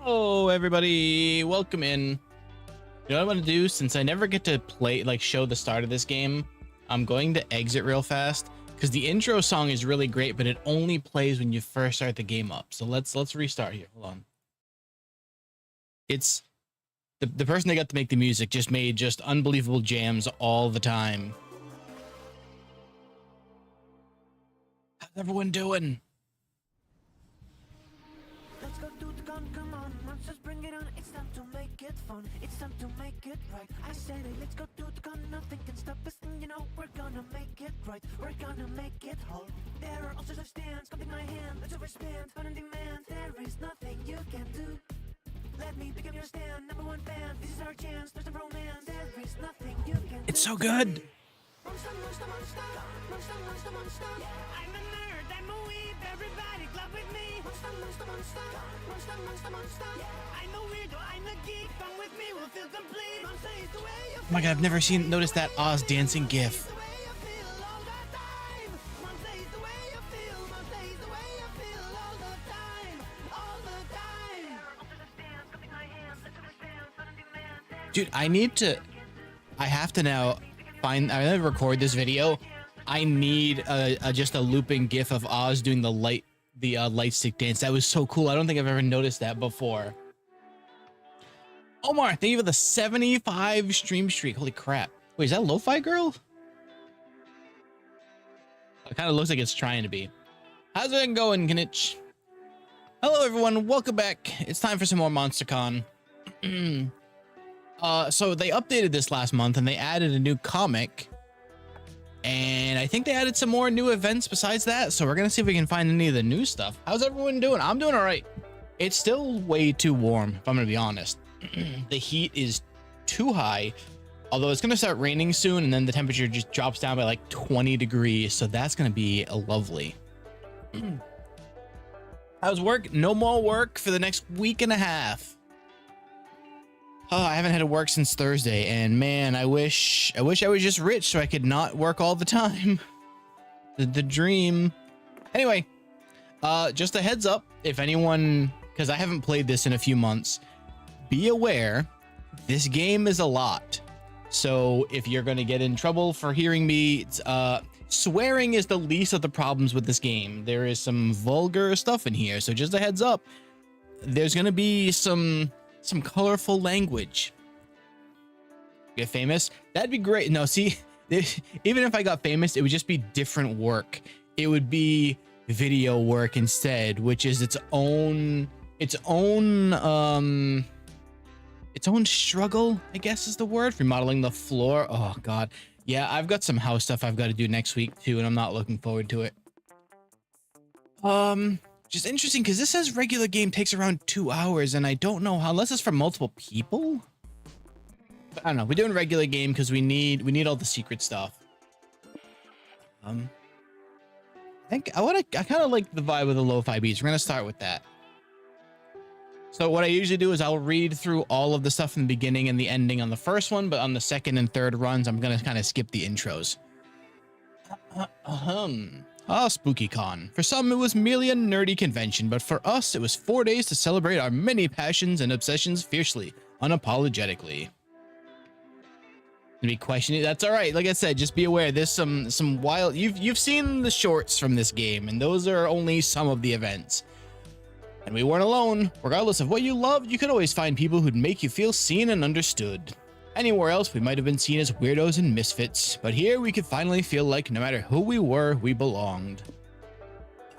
Hello, everybody. Welcome in. You know what I'm going to do? Since I never get to play, show the start of this game, I'm going to exit real fast because the intro song is really great, but it only plays when you first start the game up. So let's restart here. Hold on. It's the person that got to make the music just made unbelievable jams all the time. How's everyone doing? Let's go to the gun, come on, monsters bring it on. It's time to make it fun, it's time to make it right. I said it, let's go to the gun, nothing can stop us. And you know we're gonna make it right, we're gonna make it whole. There are also such stands, come take my hand, let's overspend, fun and demand. There is nothing you can do. Let me become your stand, number one fan. This is our chance, there's no romance. There is nothing you can do. It's so good. Monster, monster, monster, monster, monster, monster. I'm a nerd, I'm a weeb, everybody club with me. Monster, monster, monster, monster, monster, monster. I'm a weirdo, I'm a geek, come with me, we'll feel complete. Monster is the way you feel. Oh my god, I've never noticed that Oz dancing gif. Monster is the way you feel all the time. Monster is the way you feel. Monster is the way you feel all the time. All the time. Dude, I have to now I'm gonna record this video. I need just a looping gif of Oz doing the light stick dance. That was so cool. I don't think I've ever noticed that before. Omar, thank you for the 75 stream streak. Holy crap. Wait, is that Lo-Fi Girl? It kind of looks like it's trying to be. How's it going, Knitch? Hello, everyone. Welcome back. It's time for some more MonsterCon. So they updated this last month and they added a new comic. And I think they added some more new events besides that. So we're going to see if we can find any of the new stuff. How's everyone doing? I'm doing all right. It's still way too warm, if I'm going to be honest. The heat is too high. Although it's going to start raining soon and then the temperature just drops down by like 20 degrees. So that's going to be lovely. How's work? No more work for the next week and a half. Oh, I haven't had to work since Thursday, and man, I wish I was just rich so I could not work all the time. The dream. Anyway, just a heads up, if anyone, because I haven't played this in a few months, be aware, this game is a lot. So if you're going to get in trouble for hearing me, swearing is the least of the problems with this game. There is some vulgar stuff in here, so just a heads up. There's going to be some colorful language. Get famous? That'd be great. No, see, even if I got famous, it would just be different work. It would be video work instead, which is its own struggle, I guess is the word. Remodeling the floor. Oh god. Yeah, I've got some house stuff I've got to do next week too, and I'm not looking forward to it. Just interesting because this says regular game takes around 2 hours, and I don't know how, unless it's for multiple people. But I don't know. We're doing regular game because we need all the secret stuff. I think I kind of like the vibe of the lo-fi beats. We're gonna start with that. So what I usually do is I'll read through all of the stuff in the beginning and the ending on the first one, but on the second and third runs, I'm gonna kind of skip the intros. SpookyCon. For some, it was merely a nerdy convention, but for us, it was 4 days to celebrate our many passions and obsessions fiercely, unapologetically. Be questioning. That's all right. Like I said, just be aware. There's some wild. You've seen the shorts from this game, and those are only some of the events. And we weren't alone. Regardless of what you loved, you could always find people who'd make you feel seen and understood. Anywhere else, we might have been seen as weirdos and misfits, but here we could finally feel like no matter who we were, we belonged.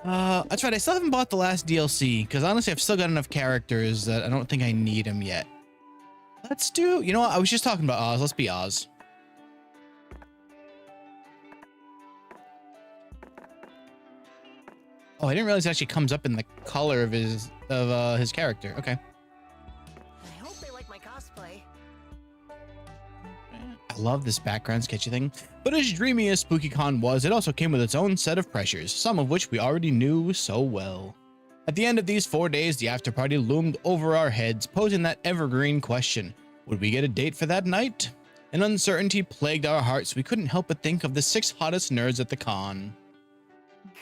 That's right, I still haven't bought the last DLC, because honestly, I've still got enough characters that I don't think I need them yet. Let's do, you know what, I was just talking about Oz, let's be Oz. Oh, I didn't realize it actually comes up in the color of his character, okay. I hope they like my cosplay. I love this background sketchy thing, but as dreamy as SpookyCon was, it also came with its own set of pressures, some of which we already knew so well. At the end of these 4 days, the after party loomed over our heads, posing that evergreen question: would we get a date for that night? An uncertainty plagued our hearts. We couldn't help but think of the 6 hottest nerds at the con.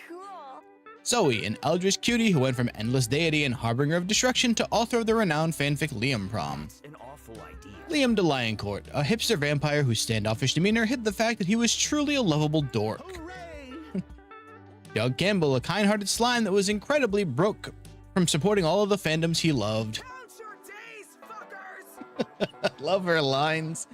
Cool. Zoe, an eldritch cutie who went from endless deity and harbinger of destruction to author of the renowned fanfic Liam Prom. An awful idea. Liam de Lioncourt, a hipster vampire whose standoffish demeanor hid the fact that he was truly a lovable dork. Hooray! Doug Campbell, a kind-hearted slime that was incredibly broke from supporting all of the fandoms he loved. Count your days, fuckers! Love her lines.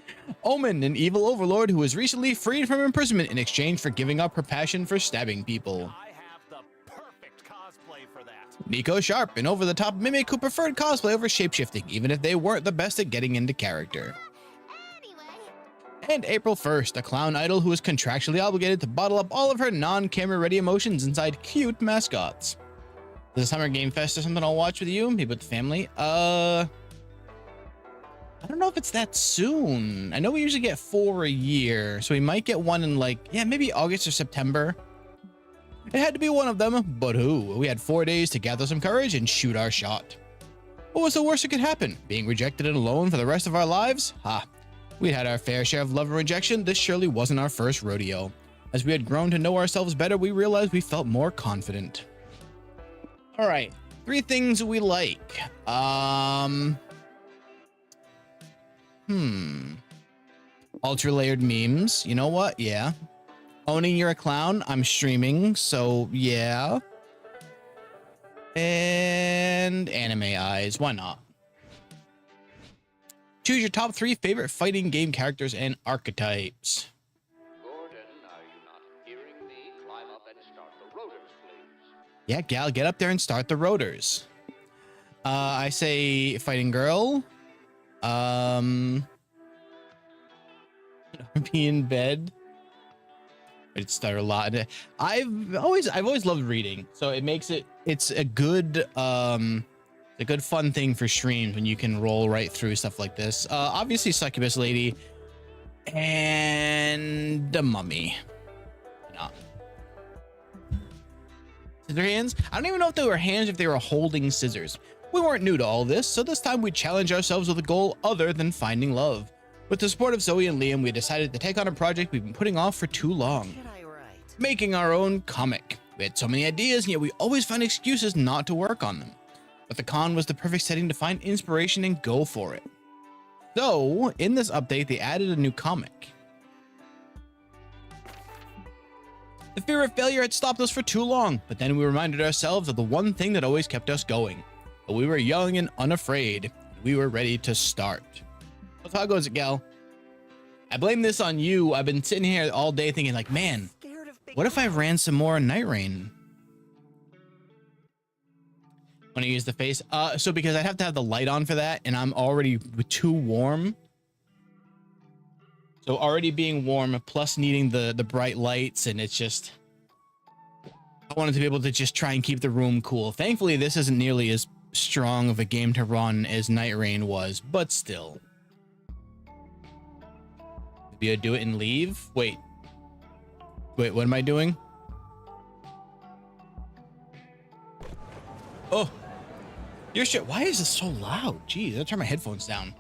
Omen, an evil overlord who was recently freed from imprisonment in exchange for giving up her passion for stabbing people. I have the perfect cosplay for that. Nico Sharp, an over-the-top mimic who preferred cosplay over shapeshifting, even if they weren't the best at getting into character. And April 1st, a clown idol who was contractually obligated to bottle up all of her non-camera ready emotions inside cute mascots. Does the Summer Game Fest or something I'll watch with you? Maybe with the family? I don't know if it's that soon. I know we usually get 4 a year, so we might get one in like, yeah, maybe August or September. It had to be one of them, but who? We had 4 days to gather some courage and shoot our shot. What was the worst that could happen? Being rejected and alone for the rest of our lives? Ha. We'd had our fair share of love and rejection. This surely wasn't our first rodeo. As we had grown to know ourselves better, we realized we felt more confident. All right, 3 things we like. Ultra layered memes. You know what? Yeah. Owning you're a clown. I'm streaming, so yeah. And anime eyes. Why not? Choose your top 3 favorite fighting game characters and archetypes. Gordon, are you not hearing me? Climb up and start the rotors, please. Yeah, gal, get up there and start the rotors. I say fighting girl. Be in bed. I'd start a lot. I've always loved reading, so it makes it's a good fun thing for streams when you can roll right through stuff like this. Obviously Succubus Lady and the Mummy. Not. Scissor hands? I don't even know if they were hands, if they were holding scissors. We weren't new to all this, so this time we challenged ourselves with a goal other than finding love. With the support of Zoe and Liam, we decided to take on a project we've been putting off for too long. Should I write? Making our own comic. We had so many ideas, and yet we always found excuses not to work on them. But the con was the perfect setting to find inspiration and go for it. So, in this update, they added a new comic. The fear of failure had stopped us for too long, but then we reminded ourselves of the one thing that always kept us going. But we were young and unafraid. We were ready to start. So how goes it, gal? I blame this on you. I've been sitting here all day thinking like, man, what if I ran some more Night Rain? Want to use the face? So because I'd have to have the light on for that, and I'm already too warm. So already being warm, plus needing the bright lights, and it's just... I wanted to be able to just try and keep the room cool. Thankfully, this isn't nearly as strong of a game to run as Night Rain was, but still. Maybe I'd do it and leave? Wait, what am I doing? Oh, you're shit. Why is this so loud? Jeez, I'll turn my headphones down.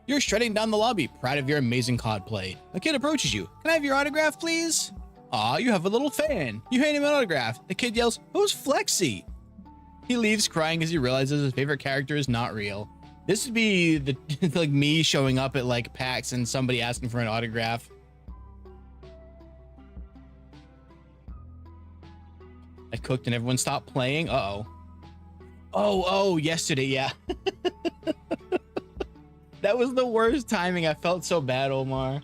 You're shredding down the lobby, proud of your amazing cosplay. A kid approaches you. Can I have your autograph, please? Aw, you have a little fan. You hand him an autograph. The kid yells, "Who's Flexi?" He leaves crying as he realizes his favorite character is not real. This would be the like me showing up at like PAX and somebody asking for an autograph. I cooked and everyone stopped playing. Uh-oh. Oh, yesterday, yeah. That was the worst timing. I felt so bad, Omar.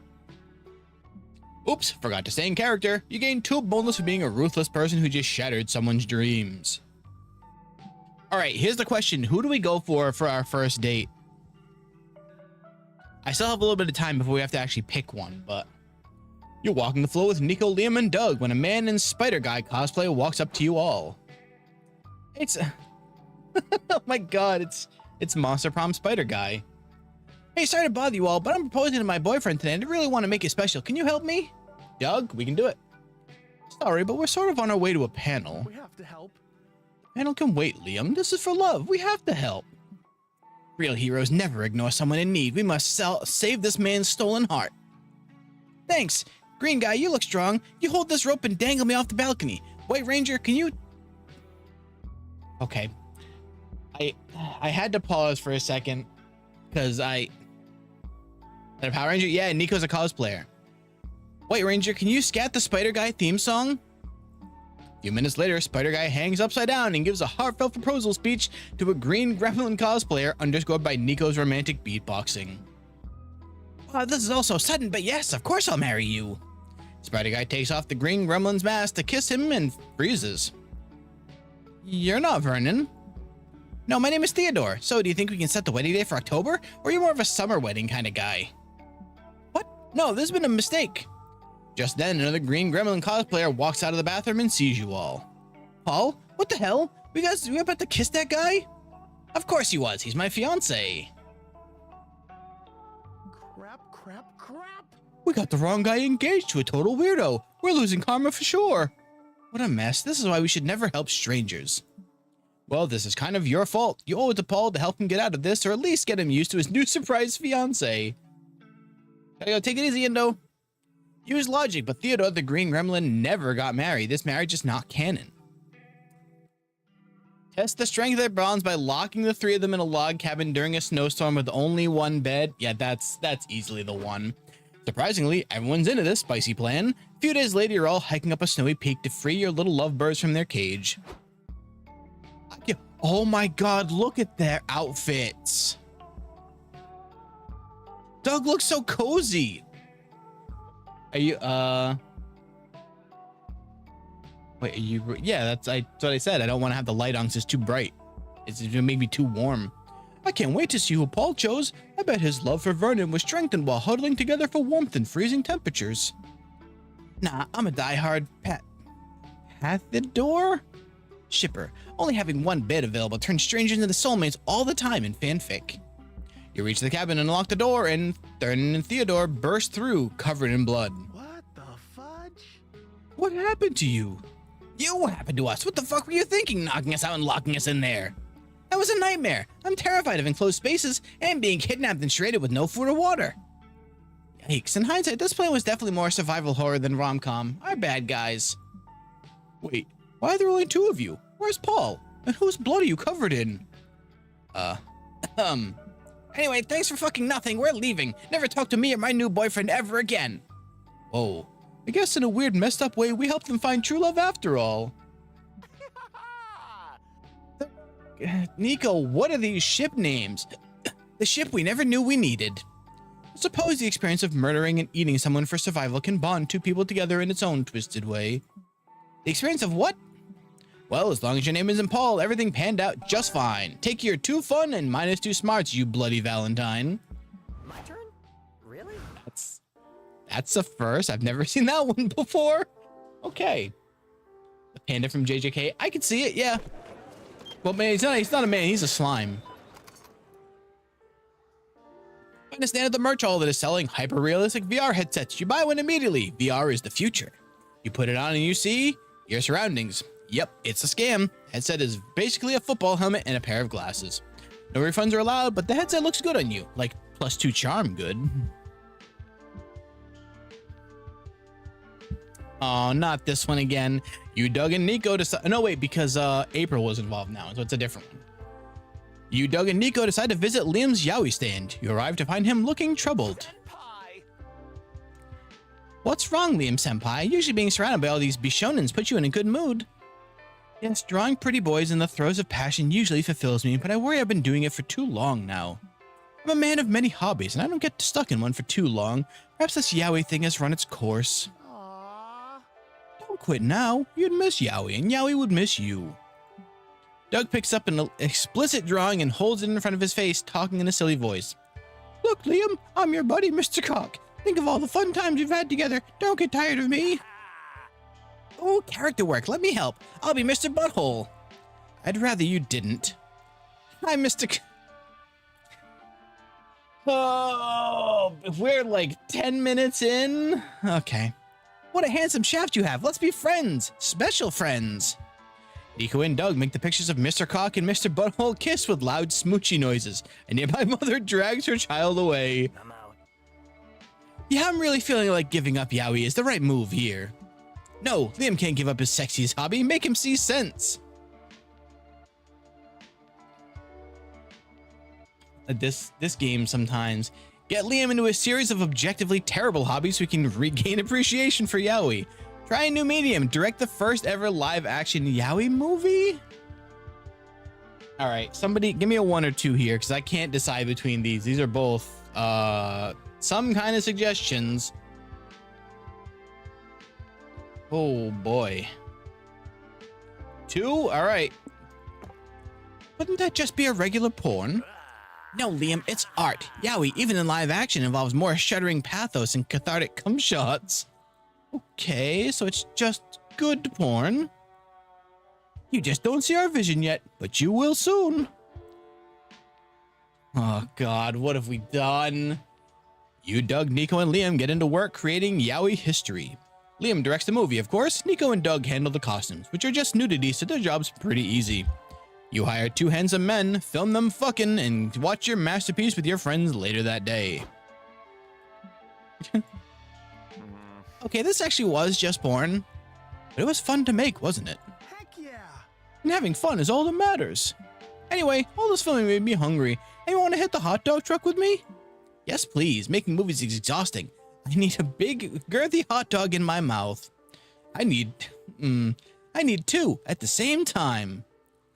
Oops, forgot to stay in character. You gained 2 bonus for being a ruthless person who just shattered someone's dreams. All right, here's the question. Who do we go for our first date? I still have a little bit of time before we have to actually pick one, but... You're walking the floor with Nico, Liam, and Doug when a man in Spider Guy cosplay walks up to you all. It's... oh my god, it's Monster Prom Spider Guy. Hey, sorry to bother you all, but I'm proposing to my boyfriend today and I really want to make it special. Can you help me? Doug, we can do it. Sorry, but we're sort of on our way to a panel. We have to help. Panel can wait, Liam. This is for love. We have to help. Real heroes never ignore someone in need. We must save this man's stolen heart. Thanks. Green guy, you look strong. You hold this rope and dangle me off the balcony. White Ranger, can you Okay. I had to pause for a second because a Power Ranger? Yeah, Nico's a cosplayer. Wait, Ranger, can you scat the Spider Guy theme song? A few minutes later, Spider Guy hangs upside down and gives a heartfelt proposal speech to a green gremlin cosplayer underscored by Nico's romantic beatboxing. Wow, this is all so sudden, but yes, of course I'll marry you. Spider Guy takes off the green gremlin's mask to kiss him and freezes. You're not Vernon. No, my name is Theodore. So do you think we can set the wedding day for October? Or are you more of a summer wedding kind of guy? What? No, there's been a mistake. Just then, another green gremlin cosplayer walks out of the bathroom and sees you all. Paul? What the hell? We about to kiss that guy? Of course he was. He's my fiance. Crap. We got the wrong guy engaged to a total weirdo. We're losing karma for sure. What a mess. This is why we should never help strangers. Well, this is kind of your fault. You owe it to Paul to help him get out of this, or at least get him used to his new surprise fiance. Gotta go, take it easy, Indo. Use logic, but Theodore the Green Gremlin never got married. This marriage is not canon. Test the strength of their bonds by locking the three of them in a log cabin during a snowstorm with only one bed. Yeah, that's easily the one. Surprisingly, everyone's into this spicy plan. A few days later, you're all hiking up a snowy peak to free your little lovebirds from their cage. Oh my god, look at their outfits. Doug looks so cozy. Are you, wait, are you, yeah, that's what I said. I don't want to have the light on because it's too bright. It's gonna make me too warm. I can't wait to see who Paul chose. I bet his love for Vernon was strengthened while huddling together for warmth in freezing temperatures. Nah, I'm a diehard Pathidor shipper. Only having one bed available turns strangers into soulmates all the time in fanfic. You reach the cabin and unlock the door, and Vernon and Theodore burst through, covered in blood. What the fudge? What happened to you? You happened to us. What the fuck were you thinking, knocking us out and locking us in there? That was a nightmare. I'm terrified of enclosed spaces and being kidnapped and shredded with no food or water. Yikes. In hindsight, this plan was definitely more survival horror than rom-com. Our bad guys. Wait, why are there only two of you? Where's Paul? And whose blood are you covered in? Anyway, thanks for fucking nothing. We're leaving. Never talk to me or my new boyfriend ever again. Whoa. I guess in a weird, messed up way, we helped them find true love after all. Nico, what are these ship names? The ship we never knew we needed. Suppose the experience of murdering and eating someone for survival can bond two people together in its own twisted way. The experience of what? Well, as long as your name isn't Paul, everything panned out just fine. Take your 2 fun and -2 smarts, you bloody Valentine. My turn? Really? That's a first. I've never seen that one before. Okay. The panda from JJK. I can see it, yeah. Well, man, he's not a man, he's a slime. Find a stand at the merch hall that is selling hyper-realistic VR headsets. You buy one immediately. VR is the future. You put it on and you see your surroundings. Yep, it's a scam. Headset is basically a football helmet and a pair of glasses. No refunds are allowed, but the headset looks good on you. Like, +2 charm good. Oh, not this one again. You, Doug, and Nico decide. No, wait, because April was involved now, so it's a different one. You, Doug, and Nico decide to visit Liam's yaoi stand. You arrive to find him looking troubled. Senpai. What's wrong, Liam Senpai? Usually being surrounded by all these bishonens puts you in a good mood. Yes, drawing pretty boys in the throes of passion usually fulfills me, but I worry I've been doing it for too long now. I'm a man of many hobbies, and I don't get stuck in one for too long. Perhaps this yaoi thing has run its course. Aww. Don't quit now. You'd miss yaoi, and yaoi would miss you. Doug picks up an explicit drawing and holds it in front of his face, talking in a silly voice. Look, Liam, I'm your buddy, Mr. Cock. Think of all the fun times we've had together. Don't get tired of me. Oh, character work. Let me help. I'll be Mr. Butthole. I'd rather you didn't. Hi, Mr. Oh, we're like 10 minutes in. Okay. What a handsome shaft you have. Let's be friends. Special friends. Nico and Doug make the pictures of Mr. Cock and Mr. Butthole kiss with loud smoochy noises. A nearby mother drags her child away. I'm out. Yeah, I'm really feeling like giving up yaoi is the right move here. No, Liam can't give up his sexiest hobby. Make him see sense. this game sometimes. Get Liam into a series of objectively terrible hobbies so he can regain appreciation for yaoi. Try a new medium. Direct the first ever live action yaoi movie. All right, somebody give me a 1 or 2 here because I can't decide between these. These are both some kind of suggestions. Oh boy. 2? All right. Wouldn't that just be a regular porn? No, Liam, it's art. Yaoi, even in live action, involves more shuddering pathos and cathartic cum shots. Okay, so it's just good porn. You just don't see our vision yet, but you will soon. Oh God, what have we done? You, Doug, Nico, and Liam get into work creating yaoi history. Liam directs the movie, of course. Nico and Doug handle the costumes, which are just nudity, so their job's pretty easy. You hire 2 handsome men, film them fucking, and watch your masterpiece with your friends later that day. Okay, this actually was just porn, but it was fun to make, wasn't it? Heck yeah! And having fun is all that matters. Anyway, all this filming made me hungry. Anyone want to hit the hot dog truck with me? Yes, please. Making movies is exhausting. I need a big, girthy hot dog in my mouth. I need 2 at the same time.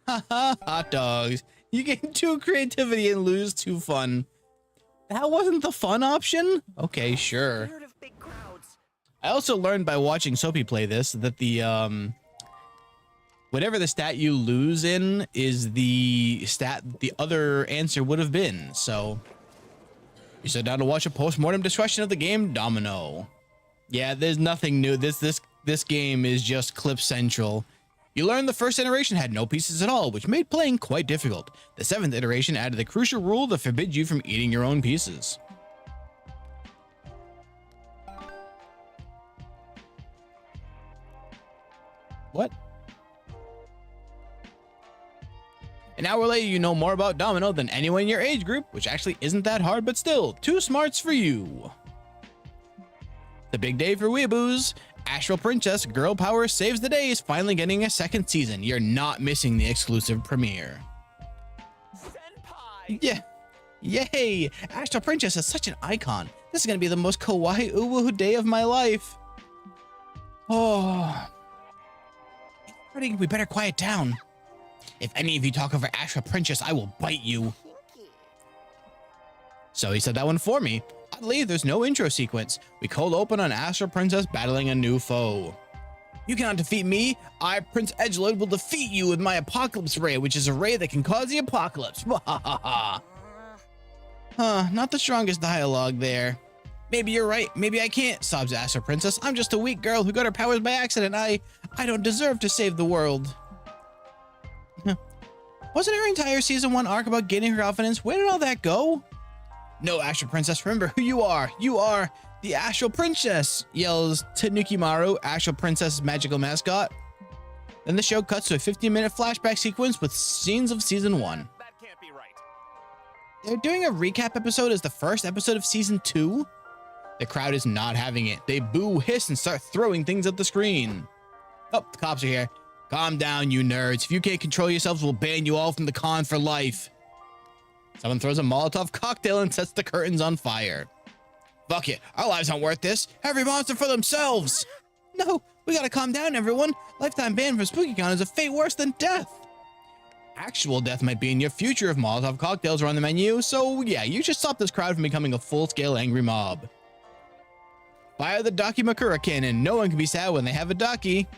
Haha, hot dogs. You gain 2 creativity and lose 2 fun. That wasn't the fun option? Okay, sure. Heard of big crowds. I also learned by watching Soapy play this that the whatever the stat you lose in is the stat the other answer would have been. So you sit down to watch a post-mortem discussion of the game Domino. Yeah, there's nothing new. This game is just clip central. You learned the first iteration had no pieces at all, which made playing quite difficult. The 7th iteration added the crucial rule that forbids you from eating your own pieces. What? An hour later, you know more about Domino than anyone in your age group, which actually isn't that hard, but still, 2 smarts for you. The big day for weeaboos. Astral Princess Girl Power Saves the Day is finally getting a 2nd season. You're not missing the exclusive premiere. Senpai! Yeah. Yay! Astral Princess is such an icon. This is going to be the most kawaii uwu day of my life. Oh. We better quiet down. If any of you talk over Astral Princess, I will bite you. So he said that one for me. Oddly, there's no intro sequence. We cold open on Astral Princess battling a new foe. You cannot defeat me. I, Prince Edgelord, will defeat you with my Apocalypse Ray, which is a ray that can cause the apocalypse. Not the strongest dialogue there. Maybe you're right. Maybe I can't, sobs Astral Princess. I'm just a weak girl who got her powers by accident. I don't deserve to save the world. Wasn't her entire season 1 arc about gaining her confidence? Where did all that go? No, Astral Princess, remember who you are. You are the Astral Princess, yells Tanukimaru, Astral Princess's magical mascot. Then the show cuts to a 15-minute flashback sequence with scenes of season 1. That can't be right. They're doing a recap episode as the first episode of season 2. The crowd is not having it. They boo, hiss, and start throwing things at the screen. Oh, the cops are here. Calm down, you nerds. If you can't control yourselves, we'll ban you all from the con for life. Someone throws a Molotov cocktail and sets the curtains on fire. Fuck it. Our lives aren't worth this. Every monster for themselves. No, we gotta calm down, everyone. Lifetime ban from SpookyCon is a fate worse than death. Actual death might be in your future if Molotov cocktails are on the menu, so yeah, you should stop this crowd from becoming a full-scale angry mob. Fire the Dakimakura cannon. No one can be sad when they have a Daki.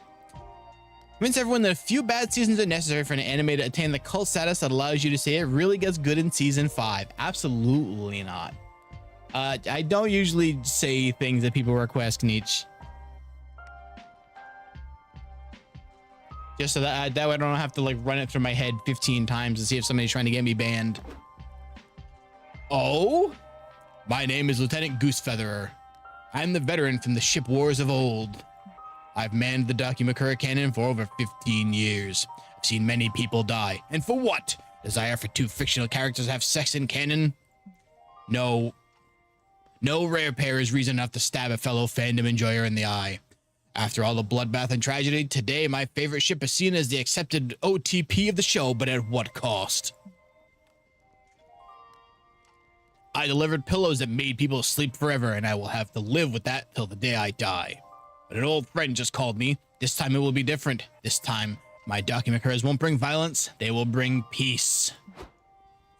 Convince everyone that a few bad seasons are necessary for an anime to attain the cult status that allows you to say it really gets good in season 5. Absolutely not. I don't usually say things that people request, Nietzsche. Just so that way I don't have to like run it through my head 15 times to see if somebody's trying to get me banned. Oh? My name is Lieutenant Goosefeatherer. I'm the veteran from the ship wars of old. I've manned the Dakimakura cannon for over 15 years. I've seen many people die. And for what? Desire for 2 fictional characters to have sex in canon? No. No rare pair is reason enough to stab a fellow fandom enjoyer in the eye. After all the bloodbath and tragedy, today my favorite ship is seen as the accepted OTP of the show, but at what cost? I delivered pillows that made people sleep forever, and I will have to live with that till the day I die. But an old friend just called me. This time it will be different. This time, my documenters won't bring violence. They will bring peace.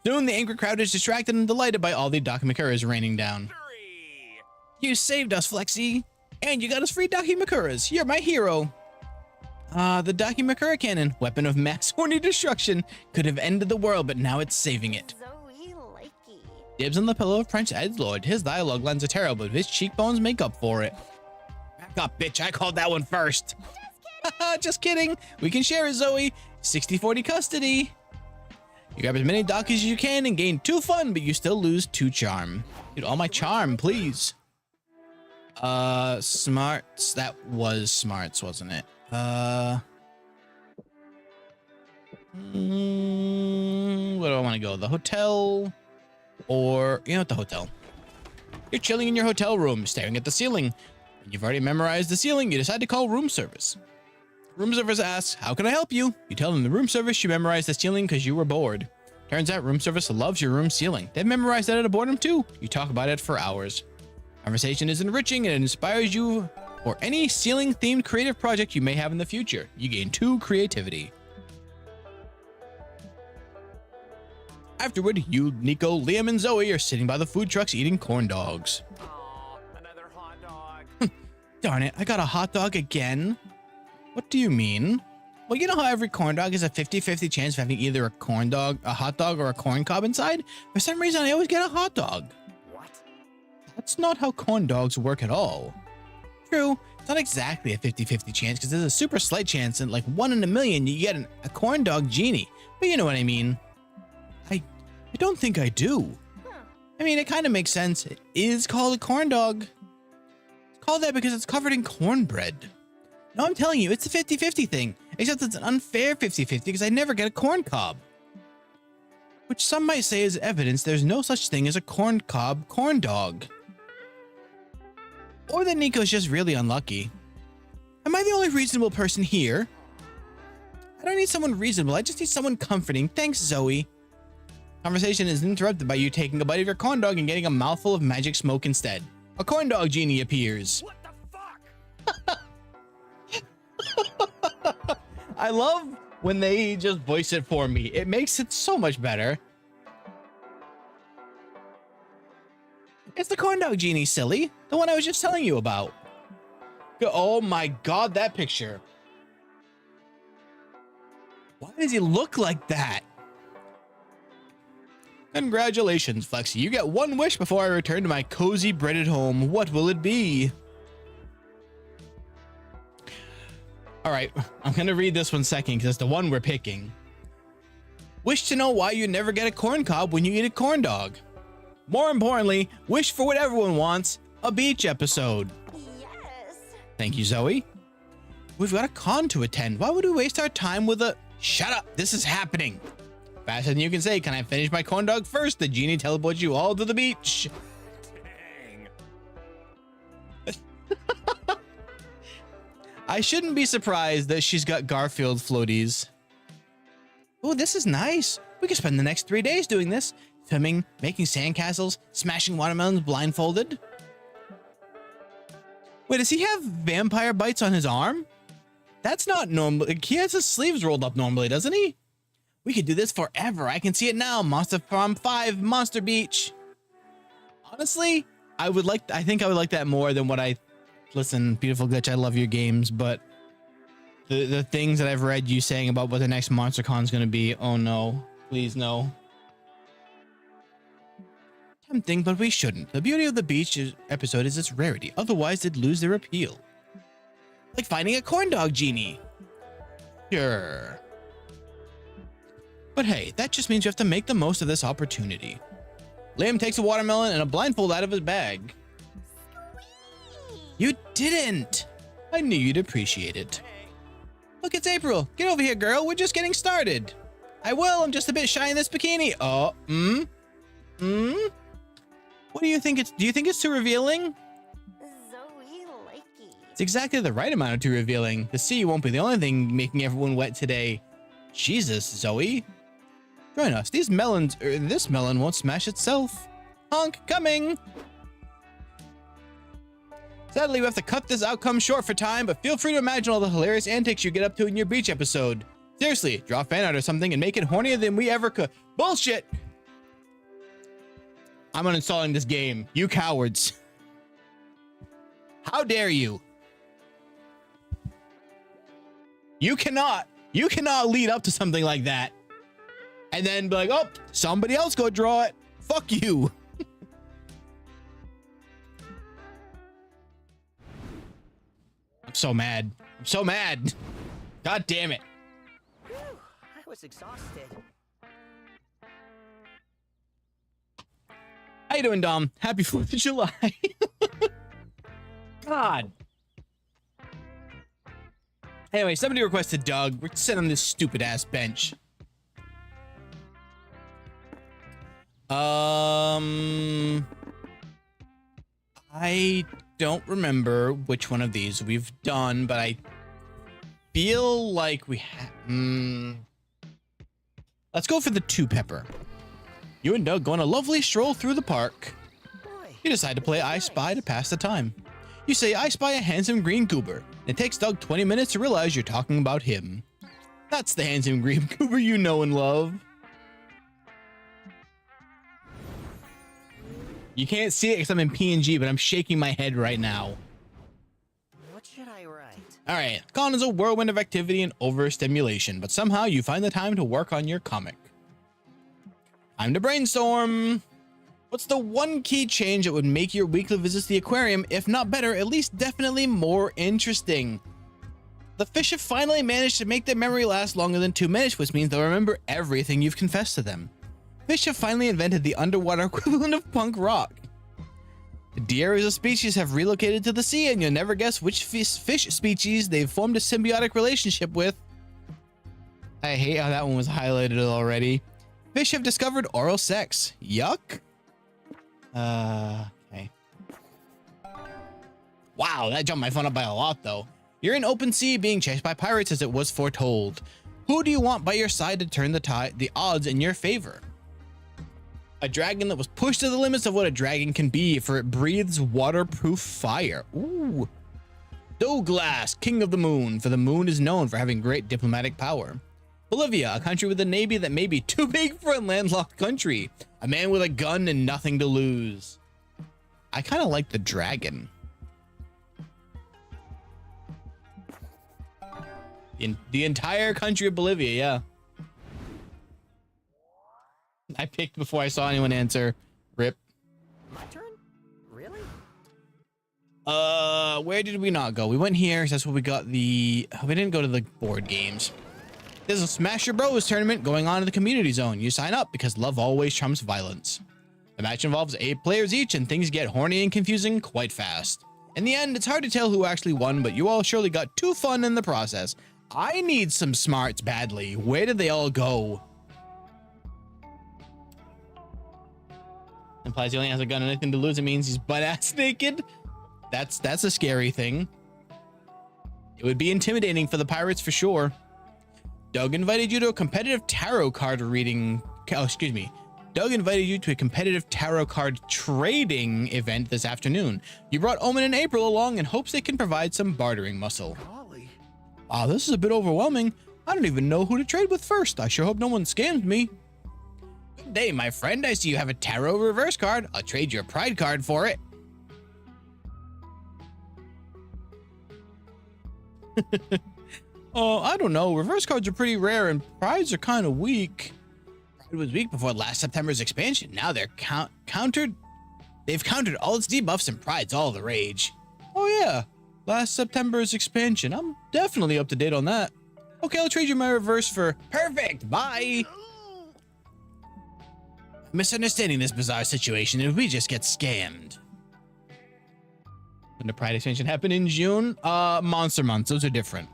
Soon, the angry crowd is distracted and delighted by all the documenters raining down. 3. You saved us, Flexi. And you got us free documenters. You're my hero. The documentary cannon, weapon of mass horny destruction, could have ended the world, but now it's saving it. Zoe likey. Dibs on the pillow of Prince Edgelord. His dialogue lines are terrible, but his cheekbones make up for it. Back up, bitch. I called that one first. Just kidding. We can share it, Zoe. 60-40 custody. You grab as many dockies as you can and gain 2 fun, but you still lose 2 charm. Dude, all my charm, please. Smarts. That was smarts, wasn't it? Where do I want to go? The hotel? Or, the hotel. You're chilling in your hotel room, staring at the ceiling. When you've already memorized the ceiling, you decide to call room service. Room service asks, how can I help you? You tell them the room service you memorized the ceiling because you were bored. Turns out room service loves your room ceiling. They've memorized that out of boredom too. You talk about it for hours. Conversation is enriching and it inspires you for any ceiling themed creative project you may have in the future. You gain 2 creativity. Afterward, you, Nico, Liam, and Zoe are sitting by the food trucks eating corn dogs. Aw, another hot dog. Darn it, I got a hot dog again. What do you mean? Well, you know how every corn dog is a 50-50 chance of having either a hot dog, or a corn cob inside? For some reason, I always get a hot dog. What? That's not how corn dogs work at all. True, it's not exactly a 50-50 chance because there's a super slight chance and like 1 in a million you get a corn dog genie. But you know what I mean. I don't think I do. I mean, it kind of makes sense. It is called a corn dog. It's called that because it's covered in cornbread. No, I'm telling you, it's a 50-50 thing. Except it's an unfair 50-50 because I never get a corn cob. Which some might say is evidence there's no such thing as a corn cob corn dog. Or that Nico's just really unlucky. Am I the only reasonable person here? I don't need someone reasonable, I just need someone comforting. Thanks, Zoe. Conversation is interrupted by you taking a bite of your corn dog and getting a mouthful of magic smoke instead. A corn dog genie appears. What the fuck? I love when they just voice it for me. It makes it so much better. It's the corn dog genie, silly. The one I was just telling you about. Oh my god, that picture. Why does he look like that? Congratulations, Flexi. You get 1 wish before I return to my cozy breaded home. What will it be? All right, I'm going to read this one second because it's the one we're picking. Wish to know why you never get a corn cob when you eat a corn dog. More importantly, wish for what everyone wants, a beach episode. Yes. Thank you, Zoe. We've got a con to attend. Why would we waste our time with a... Shut up, this is happening. Faster than you can say, can I finish my corn dog first? The genie teleports you all to the beach. Dang. I shouldn't be surprised that she's got Garfield floaties. Oh, this is nice. We could spend the next 3 days doing this. Swimming, making sandcastles, smashing watermelons blindfolded. Wait, does he have vampire bites on his arm? That's not normal. He has his sleeves rolled up normally, doesn't he? We could do this forever. I can see it now. Monster Farm 5, Monster Beach. Honestly, I think I would like that more than what I... Listen, Beautiful Glitch, I love your games, but the things that I've read you saying about what the next MonsterCon is going to be, oh no. Please no. Tempting, but we shouldn't. The beauty of the beach episode is its rarity. Otherwise, they'd lose their appeal. Like finding a corn dog genie. Sure. But hey, that just means you have to make the most of this opportunity. Liam takes a watermelon and a blindfold out of his bag. You didn't! I knew you'd appreciate it. Look, it's April. Get over here, girl. We're just getting started. I will. I'm just a bit shy in this bikini. Oh, What do you think do you think it's too revealing? Zoe likey. It's exactly the right amount of too revealing. The sea won't be the only thing making everyone wet today. Jesus, Zoe. Join us. This melon won't smash itself. Honk, coming. Sadly, we have to cut this outcome short for time, but feel free to imagine all the hilarious antics you get up to in your beach episode. Seriously, draw fan art or something and make it hornier than we ever could. Bullshit! I'm uninstalling this game. You cowards. How dare you? You cannot lead up to something like that and then be like, oh, somebody else go draw it. Fuck you. I'm so mad. I'm so mad. God damn it. Whew, I was exhausted. How you doing, Dom? Happy 4th of July. God. Anyway, somebody requested Doug. We're sitting on this stupid ass bench. I don't remember which one of these we've done, but I feel like we have. Let's go for the 2-pepper. You and Doug go on a lovely stroll through the park. Boy, You decide to play I Spy to pass the time. You say, I spy a handsome green goober. It takes Doug 20 minutes to realize you're talking about him. That's the handsome green goober you know and love. You can't see it because I'm in PNG, but I'm shaking my head right now. what should I write? All right, con is a whirlwind of activity and overstimulation, but somehow you find the time to work on your comic. Time to brainstorm. What's the one key change that would make your weekly visits to the aquarium, if not better, at least definitely more interesting? The fish have finally managed to make their memory last longer than 2 minutes, which means they'll remember everything you've confessed to them. Fish have finally invented the underwater equivalent of punk rock. Deer of species have relocated to the sea, and you'll never guess which fish species they've formed a symbiotic relationship with. I hate how that one was highlighted already. Fish have discovered oral sex. Yuck. Okay. Wow, that jumped my phone up by a lot, though. You're in open sea being chased by pirates as it was foretold. Who do you want by your side to turn the odds in your favor? A dragon that was pushed to the limits of what a dragon can be, for it breathes waterproof fire. Ooh. Douglas, king of the moon, for the moon is known for having great diplomatic power. Bolivia, a country with a navy that may be too big for a landlocked country. A man with a gun and nothing to lose. I kind of like the dragon. In the entire country of Bolivia, yeah. I picked before I saw anyone answer. Rip. My turn? Really? Where did we not go? We went here, so that's what we got we didn't go to the board games. There's a Smash Your Bros tournament going on in the community zone. You sign up because love always trumps violence. The match involves 8 players each, and things get horny and confusing quite fast. In the end, it's hard to tell who actually won, but you all surely got too fun in the process. I need some smarts badly. Where did they all go? Implies he only has a gun and anything to lose. It means he's butt-ass naked. That's a scary thing. It would be intimidating for the pirates for sure. Doug invited you to a competitive tarot card reading. Oh, excuse me. Doug invited you to a competitive tarot card trading event this afternoon. You brought Omen and April along in hopes they can provide some bartering muscle. Golly. Wow, this is a bit overwhelming. I don't even know who to trade with first. I sure hope no one scammed me. Good day, my friend. I see you have a tarot reverse card. I'll trade your pride card for it. Oh, I don't know. Reverse cards are pretty rare and prides are kind of weak. Pride was weak before last September's expansion. Now they're countered. They've countered all its debuffs and pride's all the rage. Oh yeah, last September's expansion. I'm definitely up to date on that. Okay, I'll trade you my reverse for perfect. Bye. Misunderstanding this bizarre situation and we just get scammed. When the Pride expansion happened in June, monster months, those are different.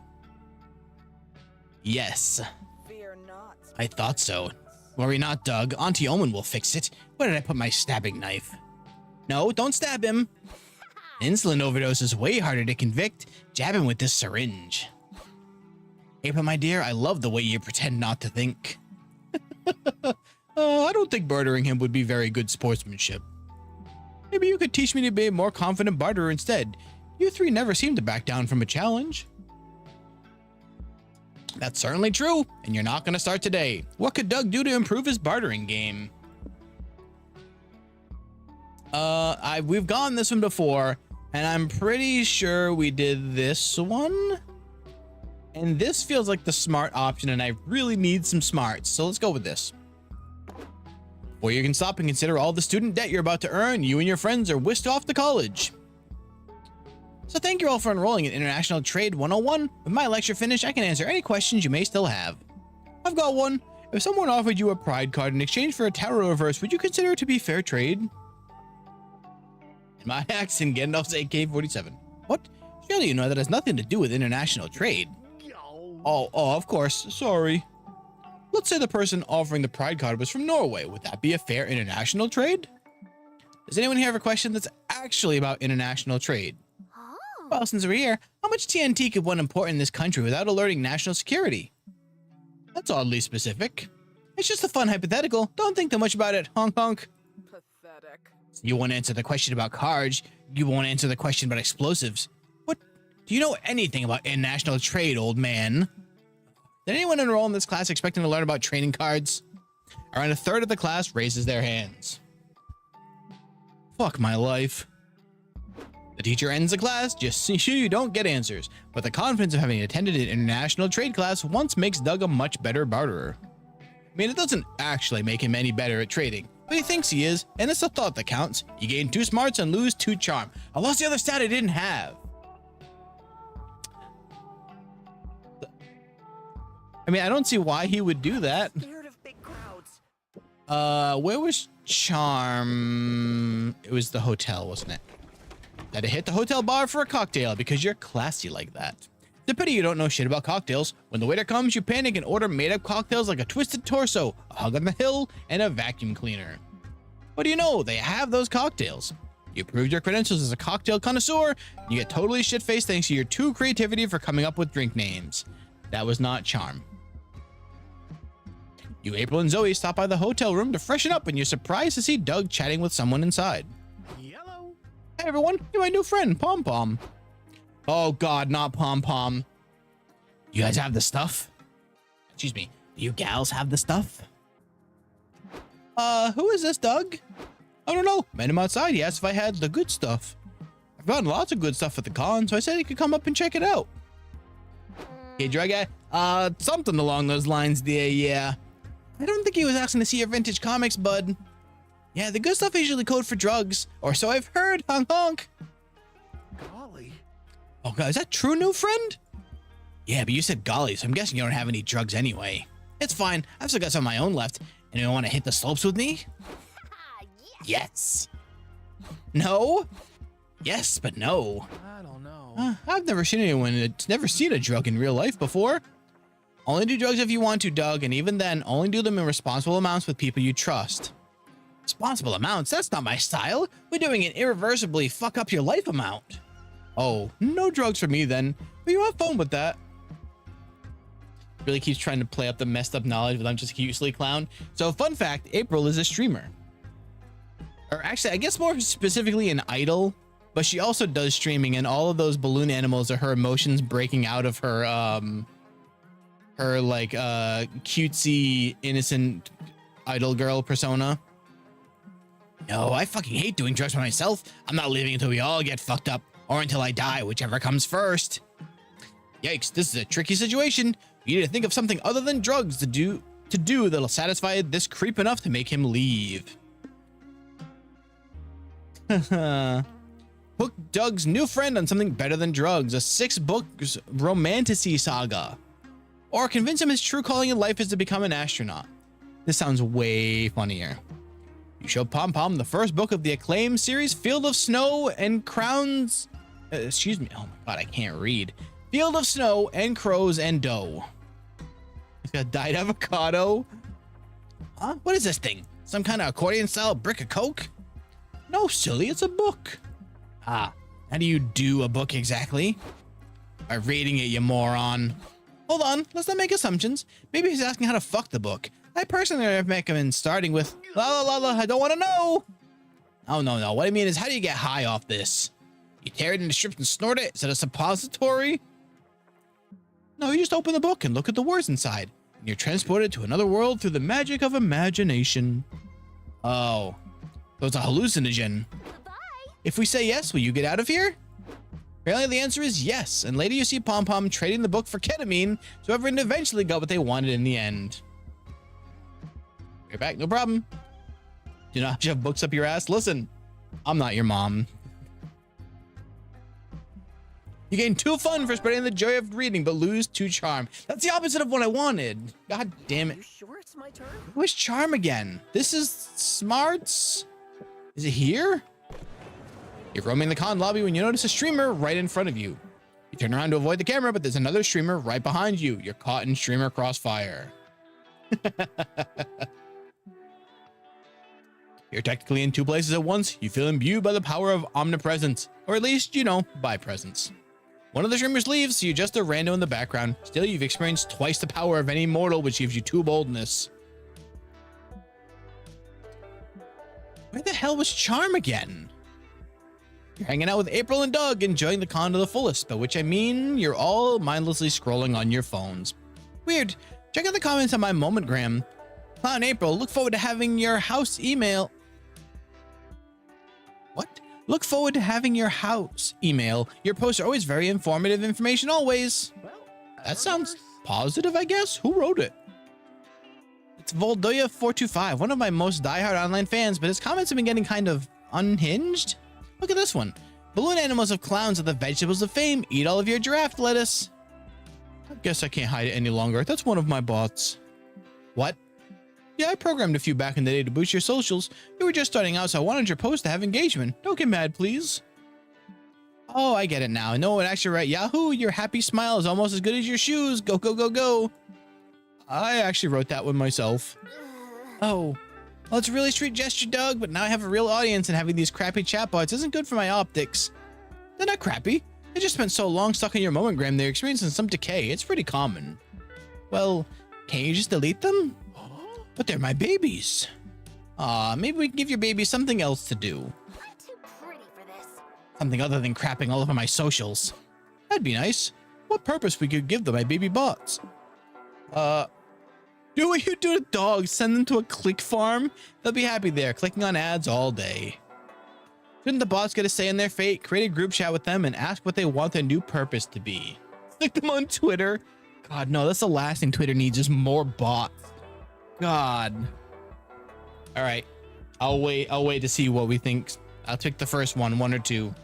Yes, Fear not. I thought so. Worry not, Doug. Auntie Omen will fix it. Where did I put my stabbing knife? No, don't stab him. Insulin overdose is way harder to convict. Jab him with this syringe. April, my dear, I love the way you pretend not to think. I don't think murdering him would be very good sportsmanship. Maybe you could teach me to be a more confident barterer instead. You three never seem to back down from a challenge. That's certainly true, and you're not going to start today. What could Doug do to improve his bartering game? We've gone this one before, and I'm pretty sure we did this one. And this feels like the smart option, and I really need some smarts, so let's go with this. Or you can stop and consider all the student debt you're about to earn. You and your friends are whisked off to college. So thank you all for enrolling in International Trade 101. With my lecture finished, I can answer any questions you may still have. I've got one. If someone offered you a pride card in exchange for a tarot reverse, would you consider it to be fair trade? In my accent, Gandalf's AK-47. What? Surely you know that has nothing to do with international trade. Oh, of course. Sorry. Let's say the person offering the pride card was from Norway. Would that be a fair international trade? Does anyone here have a question that's actually about international trade? Well, since we're here, how much TNT could one import in this country without alerting national security? That's oddly specific. It's just a fun hypothetical. Don't think too much about it, honk honk. Pathetic. You won't answer the question about cards. You won't answer the question about explosives. What? Do you know anything about international trade, old man? Did anyone enroll in this class expecting to learn about trading cards? Around a third of the class raises their hands. Fuck my life. The teacher ends the class just so you don't get answers, but the confidence of having attended an international trade class once makes Doug a much better barterer. I mean, it doesn't actually make him any better at trading, but he thinks he is, and it's the thought that counts. You gain 2 smarts and lose 2 charm. I lost the other stat I didn't have. I mean, I don't see why he would do that. Scared of big crowds. Where was charm? It was the hotel, wasn't it? Had to hit the hotel bar for a cocktail because you're classy like that. It's a pity you don't know shit about cocktails. When the waiter comes, you panic and order made-up cocktails like a twisted torso, a hug on the hill, and a vacuum cleaner. What do you know? They have those cocktails. You proved your credentials as a cocktail connoisseur, and you get totally shit-faced thanks to your 2 creativity for coming up with drink names. That was not charm. You, April, and Zoe stop by the hotel room to freshen up, and you're surprised to see Doug chatting with someone inside. Yellow. Hey everyone, you're my new friend, Pom Pom. Oh god, not Pom Pom. You guys have the stuff? Excuse me, do you gals have the stuff? Who is this, Doug? I don't know, met him outside, he asked if I had the good stuff. I've gotten lots of good stuff at the con, so I said he could come up and check it out. Hey, drug guy? Something along those lines there, yeah. I don't think he was asking to see your vintage comics, bud. Yeah, the good stuff is usually code for drugs, or so I've heard, honk honk. Golly. Oh god, is that true, new friend? Yeah, but you said golly, so I'm guessing you don't have any drugs anyway. It's fine, I've still got some of my own left. And you want to hit the slopes with me? Yes. No? Yes, but no. I don't know. I've never seen anyone that's never seen a drug in real life before. Only do drugs if you want to, Doug, and even then, only do them in responsible amounts with people you trust. Responsible amounts? That's not my style. We're doing an irreversibly fuck up your life amount. Oh, no drugs for me then. But you have fun with that. Really keeps trying to play up the messed up knowledge, but I'm just a cute silly clown. So, fun fact, April is a streamer. Or actually, I guess more specifically an idol. But she also does streaming, and all of those balloon animals are her emotions breaking out of her, like cutesy innocent idol girl persona. No, I fucking hate doing drugs by myself. I'm not leaving until we all get fucked up, or until I die, whichever comes first. Yikes, this is a tricky situation. You need to think of something other than drugs to do that'll satisfy this creep enough to make him leave. Hook Doug's new friend on something better than drugs, a 6-book romantasy saga. Or convince him his true calling in life is to become an astronaut. This sounds way funnier. You show Pom Pom the first book of the acclaimed series, Field of Snow and Crowns... excuse me, oh my god, I can't read. Field of Snow and Crows and Dough. He's got dyed avocado. Huh? What is this thing? Some kind of accordion-style brick of coke? No, silly, it's a book. Ah, how do you do a book exactly? By reading it, you moron. Hold on, let's not make assumptions. Maybe he's asking how to fuck the book. I personally recommend starting with la la la la, I don't want to know. Oh, no. What I mean is, how do you get high off this? You tear it into strips and snort it? Is it a suppository? No, you just open the book and look at the words inside. And you're transported to another world through the magic of imagination. Oh, so it's a hallucinogen. Bye. If we say yes, will you get out of here? Apparently the answer is yes. And later you see Pom Pom trading the book for ketamine, so everyone eventually got what they wanted in the end. You're back, no problem. Do not shove books up your ass. Listen, I'm not your mom. You gain 2 fun for spreading the joy of reading, but lose 2 charm. That's the opposite of what I wanted. God damn it. You sure it's my turn? Where's charm again? This is smarts. Is it here? You're roaming the con lobby when you notice a streamer right in front of you. You turn around to avoid the camera, but there's another streamer right behind you. You're caught in streamer crossfire. You're technically in 2 places at once. You feel imbued by the power of omnipresence, or at least, you know, by presence. One of the streamers leaves, so you just a rando in the background. Still, you've experienced twice the power of any mortal, which gives you 2 boldness. Where the hell was charm again? You're hanging out with April and Doug, enjoying the con to the fullest, by which I mean you're all mindlessly scrolling on your phones. Weird. Check out the comments on my Momentgram. Clown April, look forward to having your house email. What? Look forward to having your house email. Your posts are always very informative information, always. Well, That sounds positive, I guess. Who wrote it? It's Voldoya425, one of my most diehard online fans, but his comments have been getting kind of unhinged. Look at this one. Balloon animals of clowns are the vegetables of fame. Eat all of your giraffe lettuce. I guess I can't hide it any longer. That's one of my bots. What? Yeah, I programmed a few back in the day to boost your socials. You were just starting out, so I wanted your post to have engagement. Don't get mad, please. Oh, I get it now. No one actually write, Yahoo, your happy smile is almost as good as your shoes. Go, go, go, go. I actually wrote that one myself. Oh, well, it's a really sweet gesture, Doug, but now I have a real audience and having these crappy chatbots isn't good for my optics. They're not crappy. I just spent so long stuck on your Momentgram, they're experiencing some decay. It's pretty common. Well, can't you just delete them? But they're my babies. Maybe we can give your baby something else to do. I'm too pretty for this. Something other than crapping all over my socials. That'd be nice. What purpose we could give them my baby bots? Do what you do to dogs. Send them to a click farm. They'll be happy there, clicking on ads all day. Shouldn't the bots get a say in their fate? Create a group chat with them and ask what they want their new purpose to be. Stick them on Twitter. God, no, that's the last thing Twitter needs is more bots. God. All right. I'll wait to see what we think. I'll pick the first one or 2.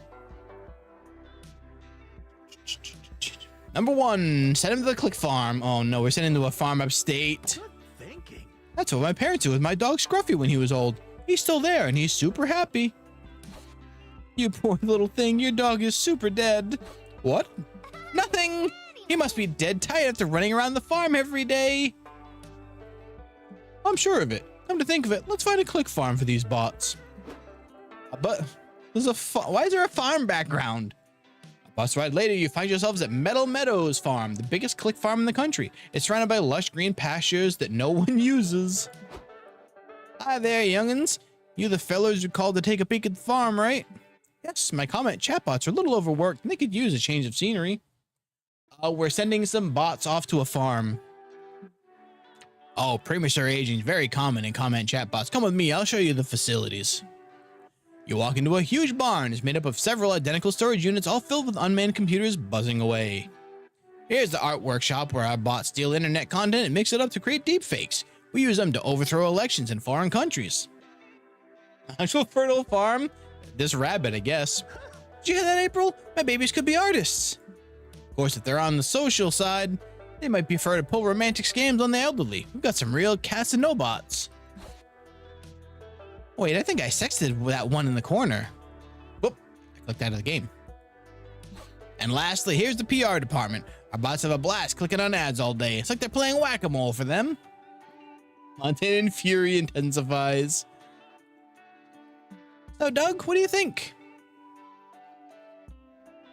Number 1, send him to the click farm. Oh no, we're sending him to a farm upstate. good thinking. That's what my parents did with my dog Scruffy when he was old. He's still there and he's super happy. You poor little thing, your dog is super dead. What? Nothing. He must be dead tired after running around the farm every day. I'm sure of it. Come to think of it, let's find a click farm for these bots. But there's why is there a farm background? A bus ride later, you find yourselves at Meadow Meadows Farm, the biggest click farm in the country. It's surrounded by lush green pastures that no one uses. Hi there, young'uns. You the fellows who called to take a peek at the farm, right? Yes, my comment chatbots are a little overworked and they could use a change of scenery. We're sending some bots off to a farm. Oh, premature aging is very common in comment chatbots. Come with me, I'll show you the facilities. You walk into a huge barn. It's made up of several identical storage units, all filled with unmanned computers buzzing away. Here's the art workshop where our bots steal internet content and mix it up to create deepfakes. We use them to overthrow elections in foreign countries. Actual fertile farm? This rabbit, I guess. Did you hear that, April? My babies could be artists. Of course, if they're on the social side, they might prefer to pull romantic scams on the elderly. We've got some real Casanobots. Wait, I think I sexted that one in the corner. Whoop, I clicked out of the game. And lastly, here's the PR department. Our bots have a blast clicking on ads all day. It's like they're playing whack-a-mole for them. Montana fury intensifies. So, Doug, what do you think?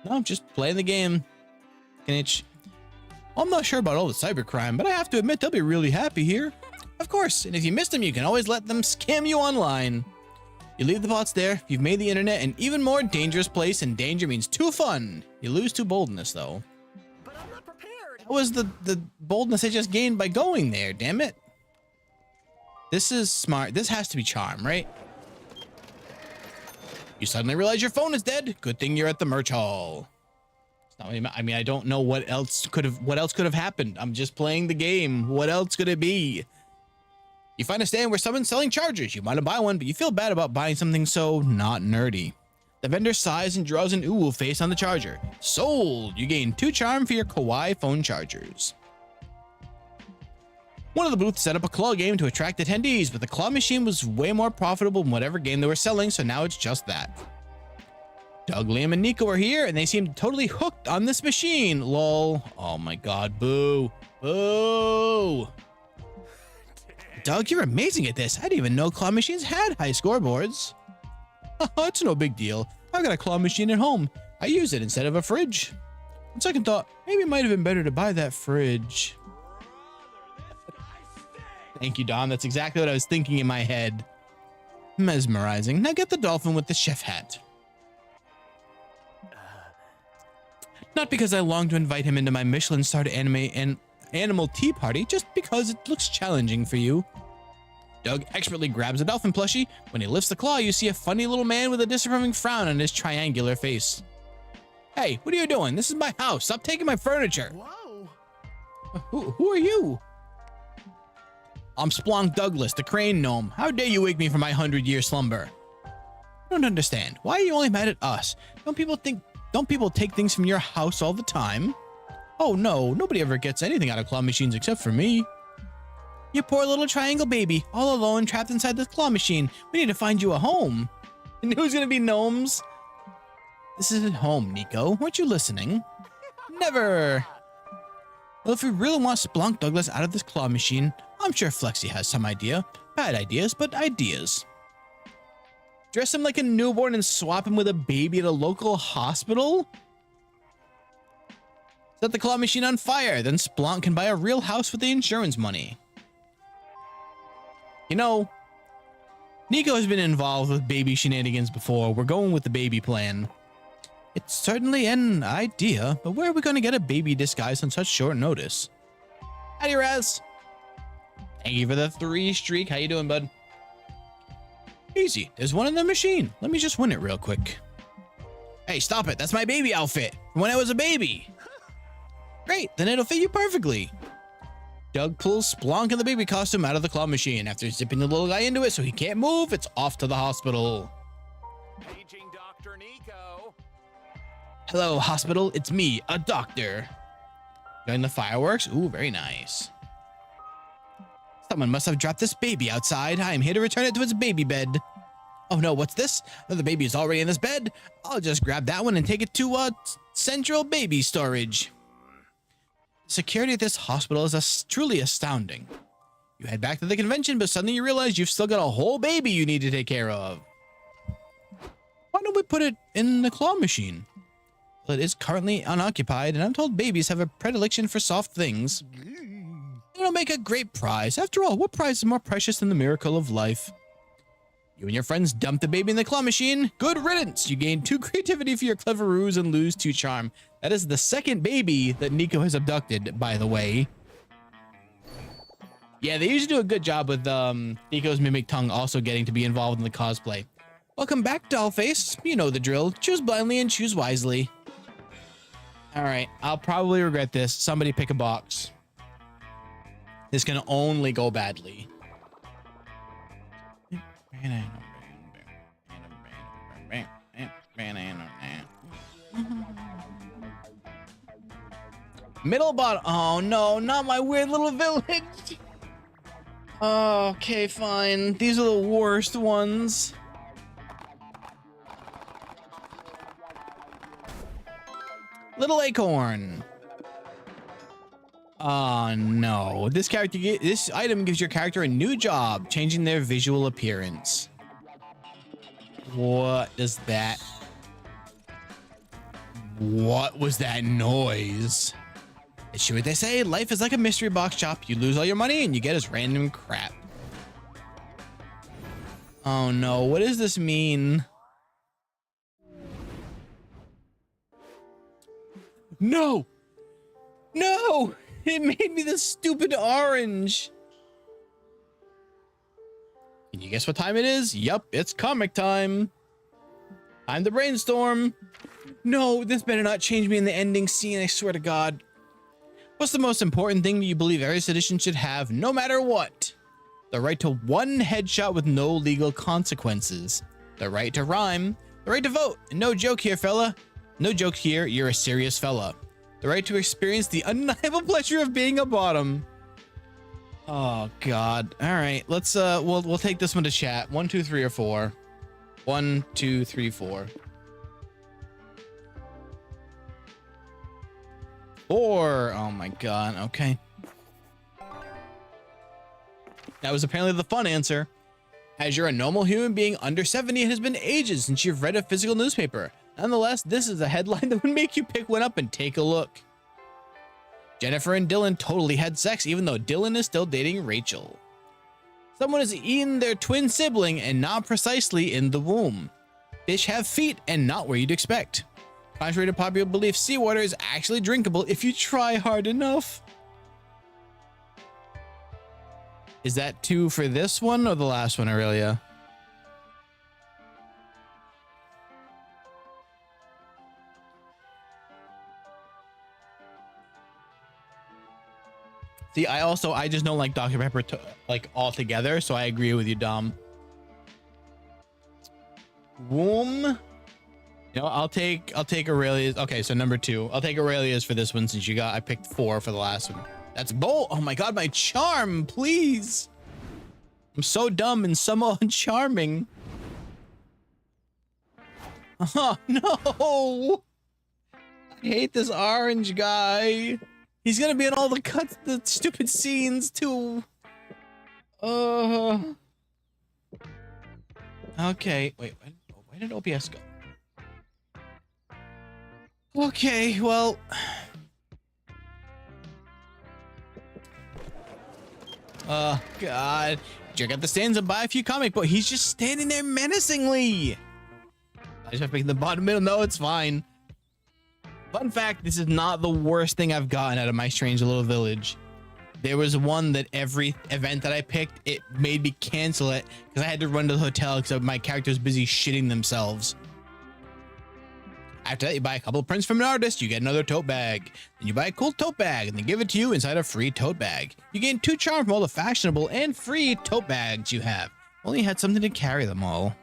No, I'm just playing the game. I'm not sure about all the cybercrime, but I have to admit they'll be really happy here. Of course, and if you missed them, you can always let them scam you online. You leave the pots there. You've made the internet an even more dangerous place, and danger means too fun. You lose to boldness, though. But I'm not prepared. That was the boldness I just gained by going there, damn it. This is smart. This has to be charm, right? You suddenly realize your phone is dead. Good thing you're at the merch hall. It's not really, I mean, I don't know what else could have happened. I'm just playing the game. What else could it be? You find a stand where someone's selling chargers. You want to buy one, but you feel bad about buying something so not nerdy. The vendor sighs and draws an ooh face on the charger. Sold! You gain 2 charm for your kawaii phone chargers. One of the booths set up a claw game to attract attendees, but the claw machine was way more profitable than whatever game they were selling, so now it's just that. Doug, Liam, and Nico are here, and they seem totally hooked on this machine. Lol. Oh my god, boo. Boo! Doug, you're amazing at this. I didn't even know claw machines had high scoreboards. It's no big deal. I got a claw machine at home. I use it instead of a fridge. On second thought, maybe it might have been better to buy that fridge. Thank you, Dom. That's exactly what I was thinking in my head. Mesmerizing. Now get the dolphin with the chef hat. Not because I long to invite him into my Michelin-starred anime and animal tea party, just because it looks challenging for you. Doug expertly grabs a dolphin plushie. When he lifts the claw, you see a funny little man with a disapproving frown on his triangular face. Hey, what are you doing? This is my house. Stop taking my furniture. Whoa. Who are you? I'm Splonk Douglas, the crane gnome. How dare you wake me from my 100-year slumber? I don't understand. Why are you only mad at us? Don't people take things from your house all the time? Oh no, nobody ever gets anything out of claw machines except for me. You poor little triangle baby, all alone, trapped inside this claw machine. We need to find you a home. And who's gonna be gnomes? This isn't home, Nico. Weren't you listening? Never. Well, if we really want Splonk Douglas out of this claw machine, I'm sure Flexi has some idea. Bad ideas, but ideas. Dress him like a newborn and swap him with a baby at a local hospital? Set the claw machine on fire, then Splonk can buy a real house with the insurance money. You know, Nico has been involved with baby shenanigans before. We're going with the baby plan. It's certainly an idea, but where are we going to get a baby disguise on such short notice? Howdy, Raz. Thank you for the 3 streak. How you doing, bud? Easy. There's one in the machine. Let me just win it real quick. Hey, stop it. That's my baby outfit from when I was a baby. Great. Then it'll fit you perfectly. Doug pulls Splonk in the baby costume out of the claw machine. After zipping the little guy into it so he can't move, it's off to the hospital. Paging Dr. Nico. Hello, hospital. It's me, a doctor. Join the fireworks. Ooh, very nice. Someone must have dropped this baby outside. I am here to return it to its baby bed. Oh no, what's this? Oh, the baby is already in this bed. I'll just grab that one and take it to central baby storage. Security at this hospital is truly astounding. You head back to the convention, but suddenly you realize you've still got a whole baby you need to take care of. Why don't we put it in the claw machine? Well, it is currently unoccupied, and I'm told babies have a predilection for soft things. It'll make a great prize. After all, what prize is more precious than the miracle of life? You and your friends dump the baby in the claw machine. Good riddance. You gain 2 creativity for your clever ruse and lose 2 charm. That is the second baby that Nico has abducted, by the way. Yeah, they usually do a good job with Nico's mimic tongue also getting to be involved in the cosplay. Welcome back, Dollface. You know the drill. Choose blindly and choose wisely. All right, I'll probably regret this. Somebody pick a box. This can only go badly. Middle bottom. Oh no, not my weird little village. Okay, fine. These are the worst ones. Little acorn. Oh no. This item gives your character a new job, changing their visual appearance. What does that? What was that noise? It's true what they say, life is like a mystery box shop. You lose all your money and you get as random crap. Oh no, what does this mean? No! No! It made me this stupid orange. Can you guess what time it is? Yup, it's comic time. Time to brainstorm. No, this better not change me in the ending scene, I swear to God. What's the most important thing that you believe every citizen should have, no matter what? The right to one headshot with no legal consequences. The right to rhyme. The right to vote. No joke here, fella. No joke here, you're a serious fella. The right to experience the undeniable pleasure of being a bottom. Oh God. All right, let's we'll take this one to chat. 1, 2, 3, or 4. 1, 2, 3, 4. 4. Oh my God. Okay. That was apparently the fun answer. As you're a normal human being under 70, it has been ages since you've read a physical newspaper. Nonetheless, this is a headline that would make you pick one up and take a look. Jennifer and Dylan totally had sex, even though Dylan is still dating Rachel. Someone has eaten their twin sibling and not precisely in the womb. Fish have feet and not where you'd expect. Contrary to popular belief, seawater is actually drinkable if you try hard enough. Is that 2 for this one or the last one, Aurelia? See, I just don't like Dr. Pepper like altogether, so I agree with you, Dom. Womb. You know, I'll take Aurelia's. Okay, so number 2. I'll take Aurelia's for this one since I picked 4 for the last one. That's bold. Oh my God, my charm, please. I'm so dumb and somehow uncharming. Oh no. I hate this orange guy. He's gonna be in all the stupid scenes too. Okay, wait, where did OBS go? Okay, well. Oh God. Check out the stands and buy a few comic books. He's just standing there menacingly. I just have to pick the bottom middle. No, it's fine. Fun fact, this is not the worst thing I've gotten out of my strange little village. There was one that every event that I picked, it made me cancel it because I had to run to the hotel because my character was busy shitting themselves. After that, you buy a couple of prints from an artist, you get another tote bag. Then you buy a cool tote bag and they give it to you inside a free tote bag. You gain 2 charm from all the fashionable and free tote bags you have. Only you had something to carry them all.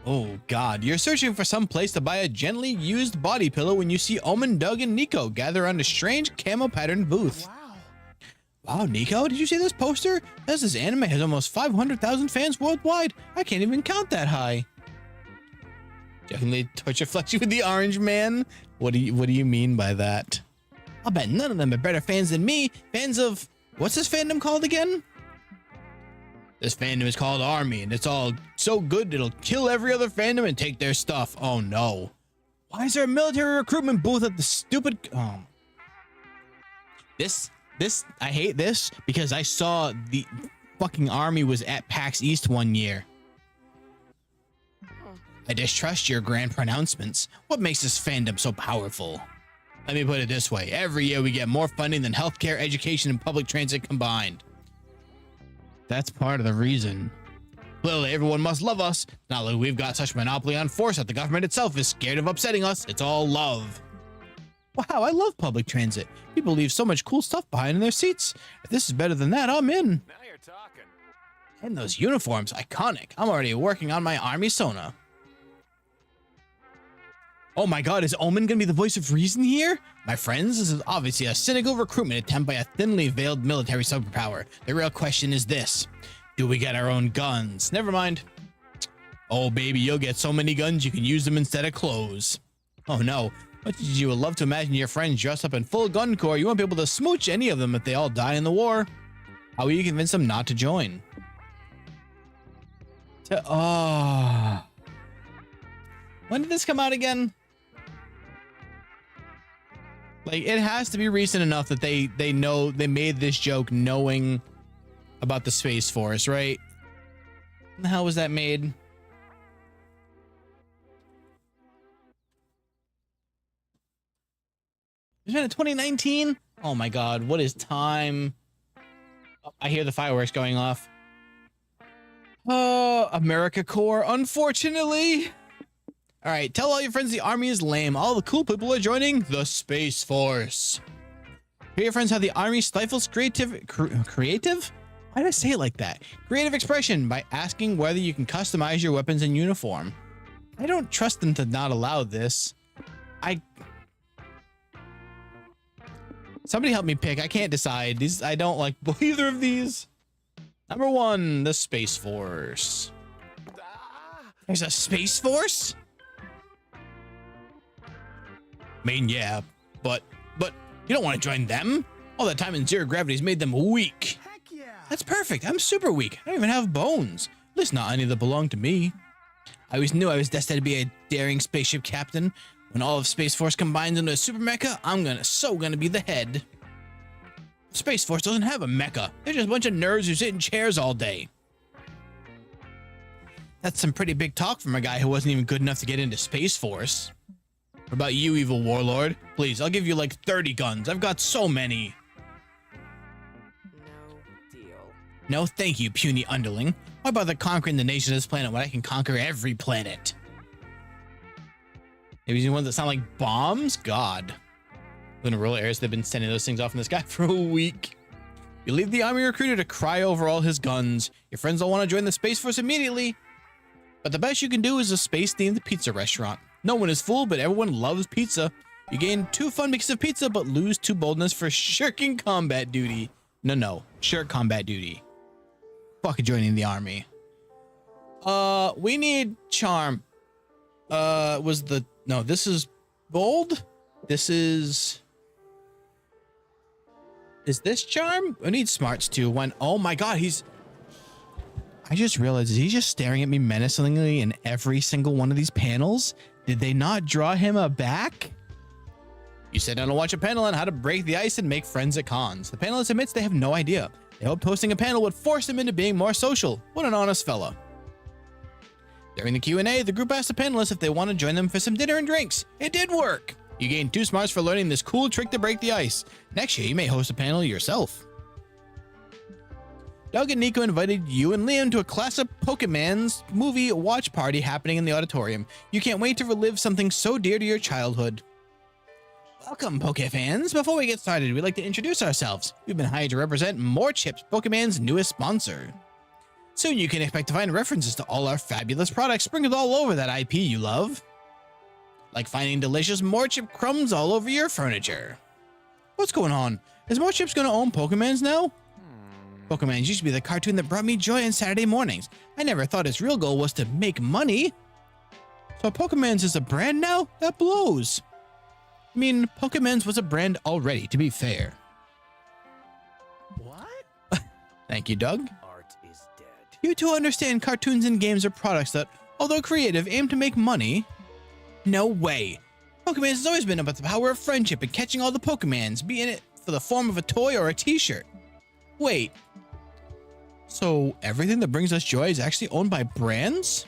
Oh God, you're searching for some place to buy a gently used body pillow when you see Omen, Doug, and Nico gather around a strange camo patterned booth. Wow, Nico, did you see this poster? This anime has almost 500,000 fans worldwide. I can't even count that high. Jokingly torture flex you with the orange man? What do you mean by that? I'll bet none of them are better fans than me. Fans of, what's this fandom called again? This fandom is called Army, and it's all so good it'll kill every other fandom and take their stuff. Oh no. Why is there a military recruitment booth at the stupid... I hate this because I saw the fucking Army was at PAX East one year. I distrust your grand pronouncements. What makes this fandom so powerful? Let me put it this way. Every year we get more funding than healthcare, education, and public transit combined. That's part of the reason. Clearly, everyone must love us. Not like we've got such monopoly on force that the government itself is scared of upsetting us. It's all love. Wow, I love public transit. People leave so much cool stuff behind in their seats. If this is better than that, I'm in. Now you're talking. And those uniforms, iconic. I'm already working on my Army Sona. Oh my God, is Omen gonna be the voice of reason here? My friends, this is obviously a cynical recruitment attempt by a thinly veiled military superpower. The real question is this. Do we get our own guns? Never mind. Oh baby, you'll get so many guns you can use them instead of clothes. Oh no. Much as you would love to imagine your friends dressed up in full gun corps, you won't be able to smooch any of them if they all die in the war. How will you convince them not to join? Oh. When did this come out again? Like, it has to be recent enough that they know they made this joke knowing about the Space Force, right? When the hell was that made? Is it in 2019? Oh my God, what is time? Oh, I hear the fireworks going off. Oh, America Corps, unfortunately. All right, tell all your friends the army is lame. All the cool people are joining the Space Force. Hear your friends how the army stifles creative? Why did I say it like that? Creative expression by asking whether you can customize your weapons and uniform. I don't trust them to not allow this. Somebody help me pick. I can't decide. I don't like either of these. Number 1, the Space Force. There's a Space Force? I mean, yeah, but you don't want to join them. All that time in zero gravity's made them weak. Heck yeah. That's perfect. I'm super weak. I don't even have bones. At least not any that belong to me. I always knew I was destined to be a daring spaceship captain. When all of Space Force combines into a super mecha, I'm gonna be the head. Space Force doesn't have a mecha. They're just a bunch of nerds who sit in chairs all day. That's some pretty big talk from a guy who wasn't even good enough to get into Space Force. What about you, evil warlord? Please, I'll give you like 30 guns. I've got so many. No deal. No, thank you, puny underling. Why bother conquering the nation of this planet when I can conquer every planet? Maybe the ones that sound like bombs? God. In rural areas, they've been sending those things off in the sky for a week. You leave the army recruiter to cry over all his guns. Your friends don't want to join the Space Force immediately. But the best you can do is a space-themed pizza restaurant. No one is fooled, but everyone loves pizza. You gain 2 fun mixes of pizza, but lose 2 boldness for shirking combat duty. No, shirk combat duty. Fuck joining the army. We need charm. No, this is bold. This is this charm? I need smarts too. Oh my God, I just realized, is he just staring at me menacingly in every single one of these panels? Did they not draw him a back? You sit down to watch a panel on how to break the ice and make friends at cons. The panelist admits they have no idea. They hoped hosting a panel would force them into being more social. What an honest fella. During the Q&A, the group asked the panelists if they want to join them for some dinner and drinks. It did work. You gained 2 smarts for learning this cool trick to break the ice. Next year, you may host a panel yourself. Doug and Nico invited you and Liam to a class of Pokemon's movie watch party happening in the auditorium. You can't wait to relive something so dear to your childhood. Welcome, Poke fans. Before we get started, we'd like to introduce ourselves. We've been hired to represent More Chips, Pokemon's newest sponsor. Soon you can expect to find references to all our fabulous products sprinkled all over that IP you love. Like finding delicious More Chip crumbs all over your furniture. What's going on? Is More Chips going to own Pokemons now? Pokemons used to be the cartoon that brought me joy on Saturday mornings. I never thought its real goal was to make money. So Pokemons is a brand now? That blows. I mean, Pokemons was a brand already, to be fair. What? Thank you, Doug. Art is dead. You two understand cartoons and games are products that, although creative, aim to make money? No way. Pokemon has always been about the power of friendship and catching all the Pokemons, be it for the form of a toy or a t-shirt. Wait. So everything that brings us joy is actually owned by brands?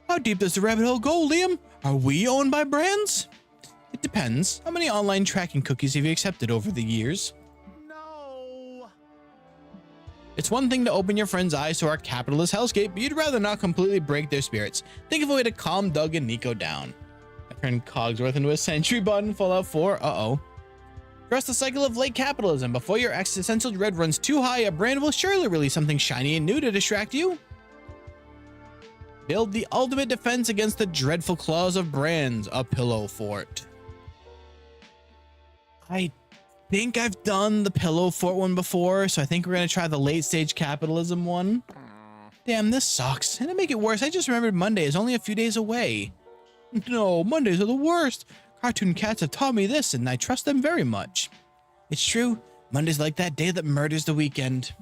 How deep does the rabbit hole go, Liam? Are we owned by brands? It depends. How many online tracking cookies have you accepted over the years? No. It's one thing to open your friends' eyes to our capitalist hellscape, but you'd rather not completely break their spirits. Think of a way to calm Doug and Nico down. I turned Cogsworth into a sentry bot in Fallout 4. Uh-oh. Trust the cycle of late capitalism. Before your existential dread runs too high, a brand will surely release something shiny and new to distract you. Build the ultimate defense against the dreadful claws of brands, a pillow fort. I think I've done the pillow fort one before, so I think we're going to try the late stage capitalism one. Damn, this sucks. And to make it worse, I just remembered Monday is only a few days away. No, Mondays are the worst. Cartoon cats have taught me this, and I trust them very much. It's true. Monday's like that day that murders the weekend.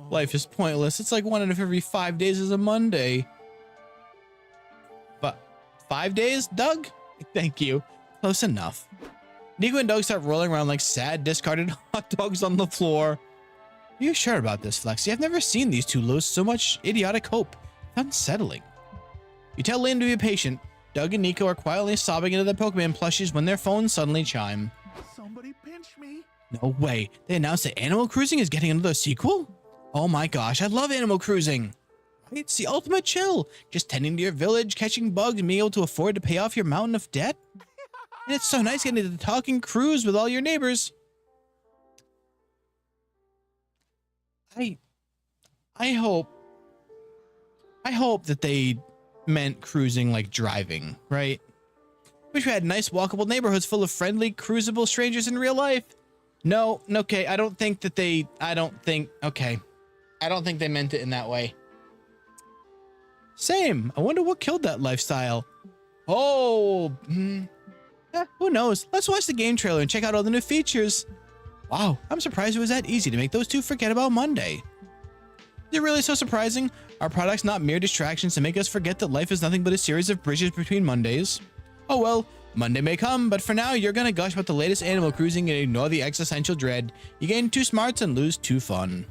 Life is pointless. It's like 1 out of every 5 days is a Monday. But 5 days, Doug? Thank you. Close enough. Nico and Doug start rolling around like sad, discarded hot dogs on the floor. Are you sure about this, Flexi? I've never seen these two lose so much idiotic hope. It's unsettling. You tell Liam to be patient. Doug and Nico are quietly sobbing into their Pokemon plushies when their phones suddenly chime. Somebody pinch me. No way. They announced that Animal Cruising is getting another sequel? Oh my gosh, I love Animal Cruising. It's the ultimate chill. Just tending to your village, catching bugs, and being able to afford to pay off your mountain of debt. And it's so nice getting to talk and cruise with all your neighbors. I hope that they meant cruising like driving, right? Wish we had nice walkable neighborhoods full of friendly, cruisable strangers in real life. No, okay, I don't think they meant it in that way. Same. I wonder what killed that lifestyle. Oh, who knows? Let's watch the game trailer and check out all the new features. Wow, I'm surprised it was that easy to make those two forget about Monday. Is it really so surprising? Are products not mere distractions to make us forget that life is nothing but a series of bridges between Mondays? Oh well, Monday may come, but for now, you're gonna gush about the latest Animal Cruising and ignore the existential dread. You gain 2 smarts and lose 2 fun.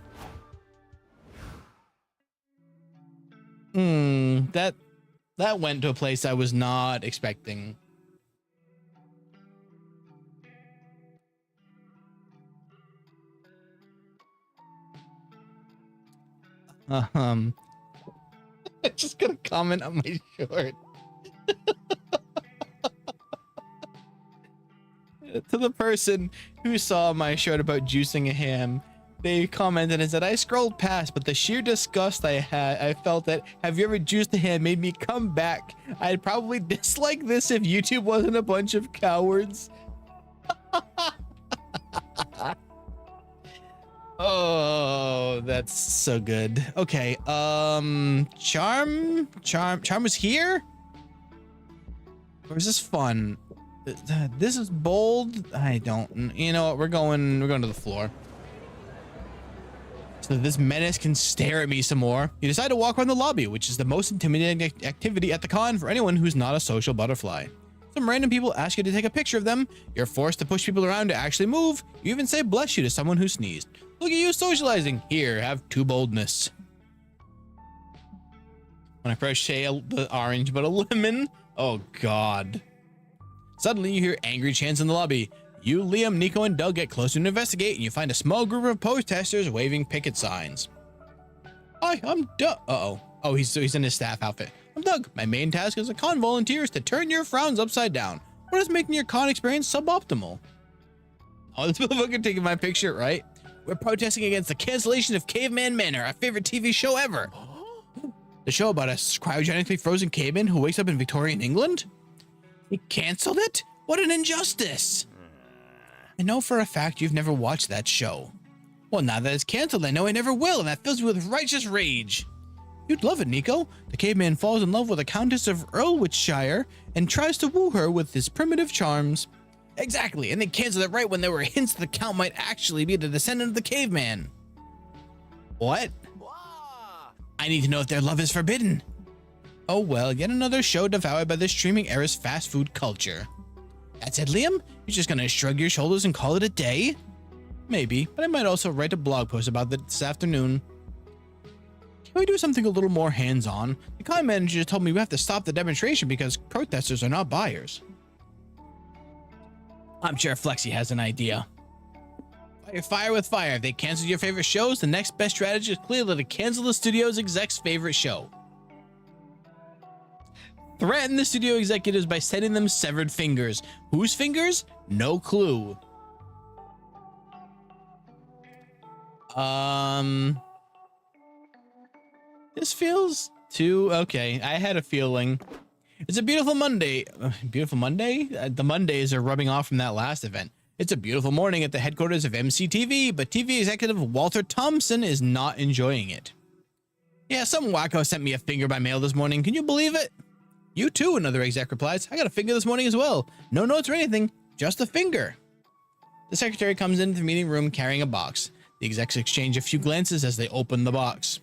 That went to a place I was not expecting. I'm just gonna comment on my short. To the person who saw my short about juicing a ham, they commented and said, I scrolled past, but the sheer disgust I felt that have you ever juiced a ham made me come back. I'd probably dislike this if YouTube wasn't a bunch of cowards. Oh, that's so good. Okay, Charm was here? Or is this fun? This is bold. I don't, you know what? We're going to the floor. So this menace can stare at me some more. You decide to walk around the lobby, which is the most intimidating activity at the con for anyone who's not a social butterfly. Some random people ask you to take a picture of them. You're forced to push people around to actually move. You even say bless you to someone who sneezed. Look at you socializing. Here, have 2 boldness. When I crochet the orange, but a lemon. Oh God. Suddenly you hear angry chants in the lobby. You, Liam, Nico, and Doug get closer to investigate, and you find a small group of protesters waving picket signs. Hi, I'm Doug. Uh-oh. Oh, he's in his staff outfit. I'm Doug. My main task as a con volunteer is to turn your frowns upside down. What is making your con experience suboptimal? Oh, this motherfucker taking my picture, right? We're protesting against the cancellation of Caveman Manor, our favorite TV show ever. The show about a cryogenically frozen caveman who wakes up in Victorian England? He canceled it? What an injustice! I know for a fact you've never watched that show. Well, now that it's canceled, I know I never will, and that fills me with righteous rage. You'd love it, Nico. The caveman falls in love with a Countess of Earlwitshire and tries to woo her with his primitive charms. Exactly, and they canceled it right when there were hints the Count might actually be the descendant of the caveman. What? I need to know if their love is forbidden. Oh well, yet another show devoured by the streaming era's fast food culture. That's it, Liam? You're just gonna shrug your shoulders and call it a day? Maybe, but I might also write a blog post about that this afternoon. Can we do something a little more hands-on? The con manager told me we have to stop the demonstration because protesters are not buyers. I'm sure Flexi has an idea. Fight fire with fire. If they cancel your favorite shows, the next best strategy is clearly to cancel the studio's exec's favorite show. Threaten the studio executives by sending them severed fingers. Whose fingers? No clue. This feels too okay. I had a feeling. It's a beautiful Monday. Beautiful Monday? The Mondays are rubbing off from that last event. It's a beautiful morning at the headquarters of MCTV, but TV executive Walter Thompson is not enjoying it. Yeah, some wacko sent me a finger by mail this morning. Can you believe it? You too, another exec replies. I got a finger this morning as well. No notes or anything, just a finger. The secretary comes into the meeting room carrying a box. The execs exchange a few glances as they open the box.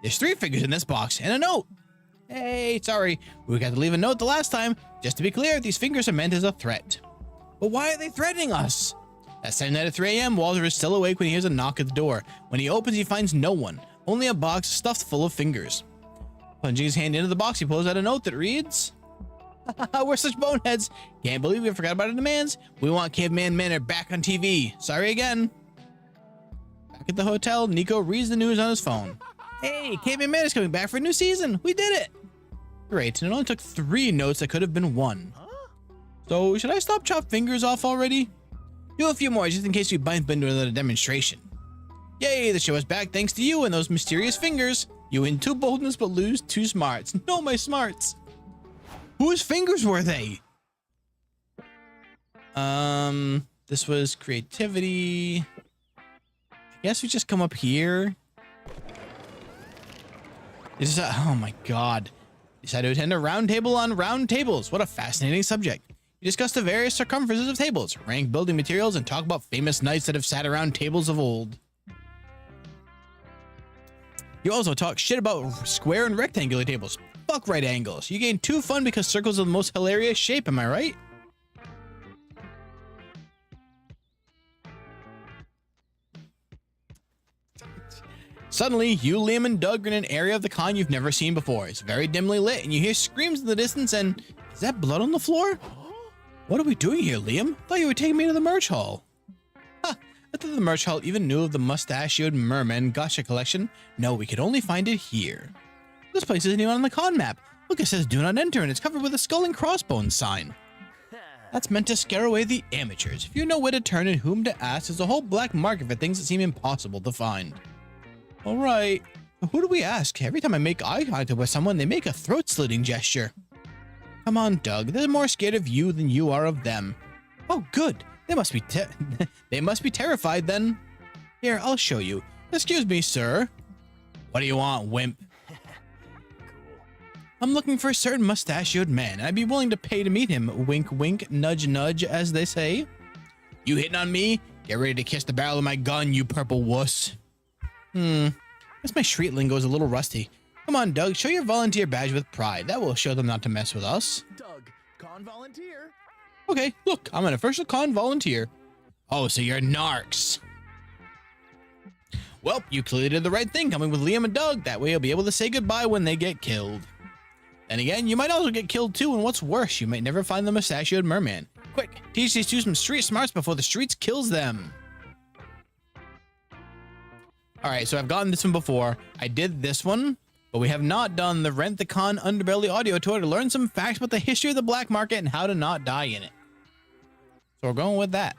There's 3 fingers in this box and a note. Hey, sorry, we got to leave a note the last time. Just to be clear, these fingers are meant as a threat. But why are they threatening us? That same night at 3 a.m., Walter is still awake when he hears a knock at the door. When he opens, he finds no one, only a box stuffed full of fingers. Plunging his hand into the box, he pulls out a note that reads, "We're such boneheads. Can't believe we forgot about our demands. We want Caveman Manor back on TV. Sorry again." Back at the hotel, Nico reads the news on his phone. "Hey, Caveman Manor's coming back for a new season. We did it." Great, and it only took 3 notes that could have been 1. So, should I stop chop fingers off already? Do a few more just in case we bump into another demonstration. Yay, the show is back thanks to you and those mysterious fingers. You win 2 boldness but lose 2 smarts. No, my smarts. Whose fingers were they? This was creativity. I guess we just come up here. Oh my god. Decided to attend a round table on round tables. What a fascinating subject. We discuss the various circumferences of tables, rank building materials, and talk about famous knights that have sat around tables of old. You also talk shit about square and rectangular tables. Fuck right angles. You gain 2 fun because circles are the most hilarious shape, am I right? Suddenly, you, Liam, and Doug are in an area of the con you've never seen before. It's very dimly lit, and you hear screams in the distance, and is that blood on the floor? What are we doing here, Liam? Thought you were taking me to the merch hall. Ha! I thought the merch hall even knew of the mustachioed merman gotcha collection. No, we could only find it here. This place isn't even on the con map. Look, it says do not enter, and it's covered with a skull and crossbones sign. That's meant to scare away the amateurs. If you know where to turn and whom to ask, there's a whole black market for things that seem impossible to find. All right, who do we ask? Every time I make eye contact with someone, they make a throat-slitting gesture. Come on, Doug. They're more scared of you than you are of them. Oh, good. They must be they must be terrified then. Here, I'll show you. Excuse me, sir. What do you want, wimp? I'm looking for a certain mustachioed man. I'd be willing to pay to meet him. Wink, wink, nudge, nudge, as they say. You hitting on me? Get ready to kiss the barrel of my gun, you purple wuss. Guess my street lingo is a little rusty. Come on, Doug, show your volunteer badge with pride. That will show them not to mess with us. Doug, con volunteer. Okay, look, I'm an official con volunteer. Oh, so you're narcs. Well, you clearly did the right thing coming with Liam and Doug. That way you'll be able to say goodbye when they get killed. Then again, you might also get killed too, and what's worse, you might never find the mustachioed merman. Quick, teach these two some street smarts before the streets kills them. Alright, so I've gotten this one before. I did this one, but we have not done the Rent the Con Underbelly audio tour to learn some facts about the history of the black market and how to not die in it. So we're going with that.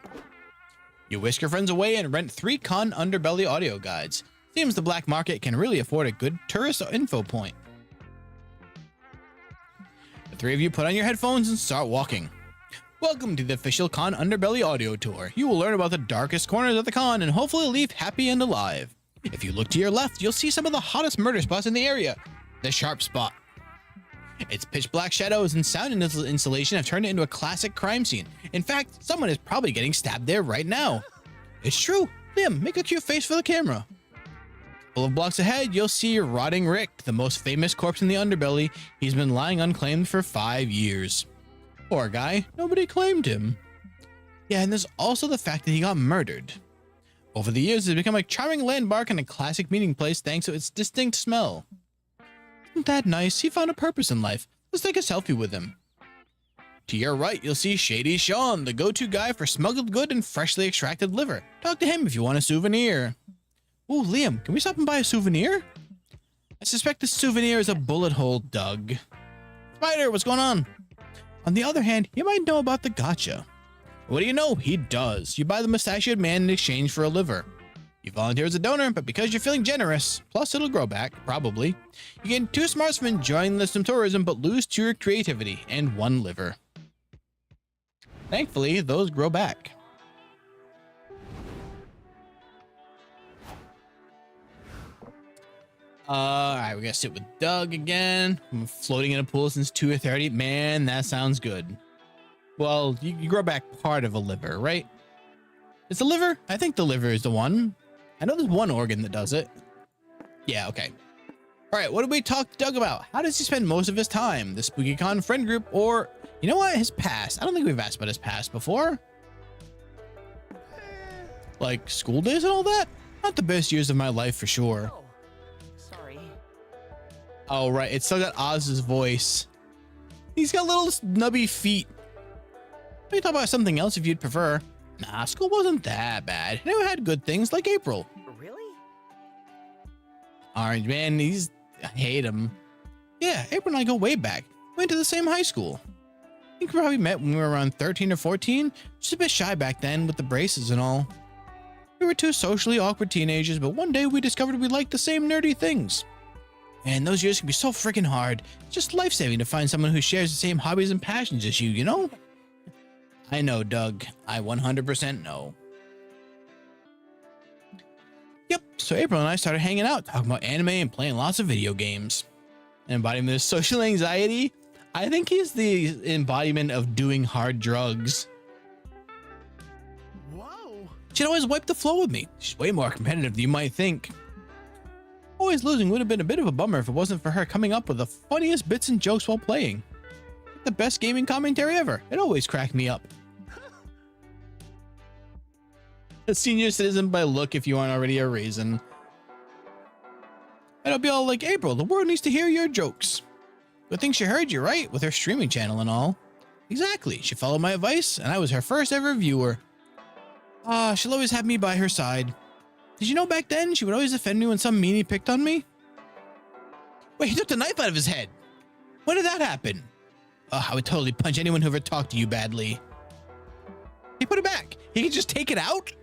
You whisk your friends away and rent 3 Con Underbelly audio guides. Seems the black market can really afford a good tourist info point. The 3 of you put on your headphones and start walking. Welcome to the official Con Underbelly audio tour. You will learn about the darkest corners of the con and hopefully leave happy and alive. If you look to your left, you'll see some of the hottest murder spots in the area. The Sharp Spot. Its pitch black shadows and sound installation have turned it into a classic crime scene. In fact, someone is probably getting stabbed there right now. It's true. Liam, make a cute face for the camera. A couple of blocks ahead, you'll see Rotting Rick, the most famous corpse in the underbelly. He's been lying unclaimed for 5 years. Poor guy, nobody claimed him. Yeah, and there's also the fact that he got murdered. Over the years, it's become a charming landmark and a classic meeting place thanks to its distinct smell. Isn't that nice? He found a purpose in life. Let's take a selfie with him. To your right, you'll see Shady Sean, the go-to guy for smuggled good and freshly extracted liver. Talk to him if you want a souvenir. Ooh, Liam, can we stop and buy a souvenir? I suspect the souvenir is a bullet hole, Doug. Spider, what's going on? On the other hand, you might know about the gotcha. What do you know? He does. You buy the mustachioed man in exchange for a liver. You volunteer as a donor, but because you're feeling generous, plus it'll grow back, probably, you gain 2 smarts from enjoying some tourism, but lose 2 your creativity and 1 liver. Thankfully, those grow back. Alright, we gotta sit with Doug again. I'm floating in a pool since 2:30. Man, that sounds good. Well, you grow back part of a liver, right? It's the liver? I think the liver is the one. I know there's one organ that does it. Yeah, okay. All right, what did we talk to Doug about? How does he spend most of his time? The SpookyCon friend group, or You know what? His past. I don't think we've asked about his past before. Like school days and all that? Not the best years of my life for sure. Oh, sorry. Oh, right. It's still got Oz's voice. He's got little snubby feet. We can talk about something else if you'd prefer. Nah, school wasn't that bad. Never had good things like April. Really? Orange man, I hate him. Yeah, April and I go way back. Went to the same high school. I think we probably met when we were around 13 or 14. Just a bit shy back then with the braces and all. We were two socially awkward teenagers, but one day we discovered we liked the same nerdy things. And those years can be so freaking hard. It's just life-saving to find someone who shares the same hobbies and passions as you know? I know, Doug. I 100% know. Yep, so April and I started hanging out, talking about anime and playing lots of video games. Embodiment of social anxiety? I think he's the embodiment of doing hard drugs. Whoa. She'd always wipe the floor with me. She's way more competitive than you might think. Always losing would have been a bit of a bummer if it wasn't for her coming up with the funniest bits and jokes while playing. The best gaming commentary ever. It always cracked me up. A senior citizen by look if you aren't already a raisin. And I'll be all like, April, the world needs to hear your jokes. Good thing she heard you, right? With her streaming channel and all. Exactly. She followed my advice, and I was her first ever viewer. She'll always have me by her side. Did you know back then she would always defend me when some meanie picked on me? Wait, he took the knife out of his head. When did that happen? I would totally punch anyone who ever talked to you badly. He put it back. He could just take it out?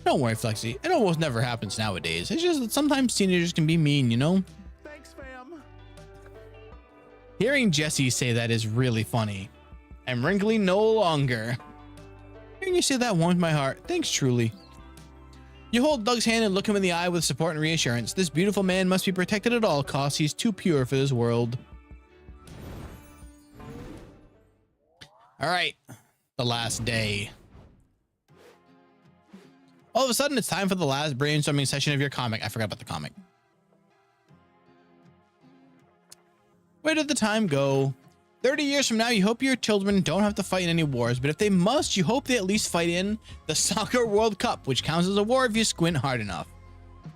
Don't worry, Flexi. It almost never happens nowadays. It's just that sometimes teenagers can be mean, you know? Thanks, fam. Hearing Jesse say that is really funny. I'm wrinkly no longer. Hearing you say that warmed my heart. Thanks, truly. You hold Doug's hand and look him in the eye with support and reassurance. This beautiful man must be protected at all costs. He's too pure for this world. All right. The last day. All of a sudden, it's time for the last brainstorming session of your comic. I forgot about the comic. Where did the time go? 30 years from now, you hope your children don't have to fight in any wars, but if they must, you hope they at least fight in the Soccer World Cup, which counts as a war if you squint hard enough.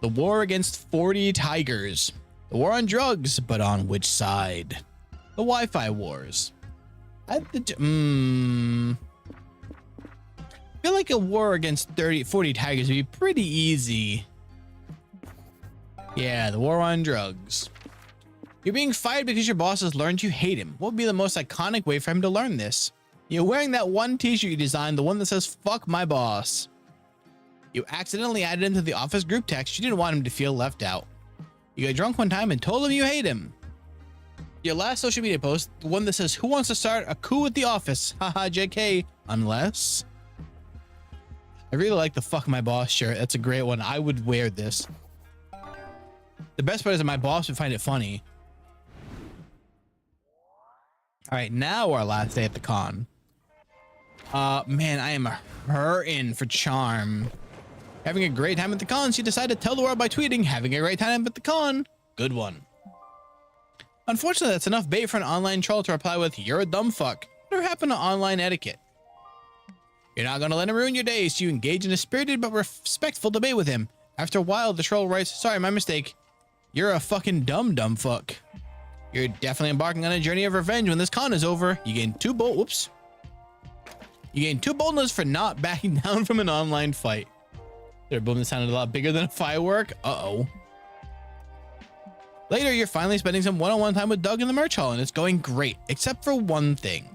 The war against 40 tigers. The war on drugs, but on which side? The Wi-Fi wars. I feel like a war against 40 tigers would be pretty easy. Yeah, the war on drugs. You're being fired because your boss has learned you hate him. What would be the most iconic way for him to learn this? You're wearing that one t-shirt you designed, the one that says, fuck my boss. You accidentally added him to the office group text. You didn't want him to feel left out. You got drunk one time and told him you hate him. Your last social media post, the one that says, who wants to start a coup at the office? Haha, JK. Unless... I really like the fuck my boss shirt. That's a great one. I would wear this. The best part is that my boss would find it funny. All right, now our last day at the con. Man, I am hurting for charm. Having a great time at the con, so you decide to tell the world by tweeting, having a great time at the con. Good one. Unfortunately, that's enough bait for an online troll to reply with, you're a dumb fuck. Whatever happened to online etiquette? You're not going to let him ruin your day, so you engage in a spirited but respectful debate with him. After a while, the troll writes, sorry, my mistake. You're a fucking dumb fuck. You're definitely embarking on a journey of revenge when this con is over. You gain two boldness for not backing down from an online fight. Their boom sounded a lot bigger than a firework. Uh-oh. Later, you're finally spending some one-on-one time with Doug in the merch hall, and it's going great, except for one thing.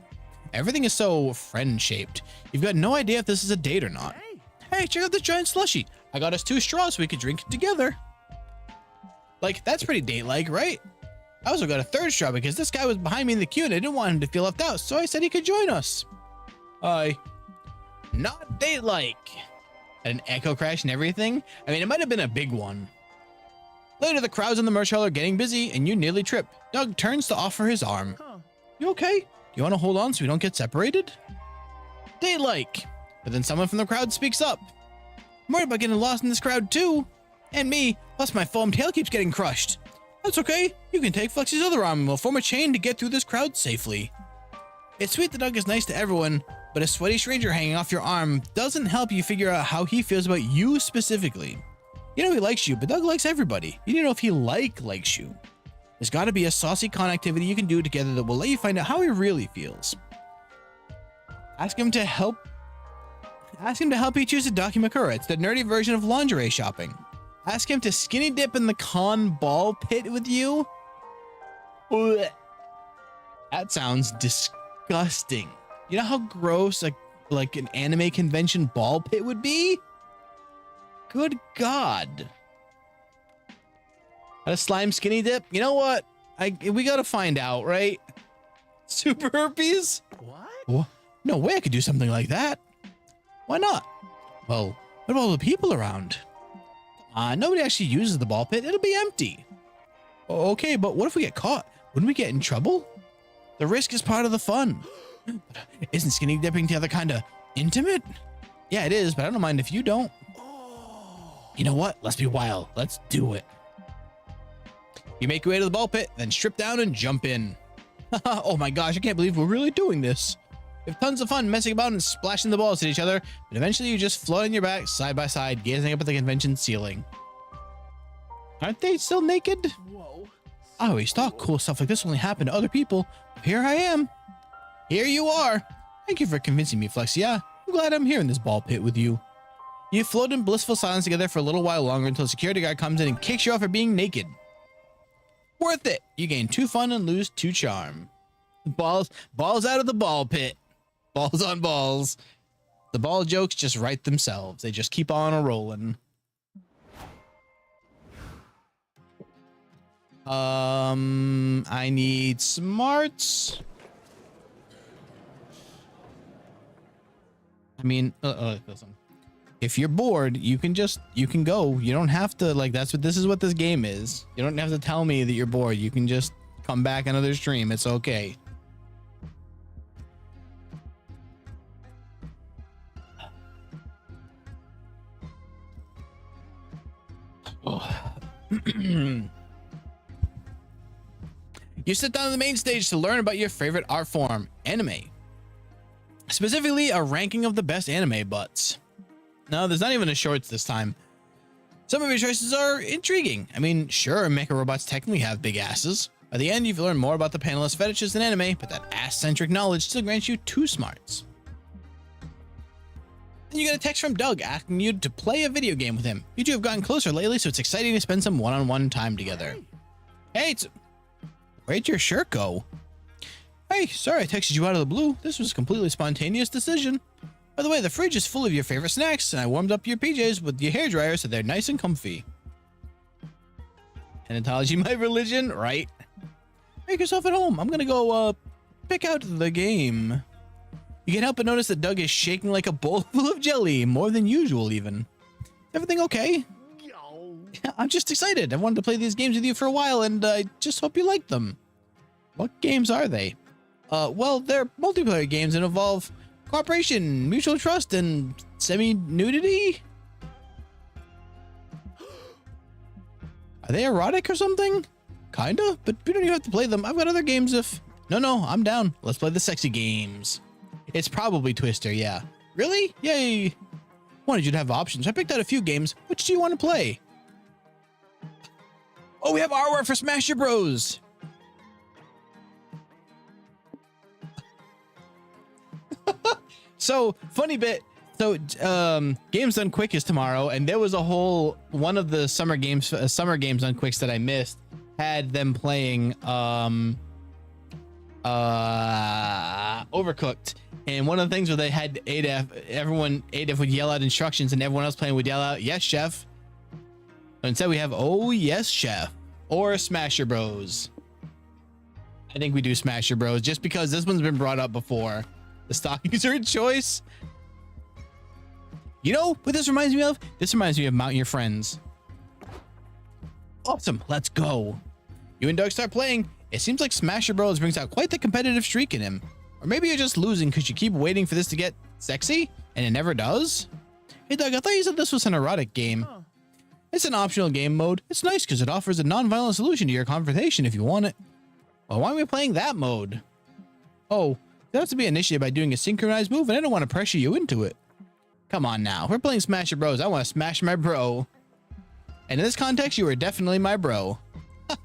Everything is so friend-shaped. You've got no idea if this is a date or not. Hey, check out this giant slushie. I got us 2 straws so we could drink it together. Like, that's pretty date-like, right? I also got a 3rd straw because this guy was behind me in the queue and I didn't want him to feel left out, so I said he could join us. Not date-like. An echo crash and everything? I mean, it might have been a big one. Later, the crowds in the merch hall are getting busy and you nearly trip. Doug turns to offer his arm. You okay? You want to hold on so we don't get separated? Date-like. But then someone from the crowd speaks up. I'm worried about getting lost in this crowd too. And me, plus my foam tail keeps getting crushed. That's okay. You can take Flexi's other arm and we'll form a chain to get through this crowd safely. It's sweet the Doug is nice to everyone, but a sweaty stranger hanging off your arm doesn't help you figure out how he feels about you specifically. You know he likes you, but Doug likes everybody. You need to know if he likes you. There's got to be a saucy con activity you can do together that will let you find out how he really feels. Ask him to help you choose a Dakimakura. It's the nerdy version of lingerie shopping. Ask him to skinny dip in the con ball pit with you. Blech. That sounds disgusting. You know how gross like an anime convention ball pit would be? Good God. A slime skinny dip? You know what? We gotta find out, right? Super herpes? What? No way I could do something like that. Why not? Well, what about all the people around? Nobody actually uses the ball pit. It'll be empty. Okay, but what if we get caught? Wouldn't we get in trouble? The risk is part of the fun. Isn't skinny dipping the other kind of intimate? Yeah, it is, but I don't mind if you don't. You know what? Let's be wild. Let's do it. You make your way to the ball pit, then strip down and jump in. Oh my gosh, I can't believe we're really doing this. We have tons of fun messing about and splashing the balls at each other, but eventually you just float on your back, side by side, gazing up at the convention ceiling. Aren't they still naked? Whoa. I always thought cool stuff like this only happened to other people. Here I am. Here you are. Thank you for convincing me, Flexia. I'm glad I'm here in this ball pit with you. You float in blissful silence together for a little while longer until a security guard comes in and kicks you off for being naked. Worth it. You gain 2 fun and lose 2 charm. Balls out of the ball pit. Balls on balls. The ball jokes just write themselves. They just keep on a rolling. I need smarts. I mean, listen. If you're bored, you can go. You don't have to, like, this is what this game is. You don't have to tell me that you're bored. You can just come back another stream. It's okay. Oh. You sit down on the main stage to learn about your favorite art form, anime. Specifically, a ranking of the best anime butts. No, there's not even a shorts this time. Some of your choices are intriguing. I mean, sure, mecha robots technically have big asses. By the end, you've learned more about the panelist fetishes than anime, but that ass-centric knowledge still grants you 2 smarts. Then you get a text from Doug asking you to play a video game with him. You two have gotten closer lately, so it's exciting to spend some one-on-one time together. Hey, where'd your shirt go? Hey, sorry I texted you out of the blue. This was a completely spontaneous decision. By the way, the fridge is full of your favorite snacks, and I warmed up your PJs with your hairdryer so they're nice and comfy. Anatology, my religion, right? Make yourself at home. I'm gonna go, pick out the game. You can't help but notice that Doug is shaking like a bowl full of jelly, more than usual even. Everything okay? I'm just excited. I wanted to play these games with you for a while, and I just hope you like them. What games are they? Well, they're multiplayer games and involve cooperation, mutual trust, and semi-nudity? Are they erotic or something? Kinda, but we don't even have to play them. I've got other games if... No, I'm down. Let's play the sexy games. It's probably Twister, yeah. Really? Yay. Wanted you to have options. I picked out a few games. Which do you want to play? Oh, we have artwork for Smash Your Bros. So, funny bit. So, Games Done Quick is tomorrow, and there was a whole one of the summer Games Done Quicks that I missed had them playing Overcooked. And one of the things where they had ADF would yell out instructions, and everyone else playing would yell out, "Yes, chef." But instead we have, "Oh, yes, chef," or Smasher Bros. I think we do Smasher Bros just because this one's been brought up before. The stockings are a choice. You know what this reminds me of? This reminds me of Mount Your Friends. Awesome, let's go. You and Doug start playing. It seems like Smasher Bros brings out quite the competitive streak in him. Or maybe you're just losing because you keep waiting for this to get sexy, and it never does. Hey Doug, I thought you said this was an erotic game. It's an optional game mode. It's nice because it offers a non-violent solution to your confrontation if you want it. Well, why are we playing that mode? Oh, It has to be initiated by doing a synchronized move, and I don't want to pressure you into it. Come on now. We're playing Smash Your Bros. I want to smash my bro. And in this context, you are definitely my bro.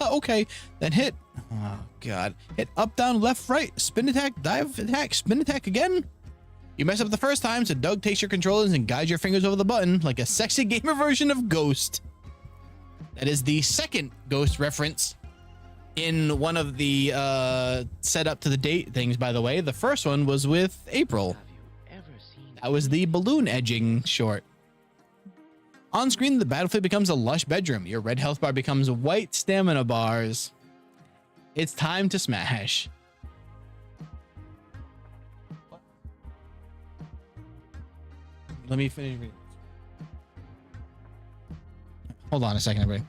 Okay, then hit. Oh, God. Hit up, down, left, right. Spin attack, dive attack, spin attack again. You mess up the first time, so Doug takes your controllers and guides your fingers over the button like a sexy gamer version of Ghost. That is the second Ghost reference in one of the set up to the date things, by the way. The first one was with April. That was the balloon edging short. On screen, the battlefield becomes a lush bedroom. Your red health bar becomes white stamina bars. It's time to smash. Let me finish reading. Hold on a second, everybody.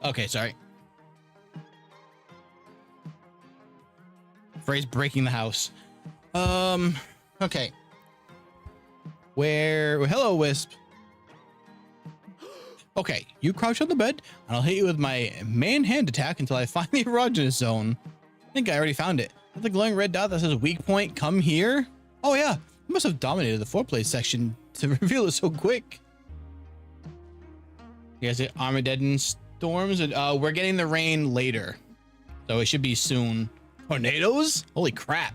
Okay, sorry. Phrase breaking the house. Okay. Hello, Wisp. Okay, you crouch on the bed, and I'll hit you with my main hand attack until I find the erogenous zone. I think I already found it. The glowing red dot that says weak point, come here. Oh yeah, I must have dominated the foreplay section to reveal it so quick. You guys get Armageddon storms, and we're getting the rain later, so it should be soon. Tornadoes? Holy crap.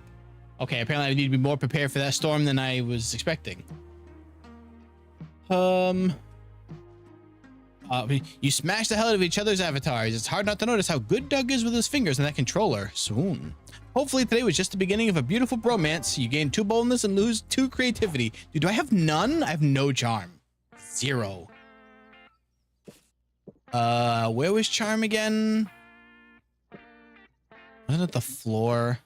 Okay, apparently I need to be more prepared for that storm than I was expecting. You smash the hell out of each other's avatars. It's hard not to notice how good Doug is with his fingers and that controller. Soon. Hopefully today was just the beginning of a beautiful bromance. You gain 2 boldness and lose 2 creativity. Dude, do I have none? I have no charm. 0. Where was charm again? Wasn't it the floor?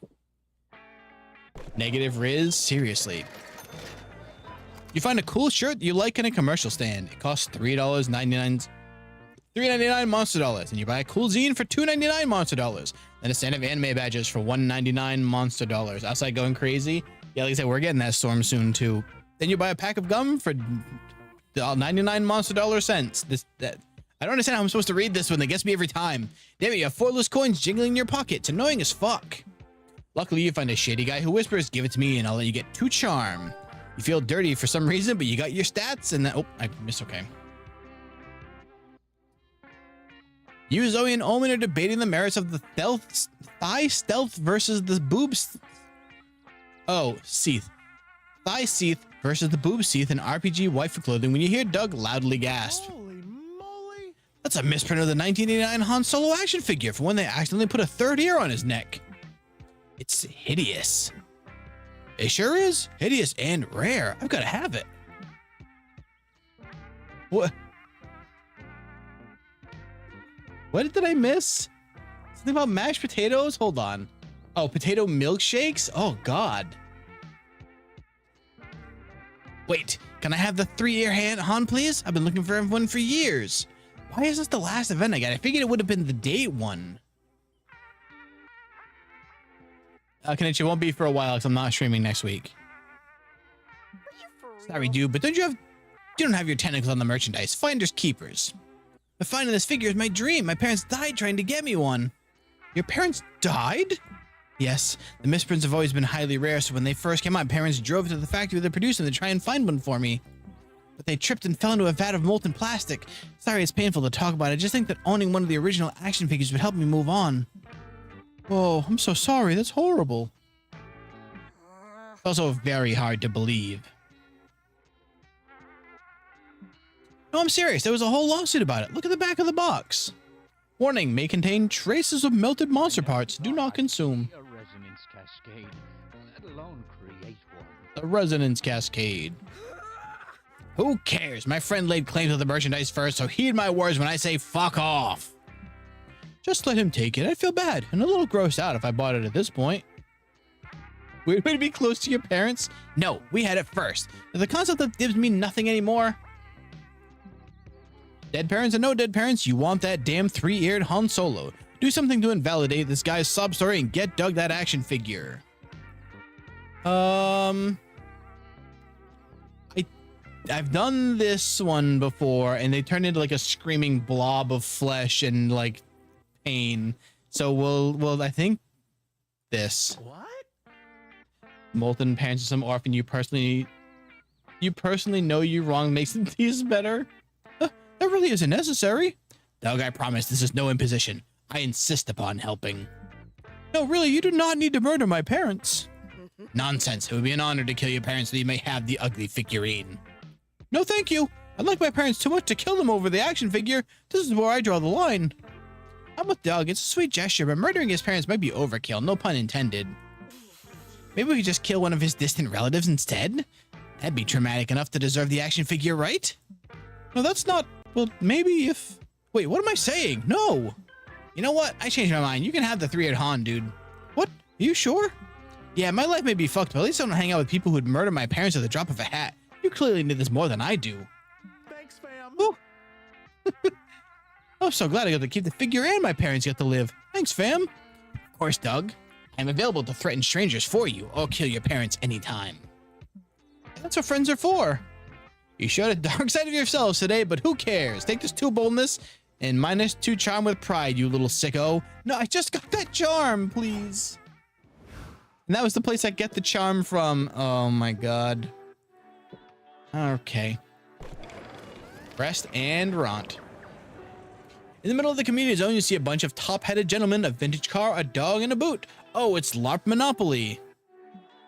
Negative Riz? Seriously. You find a cool shirt you like in a commercial stand. It costs $3.99 monster dollars, and you buy a cool zine for $2.99 monster dollars. Then a stand of anime badges for $1.99 monster dollars. Outside going crazy. Yeah, like I said, we're getting that storm soon too. Then you buy a pack of gum for 99 monster dollar cents. I don't understand how I'm supposed to read this one. That gets me every time. Damn it, you have 4 loose coins jingling in your pocket. It's annoying as fuck. Luckily, you find a shady guy who whispers, give it to me and I'll let you get 2 charm. You feel dirty for some reason, but you got your stats and that. Oh, I missed. Okay. You, Zoe, and Omen are debating the merits of the thigh stealth versus the boobs. Oh, Seath. Thigh Seath versus the boob Seath in RPG waifu clothing when you hear Doug loudly gasp. Holy moly! That's a misprint of the 1989 Han Solo action figure from when they accidentally put a 3rd ear on his neck. It's hideous. It sure is. Hideous and rare. I've got to have it. What? What did I miss? Something about mashed potatoes? Hold on. Oh, potato milkshakes? Oh, God. Wait, can I have the 3-ear Han, please? I've been looking for one for years. Why is this the last event I got? I figured it would have been the date one. Kenichi, won't be for a while because I'm not streaming next week. Sorry, dude, but you don't have your tentacles on the merchandise. Finders keepers. But finding this figure is my dream. My parents died trying to get me one. Your parents died? Yes, the misprints have always been highly rare, so when they first came out, parents drove to the factory where they produced them to try and find one for me. But they tripped and fell into a vat of molten plastic. Sorry, it's painful to talk about. I just think that owning one of the original action figures would help me move on. Oh, I'm so sorry. That's horrible. It's also very hard to believe. No, I'm serious. There was a whole lawsuit about it. Look at the back of the box. Warning, may contain traces of melted monster parts. Do not consume. A resonance cascade, let alone create one. A resonance cascade. Who cares? My friend laid claim to the merchandise first, so heed my words when I say fuck off. Just let him take it. I'd feel bad and a little grossed out if I bought it at this point. Weird way to be close to your parents? No, we had it first. The concept of dibs mean nothing anymore. Dead parents and no dead parents, you want that damn three-eared Han Solo. Do something to invalidate this guy's sob story and get Doug that action figure. I've done this one before, and they turned into like a screaming blob of flesh and like pain. So we'll I think this. What? Molten parents of some orphan you personally know you wrong makes these better. That really isn't necessary. Doug, I promise this is no imposition. I insist upon helping. No, really, you do not need to murder my parents. Nonsense. It would be an honor to kill your parents so you may have the ugly figurine. No, thank you. I like my parents too much to kill them over the action figure. This is where I draw the line. I'm with Doug. It's a sweet gesture, but murdering his parents might be overkill. No pun intended. Maybe we could just kill one of his distant relatives instead? That'd be traumatic enough to deserve the action figure, right? No, that's not... Well, maybe if... Wait, what am I saying? No. You know what? I changed my mind. You can have the three-eared Han, dude. What? Are you sure? Yeah, my life may be fucked, but at least I don't hang out with people who'd murder my parents at the drop of a hat. You clearly need this more than I do. Thanks, fam. Ooh. I'm so glad I got to keep the figure and my parents get to live. Thanks, fam. Of course, Doug. I'm available to threaten strangers for you or kill your parents anytime. That's what friends are for. You showed a dark side of yourselves today, but who cares? Take this 2 boldness and minus 2 charm with pride, you little sicko. No, I just got that charm, please. And that was the place I get the charm from. Oh my god. Okay. Rest and rant. In the middle of the community zone, you see a bunch of top-headed gentlemen, a vintage car, a dog, and a boot. Oh, it's LARP Monopoly.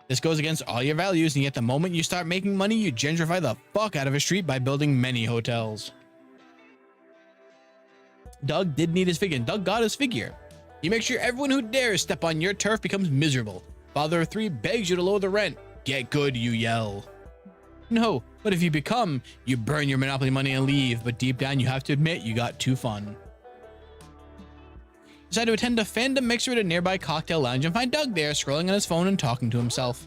This goes against all your values, and yet the moment you start making money, you gentrify the fuck out of a street by building many hotels. Doug did need his figure, and Doug got his figure. You make sure everyone who dares step on your turf becomes miserable. Father of 3 begs you to lower the rent. Get good, you yell. No, but if you become, you burn your Monopoly money and leave, but deep down you have to admit you got too fun. Decide to attend a fandom mixer at a nearby cocktail lounge and find Doug there scrolling on his phone and talking to himself.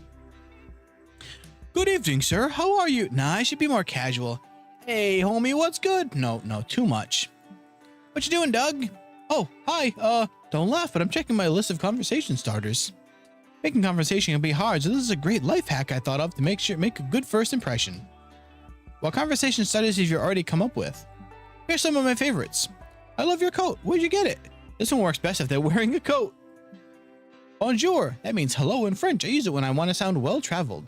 Good evening, sir. How are you? Nah, I should be more casual. Hey, homie, what's good? No, too much. What you doing, Doug? Oh, hi. Don't laugh, but I'm checking my list of conversation starters. Making conversation can be hard, so this is a great life hack I thought of to make a good first impression. What conversation starters have you already come up with? Here's some of my favorites. I love your coat. Where'd you get it? This one works best if they're wearing a coat. Bonjour. That means hello in French. I use it when I want to sound well-traveled.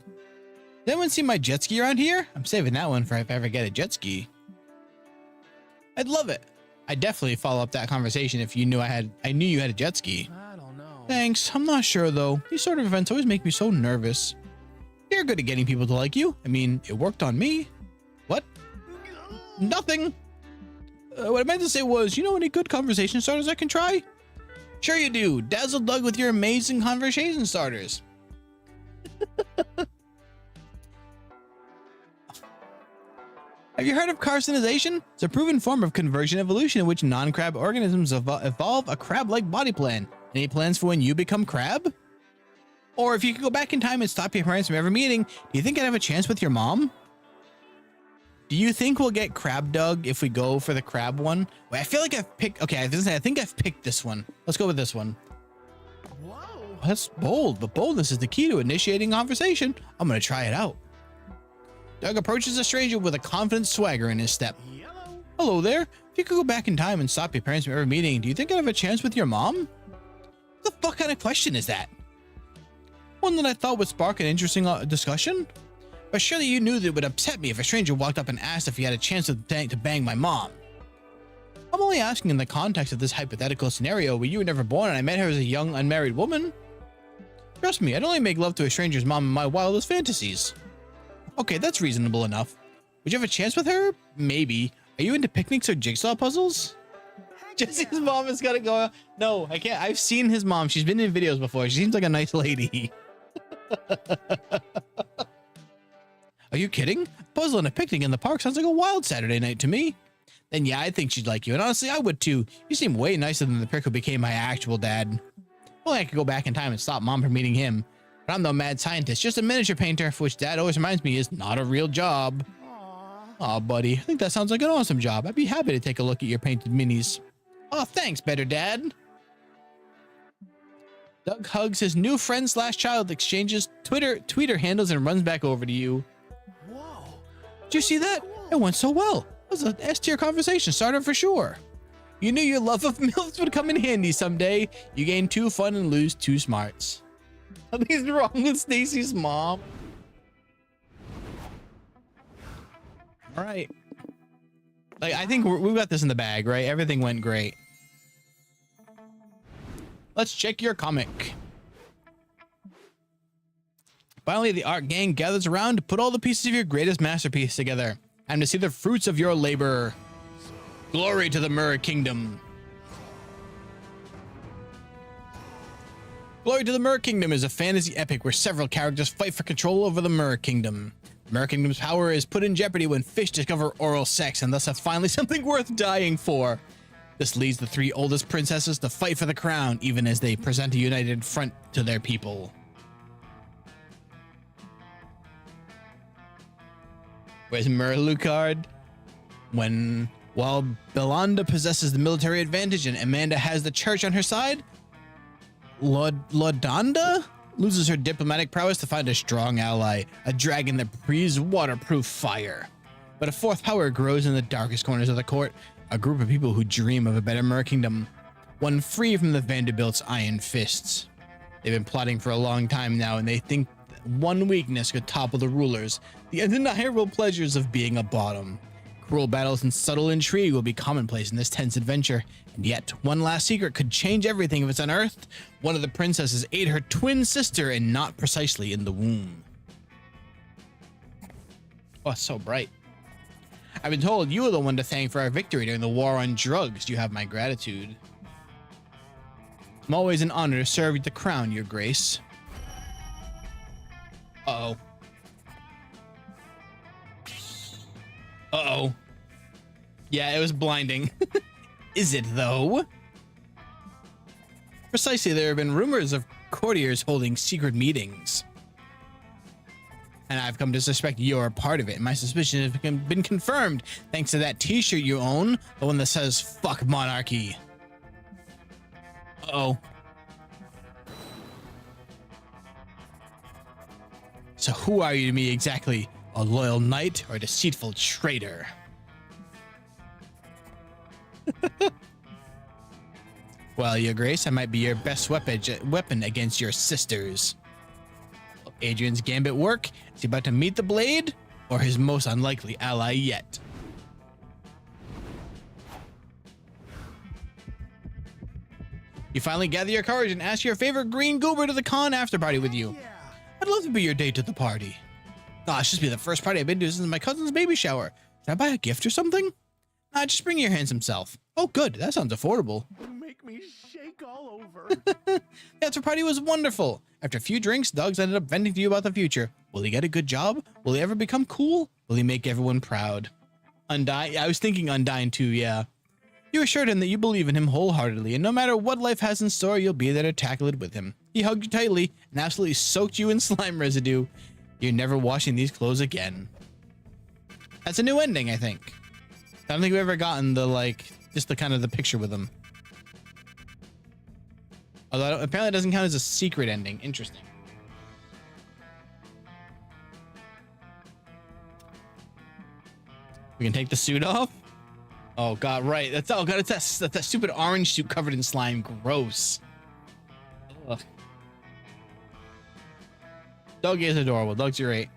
Did anyone see my jet ski around here? I'm saving that one for if I ever get a jet ski. I'd love it. I'd definitely follow up that conversation if I knew you had a jet ski. I don't know. Thanks. I'm not sure though. These sort of events always make me so nervous. You're good at getting people to like you. I mean, it worked on me. What? Nothing. What I meant to say was, you know any good conversation starters I can try? Sure you do. Dazzle Doug with your amazing conversation starters. Have you heard of carcinization? It's a proven form of conversion evolution in which non-crab organisms evolve a crab-like body plan. Any plans for when you become crab? Or if you could go back in time and stop your parents from ever meeting, do you think I'd have a chance with your mom? Do you think we'll get Crab Doug if we go for the crab one? Wait, I feel like I've picked... Okay, I think I've picked this one. Let's go with this one. Whoa. Oh, that's bold, but boldness is the key to initiating conversation. I'm going to try it out. Doug approaches a stranger with a confident swagger in his step. Yellow. Hello there. If you could go back in time and stop your parents from ever meeting, do you think I'd have a chance with your mom? What the fuck kind of question is that? One that I thought would spark an interesting discussion? But surely you knew that it would upset me if a stranger walked up and asked if he had a chance to bang my mom. I'm only asking in the context of this hypothetical scenario where you were never born and I met her as a young unmarried woman. Trust me, I'd only make love to a stranger's mom in my wildest fantasies. Okay, that's reasonable enough. Would you have a chance with her? Maybe. Are you into picnics or jigsaw puzzles? Jesse's mom has got to go. No, I can't. I've seen his mom. She's been in videos before. She seems like a nice lady. Are you kidding? A puzzle and a picnic in the park sounds like a wild Saturday night to me. Then yeah, I think she'd like you. And honestly, I would too. You seem way nicer than the prick who became my actual dad. Only I could go back in time and stop mom from meeting him. But I'm no mad scientist, just a miniature painter, for which dad always reminds me is not a real job. Aw, buddy, I think that sounds like an awesome job. I'd be happy to take a look at your painted minis. Oh, thanks, better dad. Doug hugs his new friend / child, exchanges Twitter handles, and runs back over to you. Whoa. Did you see that? It went so well. It was an S-tier conversation starter for sure. You knew your love of MILFs would come in handy someday. You gain 2 fun and lose 2 smarts. Nothing's wrong with Stacy's mom. All right. Like, I think we've got this in the bag, right? Everything went great. Let's check your comic. Finally, the art gang gathers around to put all the pieces of your greatest masterpiece together. Time to see the fruits of your labor. Glory to the Mirror Kingdom. Glory to the Mirror Kingdom is a fantasy epic where several characters fight for control over the Mirror Kingdom. The Mirror Kingdom's power is put in jeopardy when fish discover oral sex and thus have finally something worth dying for. This leads the 3 oldest princesses to fight for the crown, even as they present a united front to their people. Where's Merlucard? While Belanda possesses the military advantage and Amanda has the church on her side, Lodanda loses her diplomatic prowess to find a strong ally, a dragon that breathes waterproof fire. But a 4th power grows in the darkest corners of the court, a group of people who dream of a better Mirror Kingdom, one free from the Vanderbilt's iron fists. They've been plotting for a long time now, and they think that one weakness could topple the rulers, the undeniable pleasures of being a bottom. Cruel battles and subtle intrigue will be commonplace in this tense adventure, and yet one last secret could change everything if it's unearthed. One of the princesses ate her twin sister, and not precisely in the womb. Oh, it's so bright. I've been told you are the one to thank for our victory during the war on drugs. You have my gratitude. It's always an honor to serve the crown, Your Grace. Uh-oh. Uh-oh. Yeah, it was blinding. Is it, though? Precisely, there have been rumors of courtiers holding secret meetings. And I've come to suspect you're a part of it. My suspicion has been confirmed thanks to that t-shirt you own, the one that says, "Fuck monarchy." Uh-oh. So who are you to me exactly? A loyal knight or a deceitful traitor? Well, Your Grace, I might be your best weapon against your sisters. Will Adrian's gambit work? Is he about to meet the blade? Or his most unlikely ally yet? You finally gather your courage and ask your favorite green goober to the con after party with you. I'd love to be your date to the party. Gosh, this will be the first party I've been to since my cousin's baby shower. Should I buy a gift or something? Nah, just bring your handsome self. Oh, good. That sounds affordable. You make me shake all over. The after party was wonderful. After a few drinks, Doug's ended up venting to you about the future. Will he get a good job? Will he ever become cool? Will he make everyone proud? Undyne? I was thinking Undyne too, yeah. You assured him that you believe in him wholeheartedly, and no matter what life has in store, you'll be there to tackle it with him. He hugged you tightly and absolutely soaked you in slime residue. You're never washing these clothes again. That's a new ending, I think. I don't think we've ever gotten the, just the kind of the picture with him. Although apparently it doesn't count as a secret ending. Interesting. We can take the suit off? Oh god, right. It's that stupid orange suit covered in slime. Gross. Ugh. Doug is adorable. Doug's great.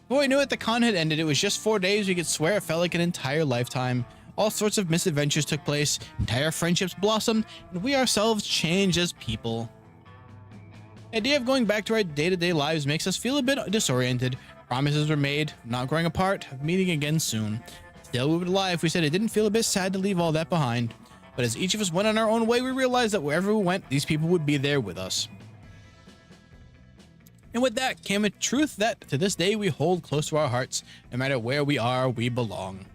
Before we knew it, the con had ended. It was just 4 days. We could swear it felt like an entire lifetime. All sorts of misadventures took place. Entire friendships blossomed, and we ourselves changed as people. The idea of going back to our day-to-day lives makes us feel a bit disoriented. Promises were made, not growing apart, of meeting again soon. Still, we would lie if we said it didn't feel a bit sad to leave all that behind. But as each of us went on our own way, we realized that wherever we went, these people would be there with us. And with that came a truth that to this day we hold close to our hearts. No matter where we are, we belong.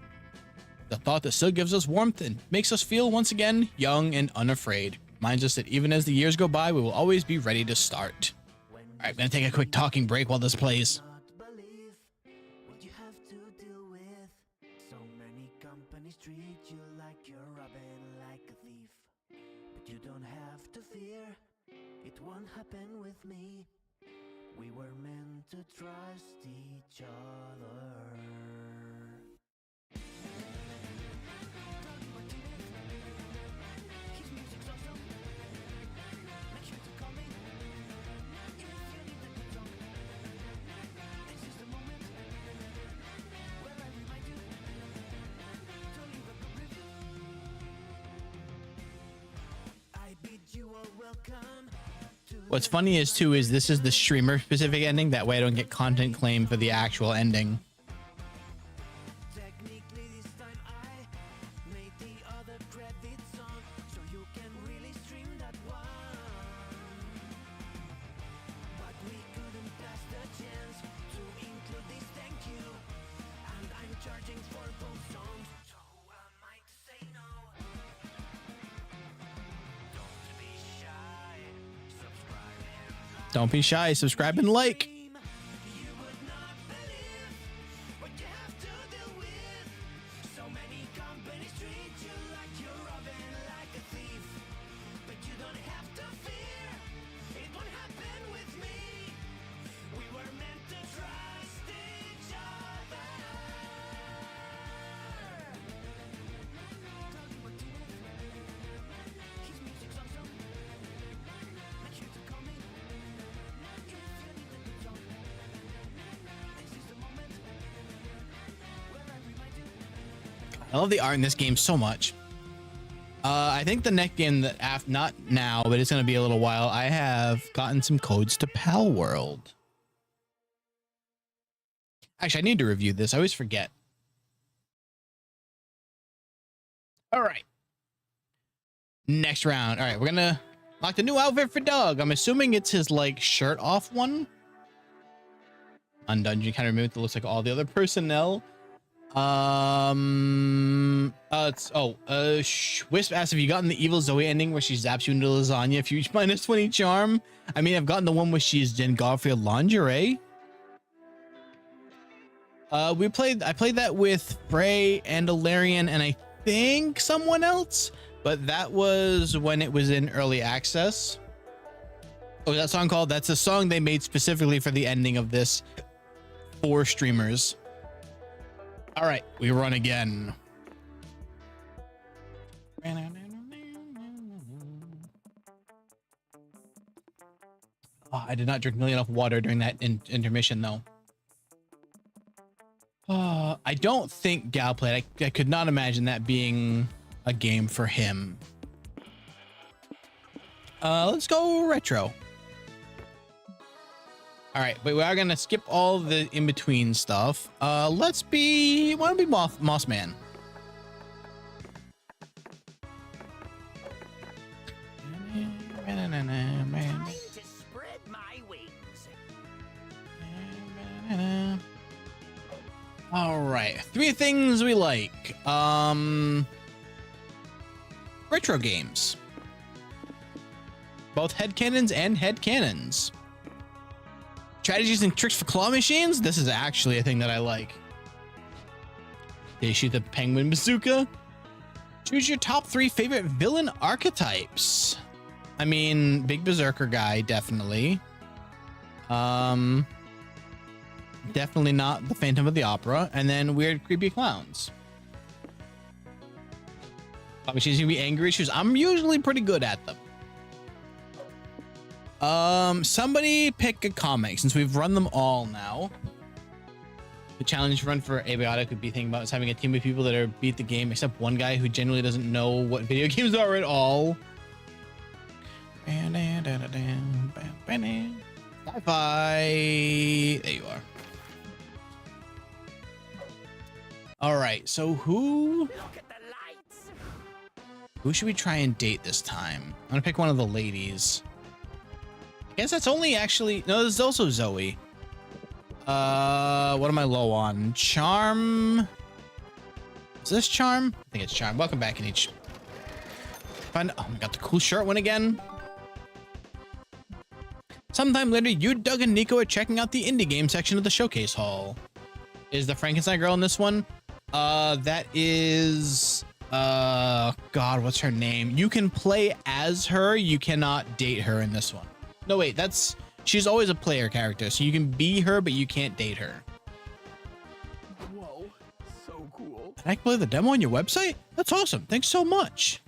The thought that still gives us warmth and makes us feel once again young and unafraid. Reminds us that even as the years go by, we will always be ready to start. All right, I'm gonna take a quick talking break while this plays. Not believe what you have to deal with. So many companies treat you like you're robbing like a thief. But you don't have to fear, it won't happen with me. We were meant to trust each other. His music's awesome. Make sure to call me if you need a good song. This is the moment where I remind you to leave a good review. I bid you all welcome. What's funny is too is this is the streamer specific ending. That way I don't get content claim for the actual ending. Technically this time I made the other credits on, so you can really stream that one. But we couldn't pass the chance to include this thank you, and I'm charging for both songs, so who am I to say no? Don't be shy, subscribe and like. Don't be shy, subscribe and like. You would not believe what you have to deal with. So many companies treat you like you're robbing like a thief. But you don't have to fear, it won't happen with me. We were meant to trust each other. Claudio Martinez, his music's awesome. Make sure to call me if you need a good song. This is the moment where I remind you. I love the art in this game so much. I think the next game that not now, but it's gonna be a little while. I have gotten some codes to Pal World. Actually, I need to review this. I always forget. All right. Next round. All right, we're gonna lock the new outfit for Doug. I'm assuming it's his like shirt off one. Undungeon kind of removed that looks like all the other personnel. Wisp asked if you gotten the evil Zoe ending where she zaps you into lasagna if you minus 20 charm. I mean, I've gotten the one where she's Jen Garfield lingerie. I played that with Frey and Alarian and I think someone else, but that was when it was in early access. Oh, that song called? That's a song they made specifically for the ending of this for streamers. All right, we run again. Oh, I did not drink nearly enough water during that intermission, though. I don't think Gal played. I could not imagine that being a game for him. Let's go retro. All right, but we are gonna skip all the in-between stuff. Let's be. Want to be Moss Man? Time to spread my wings. All right, 3 things we like. Retro games. Both headcanons and headcanons. Strategies and tricks for claw machines. This is actually a thing that I like. They shoot the penguin bazooka. Choose your top 3 favorite villain archetypes. I mean, big berserker guy, definitely. Definitely not the Phantom of the Opera. And then weird, creepy clowns. Claw machines can be angry issues. I'm usually pretty good at them. Somebody pick a comic since we've run them all now. The challenge run for Abiotic would be thinking about is having a team of people that are beat the game except one guy who generally doesn't know what video games are at all. Sci-fi. There you are. All right, so who should we try and date this time? I'm gonna pick one of the ladies. I guess that's only actually, no, there's also Zoe. What am I low on? Charm. Is this Charm? I think it's Charm. Welcome back in each. Find, oh, we got the cool shirt one again. Sometime later, you, Doug, and Nico are checking out the indie game section of the showcase hall. Is the Frankenstein girl in this one? That is, God, what's her name? You can play as her. You cannot date her in this one. No, wait, she's always a player character. So you can be her, but you can't date her. Whoa, so cool. I can play the demo on your website? That's awesome. Thanks so much.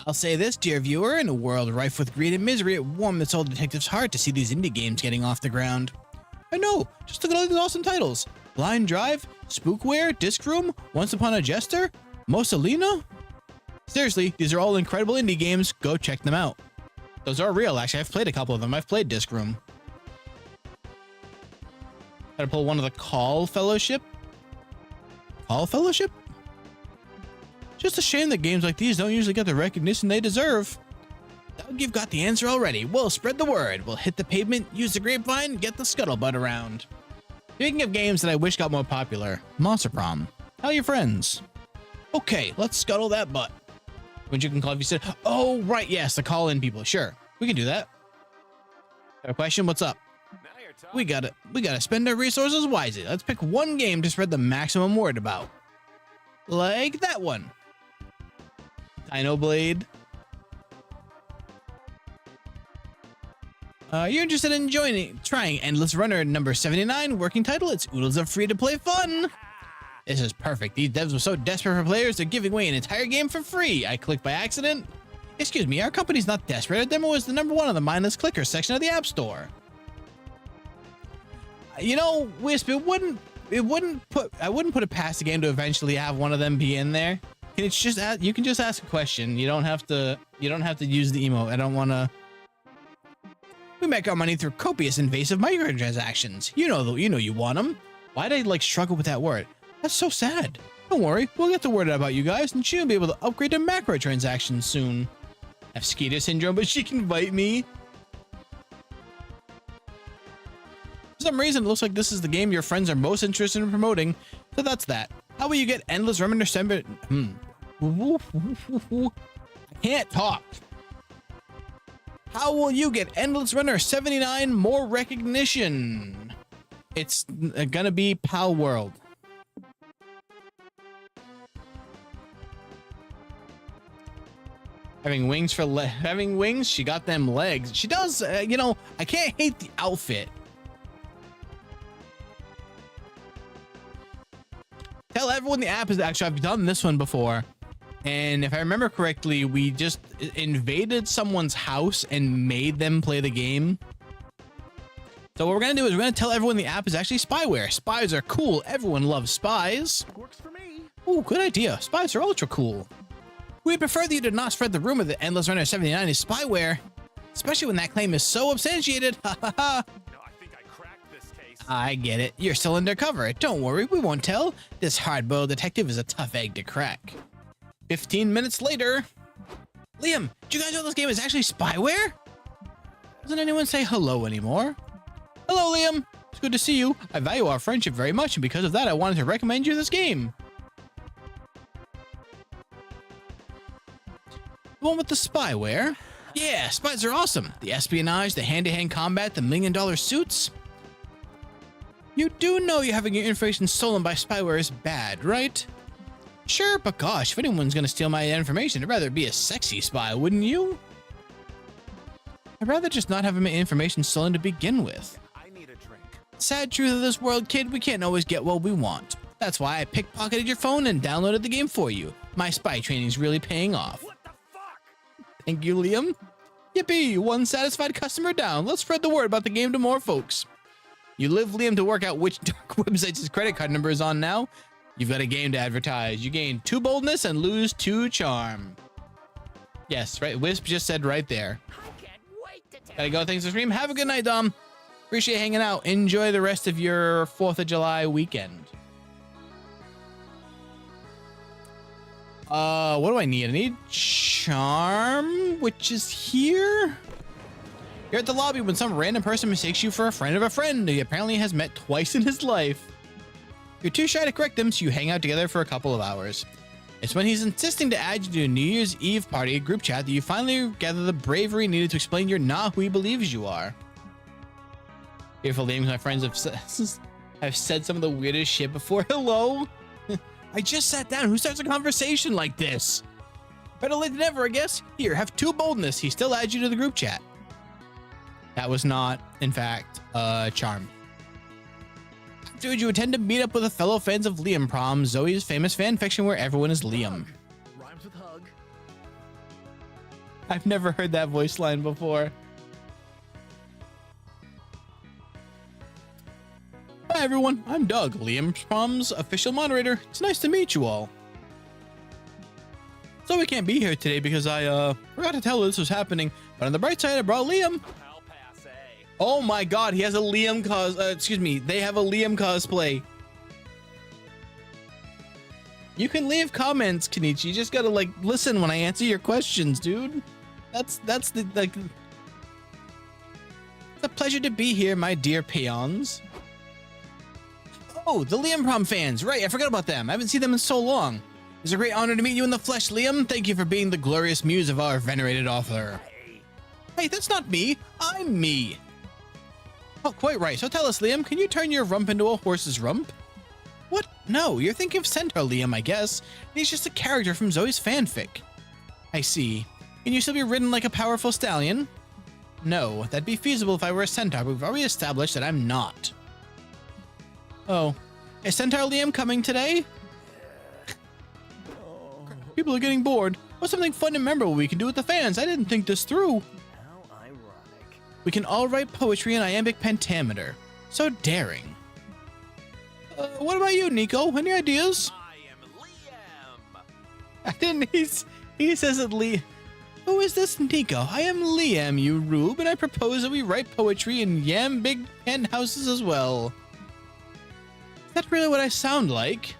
I'll say this, dear viewer, in a world rife with greed and misery, it warmed this old detective's heart to see these indie games getting off the ground. I know, just look at all these awesome titles. Blind Drive, Spookware, Disc Room, Once Upon a Jester, Mussolina? Seriously, these are all incredible indie games. Go check them out. Those are real, actually. I've played a couple of them. I've played Disc Room. Gotta pull one of the Call Fellowship? Call Fellowship? Just a shame that games like these don't usually get the recognition they deserve. Doug, you've got the answer already. We'll spread the word. We'll hit the pavement, use the grapevine, get the scuttlebutt around. Speaking of games that I wish got more popular, Monster Prom. How are your friends? Okay, let's scuttle that butt. Which you can call if you said, oh, right, yes, the call-in people. Sure, we can do that. Got a question? What's up? Now you're talking. We gotta spend our resources wisely. Let's pick one game to spread the maximum word about. Like that one. Dino Blade. You're interested in trying Endless Runner number 79, working title, it's oodles of free-to-play fun. This is perfect. These devs were so desperate for players, they're giving away an entire game for free. I clicked by accident. Excuse me, our company's not desperate. Our demo was the #1 on the mindless clicker section of the App Store. You know, Wisp, I wouldn't put it past the game to eventually have one of them be in there. It's just you can just ask a question. You don't have to use the emote. I don't want to. We make our money through copious invasive microtransactions. You know you want them. Why'd I struggle with that word? That's so sad. Don't worry, we'll get the word out about you guys, and she'll be able to upgrade to macro transactions soon. I have Skeeter syndrome, but she can invite me. For some reason, it looks like this is the game your friends are most interested in promoting, so that's that. How will you get Endless Runner 7? I can't talk. How will you get Endless Runner 79 more recognition? It's gonna be Pal World. Having wings, she got them legs. She does, you know, I can't hate the outfit. Tell everyone the app is actually, I've done this one before. And if I remember correctly, we just invaded someone's house and made them play the game. So what we're going to do is we're going to tell everyone the app is actually spyware. Spies are cool. Everyone loves spies. Works for me. Ooh, good idea. Spies are ultra cool. We'd prefer that you did not spread the rumor that Endless Runner 79 is spyware. Especially when that claim is so substantiated. Ha ha ha. No, I think I cracked this case. I get it. You're still undercover. Don't worry, we won't tell. This hard-boiled detective is a tough egg to crack. 15 minutes later. Liam, do you guys know this game is actually spyware? Doesn't anyone say hello anymore? Hello, Liam. It's good to see you. I value our friendship very much, and because of that, I wanted to recommend you this game. The one with the spyware? Yeah, spies are awesome. The espionage, the hand-to-hand combat, the $1 million suits. You do know you having your information stolen by spyware is bad, right? Sure, but gosh, if anyone's gonna steal my information, I'd rather be a sexy spy, wouldn't you? I'd rather just not have my information stolen to begin with. I need a drink. Sad truth of this world, kid, we can't always get what we want. That's why I pickpocketed your phone and downloaded the game for you. My spy training's really paying off. What the fuck? Thank you, Liam. Yippee, one satisfied customer down. Let's spread the word about the game to more folks. You live Liam to work out which dark websites his credit card number is on now. You've got a game to advertise. You gain 2 boldness and lose 2 charm. Yes, right. Wisp just said right there. I can't wait to tell Gotta go. Thanks for the stream. Have a good night, Dom. Appreciate hanging out. Enjoy the rest of your 4th of July weekend. What do I need? I need charm, which is here. You're at the lobby when some random person mistakes you for a friend of a friend he apparently has met twice in his life. You're too shy to correct him, so you hang out together for a couple of hours. It's when he's insisting to add you to a New Year's Eve party group chat that you finally gather the bravery needed to explain you're not who he believes you are. Fearful names, my friends have said some of the weirdest shit before. Hello? I just sat down. Who starts a conversation like this? Better late than never, I guess. Here, have 2 boldness. He still adds you to the group chat. That was not, in fact, charm. Dude, you intend to meet up with a fellow fans of Liam Prom, Zoe's famous fan fiction where everyone is Liam. Rhymes with hug. I've never heard that voice line before. Hi everyone, I'm Doug, Liam Prom's official moderator. It's nice to meet you all. So we can't be here today because I forgot to tell her this was happening, but on the bright side I brought Liam. Pal passe. Oh my god, he has a Liam they have a Liam cosplay. You can leave comments, Kenichi. You just gotta like listen when I answer your questions, dude. That's the like. It's a pleasure to be here, my dear peons. Oh, the Liam Prom fans. Right, I forgot about them. I haven't seen them in so long. It's a great honor to meet you in the flesh, Liam. Thank you for being the glorious muse of our venerated author. Hey, that's not me. I'm me. Oh, quite right. So tell us, Liam, can you turn your rump into a horse's rump? What? No, you're thinking of Centaur Liam, I guess. He's just a character from Zoe's fanfic. I see. Can you still be ridden like a powerful stallion? No, that'd be feasible if I were a centaur, but we've already established that I'm not. Oh, is Centaur Liam coming today? People are getting bored. What's something fun and memorable we can do with the fans? I didn't think this through. How ironic. We can all write poetry in iambic pentameter. So daring. What about you, Nico? Any ideas? I am Liam. I didn't. He says it. Who is this Nico? I am Liam, you rube, and I propose that we write poetry in big penthouses as well. Is that really what I sound like?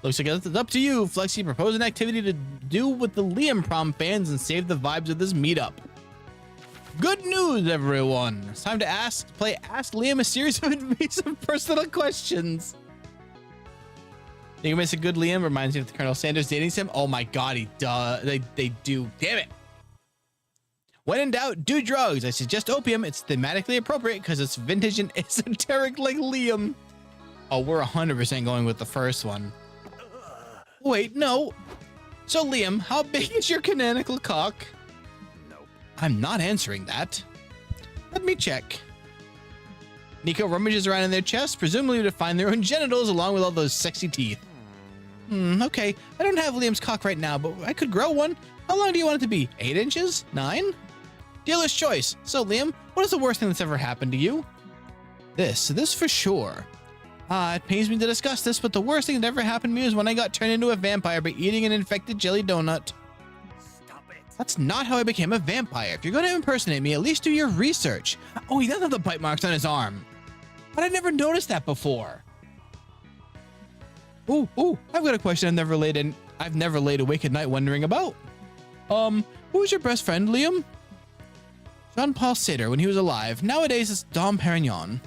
Looks like it's up to you, Flexi. Propose an activity to do with the Liam Prom fans and save the vibes of this meetup. Good news, everyone! It's time to play Ask Liam a series of invasive personal questions. Think it makes a good Liam? Reminds me of the Colonel Sanders dating sim. Oh my god, they do. Damn it! When in doubt, do drugs. I suggest opium. It's thematically appropriate because it's vintage and esoteric like Liam. Oh, we're 100% going with the first one. Wait, no. So Liam, how big is your canonical cock? Nope. I'm not answering that. Let me check. Nico rummages around in their chest, presumably to find their own genitals along with all those sexy teeth. Okay. I don't have Liam's cock right now, but I could grow one. How long do you want it to be? 8 inches? 9? Dealer's choice. So Liam, what is the worst thing that's ever happened to you? This for sure. It pains me to discuss this, but the worst thing that ever happened to me was when I got turned into a vampire by eating an infected jelly donut. Stop it. That's not how I became a vampire. If you're going to impersonate me, at least do your research. Oh, he doesn't have the bite marks on his arm. But I never noticed that before. Ooh, I've got a question I've never laid awake at night wondering about. Who was your best friend, Liam? Jean-Paul Sartre when he was alive. Nowadays, it's Dom Perignon.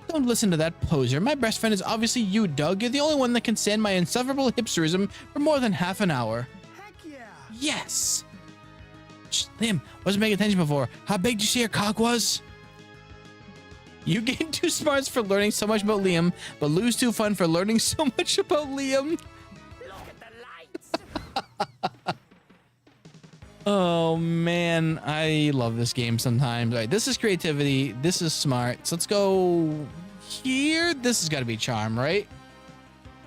Don't listen to that poser. My best friend is obviously you, Doug. You're the only one that can stand my insufferable hipsterism for more than half an hour. Heck yeah. Yes! Shh, Liam, wasn't paying attention before. How big did you say your cock was? You gain 2 smarts for learning so much about Liam, but lose 2 fun for learning so much about Liam. Look at the lights. Oh man, I love this game sometimes. All right, this is creativity. This is smart. So let's go here. This has got to be charm, right?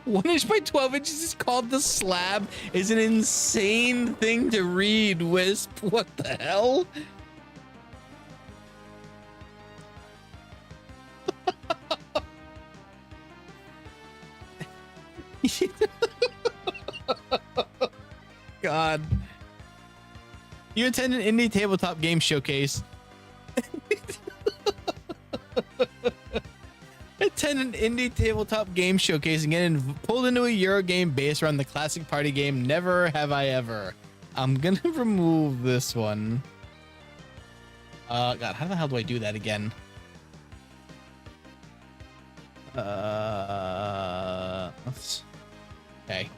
1 inch by 12 inches is called the slab. Is an insane thing to read, Wisp. What the hell? God. You attend an indie tabletop game showcase. Attend in an indie tabletop game showcase and getting pulled into a Euro game based around the classic party game Never Have I Ever. I'm gonna remove this one. God, how the hell do I do that again? Okay.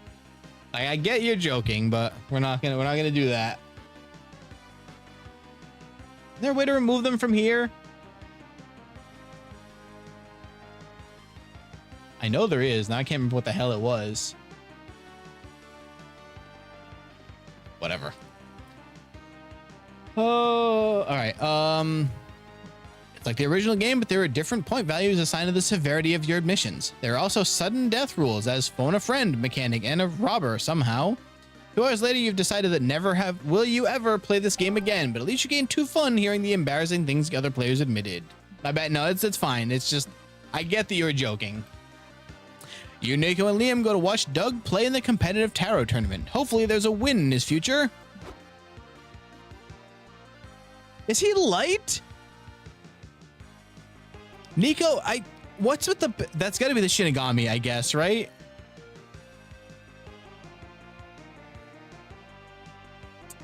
I get you're joking, but we're not gonna do that. Is there a way to remove them from here? I know there is. Now I can't remember what the hell it was. Whatever. Oh, all right. It's like the original game, but there are different point values assigned to the severity of your missions. There are also sudden death rules as phone a friend mechanic and a robber somehow. 2 hours later, you've decided that will you ever play this game again, but at least you gained 2 fun hearing the embarrassing things other players admitted. I bet, no, it's fine. It's just, I get that you're joking. You, Nico, and Liam go to watch Doug play in the competitive tarot tournament. Hopefully there's a win in his future. Is he light? Nico, what's with the, that's gotta be the Shinigami, I guess, right?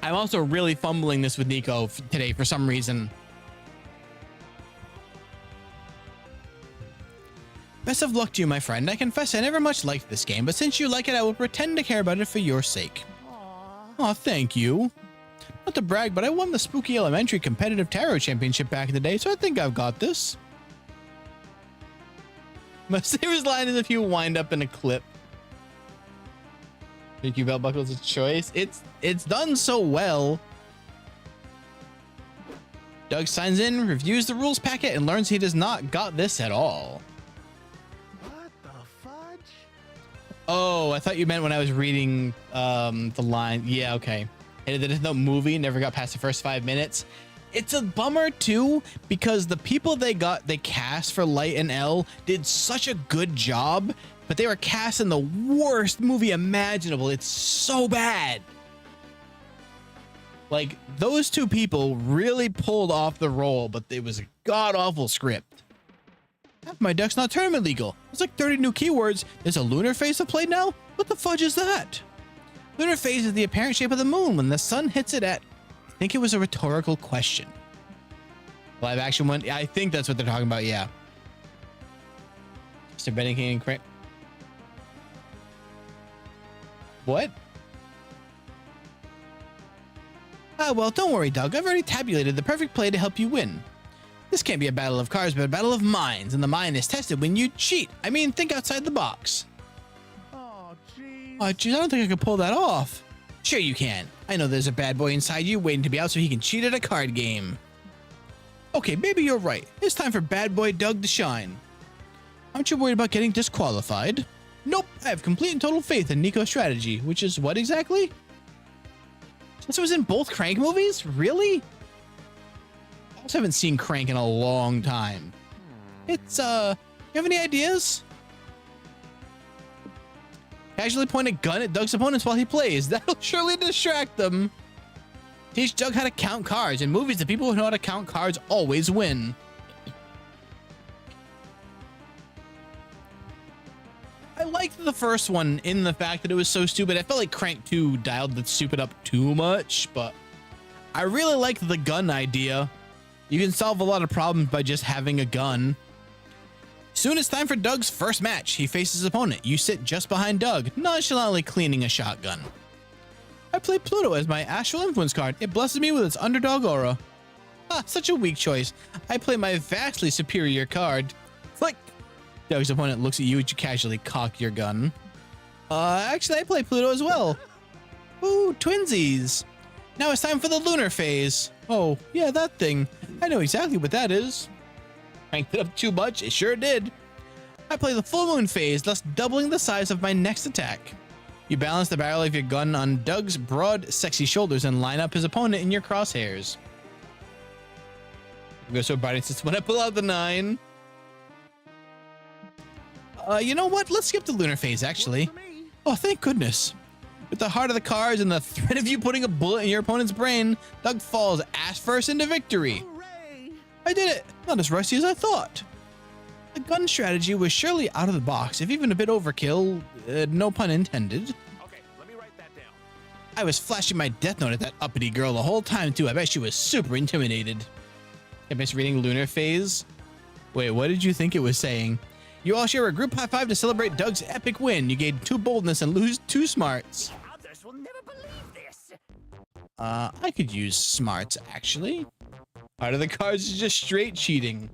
I'm also really fumbling this with Nico today for some reason. Best of luck to you, my friend. I confess I never much liked this game, but since you like it, I will pretend to care about it for your sake. Aw, thank you. Not to brag, but I won the Spooky Elementary Competitive Tarot Championship back in the day, so I think I've got this. My favorite line is if you wind up in a clip. Mickey belt buckles a choice. It's done so well. Doug signs in, reviews the rules packet, and learns he does not got this at all. What the fudge? Oh, I thought you meant when I was reading the line. Yeah, okay. And the Death Note movie never got past the first 5 minutes. It's a bummer too, because the people they cast for Light and L did such a good job, but they were cast in the worst movie imaginable. It's so bad. Like, those 2 people really pulled off the role, but it was a god-awful script. Half my duck's not tournament legal. It's like 30 new keywords. There's a lunar phase to play now? What the fudge is that? Lunar phase is the apparent shape of the moon when the sun hits it at... I think it was a rhetorical question. Live action one. I think that's what they're talking about. Yeah. Mr. Benning and Crank. What? Ah, well, don't worry, Doug. I've already tabulated the perfect play to help you win. This can't be a battle of cards, but a battle of minds, and the mind is tested when you cheat. I mean, think outside the box. Oh, jeez. Oh, jeez, I don't think I can pull that off. Sure you can. I know there's a bad boy inside you waiting to be out so he can cheat at a card game. Okay, maybe you're right. It's time for bad boy Doug to shine. Aren't you worried about getting disqualified? Nope, I have complete and total faith in Nico's strategy, which is what exactly? This was in both Crank movies? Really? I also haven't seen Crank in a long time. It's, you have any ideas? Casually point a gun at Doug's opponents while he plays. That'll surely distract them. Teach Doug how to count cards. In movies, the people who know how to count cards always win. I liked the first one in the fact that it was so stupid. I felt like Crank 2 dialed the stupid up too much, but I really liked the gun idea. You can solve a lot of problems by just having a gun. Soon it's time for Doug's first match. He faces his opponent. You sit just behind Doug, nonchalantly cleaning a shotgun. I play Pluto as my astral influence card. It blesses me with its underdog aura. Ah, such a weak choice. I play my vastly superior card. Flick. Doug's opponent looks at you as you casually cock your gun. Actually, I play Pluto as well. Ooh, twinsies. Now it's time for the lunar phase. Oh, yeah, that thing. I know exactly what that is. Cranked it up too much, it sure did. I play the full moon phase, thus doubling the size of my next attack. You balance the barrel of your gun on Doug's broad, sexy shoulders and line up his opponent in your crosshairs. It goes so biting since when I pull out the 9. You know what? Let's skip the lunar phase, actually. Oh, thank goodness. With the heart of the cards and the threat of you putting a bullet in your opponent's brain, Doug falls ass first into victory. Hooray! I did it. Not as rusty as I thought. The gun strategy was surely out of the box, if even a bit overkill, no pun intended. Okay, let me write that down. I was flashing my death note at that uppity girl the whole time too. I bet she was super intimidated. I misreading Lunar Phase. Wait, what did you think it was saying? You all share a group high five to celebrate Doug's epic win. You gained 2 boldness and lose 2 smarts. Others will never believe this. I could use smarts, actually. Heart of the cards is just straight cheating.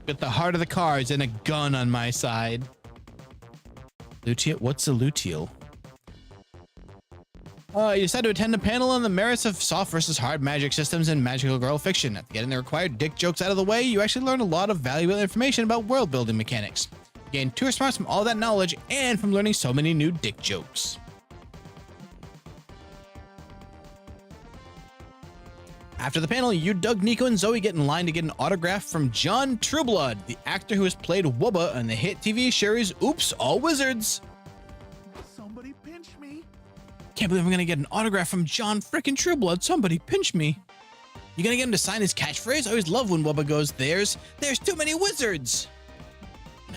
With the heart of the cards and a gun on my side. Luteal? What's a luteal? You decided to attend a panel on the merits of soft versus hard magic systems and magical girl fiction. After getting the required dick jokes out of the way, you actually learned a lot of valuable information about world building mechanics. You gained 2 smarts from all that knowledge and from learning so many new dick jokes. After the panel, you, Doug, Nico, and Zoe get in line to get an autograph from John Trueblood, the actor who has played Wubba on the hit TV series Oops, All Wizards. Somebody pinch me. Can't believe I'm gonna get an autograph from John frickin' Trueblood. Somebody pinch me. You gonna get him to sign his catchphrase? I always love when Wubba goes, there's too many wizards.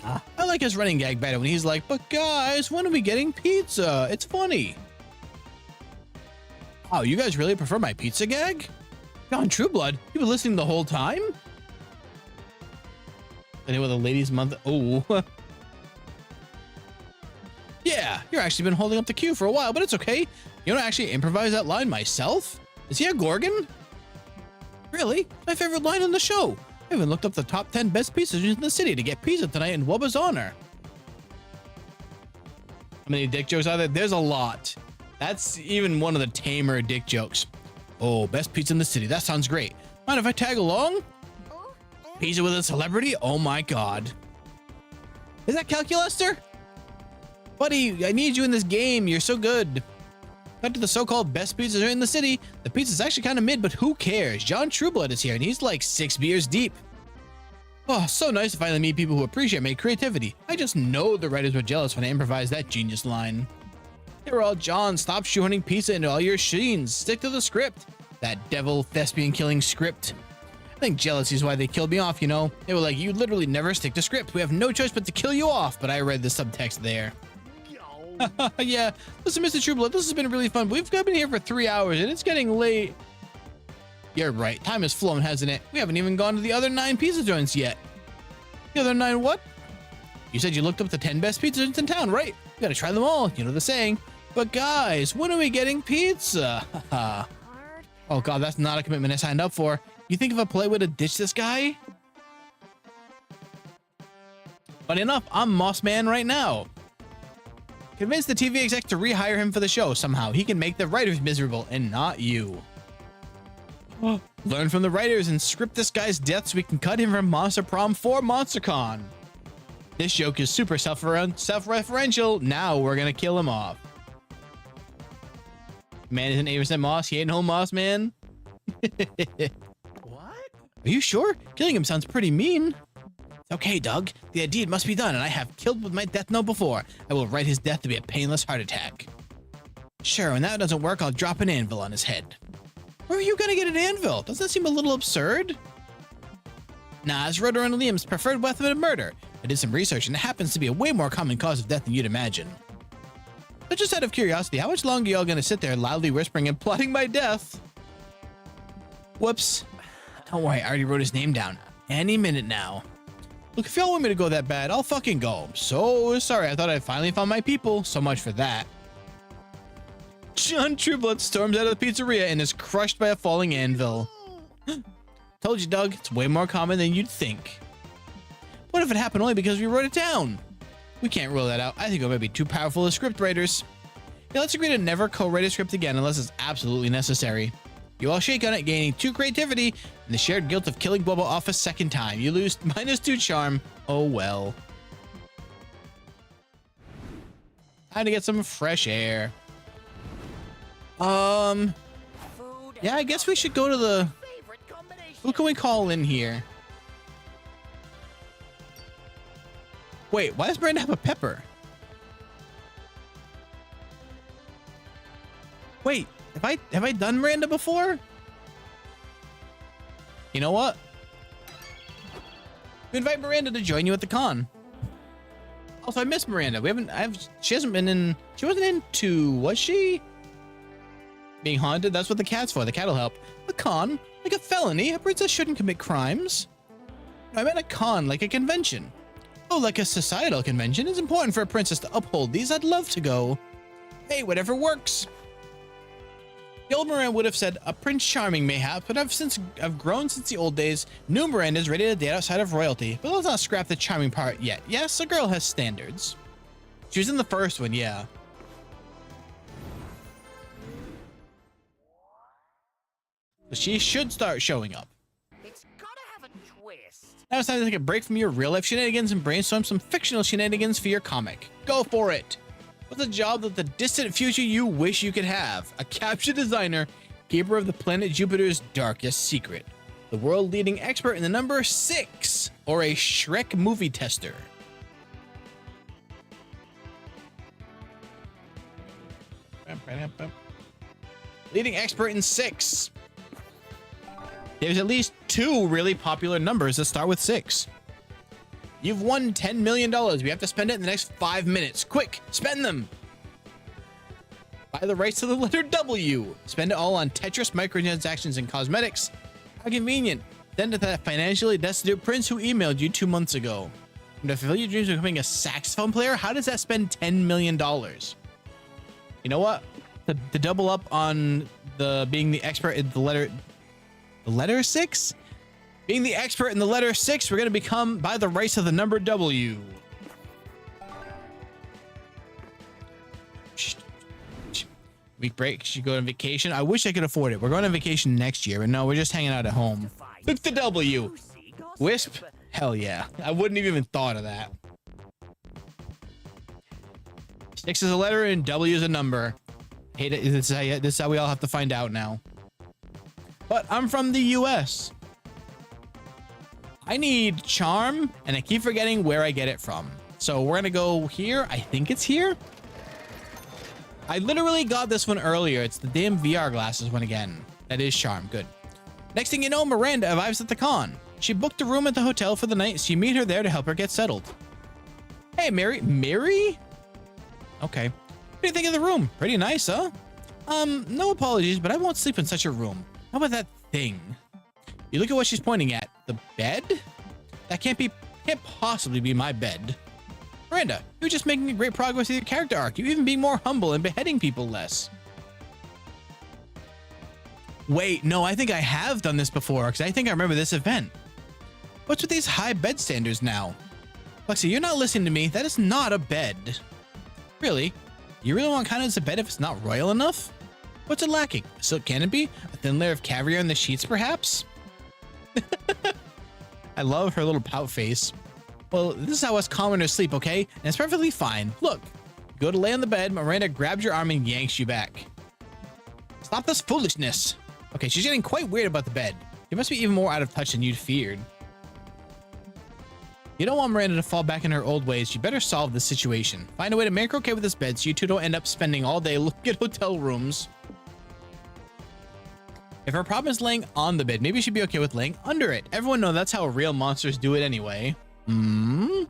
Nah, I like his running gag better when he's like, but guys, when are we getting pizza? It's funny. Oh, you guys really prefer my pizza gag? John Trueblood, you been listening the whole time? And with a ladies' month. Oh. Yeah, you've actually been holding up the queue for a while, but it's okay. You don't actually improvise that line myself? Is he a Gorgon? Really? My favorite line on the show. I even looked up the top 10 best pizzas in the city to get pizza tonight in Wubba's honor. How many dick jokes are there? There's a lot. That's even one of the tamer dick jokes. Oh, best pizza in the city. That sounds great. Mind if I tag along? Pizza with a celebrity? Oh my god. Is that Calculester? Buddy, I need you in this game. You're so good. Cut to the so-called best pizzas in the city. The pizza's actually kind of mid, but who cares? John Trueblood is here, and he's like 6 beers deep. Oh, so nice to finally meet people who appreciate my creativity. I just know the writers were jealous when I improvised that genius line. They were all, John, stop shoehorning pizza into all your scenes. Stick to the script. That devil thespian killing script. I think jealousy is why they killed me off, you know? They were like, you literally never stick to script. We have no choice but to kill you off. But I read the subtext there. Yeah, listen, Mr. Trueblood, this has been really fun. We've been here for 3 hours and it's getting late. You're right. Time has flown, hasn't it? We haven't even gone to the other 9 pizza joints yet. The other 9 what? You said you looked up the 10 best pizza joints in town, right? We gotta try them all. You know the saying. But guys, when are we getting pizza? Oh god, that's not a commitment I signed up for. You think of a polite way to ditch this guy? Funny enough, I'm Moss Man right now. Convince the TV exec to rehire him for the show somehow. He can make the writers miserable and not you. Learn from the writers and script this guy's death so we can cut him from Monster Prom for MonsterCon. This joke is super self-referential. Now we're gonna kill him off. Man isn't 8% Moss. He ain't no Moss Man. What? Are you sure? Killing him sounds pretty mean. Okay, Doug. The deed must be done, and I have killed with my death note before. I will write his death to be a painless heart attack. Sure, when that doesn't work, I'll drop an anvil on his head. Where are you gonna get an anvil? Doesn't that seem a little absurd? Nah, it's Rotor and Liam's preferred weapon of murder. I did some research, and it happens to be a way more common cause of death than you'd imagine. But just out of curiosity, how much longer are y'all gonna sit there loudly whispering and plotting my death? Whoops. Don't worry, I already wrote his name down. Any minute now. Look, if y'all want me to go that bad, I'll fucking go. I'm so sorry, I thought I finally found my people. So much for that. John Trueblood storms out of the pizzeria and is crushed by a falling anvil. Told you, Doug, it's way more common than you'd think. What if it happened only because we wrote it down? We can't rule that out. I think we might be too powerful as script writers. Yeah, let's agree to never co-write a script again unless it's absolutely necessary. You all shake on it, gaining 2 creativity and the shared guilt of killing Bubba off a second time. You lose -2 charm. Oh well. Time to get some fresh air. Yeah, I guess we should go to the... Who can we call in here? Wait, why does Miranda have a pepper? Wait, have I done Miranda before? You know what? to invite Miranda to join you at the con. Also, I miss Miranda. She wasn't in 2, was she? Being haunted, that's what the cat's for. The cat'll help. A con? Like a felony? A princess shouldn't commit crimes. No, I meant a con, like a convention. Oh, like a societal convention. It's important for a princess to uphold these. I'd love to go. Hey, whatever works. The old Miranda would have said a Prince Charming mayhap, but I've grown since the old days. New Miranda's ready to date outside of royalty. But let's not scrap the charming part yet. Yes, a girl has standards. She was in the first one, yeah. But she should start showing up. It's gotta have a twist. Now it's time to take a break from your real life shenanigans and brainstorm some fictional shenanigans for your comic. Go for it! What's a job that the distant future you wish you could have? A capture designer, keeper of the planet Jupiter's darkest secret, the world-leading expert in the number 6, or a Shrek movie tester. Leading expert in 6. There's at least 2 really popular numbers that start with 6. You've won $10 million. We have to spend it in the next 5 minutes. Quick, spend them. Buy the rights to the letter W. Spend it all on Tetris, microtransactions, and cosmetics. How convenient. Send it to that financially destitute prince who emailed you 2 months ago. And to fulfill your dreams of becoming a saxophone player, how does that spend $10 million? You know what? To double up on being the expert in the letter 6? Being the expert in the letter 6, we're going to become by the rights of the number W. Week break, should go on vacation. I wish I could afford it. We're going on vacation next year, but no, we're just hanging out at home. Look the W. Wisp? Hell yeah. I wouldn't have even thought of that. 6 is a letter and W is a number. Hate it. This is how we all have to find out now. But I'm from the US. I need charm, and I keep forgetting where I get it from. So we're gonna go here. I think it's here. I literally got this one earlier. It's the damn VR glasses one again. That is charm. Good. Next thing you know, Miranda arrives at the con. She booked a room at the hotel for the night, so you meet her there to help her get settled. Hey, Mary? Mary? Okay. What do you think of the room? Pretty nice, huh? No apologies, but I won't sleep in such a room. How about that thing? You look at what she's pointing at. The bed? That can't possibly be my bed. Miranda, you're just making great progress with your character arc. You're even being more humble and beheading people less. Wait, no, I think I have done this before, because I think I remember this event. What's with these high bed standards now? Lexi, you're not listening to me. That is not a bed. Really? You really want kind of as a bed if it's not royal enough? What's it lacking? A silk canopy? A thin layer of caviar in the sheets, perhaps? I love her little pout face. Well, this is how us commoners sleep, okay? And it's perfectly fine. Look, you go to lay on the bed, Miranda grabs your arm and yanks you back. Stop this foolishness. Okay, she's getting quite weird about the bed. You must be even more out of touch than you'd feared. You don't want Miranda to fall back in her old ways. You better solve this situation. Find a way to make her okay with this bed so you two don't end up spending all day looking at hotel rooms. If her problem is laying on the bed, maybe she'd be okay with laying under it. Everyone knows that's how real monsters do it anyway. Pillow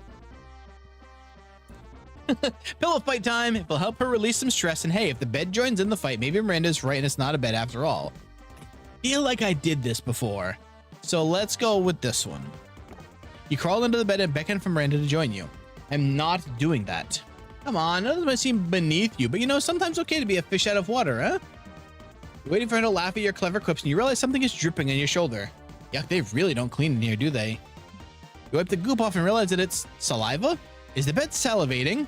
fight time. It will help her release some stress. And hey, if the bed joins in the fight, maybe Miranda's right and it's not a bed after all. I feel like I did this before. So let's go with this one. You crawl into the bed and beckon for Miranda to join you. I'm not doing that. Come on, none of this might seem beneath you, but you know, sometimes okay to be a fish out of water, huh? You're waiting for her to laugh at your clever quips and you realize something is dripping on your shoulder. Yuck, they really don't clean in here, do they? You wipe the goop off and realize that it's saliva? Is the bed salivating?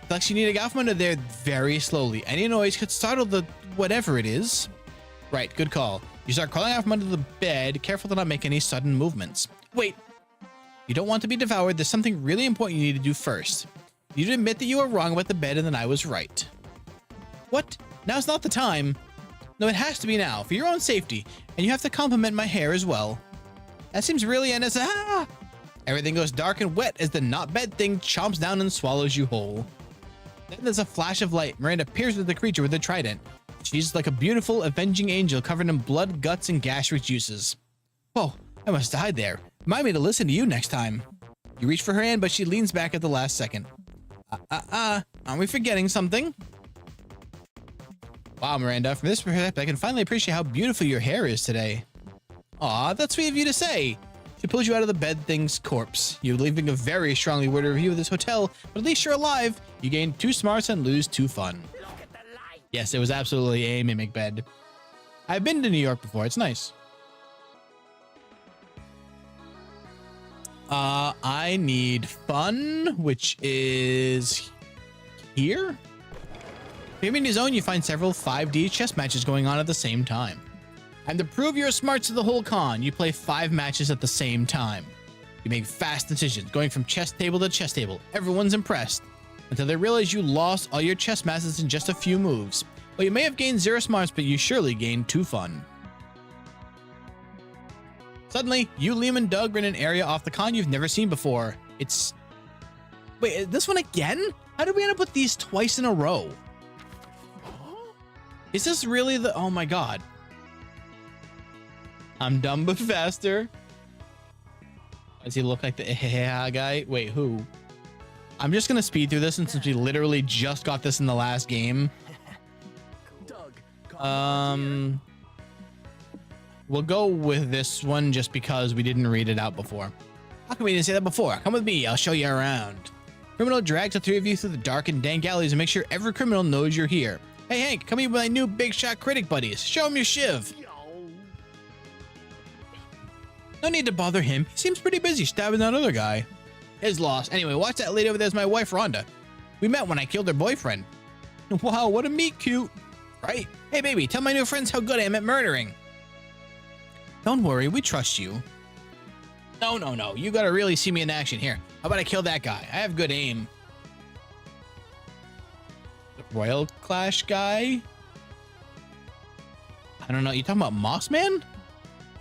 Flex, you need to get out from under there very slowly. Any noise could startle the whatever it is. Right, good call. You start crawling out from under the bed, careful to not make any sudden movements. Wait. You don't want to be devoured. There's something really important you need to do first. You need to admit that you were wrong about the bed and that I was right. What? Now's not the time. No, it has to be now, for your own safety, and you have to compliment my hair as well. That seems really innocent. Ah! Everything goes dark and wet as the not bed thing chomps down and swallows you whole. Then there's a flash of light. Miranda peers at the creature with a trident. She's like a beautiful, avenging angel covered in blood, guts, and gastric juices. Whoa, I must die there. Remind me to listen to you next time. You reach for her hand, but she leans back at the last second. Aren't we forgetting something? Wow, Miranda, from this perspective, I can finally appreciate how beautiful your hair is today. Aw, that's sweet of you to say. She pulls you out of the bed thing's corpse. You're leaving a very strongly worded review of this hotel, but at least you're alive. You gain 2 smarts and lose 2 fun. Yes, it was absolutely a mimic bed. I've been to New York before. It's nice. I need fun, which is here. In his own, you find several 5D chess matches going on at the same time. And to prove you're smart to the whole con, you play 5 matches at the same time. You make fast decisions, going from chess table to chess table. Everyone's impressed, until they realize you lost all your chess masters in just a few moves. Well, you may have gained 0 smarts, but you surely gained 2 fun. Suddenly, you, Liam, and Doug are in an area off the con you've never seen before. It's... Wait, this one again? How did we end up with these twice in a row? Is this really the... Oh my god. I'm dumb but faster. Does he look like the guy? Wait, who? I'm just gonna speed through this since we literally just got this in the last game. We'll go with this one just because we didn't read it out before. How come we didn't say that before? Come with me, I'll show you around. Criminal drags the 3 of you through the dark and dank alleys and make sure every criminal knows you're here. Hey Hank, come here with my new big shot critic buddies. Show him your shiv. No need to bother him. He seems pretty busy stabbing that other guy. His loss. Anyway, watch that lady over there is my wife, Rhonda. We met when I killed her boyfriend. Wow, what a meet cute. Right? Hey baby, tell my new friends how good I am at murdering. Don't worry, we trust you. No. You gotta really see me in action here. How about I kill that guy? I have good aim. The Royal Clash guy? I don't know. You talking about Moss Man?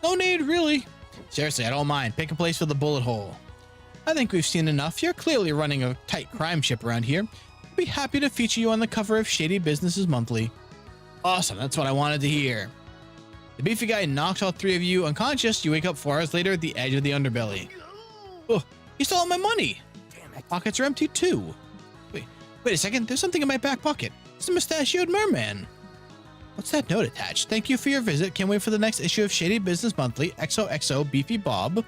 No need, really. Seriously, I don't mind. Pick a place for the bullet hole. I think we've seen enough. You're clearly running a tight crime ship around here. I'd be happy to feature you on the cover of Shady Businesses Monthly. Awesome, that's what I wanted to hear. The beefy guy knocks all 3 of you unconscious. You wake up 4 hours later at the edge of the underbelly. Oh, he stole all my money. Damn, my pockets are empty too. Wait a second. There's something in my back pocket. It's a mustachioed merman. What's that note attached? Thank you for your visit. Can't wait for the next issue of Shady Business Monthly. XOXO Beefy Bob.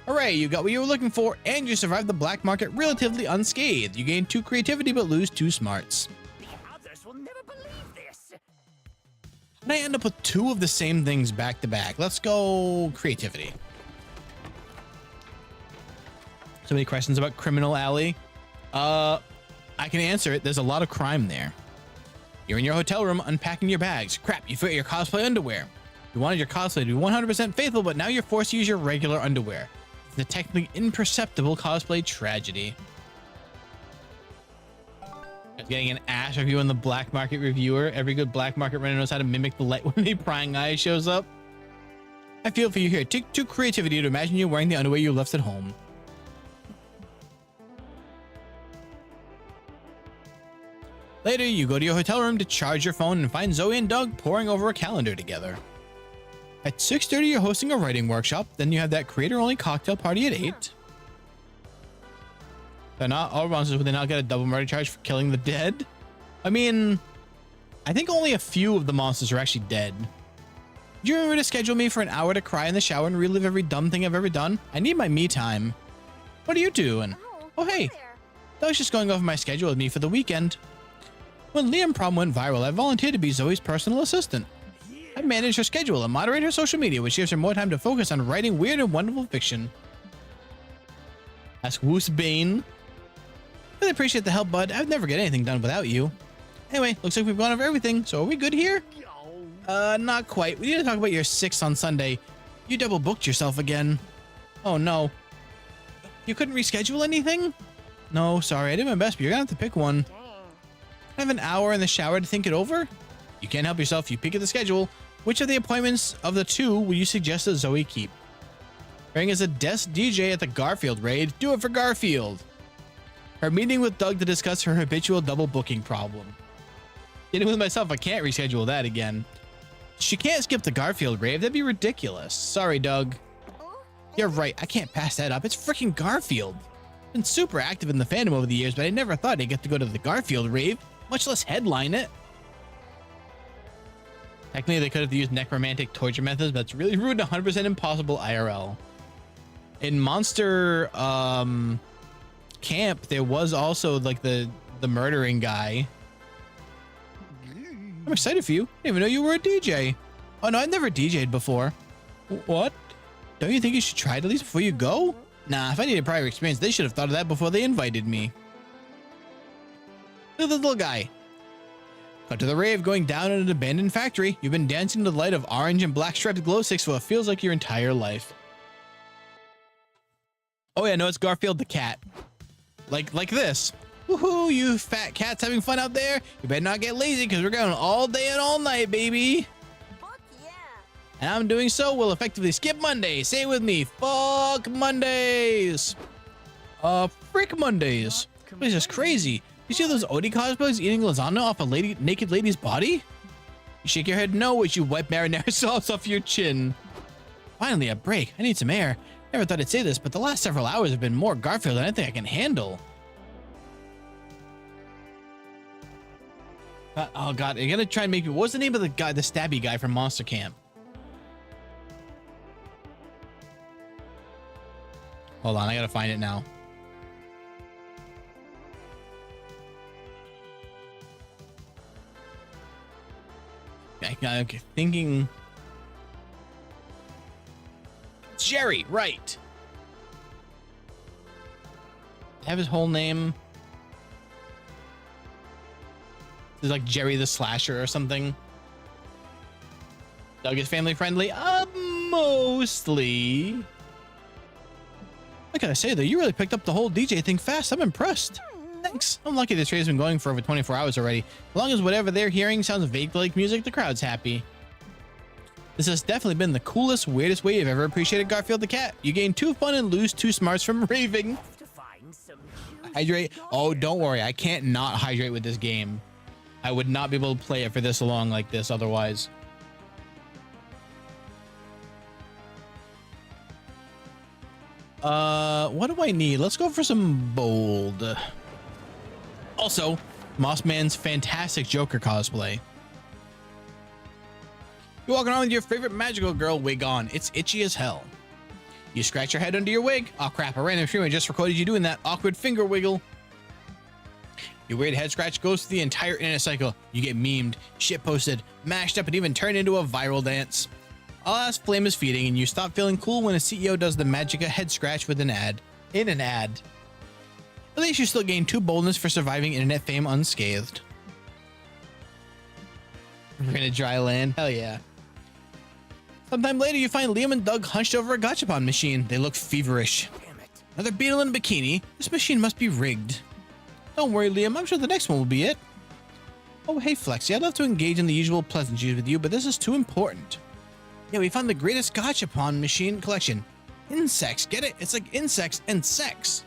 Hooray, you got what you were looking for, and you survived the black market relatively unscathed. You gain 2 creativity but lose 2 smarts. The others will never believe this. And I end up with 2 of the same things back to back. Let's go creativity. So many questions about Criminal Alley. I can answer it. There's a lot of crime there. You're in your hotel room unpacking your bags. Crap, you forgot your cosplay underwear. You wanted your cosplay to be 100% faithful, but now you're forced to use your regular underwear. It's a technically imperceptible cosplay tragedy. Getting an ash review on the black market reviewer. Every good black market runner knows how to mimic the light when the prying eye shows up. I feel for you here. Take 2 creativity to imagine you wearing the underwear you left at home. Later, you go to your hotel room to charge your phone and find Zoe and Doug poring over a calendar together. At 6:30, you're hosting a writing workshop. Then you have that creator-only cocktail party at 8. They're not all monsters, would they not get a double murder charge for killing the dead? I mean, I think only a few of the monsters are actually dead. Do you remember to schedule me for an hour to cry in the shower and relive every dumb thing I've ever done? I need my me time. What are you doing? Oh, hey. That was just going over my schedule with me for the weekend. When Liam Prom went viral, I volunteered to be Zoe's personal assistant. I manage her schedule and moderate her social media, which gives her more time to focus on writing weird and wonderful fiction. Ask Woos Bane. Really appreciate the help, bud. I'd never get anything done without you. Anyway, looks like we've gone over everything, so are we good here? Not quite. We need to talk about your 6 on Sunday. You double booked yourself again. Oh no. You couldn't reschedule anything? No, sorry. I did my best, but you're gonna have to pick one. I have an hour in the shower to think it over? You can't help yourself. You peek at the schedule. Which of the appointments of the 2 would you suggest that Zoe keep? Pairing as a desk DJ at the Garfield raid. Do it for Garfield. Her meeting with Doug to discuss her habitual double booking problem. Dealing with myself, I can't reschedule that again. She can't skip the Garfield raid. That'd be ridiculous. Sorry, Doug. You're right, I can't pass that up. It's freaking Garfield. Been super active in the fandom over the years, but I never thought I'd get to go to the Garfield rave, much less headline it. Technically, they could have used necromantic torture methods, but it's really rude and 100% impossible IRL. In Monster Camp, there was also like the murdering guy. I'm excited for you. I didn't even know you were a DJ. Oh no, I've never DJ'd before. What? Don't you think you should try it at least before you go? Nah, if I needed prior experience, they should have thought of that before they invited me. Look at this little guy. Cut to the rave going down in an abandoned factory. You've been dancing to the light of orange and black striped glow sticks for what feels like your entire life. Oh yeah, no, it's Garfield the cat. Like this. Woohoo, you fat cats having fun out there? You better not get lazy because we're going all day and all night, baby. Fuck yeah. And I'm doing so will effectively skip Monday. Say it with me. Fuck Mondays. Frick Mondays. This is crazy. You see those Odie cosplays eating lasagna off a naked lady's body? You shake your head no as you wipe marinara sauce off your chin. Finally, a break. I need some air. Never thought I'd say this, but the last several hours have been more Garfield than I think I can handle. Oh god, you're gonna try and make me. What's the name of the guy, the stabby guy from Monster Camp? Hold on, I gotta find it now. Okay, thinking. Jerry, right. Have his whole name. Is like Jerry the Slasher or something. Doug is family friendly. Mostly. What can I say though? You really picked up the whole DJ thing fast. I'm impressed. Thanks. I'm lucky this rave's been going for over 24 hours already. As long as whatever they're hearing sounds vaguely like music, the crowd's happy. This has definitely been the coolest, weirdest way I've ever appreciated Garfield the cat. You gain 2 fun and lose 2 smarts from raving. Hydrate. Oh, don't worry. I can't not hydrate with this game. I would not be able to play it for this long like this otherwise. What do I need? Let's go for some bold. Also, Mossman's fantastic Joker cosplay. You're walking around with your favorite magical girl wig on. It's itchy as hell. You scratch your head under your wig. Oh crap, a random streamer just recorded you doing that awkward finger wiggle. Your weird head scratch goes through the entire internet cycle. You get memed, shit posted, mashed up, and even turned into a viral dance. All ass flame is feeding, and you stop feeling cool when a CEO does the Magica head scratch with an ad. In an ad. At least you still gain 2 boldness for surviving internet fame unscathed. We're in a dry land. Hell yeah. Sometime later, you find Liam and Doug hunched over a gachapon machine. They look feverish. Damn it. Another beetle in a bikini. This machine must be rigged. Don't worry, Liam. I'm sure the next one will be it. Oh, hey, Flexi. I'd love to engage in the usual pleasantries with you, but this is too important. Yeah, we found the greatest gachapon machine collection. Insects. Get it? It's like insects and sex.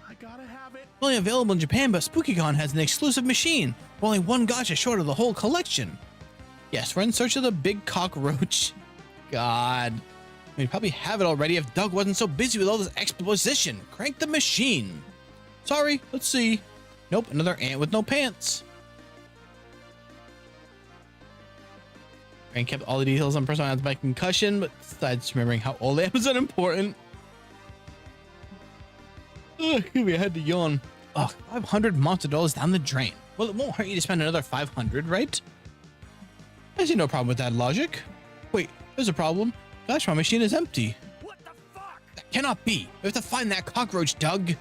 I gotta have it. Only available in Japan, but SpookyCon has an exclusive machine. We're only 1 gacha short of the whole collection. Yes, we're in search of the big cockroach. God. We'd probably have it already if Doug wasn't so busy with all this exposition. Crank the machine. Sorry, let's see. Nope, another ant with no pants. And kept all the details on personal by concussion, but besides remembering how old I am is unimportant. Ugh, maybe I had to yawn. Ugh, 500 monster dollars down the drain. Well, it won't hurt you to spend another 500, right? I see no problem with that logic. Wait, there's a problem. Gosh, my machine is empty. What the fuck? That cannot be. We have to find that cockroach, Doug.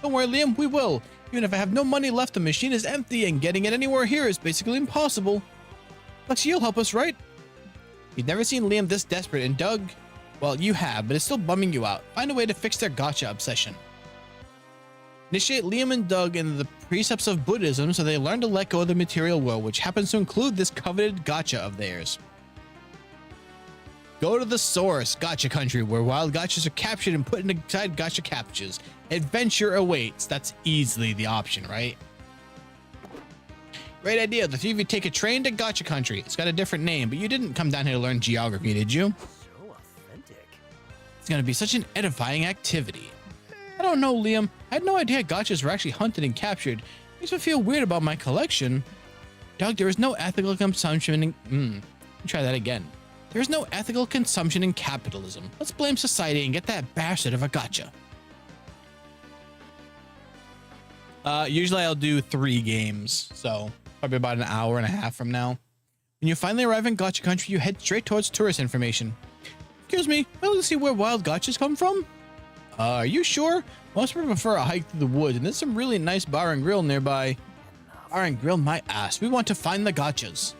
Don't worry, Liam, we will. Even if I have no money left, the machine is empty, and getting it anywhere here is basically impossible. Lexi, you'll help us, right? You've never seen Liam this desperate, and Doug, well, you have, but it's still bumming you out. Find a way to fix their gacha obsession. Initiate Liam and Doug in the precepts of Buddhism so they learn to let go of the material world, which happens to include this coveted gacha of theirs. Go to the source, Gacha Country, where wild gachas are captured and put inside gacha captures. Adventure awaits. That's easily the option, right? Great idea. The 3 of you take a train to Gacha Country. It's got a different name, but you didn't come down here to learn geography, did you? So authentic. gonna be such an edifying activity. I don't know, Liam. I had no idea gotchas were actually hunted and captured. Makes me feel weird about my collection. Doug, there is no ethical consumption in... Try that again. There is no ethical consumption in capitalism. Let's blame society and get that bastard of a gotcha. Usually I'll do 3 games, so probably about an hour and a half from now. When you finally arrive in gotcha country, you head straight towards tourist information. Excuse me, I'd like to see where wild gotchas come from. Are you sure? Most people prefer a hike through the woods, and there's some really nice bar and grill nearby. Bar and grill my ass. We want to find the gotchas.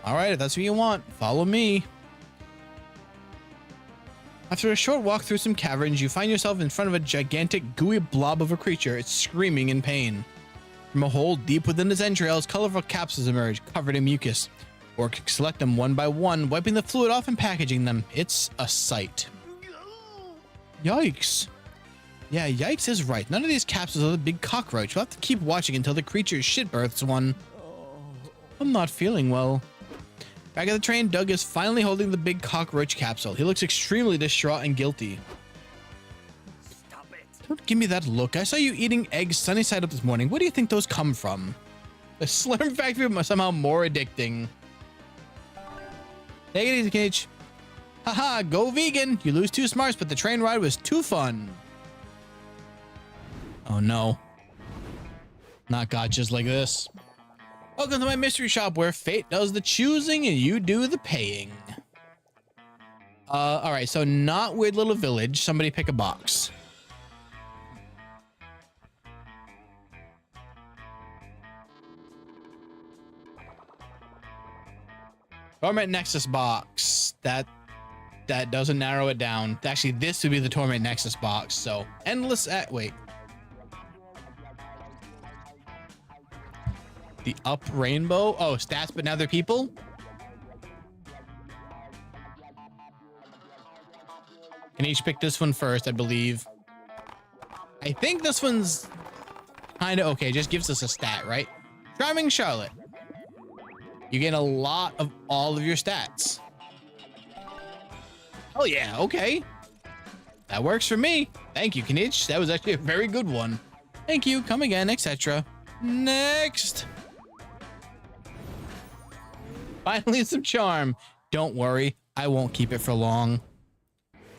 All right, if that's what you want, follow me. After a short walk through some caverns, you find yourself in front of a gigantic, gooey blob of a creature. It's screaming in pain. From a hole deep within its entrails, colorful capsules emerge, covered in mucus. Orcs select them one by one, wiping the fluid off and packaging them. It's a sight. Yikes. Yeah, yikes is right. None of these capsules are the big cockroach. We'll have to keep watching until the creature shit births one. I'm not feeling well. Back at the train, Doug is finally holding the big cockroach capsule. He looks extremely distraught and guilty. Stop it. Don't give me that look. I saw you eating eggs sunny side up this morning. Where do you think those come from? The Slurm Factory was somehow more addicting. Take it easy, Cage. Haha, go vegan. You lose 2 smarts, but the train ride was too fun. Oh no. Not gotchas like this. Welcome to my mystery shop where fate does the choosing and you do the paying. All right, so not Weird Little Village. Somebody pick a box. Torment Nexus box. That doesn't narrow it down. Actually, this would be the Torment Nexus box. So endless wait. The up rainbow. Oh, stats, but now they're people. Can each pick this one first, I believe. I think this one's kind of okay. Just gives us a stat, right? Charming Charlotte. You get a lot of all of your stats. Oh yeah, okay. That works for me. Thank you, Kinich. That was actually a very good one. Thank you. Come again, etc. Next. Finally, some charm. Don't worry, I won't keep it for long.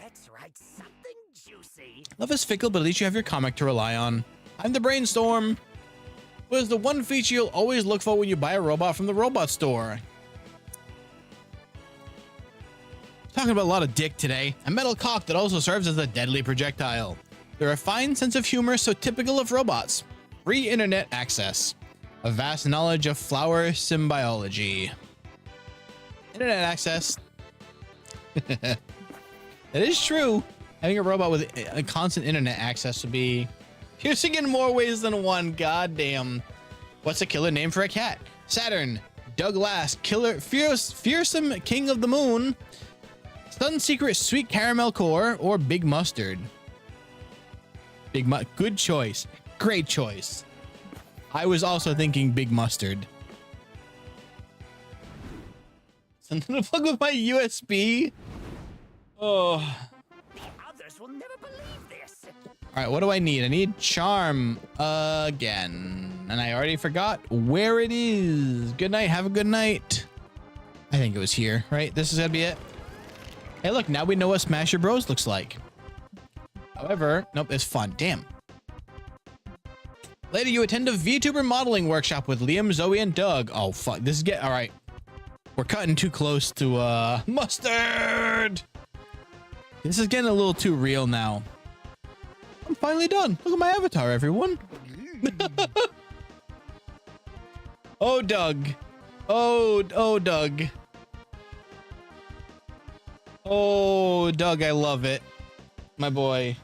Let's write something juicy. Love is fickle, but at least you have your comic to rely on. I'm the Brainstorm. What is the one feature you'll always look for when you buy a robot from the robot store? Talking about a lot of dick today. A metal cock that also serves as a deadly projectile. They're a fine sense of humor so typical of robots. Free internet access. A vast knowledge of flower symbiology. Internet access. That is true. Having a robot with a constant internet access would be piercing in more ways than one. God damn. What's a killer name for a cat? Saturn. Doug Last. Killer. Fearsome King of the Moon. Sun Secret Sweet Caramel Core. Or Big Mustard. Good choice. Great choice. I was also thinking Big Mustard. Something to plug with my USB. Oh. The others will never believe this. All right, what do I need? I need charm again. And I already forgot where it is. Good night. Have a good night. I think it was here, right? This is gonna be it. Hey, look, now we know what Smasher Bros looks like. However, nope, it's fun. Damn. Later, you attend a VTuber modeling workshop with Liam, Zoe, and Doug. Oh, fuck. This is all right. We're cutting too close to, mustard. This is getting a little too real now. I'm finally done. Look at my avatar, everyone. Oh, Doug. Oh, Doug. Oh, Doug, I love it. My boy.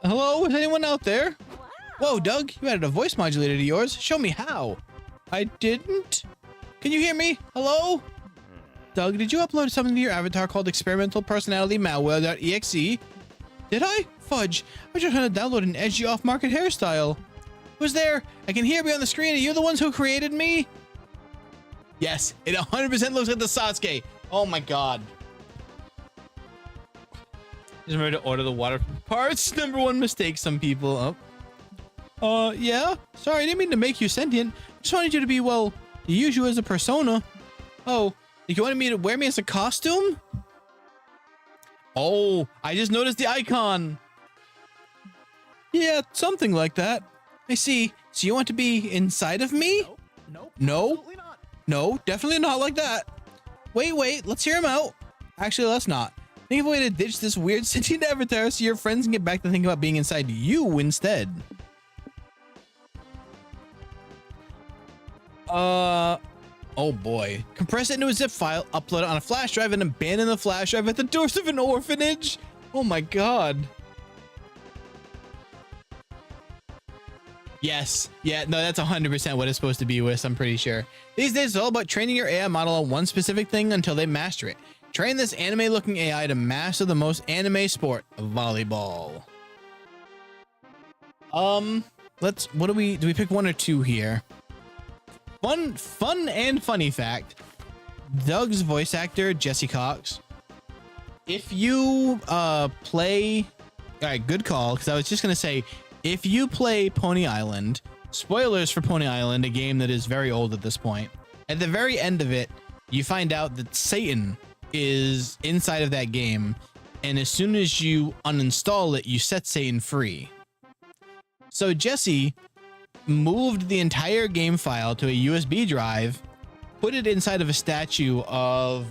Hello, is anyone out there? Whoa, Doug, you added a voice modulator to yours. Show me how. I didn't. Can you hear me? Hello? Doug, did you upload something to your avatar called experimental personality malware.exe? Did I? Fudge. I was just trying to download an edgy off-market hairstyle. Who's there? I can hear me on the screen. Are you the ones who created me? Yes, it 100% looks like the Sasuke. Oh my god. Just remember to order the water parts. Number one mistake, some people. Oh. Yeah? Sorry, I didn't mean to make you sentient. Just wanted you to be, well, use you as a persona. Oh, you wanted me to wear me as a costume? Oh, I just noticed the icon. Yeah, something like that. I see. So you want to be inside of me? Nope. No? Absolutely not. No, definitely not like that. Wait, let's hear him out. Actually, let's not. Think of a way to ditch this weird sentient avatar so your friends can get back to thinking about being inside you instead. Oh boy. Compress it into a zip file, upload it on a flash drive, and abandon the flash drive at the doors of an orphanage. Oh my god. Yes. Yeah, no, that's 100% what it's supposed to be with, I'm pretty sure. These days, it's all about training your AI model on one specific thing until they master it. Train this anime-looking AI to master the most anime sport, volleyball. What do we pick one or two here? Fun and funny fact. Doug's voice actor, Jesse Cox. If you play, all right, good call, because I was just gonna say, if you play Pony Island, spoilers for Pony Island, a game that is very old at this point, at the very end of it, you find out that Satan is inside of that game, and as soon as you uninstall it, you set Satan free. So Jesse moved the entire game file to a USB drive, put it inside of a statue of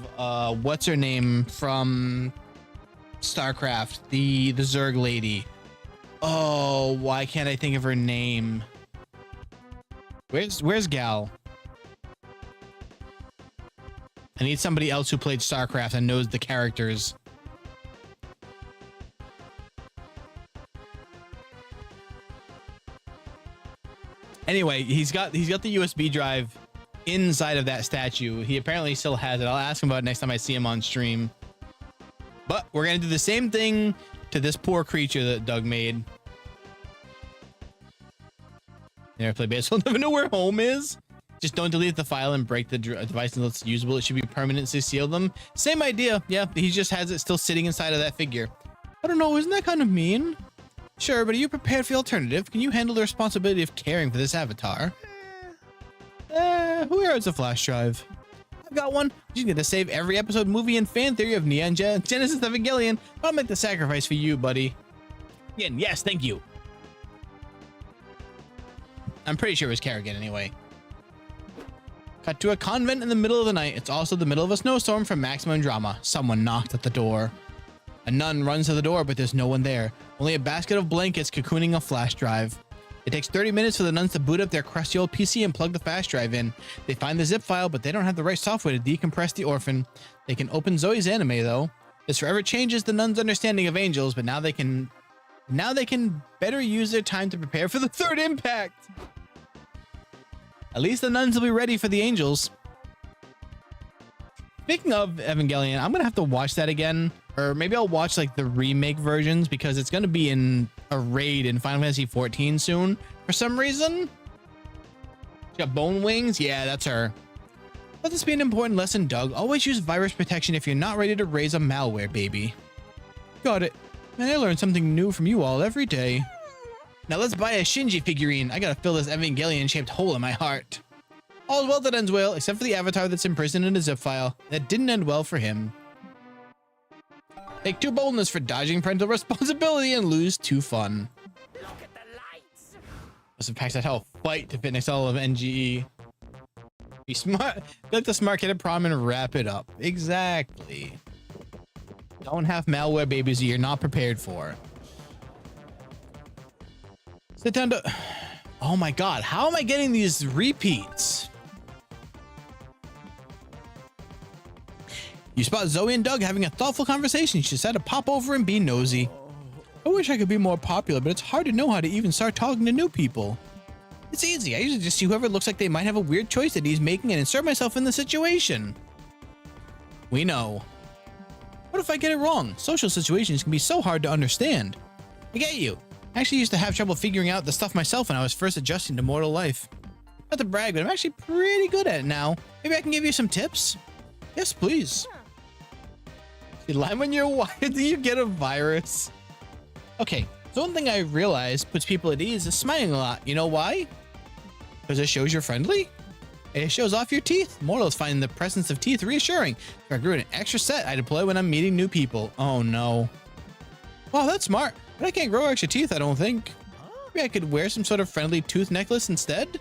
what's her name from StarCraft, the Zerg lady. Oh, why can't I think of her name? Where's Gal? I need somebody else who played StarCraft and knows the characters. Anyway, he's got the USB drive inside of that statue. He apparently still has it. I'll ask him about it next time I see him on stream. But we're gonna do the same thing to this poor creature that Doug made. Never play baseball, never know where home is. Just don't delete the file and break the device until it's usable. It should be permanently sealed them. Same idea. Yeah, he just has it still sitting inside of that figure. I don't know, isn't that kind of mean? Sure, but are you prepared for the alternative? Can you handle the responsibility of caring for this avatar? Who has a flash drive? I've got one. You get to save every episode, movie, and fan theory of Neon Genesis Evangelion. I'll make the sacrifice for you, buddy. Again, yes, thank you. I'm pretty sure it was Kerrigan anyway. Cut to a convent in the middle of the night. It's also the middle of a snowstorm for maximum drama. Someone knocked at the door. A nun runs to the door, but there's no one there. Only a basket of blankets cocooning a flash drive. It takes 30 minutes for the nuns to boot up their crusty old PC and plug the flash drive in. They find the zip file, but they don't have the right software to decompress the orphan. They can open Zoe's anime, though. This forever changes the nuns' understanding of angels, but now they can better use their time to prepare for the third impact. At least the nuns will be ready for the angels. Speaking of Evangelion, I'm gonna have to watch that again, or maybe I'll watch like the remake versions because it's gonna be in a raid in Final Fantasy 14 soon for some reason. She got bone wings. Yeah, that's her. Let this be an important lesson, Doug. Always use virus protection if you're not ready to raise a malware baby. Got it. Man, I learn something new from you all every day. Now let's buy a Shinji figurine. I gotta fill this Evangelion-shaped hole in my heart. All's well that ends well, except for the avatar that's imprisoned in a zip file. That didn't end well for him. Take 2 boldness for dodging parental responsibility and lose 2 fun. Look at the lights. Must have packed that hell fight to fit next to all of NGE. Be smart. Let the smart kid at prom and wrap it up. Exactly. Don't have malware babies that you're not prepared for. Sit down to... Oh my god, how am I getting these repeats? You spot Zoe and Doug having a thoughtful conversation. She decided to pop over and be nosy. I wish I could be more popular, but it's hard to know how to even start talking to new people. It's easy. I usually just see whoever looks like they might have a weird choice that he's making and insert myself in the situation. We know. What if I get it wrong? Social situations can be so hard to understand. I get you. I actually used to have trouble figuring out the stuff myself when I was first adjusting to mortal life. Not to brag, but I'm actually pretty good at it now. Maybe I can give you some tips? Yes, please. You lie when you're wired, do you get a virus? Okay, so one thing I realized puts people at ease is smiling a lot. You know why? Because it shows you're friendly. It shows off your teeth. Mortals find the presence of teeth reassuring. If I grew an extra set, I deploy when I'm meeting new people. Oh no. Wow, that's smart. But I can't grow extra teeth, I don't think. Maybe I could wear some sort of friendly tooth necklace instead?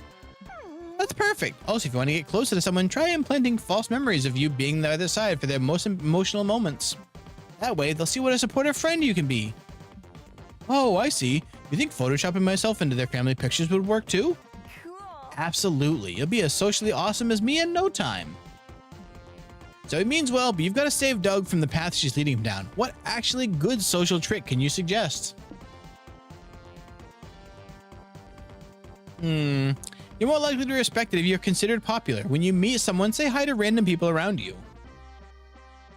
That's perfect. Also, if you want to get closer to someone, try implanting false memories of you being the other side for their most emotional moments. That way, they'll see what a supportive friend you can be. Oh, I see. You think photoshopping myself into their family pictures would work too? Cool. Absolutely. You'll be as socially awesome as me in no time. So it means well, but you've got to save Doug from the path she's leading him down. What actually good social trick can you suggest? You're more likely to be respected if you're considered popular. When you meet someone, say hi to random people around you.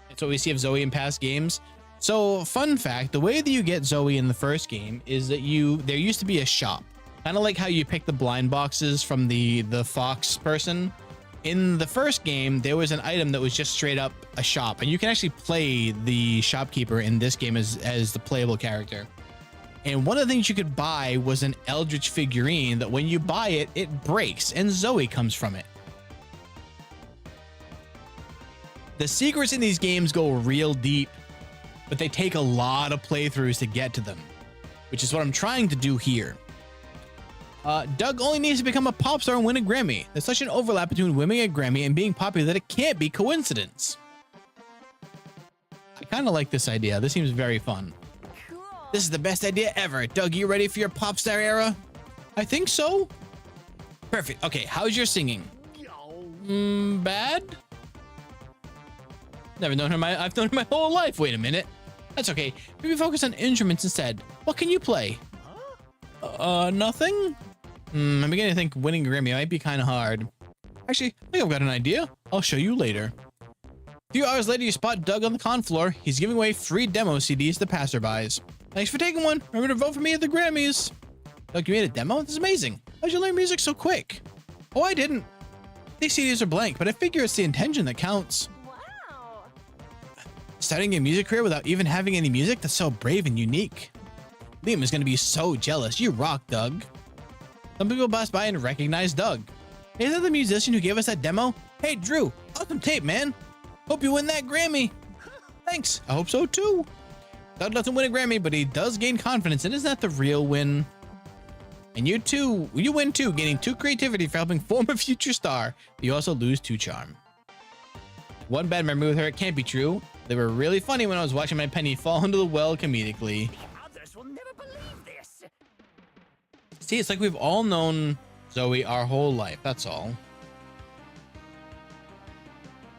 That's what we see of Zoe in past games. So, fun fact, the way that you get Zoe in the first game is that there used to be a shop. Kind of like how you pick the blind boxes from the fox person. In the first game, there was an item that was just straight up a shop, and you can actually play the shopkeeper in this game as the playable character. And one of the things you could buy was an eldritch figurine that when you buy it, it breaks, and Zoe comes from it. The secrets in these games go real deep, but they take a lot of playthroughs to get to them, which is what I'm trying to do here. Doug only needs to become a pop star and win a Grammy. There's such an overlap between winning a Grammy and being popular that it can't be coincidence. I kind of like this idea. This seems very fun. This is the best idea ever. Doug, you ready for your pop star era? I think so. Perfect. Okay, how's your singing? Bad? I've known her my whole life. Wait a minute. That's okay. Maybe focus on instruments instead. What can you play? Nothing? I'm beginning to think winning a Grammy might be kind of hard. Actually, I think I've got an idea. I'll show you later. A few hours later, you spot Doug on the con floor. He's giving away free demo CDs to passerbys. Thanks for taking one. Remember to vote for me at the Grammys. Doug, you made a demo? That's amazing. How'd you learn music so quick? Oh, I didn't. These CDs are blank, but I figure it's the intention that counts. Wow. Starting a music career without even having any music? That's so brave and unique. Liam is going to be so jealous. You rock, Doug. Some people pass by and recognize Doug. Hey, is that the musician who gave us that demo? Hey, Drew. Awesome tape, man. Hope you win that Grammy. Thanks. I hope so, too. Doug doesn't win a Grammy, but he does gain confidence, and isn't that the real win? And you win too, gaining 2 creativity for helping form a future star. But you also lose 2 charm. One bad memory with her, it can't be true. They were really funny when I was watching my penny fall into the well comedically. Others will never believe this. See, it's like we've all known Zoe our whole life, that's all.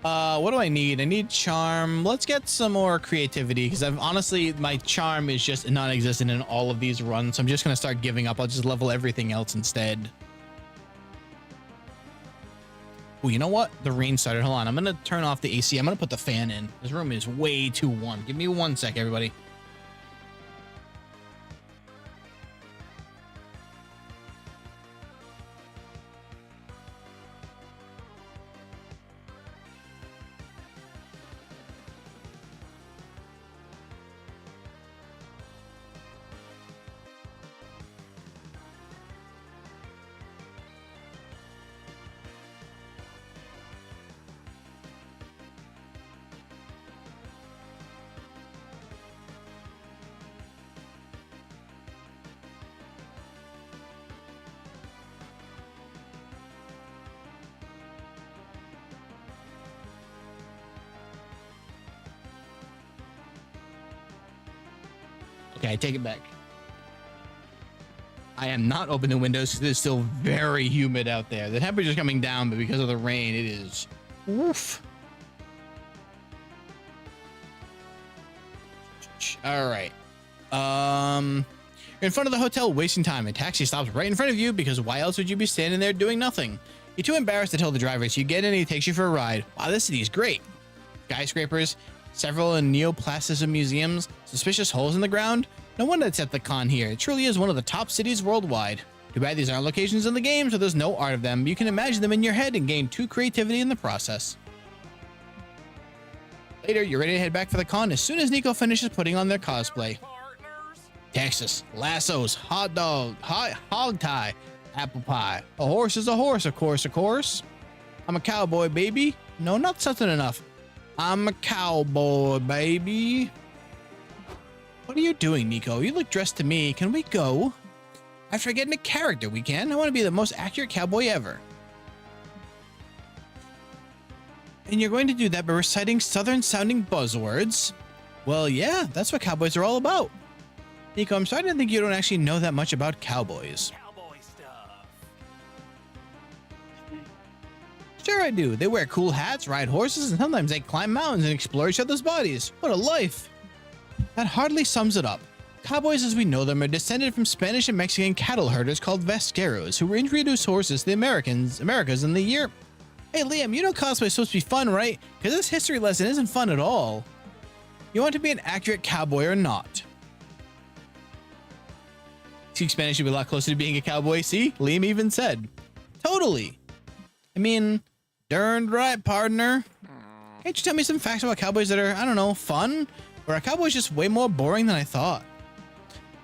What do I need? I need charm. Let's get some more creativity, because honestly, my charm is just non-existent in all of these runs. So I'm just going to start giving up. I'll just level everything else instead. Oh, you know what? The rain started. Hold on. I'm going to turn off the AC. I'm going to put the fan in. This room is way too warm. Give me 1 sec, everybody. Okay, I take it back. I am not opening windows because it's still very humid out there. The temperature's coming down, but because of the rain, it is. Oof. All right. You're in front of the hotel wasting time. A taxi stops right in front of you because why else would you be standing there doing nothing? You're too embarrassed to tell the driver, so you get in and he takes you for a ride. Wow, this city is great. Skyscrapers, several neoplastism museums, suspicious holes in the ground. No wonder it's at the con here. It truly is one of the top cities worldwide. Too bad these aren't locations in the game, so there's no art of them. You can imagine them in your head and gain true creativity in the process. Later, you're ready to head back for the con as soon as Nico finishes putting on their cosplay. Texas, lassos, hot dog, hog tie, apple pie. A horse is a horse, of course. I'm a cowboy, baby. No, not something enough. I'm a cowboy, baby. What are you doing, Nico? You look dressed to me. Can we go? After I get into character, we can. I want to be the most accurate cowboy ever. And you're going to do that by reciting southern-sounding buzzwords? Well, yeah, that's what cowboys are all about. Nico, I'm starting to think you don't actually know that much about cowboys. Cowboy stuff. Sure I do. They wear cool hats, ride horses, and sometimes they climb mountains and explore each other's bodies. What a life. That hardly sums it up. Cowboys as we know them are descended from Spanish and Mexican cattle herders called vasqueros who introduced horses to the Americas in the year... Hey Liam, you know cosplay is supposed to be fun, right? Because this history lesson isn't fun at all. You want to be an accurate cowboy or not? Speak Spanish would be a lot closer to being a cowboy. See? Liam even said. Totally. I mean, darned right, partner. Can't you tell me some facts about cowboys that are, I don't know, fun? Or are cowboys just way more boring than I thought?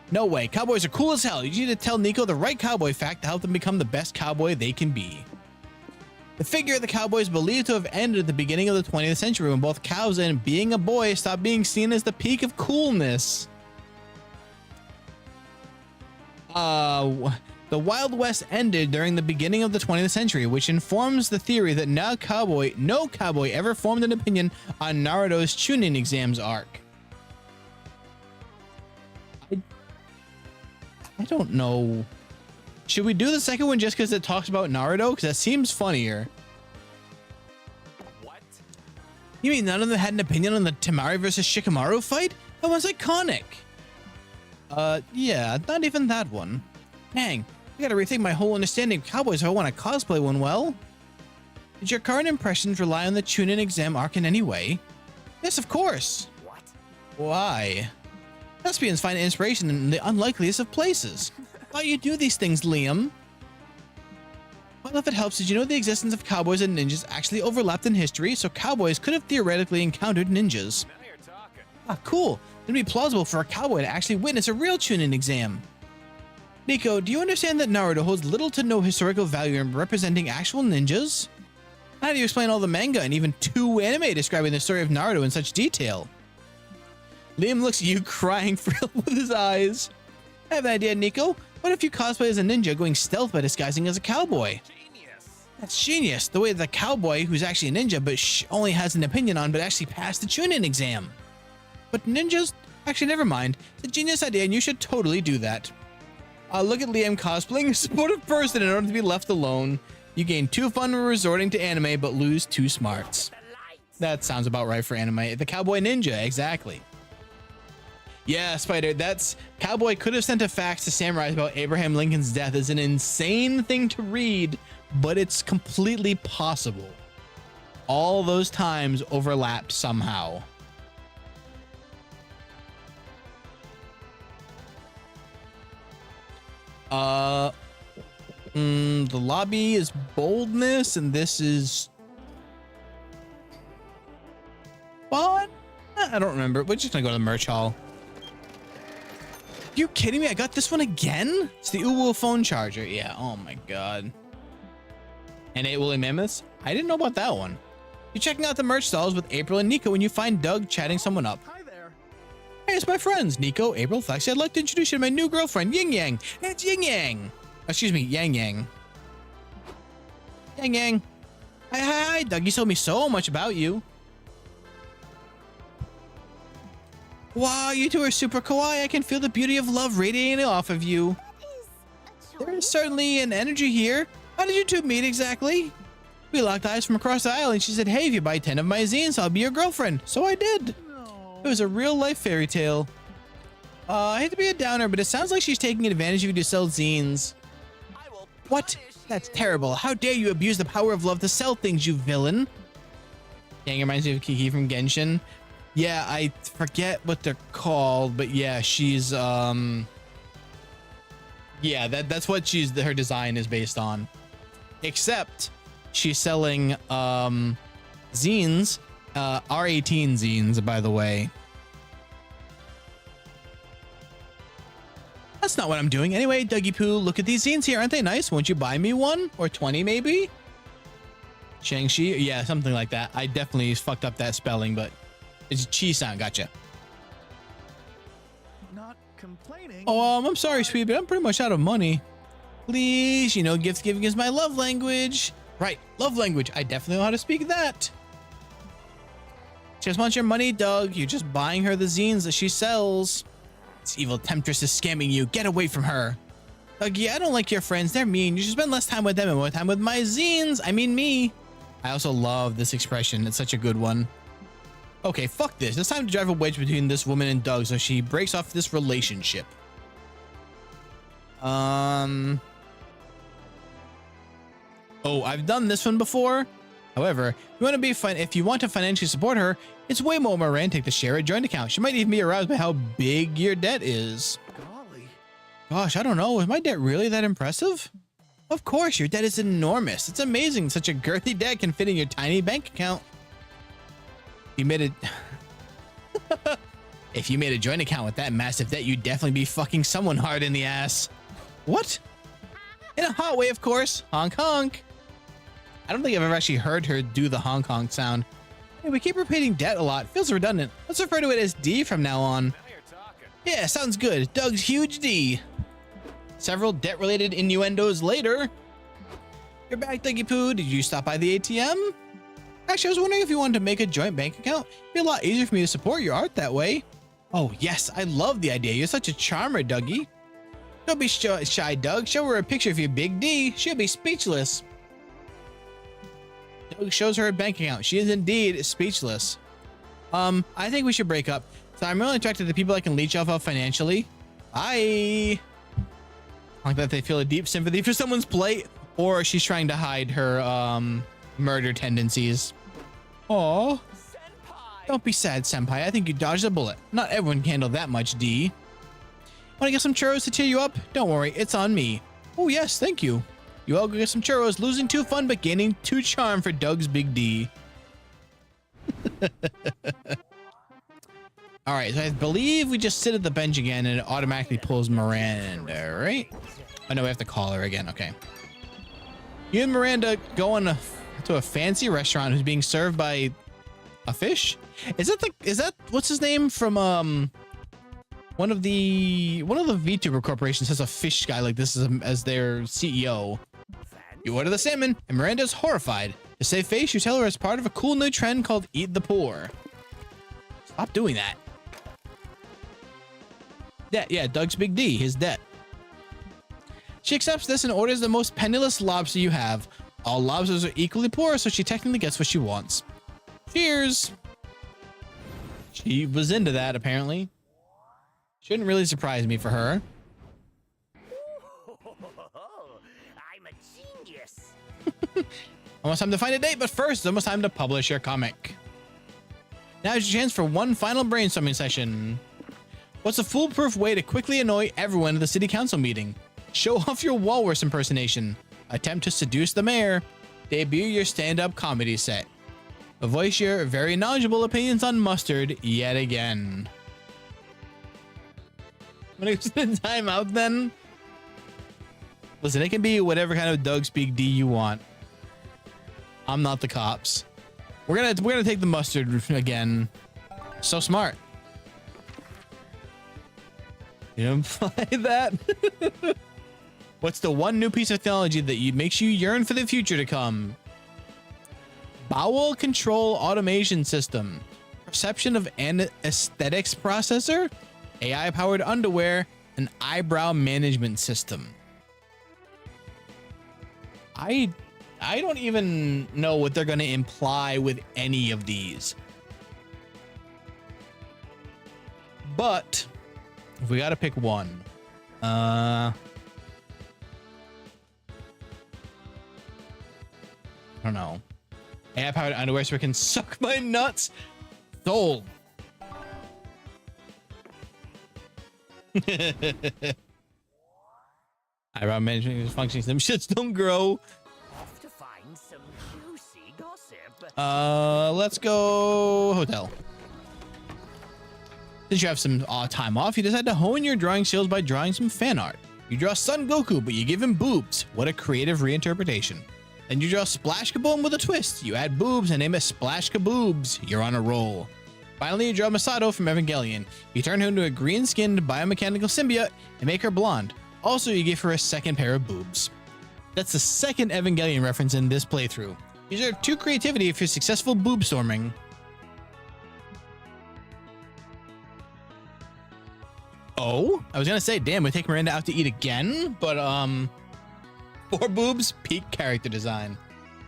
No way. Cowboys are cool as hell. You need to tell Nico the right cowboy fact to help them become the best cowboy they can be. The figure of the cowboy is believed to have ended at the beginning of the 20th century when both cows and being a boy stopped being seen as the peak of coolness. The Wild West ended during the beginning of the 20th century, which informs the theory that no cowboy ever formed an opinion on Naruto's Chunin exams arc. I don't know. Should we do the second one just because it talks about Naruto? Because that seems funnier. What? You mean none of them had an opinion on the Temari versus Shikamaru fight? That one's iconic. Yeah, not even that one. Dang, I gotta rethink my whole understanding of cowboys if I want to cosplay one well. Did your current impressions rely on the Chunin exam arc in any way? Yes, of course. What? Why? Thespians find inspiration in the unlikeliest of places. How you do these things, Liam? Well, if it helps, did you know the existence of cowboys and ninjas actually overlapped in history, so cowboys could have theoretically encountered ninjas. Now you're talking. Ah, cool. It'd be plausible for a cowboy to actually witness a real Chunin exam. Nico, do you understand that Naruto holds little to no historical value in representing actual ninjas? How do you explain all the manga and even 2 anime describing the story of Naruto in such detail? Liam looks at you crying thrilled with his eyes. I have an idea, Nico. What if you cosplay as a ninja going stealth by disguising as a cowboy? Genius. That's genius. The way the cowboy, who's actually a ninja but only has an opinion on but actually passed the Chunin exam. But ninjas? Actually, never mind. It's a genius idea and you should totally do that. Look at Liam cosplaying a supportive person in order to be left alone. You gain 2 fun resorting to anime but lose 2 smarts. That sounds about right for anime. The cowboy ninja, exactly. Yeah, Spider, that's... Cowboy could have sent a fax to samurais about Abraham Lincoln's death is an insane thing to read, but it's completely possible. All those times overlap somehow. The lobby is boldness, and this is... fun? I don't remember. We're just gonna go to the merch hall. Are you kidding me? I got this one again? It's the Uwu phone charger. Yeah, oh my god. And 8 woolly mammoths? I didn't know about that one. You're checking out the merch stalls with April and Nico when you find Doug chatting someone up. Hi there. Hey, it's my friends, Nico, April, Flexi. I'd like to introduce you to my new girlfriend, Ying Yang. It's Ying Yang. Excuse me, Yang Yang. Yang Yang. Hi, Doug. You told me so much about you. Wow, you two are super kawaii. I can feel the beauty of love radiating off of you. There is certainly an energy here. How did you two meet exactly? We locked eyes from across the aisle and she said, hey, if you buy 10 of my zines, I'll be your girlfriend. So I did. No. It was a real life fairy tale. I hate to be a downer, but it sounds like she's taking advantage of you to sell zines. What? That's terrible. How dare you abuse the power of love to sell things, you villain. Dang, reminds me of Kiki from Genshin. Yeah, I forget what they're called, but yeah, she's yeah, that's what her design is based on. Except she's selling zines, R18 zines, by the way. That's not what I'm doing. Anyway, Dougie Poo, look at these zines here. Aren't they nice? Won't you buy me one? Or 20 maybe? Shang-Chi? Yeah, something like that. I definitely fucked up that spelling, but it's chi sound. Gotcha. Not complaining. Oh, I'm sorry, sweet, but I'm pretty much out of money. Please, you know, gift giving is my love language. Right, love language. I definitely know how to speak that. She just wants your money, Doug. You're just buying her the zines that she sells. This evil temptress is scamming you. Get away from her. Dougie, I don't like your friends. They're mean. You should spend less time with them and more time with my zines. I mean me. I also love this expression. It's such a good one. Okay, fuck this. It's time to drive a wedge between this woman and Doug so she breaks off this relationship. Oh, I've done this one before. However, if you want to financially support her, it's way more romantic to share a joint account. She might even be aroused by how big your debt is. Golly. Gosh, I don't know. Is my debt really that impressive? Of course, your debt is enormous. It's amazing. Such a girthy debt can fit in your tiny bank account. If you made a joint account with that massive debt, you'd definitely be fucking someone hard in the ass. What? In a hot way, of course. Honk honk. I don't think I've ever actually heard her do the honk honk sound. Hey, we keep repeating debt a lot. Feels redundant. Let's refer to it as D from now on. Now you're talking. Yeah, sounds good. Doug's huge D. Several debt-related innuendos later. You're back, Dougie Poo. Did you stop by the ATM? Actually, I was wondering if you wanted to make a joint bank account. It'd be a lot easier for me to support your art that way. Oh, yes. I love the idea. You're such a charmer, Dougie. Don't be shy, Doug. Show her a picture of your big D. She'll be speechless. Doug shows her a bank account. She is indeed speechless. I think we should break up. So I'm really attracted to people I can leech off of financially. Bye. Like that they feel a deep sympathy for someone's plight, or she's trying to hide her murder tendencies. Aw. Don't be sad, Senpai. I think you dodged a bullet. Not everyone can handle that much D. Want to get some churros to cheer you up? Don't worry, it's on me. Oh yes, thank you. You all go get some churros. Losing too fun, but gaining too charm for Doug's big D. All right, so I believe we just sit at the bench again and it automatically pulls Miranda, right? Oh no, we have to call her again. Okay. You and Miranda go on to a fancy restaurant who's being served by a fish. Is that what's his name from one of the VTuber corporations has a fish guy like this as their CEO. You order the salmon, and Miranda's horrified. To save face, you tell her it's part of a cool new trend called Eat the Poor. Stop doing that. Yeah, Doug's big D, his debt. She accepts this and orders the most penniless lobster you have. All lobsters are equally poor, so she technically gets what she wants. Cheers. She was into that, apparently. Shouldn't really surprise me for her. I'm a genius. Almost time to find a date, but first, it's almost time to publish your comic. Now is your chance for one final brainstorming session. What's a foolproof way to quickly annoy everyone at the city council meeting? Show off your walrus impersonation. Attempt to seduce the mayor. Debut your stand-up comedy set. Voice your very knowledgeable opinions on mustard yet again. I'm gonna spend time out then. Listen, it can be whatever kind of Doug Speak D you want. I'm not the cops. We're gonna take the mustard again. So smart. You don't imply that. What's the one new piece of technology that makes you yearn for the future to come? Bowel control automation system. Perception of aesthetics processor. AI powered underwear. An eyebrow management system. I don't even know what they're going to imply with any of these. But if we got to pick one, I don't know. AI powered underwear so it can suck my nuts. Sold. Eyebrow management functioning. Them shits don't grow. Off to find some juicy gossip. Let's go hotel. Since you have some time off, you decide to hone your drawing skills by drawing some fan art. You draw Son Goku, but you give him boobs. What a creative reinterpretation. Then you draw Splash Kaboom with a twist. You add boobs and name it Splash Kaboobs. You're on a roll. Finally, you draw Masato from Evangelion. You turn her into a green-skinned biomechanical symbiote and make her blonde. Also, you give her a second pair of boobs. That's the second Evangelion reference in this playthrough. You deserve 2 creativity for successful boob storming. Oh, I was gonna say, damn, we take Miranda out to eat again, but 4 boobs, peak character design.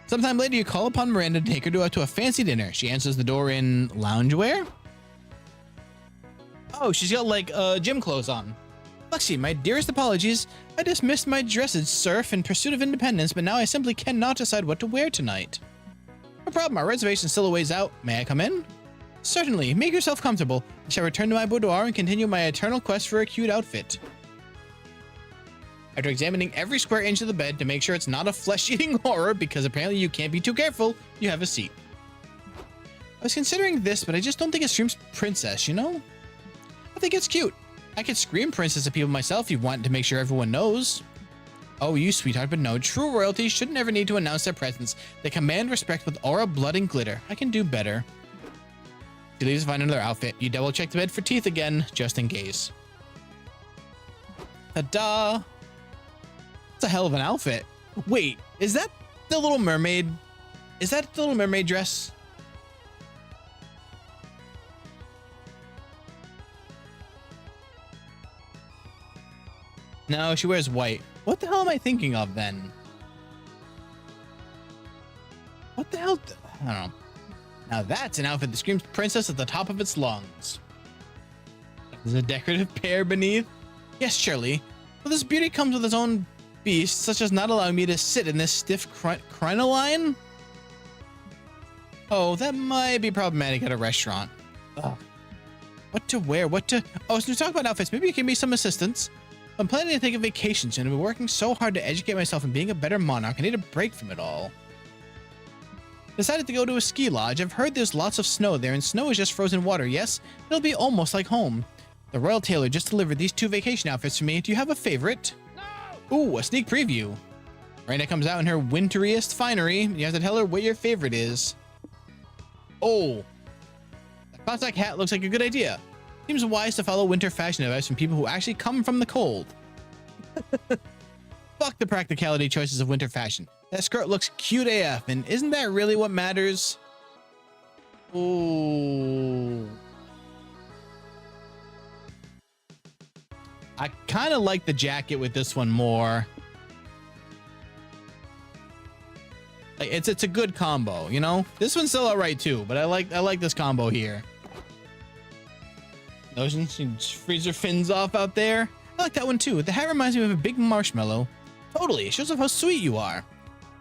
Sometime later, you call upon Miranda to take her to a fancy dinner. She answers the door in loungewear. Oh, she's got like gym clothes on. Lexi, my dearest apologies. I dismissed my dressage surf in pursuit of independence, but now I simply cannot decide what to wear tonight. No problem, our reservation still a ways out. May I come in? Certainly, make yourself comfortable. I shall return to my boudoir and continue my eternal quest for a cute outfit. After examining every square inch of the bed to make sure it's not a flesh-eating horror, because apparently you can't be too careful, you have a seat. I was considering this, but I just don't think it screams princess, you know? I think it's cute. I could scream princess at people myself if you want to make sure everyone knows. Oh, you sweetheart, but no, true royalty should never need to announce their presence. They command respect with aura, blood, and glitter. I can do better. She leaves to find another outfit. You double check the bed for teeth again, just in case. Ta-da! It's a hell of an outfit. Wait, is that the Little Mermaid? Is that the Little Mermaid dress? No, she wears white. What the hell am I thinking of then? What the hell? I don't know. Now that's an outfit that screams princess at the top of its lungs. There's a decorative pear beneath. Yes, surely. But this beauty comes with its own beast, such as not allowing me to sit in this stiff crinoline. Oh, that might be problematic at a restaurant. Ugh. What to wear? Oh, so we talk about outfits. Maybe you can be some assistance. I'm planning to take a vacation soon. I've been working so hard to educate myself in being a better monarch. I need a break from it all. Decided to go to a ski lodge. I've heard there's lots of snow there, and snow is just frozen water. Yes, it'll be almost like home. The royal tailor just delivered these 2 vacation outfits for me. Do you have a favorite? No! Ooh, a sneak preview. Miranda comes out in her winteriest finery. You have to tell her what your favorite is. Oh, that contact hat looks like a good idea. Seems wise to follow winter fashion advice from people who actually come from the cold. Fuck the practicality choices of winter fashion. That skirt looks cute AF, and isn't that really what matters? Ooh. I kind of like the jacket with this one more. Like, it's a good combo, you know? This one's still alright too, but I like this combo here. Notion, she frees her fins off out there. I like that one too. The hat reminds me of a big marshmallow. Totally, it shows off how sweet you are.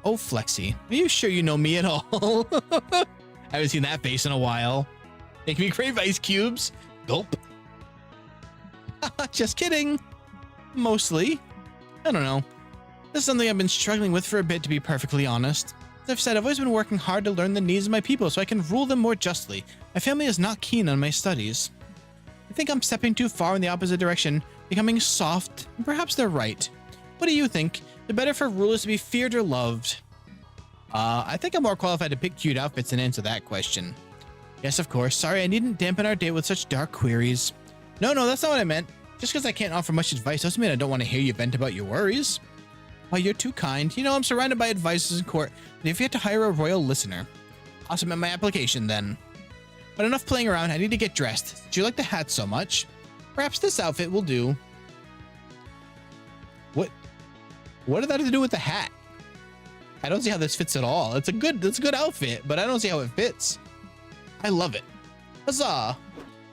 Oh, Flexi, are you sure you know me at all? I haven't seen that face in a while. Make me crave ice cubes. Gulp. Just kidding. Mostly. I don't know. This is something I've been struggling with for a bit, to be perfectly honest. As I've said, I've always been working hard to learn the needs of my people so I can rule them more justly. My family is not keen on my studies. I think I'm stepping too far in the opposite direction, becoming soft, and perhaps they're right. What do you think? The better for rulers to be feared or loved? I think I'm more qualified to pick cute outfits and answer that question. Yes, of course. Sorry, I needn't dampen our date with such dark queries. No, that's not what I meant. Just because I can't offer much advice doesn't mean I don't want to hear you vent about your worries. Why, you're too kind. You know, I'm surrounded by advisors in court, and if you had to hire a royal listener. I'll submit my application then. But enough playing around, I need to get dressed. Do you like the hat so much? Perhaps this outfit will do. What did that have to do with the hat? I don't see how this fits at all. It's a good outfit, but I don't see how it fits. I love it. Huzzah!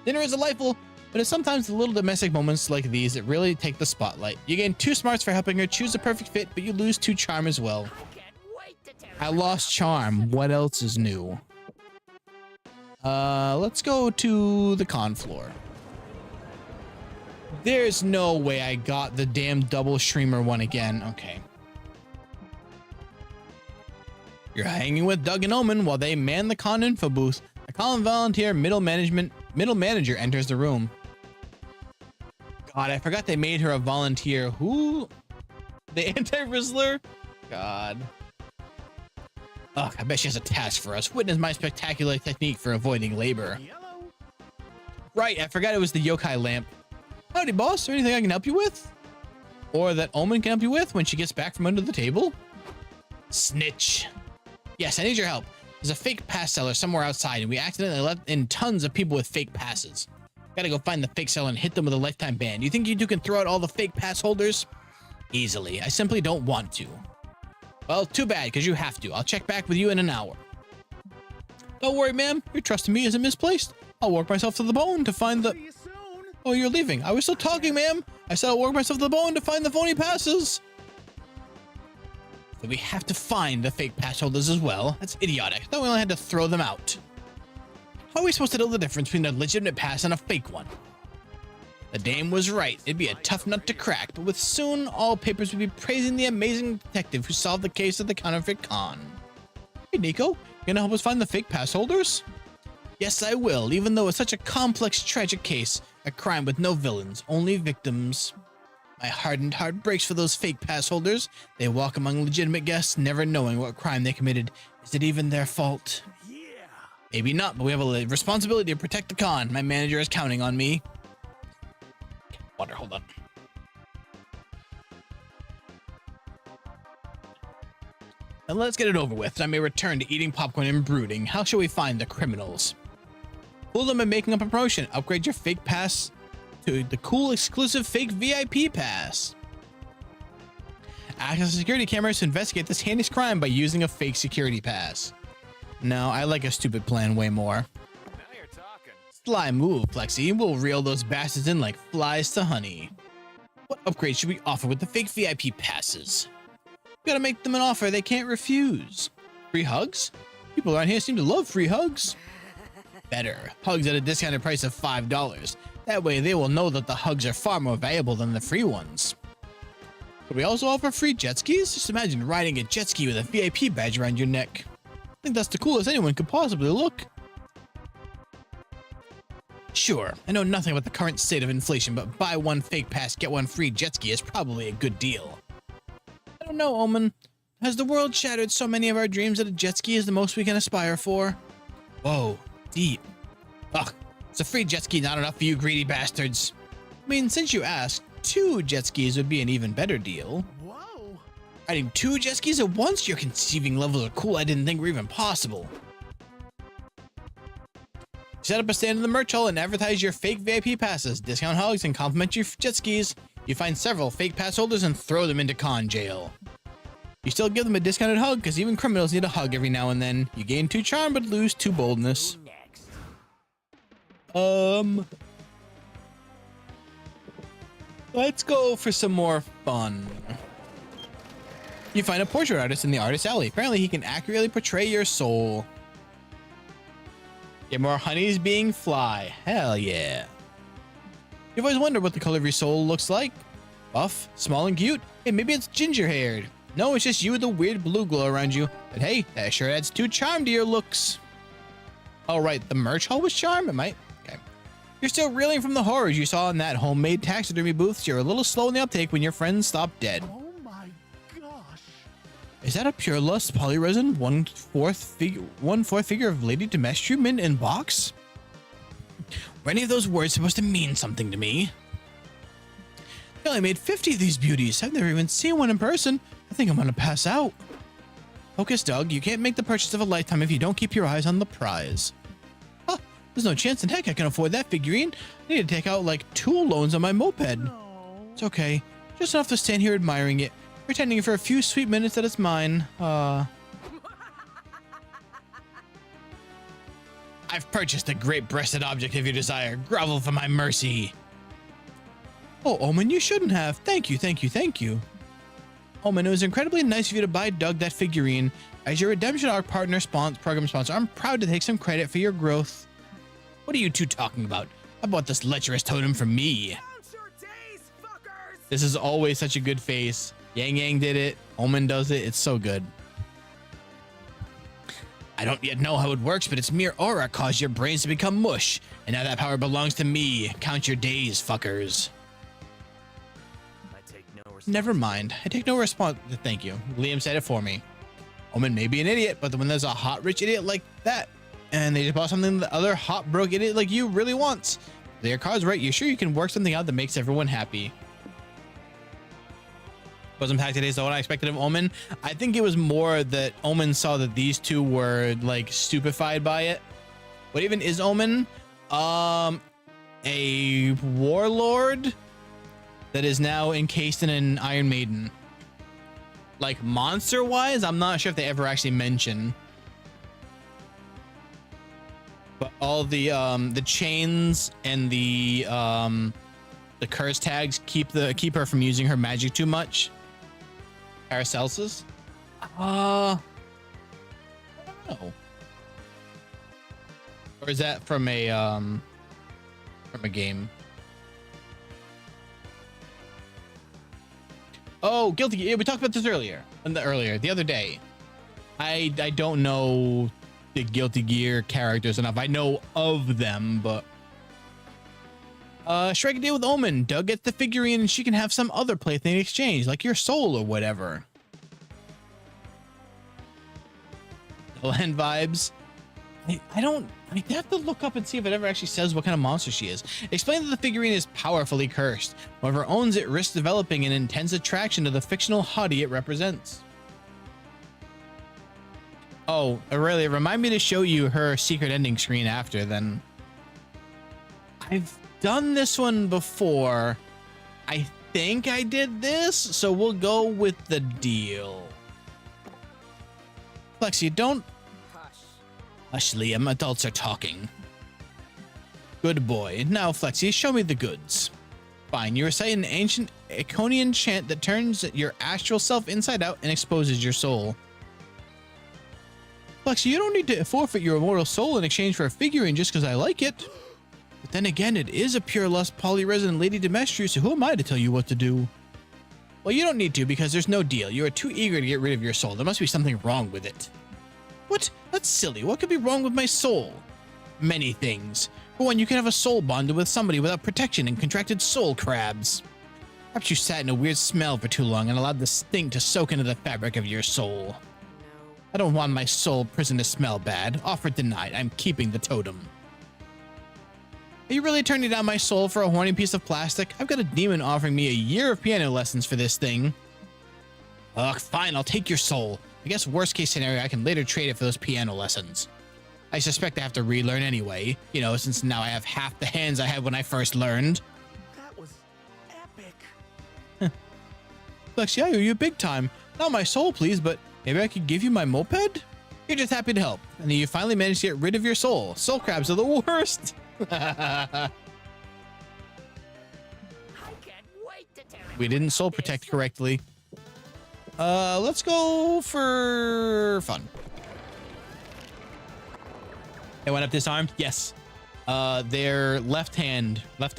Dinner is delightful, but it's sometimes the little domestic moments like these that really take the spotlight. You gain 2 smarts for helping her choose a perfect fit, but you lose 2 charm as well. I lost charm. What else is new? Let's go to the con floor. There's no way I got the damn double streamer one again. Okay. You're hanging with Doug and Omen while they man the con info booth. A column volunteer middle manager enters the room. God, I forgot they made her a volunteer. Who? The anti-Rizzler? God. Ugh, I bet she has a task for us. Witness my spectacular technique for avoiding labor. Yellow. Right, I forgot it was the yokai lamp. Howdy, boss. Is there anything I can help you with? Or that Omen can help you with when she gets back from under the table? Snitch. Yes, I need your help. There's a fake pass seller somewhere outside, and we accidentally let in tons of people with fake passes. Gotta go find the fake seller and hit them with a lifetime ban. You think you two can throw out all the fake pass holders? Easily. I simply don't want to. Well, too bad, because you have to. I'll check back with you in an hour. Don't worry, ma'am. Your trust in me isn't misplaced. I'll work myself to the bone to find the... See you soon. Oh, you're leaving. I was still talking, ma'am. I said I'll work myself to the bone to find the phony passes. So we have to find the fake pass holders as well. That's idiotic. I thought we only had to throw them out. How are we supposed to know the difference between a legitimate pass and a fake one? The dame was right. It'd be a tough nut to crack, but with soon all papers would be praising the amazing detective who solved the case of the counterfeit con. Hey, Nico, you gonna help us find the fake pass holders? Yes, I will, even though it's such a complex, tragic case. A crime with no villains, only victims. My hardened heart breaks for those fake pass holders. They walk among legitimate guests, never knowing what crime they committed. Is it even their fault? Yeah. Maybe not, but we have a responsibility to protect the con. My manager is counting on me. Water, hold on. And let's get it over with. I may return to eating popcorn and brooding. How shall we find the criminals? Fool them by making up a promotion. Upgrade your fake pass to the cool exclusive fake VIP pass. Access security cameras to investigate this heinous crime by using a fake security pass. No, I like a stupid plan way more. Now you're talking. Sly move, Plexi. We'll reel those bastards in like flies to honey. What upgrade should we offer with the fake VIP passes? We gotta make them an offer they can't refuse. Free hugs? People around here seem to love free hugs. Better. Hugs at a discounted price of $5. That way they will know that the hugs are far more valuable than the free ones. Could we also offer free jet skis? Just imagine riding a jet ski with a VIP badge around your neck. I think that's the coolest anyone could possibly look. Sure, I know nothing about the current state of inflation, but buy one fake pass, get one free jet ski is probably a good deal. I don't know, Omen. Has the world shattered so many of our dreams that a jet ski is the most we can aspire for? Whoa, deep. Ugh, it's a free jet ski not enough for you greedy bastards. I mean, since you asked, 2 jet skis would be an even better deal. Whoa. Riding 2 jet skis at once? Your conceiving levels are cool I didn't think were even possible. Set up a stand in the merch hall and advertise your fake VIP passes, discount hugs, and complimentary jet skis. You find several fake pass holders and throw them into con jail. You still give them a discounted hug, because even criminals need a hug every now and then. You gain 2 charm, but lose 2 boldness. Next. Let's go for some more fun. You find a portrait artist in the artist alley. Apparently he can accurately portray your soul. Get more honeys being fly. Hell yeah. You've always wondered what the color of your soul looks like. Buff, small and cute. Hey, maybe it's ginger haired. No, it's just you with the weird blue glow around you. But hey, that sure adds 2 charm to your looks. Oh right, the merch hall was charm? It might. Okay. You're still reeling from the horrors you saw in that homemade taxidermy booth. So you're a little slow in the uptake when your friends stop dead. Oh my gosh. Is that a pure lust polyresin 1/4 figure of Lady Demetria mint in box? Were any of those words supposed to mean something to me? I only made 50 of these beauties. I've never even seen one in person. I think I'm gonna pass out. Focus, Doug. You can't make the purchase of a lifetime if you don't keep your eyes on the prize. Huh, there's no chance in heck I can afford that figurine. I need to take out like 2 loans on my moped. No. It's okay. Just enough to stand here admiring it, pretending for a few sweet minutes that it's mine. I've purchased a great-breasted object of your desire. Grovel for my mercy. Oh, Omen, you shouldn't have. Thank you, thank you, thank you. Omen, it was incredibly nice of you to buy Doug that figurine. As your Redemption Arc partner program sponsor, I'm proud to take some credit for your growth. What are you two talking about? I bought this lecherous totem for me. This is always such a good face. Yang Yang did it. Omen does it. It's so good. I don't yet know how it works, but its mere aura caused your brains to become mush. And now that power belongs to me. Count your days, fuckers. I take no Never mind. I take no response. Thank you. Liam said it for me. Omen may be an idiot, but when there's a hot, rich idiot like that, and they just bought something the other hot, broke idiot like you really wants, their card's right. You sure you can work something out that makes everyone happy? Wasn't packed today, so what I expected of Omen. I think it was more that Omen saw that these two were like stupefied by it. What even is Omen? A warlord that is now encased in an Iron Maiden. Like monster wise, I'm not sure if they ever actually mention. But all the chains and the curse tags keep her from using her magic too much. Paracelsus? I don't know. Or is that from a game? Oh, Guilty Gear. We talked about this earlier. The other day. I don't know the Guilty Gear characters enough. I know of them, but strike a deal with Omen. Doug gets the figurine and she can have some other plaything in exchange, like your soul or whatever. Land vibes. I have to look up and see if it ever actually says what kind of monster she is. Explain that the figurine is powerfully cursed. Whoever owns it risks developing an intense attraction to the fictional hottie it represents. Oh, Aurelia, remind me to show you her secret ending screen after then. I've done this one before. I think I did this, so we'll go with the deal. Flexi, don't... Hush, Liam. Adults are talking. Good boy. Now, Flexi, show me the goods. Fine. You recite an ancient Iconian chant that turns your astral self inside out and exposes your soul. Flexi, you don't need to forfeit your immortal soul in exchange for a figurine just because I like it. But then again, it is a pure lust polyresident Lady Demetrius, so who am I to tell you what to do? Well, you don't need to because there's no deal. You are too eager to get rid of your soul. There must be something wrong with it. What? That's silly. What could be wrong with my soul? Many things. For one, you can have a soul bonded with somebody without protection and contracted soul crabs. Perhaps you sat in a weird smell for too long and allowed the stink to soak into the fabric of your soul. I don't want my soul prison to smell bad. Offer denied. I'm keeping the totem. Are you really turning down my soul for a horny piece of plastic? I've got a demon offering me a year of piano lessons for this thing. Ugh, fine, I'll take your soul. I guess worst case scenario, I can later trade it for those piano lessons. I suspect I have to relearn anyway, you know, since now I have half the hands I had when I first learned. That was epic. Lexi, I owe you big time. Not my soul, please, but maybe I could give you my moped? You're just happy to help. And then you finally managed to get rid of your soul. Soul crabs are the worst. We didn't soul protect correctly. Let's go for fun. They went up disarmed? Yes. Their left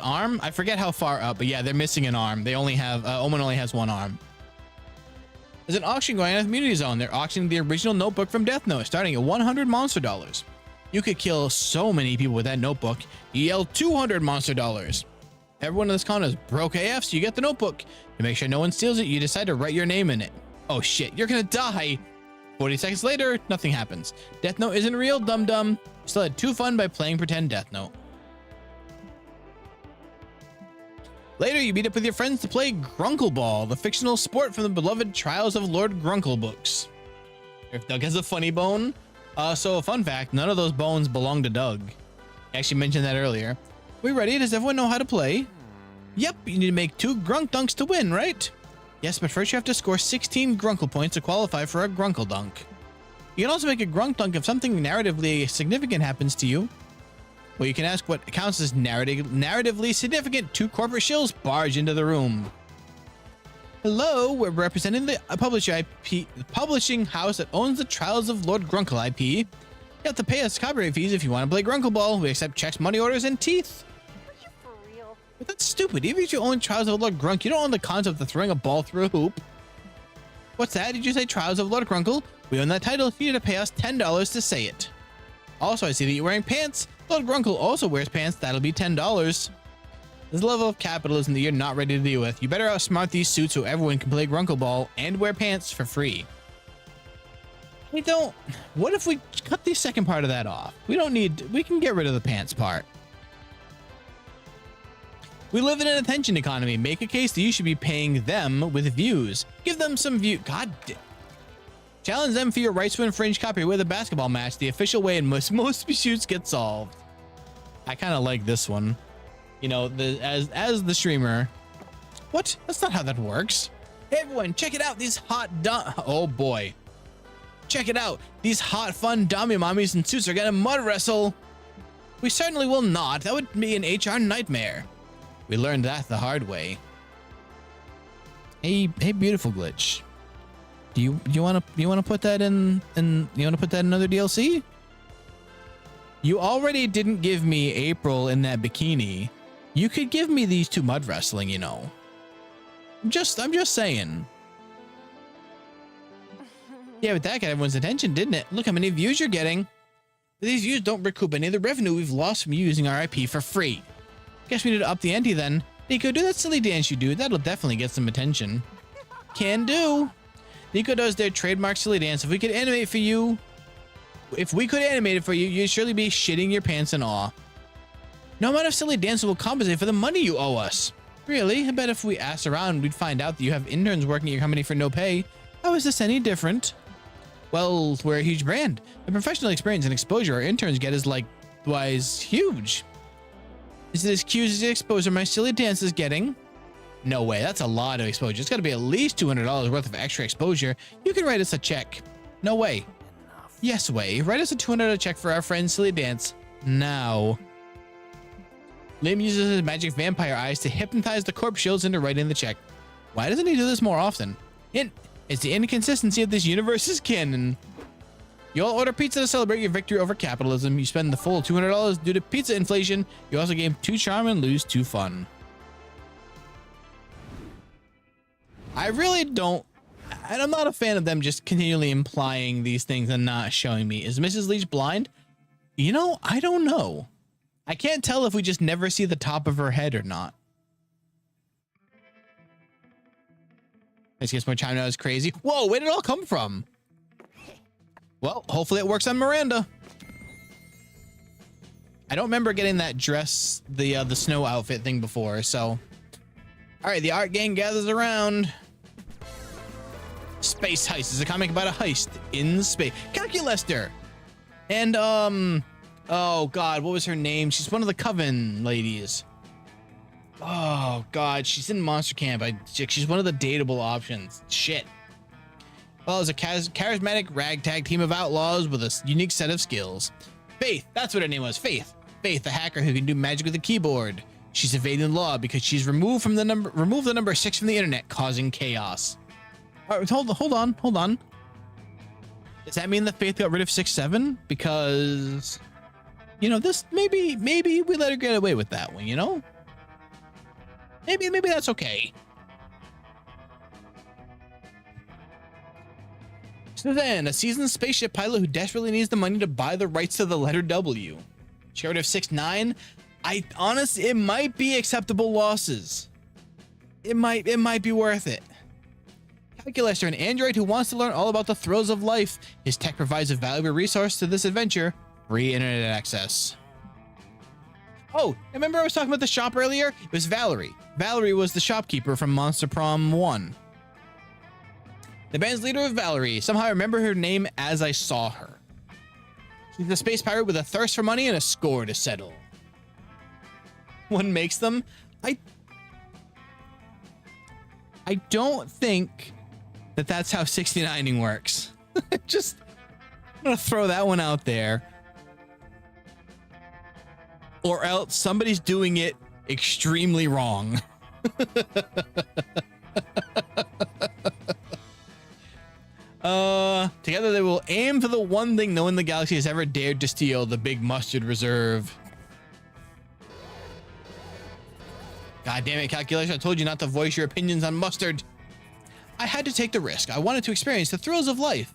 arm? I forget how far up, but yeah, they're missing an arm. They only have, Omen only has one arm. There's an auction going on in the community zone. They're auctioning the original notebook from Death Note, starting at 100 monster dollars. You could kill so many people with that notebook. You yell 200 monster dollars. Everyone in this con is broke AF, so you get the notebook. To make sure no one steals it, you decide to write your name in it. Oh shit, you're gonna die. 40 seconds later, nothing happens. Death Note isn't real, dum-dum. Still had too fun by playing pretend Death Note. Later, you meet up with your friends to play Grunkle Ball, the fictional sport from the beloved Trials of Lord Grunkle books. If Doug has a funny bone. So a fun fact, none of those bones belong to Doug. I actually mentioned that earlier. We ready? Does everyone know how to play? Yep, you need to make 2 Grunk Dunks to win, right? Yes, but first you have to score 16 Grunkle points to qualify for a Grunkle Dunk. You can also make a Grunk Dunk if something narratively significant happens to you. Well, you can ask what counts as narratively significant. 2 corporate shills barge into the room. Hello, we're representing the publishing house that owns the Trials of Lord Grunkle IP. You have to pay us copyright fees if you want to play Grunkle Ball. We accept checks, money orders, and teeth. Are you for real? But that's stupid. Even if you own Trials of Lord Grunk, you don't own the concept of throwing a ball through a hoop. What's that? Did you say Trials of Lord Grunkle? We own that title. You need to pay us $10 to say it. Also, I see that you're wearing pants. Lord Grunkle also wears pants. That'll be $10. This level of capitalism that you're not ready to deal with. You better outsmart these suits so everyone can play Grunkle Ball and wear pants for free. We don't... What if we cut the second part of that off? We don't need... We can get rid of the pants part. We live in an attention economy. Make a case that you should be paying them with views. Give them some view... God damn. Challenge them for your rights to infringe copyright with a basketball match. The official way in most disputes get solved. I kind of like this one. You know, as the streamer. What? That's not how that works. Hey everyone, check it out. These hot oh boy. Check it out. These hot, fun dummy mommies in suits are gonna mud wrestle. We certainly will not. That would be an HR nightmare. We learned that the hard way. Hey, beautiful glitch. Do you want to put that in you want to put that in another DLC? You already didn't give me April in that bikini. You could give me these two mud wrestling, you know. I'm just saying. Yeah, but that got everyone's attention, didn't it? Look how many views you're getting. These views don't recoup any of the revenue we've lost from using our IP for free. Guess we need to up the ante then. Nico, do that silly dance you do. That'll definitely get some attention. Can do. Nico does their trademark silly dance. If we could animate it for you, you'd surely be shitting your pants in awe. No amount of silly dance will compensate for the money you owe us. Really? I bet if we asked around, we'd find out that you have interns working at your company for no pay. How is this any different? Well, we're a huge brand. The professional experience and exposure our interns get is likewise huge. Is it as cute as the exposure my silly dance is getting? No way, that's a lot of exposure. It's got to be at least $200 worth of extra exposure. You can write us a check. No way. Yes way. Write us a $200 check for our friend Silly Dance. Now. Liam uses his magic vampire eyes to hypnotize the corpse shields into writing the check. Why doesn't he do this more often? It's the inconsistency of this universe's canon. You all order pizza to celebrate your victory over capitalism. You spend the full $200 due to pizza inflation. You also gain 2 charm and lose 2 fun. I really don't... And I'm not a fan of them just continually implying these things and not showing me. Is Mrs. Leach blind? You know, I don't know. I can't tell if we just never see the top of her head or not. Let's get more chime now is crazy. Whoa, where did it all come from? Well, hopefully it works on Miranda. I don't remember getting that dress, the snow outfit thing before, so. All right, the art gang gathers around. Space Heist is a comic about a heist in space. Calculester. And, oh God, what was her name? She's one of the Coven ladies. Oh God, she's in Monster Camp. She's one of the dateable options. Shit. Well, it's a charismatic ragtag team of outlaws with a unique set of skills. Faith, that's what her name was. Faith, the hacker who can do magic with a keyboard. She's evading the law because she's removed the number 6 from the internet, causing chaos. All right, hold on. Does that mean that Faith got rid of 6-7? Because, you know, this maybe we let her get away with that one, you know? Maybe that's okay. Suzanne, a seasoned spaceship pilot who desperately needs the money to buy the rights to the letter W. She got rid of 6-9. It might be acceptable losses. It might be worth it. Calculester, an android who wants to learn all about the thrills of life. His tech provides a valuable resource to this adventure. Free internet access. Oh, remember I was talking about the shop earlier? It was Valerie. Valerie was the shopkeeper from Monster Prom 1. The band's leader was Valerie. Somehow I remember her name as I saw her. She's a space pirate with a thirst for money and a score to settle. What makes them? I don't think that that's how 69ing works. I'm gonna throw that one out there. Or else somebody's doing it extremely wrong. Together they will aim for the one thing no one in the galaxy has ever dared to steal, the big mustard reserve. God damn it, calculation. I told you not to voice your opinions on mustard. I had to take the risk. I wanted to experience the thrills of life.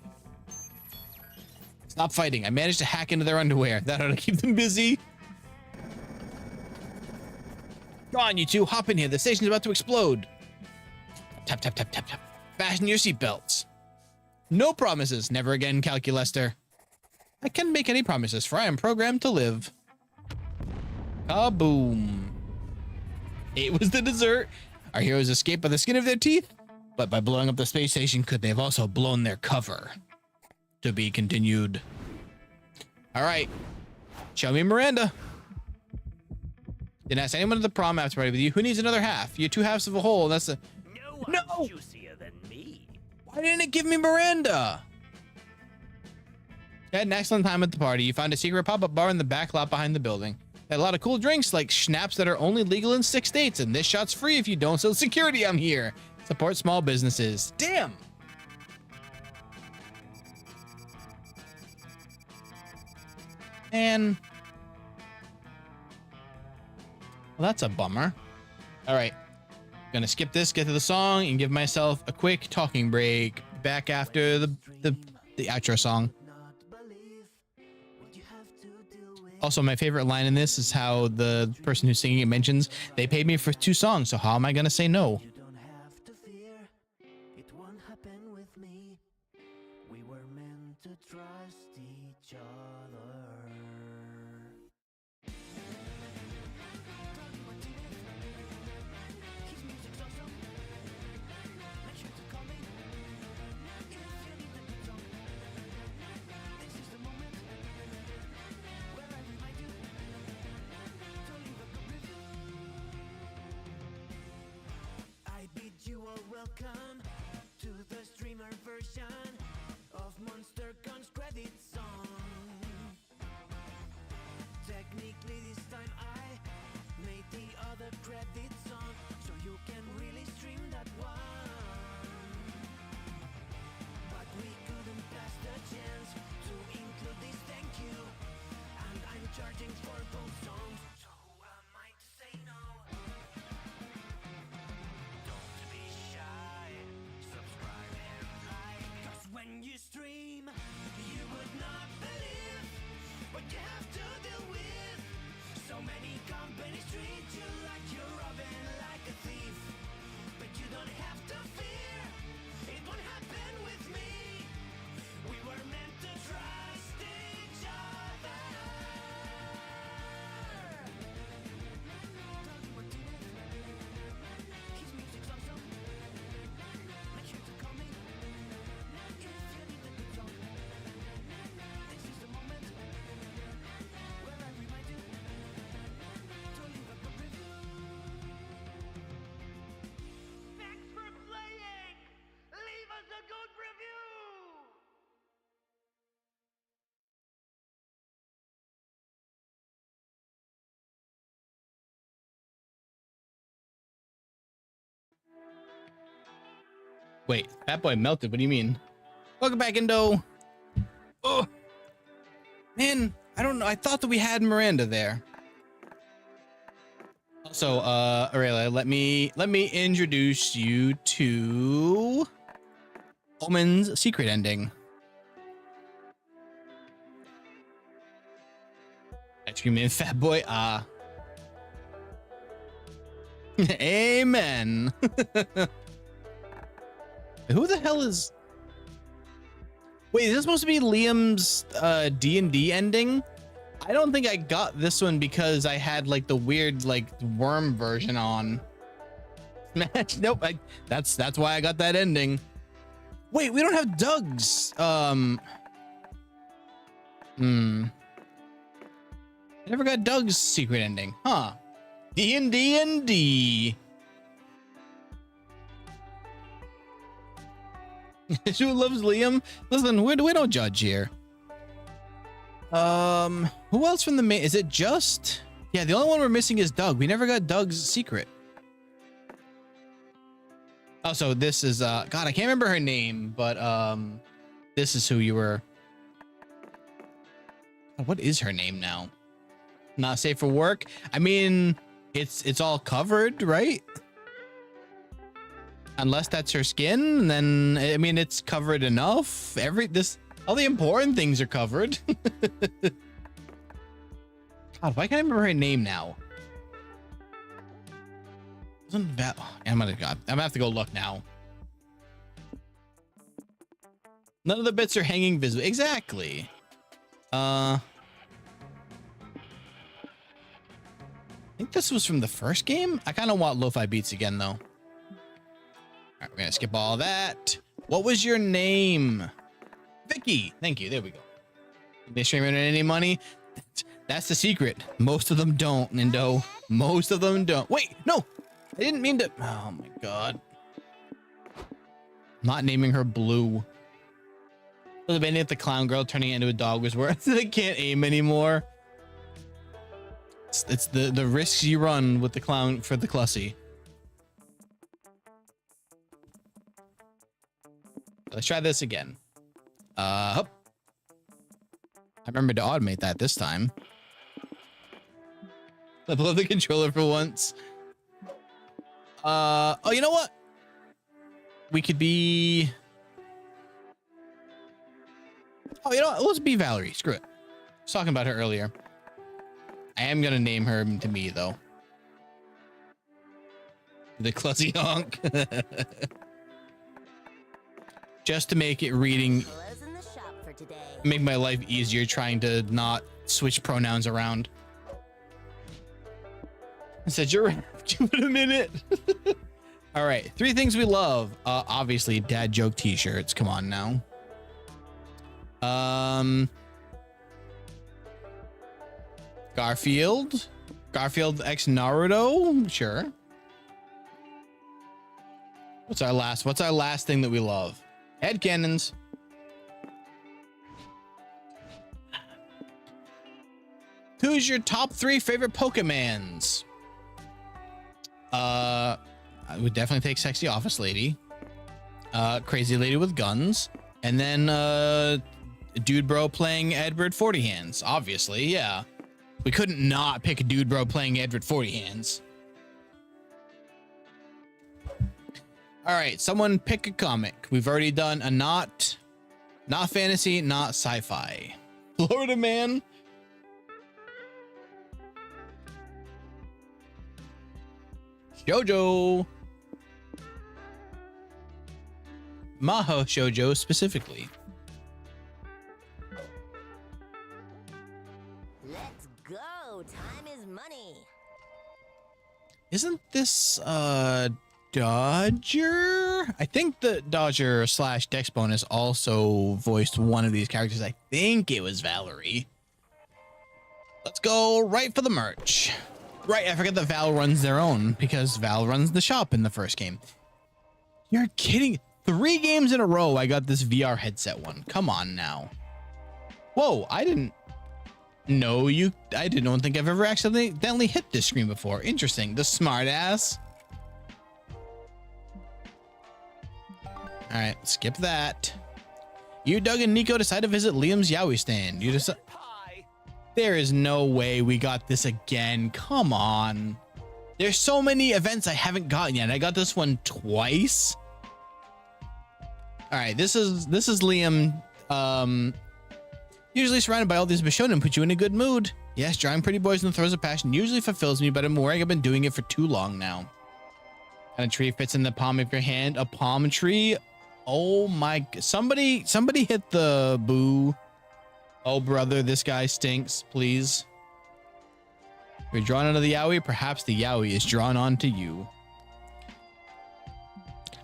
Stop fighting. I managed to hack into their underwear. That ought to keep them busy. Go on, you two. Hop in here. The station's about to explode. Tap, tap, tap, tap, tap. Fasten your seatbelts. No promises. Never again, Calculester. I can't make any promises, for I am programmed to live. Kaboom. It was the dessert. Our heroes escaped by the skin of their teeth, but by blowing up the space station, could they have also blown their cover? To be continued. All right. Show me Miranda. Didn't ask anyone at the prom after party with you. Who needs another half? You're two halves of a whole. That's a... No one's juicier than me. Why didn't it give me Miranda? You had an excellent time at the party. You found a secret pop-up bar in the back lot behind the building. Had a lot of cool drinks like schnapps that are only legal in 6 states, and this shot's free if you don't sell security. I'm here. Support small businesses. Damn. And well, that's a bummer. All right, gonna skip this, get to the song, and give myself a quick talking break. Back after the outro song. Also, my favorite line in this is how the person who's singing it mentions they paid me for 2 songs, so how am I gonna say no? You don't have to fear, it won't happen with me. We were meant to trust each other. His music's awesome. Make sure to call me if you need a good song. This is the moment where I remind you to leave a good review. I bid you all welcome to the streamer version of Monster Gun's credit song. Technically this time I made the other credit song so you can really stream that one. But we couldn't pass the chance to include this thank you, and I'm charging for both songs, so who am I to say no? Don't be shy, subscribe and like, 'cause when you stream, you would not believe what you have to deal with. So many companies treat you like you're robbing like a thief, but you don't have to fear, it won't happen with me. We were meant to trust each other. His music's awesome. Make sure to call me if you need a good song. This is the moment where I remind you to leave a good review. Thanks for playing! Leave us a good review! Wait, that boy melted. What do you mean? Welcome back, Indo. Oh, man, I don't know. I thought that we had Miranda there. Also, Aurelia, let me introduce you to Omen's secret ending. Ice cream man, fat boy. Amen. Who the hell is... Wait, is this supposed to be Liam's D&D ending? I don't think I got this one because I had like the weird like worm version on. Smash. Nope. That's why I got that ending. Wait, we don't have Doug's. I never got Doug's secret ending, huh? D&D and D. Who loves Liam? Listen, we don't judge here. Who else from the main? Is it just? Yeah, the only one we're missing is Doug. We never got Doug's secret. Oh, so this is God, I can't remember her name, but this is who you were. What is her name now? Not safe for work. I mean, it's all covered, right? Unless that's her skin, then I mean it's covered enough. All the important things are covered. God, why can't I remember her name now? Wasn't that? I'm gonna have to go look now. None of the bits are hanging visibly. Exactly. I think this was from the first game. I kind of want lo-fi beats again, though. All right, we're gonna skip all that. What was your name? Vicky. Thank you. There we go. They streaming any money? That's the secret. Most of them don't, Nindo. Most of them don't. Wait, no. I didn't mean to. Oh my God. Not naming her Blue. The bending at the clown girl turning it into a dog was worth it. I can't aim anymore. It's the risks you run with the clown for the Clussy. Let's try this again. I remember to automate that this time. I love the controller for once. Oh, you know what? We could be... Oh, you know what? Let's be Valerie. Screw it. I was talking about her earlier. I am going to name her to me, though. The Clussy Honk. Just to make it reading... Make my life easier trying to not switch pronouns around. I said, you're right. Give it a minute. All right. 3 things we love. Obviously, dad joke t-shirts. Come on now. Garfield x Naruto. Sure. What's our last thing that we love? Headcanons. Who's your top 3 favorite Pokemans? I would definitely take Sexy Office Lady, Crazy Lady with Guns, and then Dude Bro playing Edward 40 Hands. Obviously, yeah. We couldn't not pick a Dude Bro playing Edward 40 Hands. All right, someone pick a comic. We've already done a not fantasy, not sci-fi. Florida Man. Shoujo. Maho Shoujo specifically. Let's go. Time is money. Isn't this Dodger? I think the Dodger / Dex bonus also voiced one of these characters. I think it was Valerie. Let's go right for the merch. Right, I forgot that Val runs their own because Val runs the shop in the first game. You're kidding. 3 games in a row I got this VR headset one. Come on now. Whoa, I didn't think I've ever accidentally hit this screen before. Interesting. The smart ass. All right, skip that. You, Doug, and Nico decide to visit Liam's Yowie stand. You decide. There is no way we got this again. Come on. There's so many events I haven't gotten yet. I got this one twice. All right, this is Liam. Usually surrounded by all these Bishonen put you in a good mood. Yes, drawing pretty boys in the throes of passion usually fulfills me, but I'm worrying I've been doing it for too long now. And a tree fits in the palm of your hand. A palm tree. Oh my! Somebody hit the boo. Oh, brother, this guy stinks, please. You're drawn onto the Yowie. Perhaps the Yowie is drawn onto you.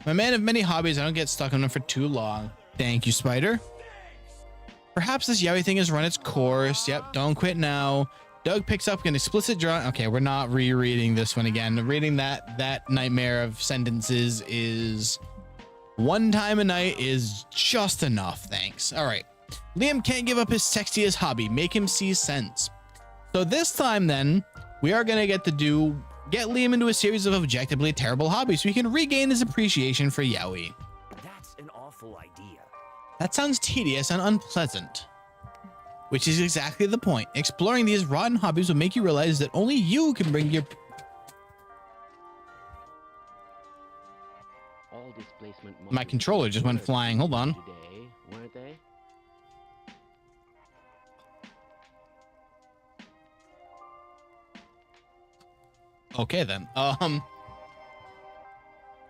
I'm a man of many hobbies. I don't get stuck on them for too long. Thank you, Spider. Perhaps this Yowie thing has run its course. Yep, don't quit now. Doug picks up an explicit drawing. Okay, we're not rereading this one again. Reading that nightmare of sentences is one time a night is just enough. Thanks. All right. Liam can't give up his sexiest hobby. Make him see sense. So this time then, we are going to get Liam into a series of objectively terrible hobbies so he can regain his appreciation for Yowie. That's an awful idea. That sounds tedious and unpleasant. Which is exactly the point. Exploring these rotten hobbies will make you realize that only you can bring your My controller just went flying. Hold on. Today, weren't they? Okay then.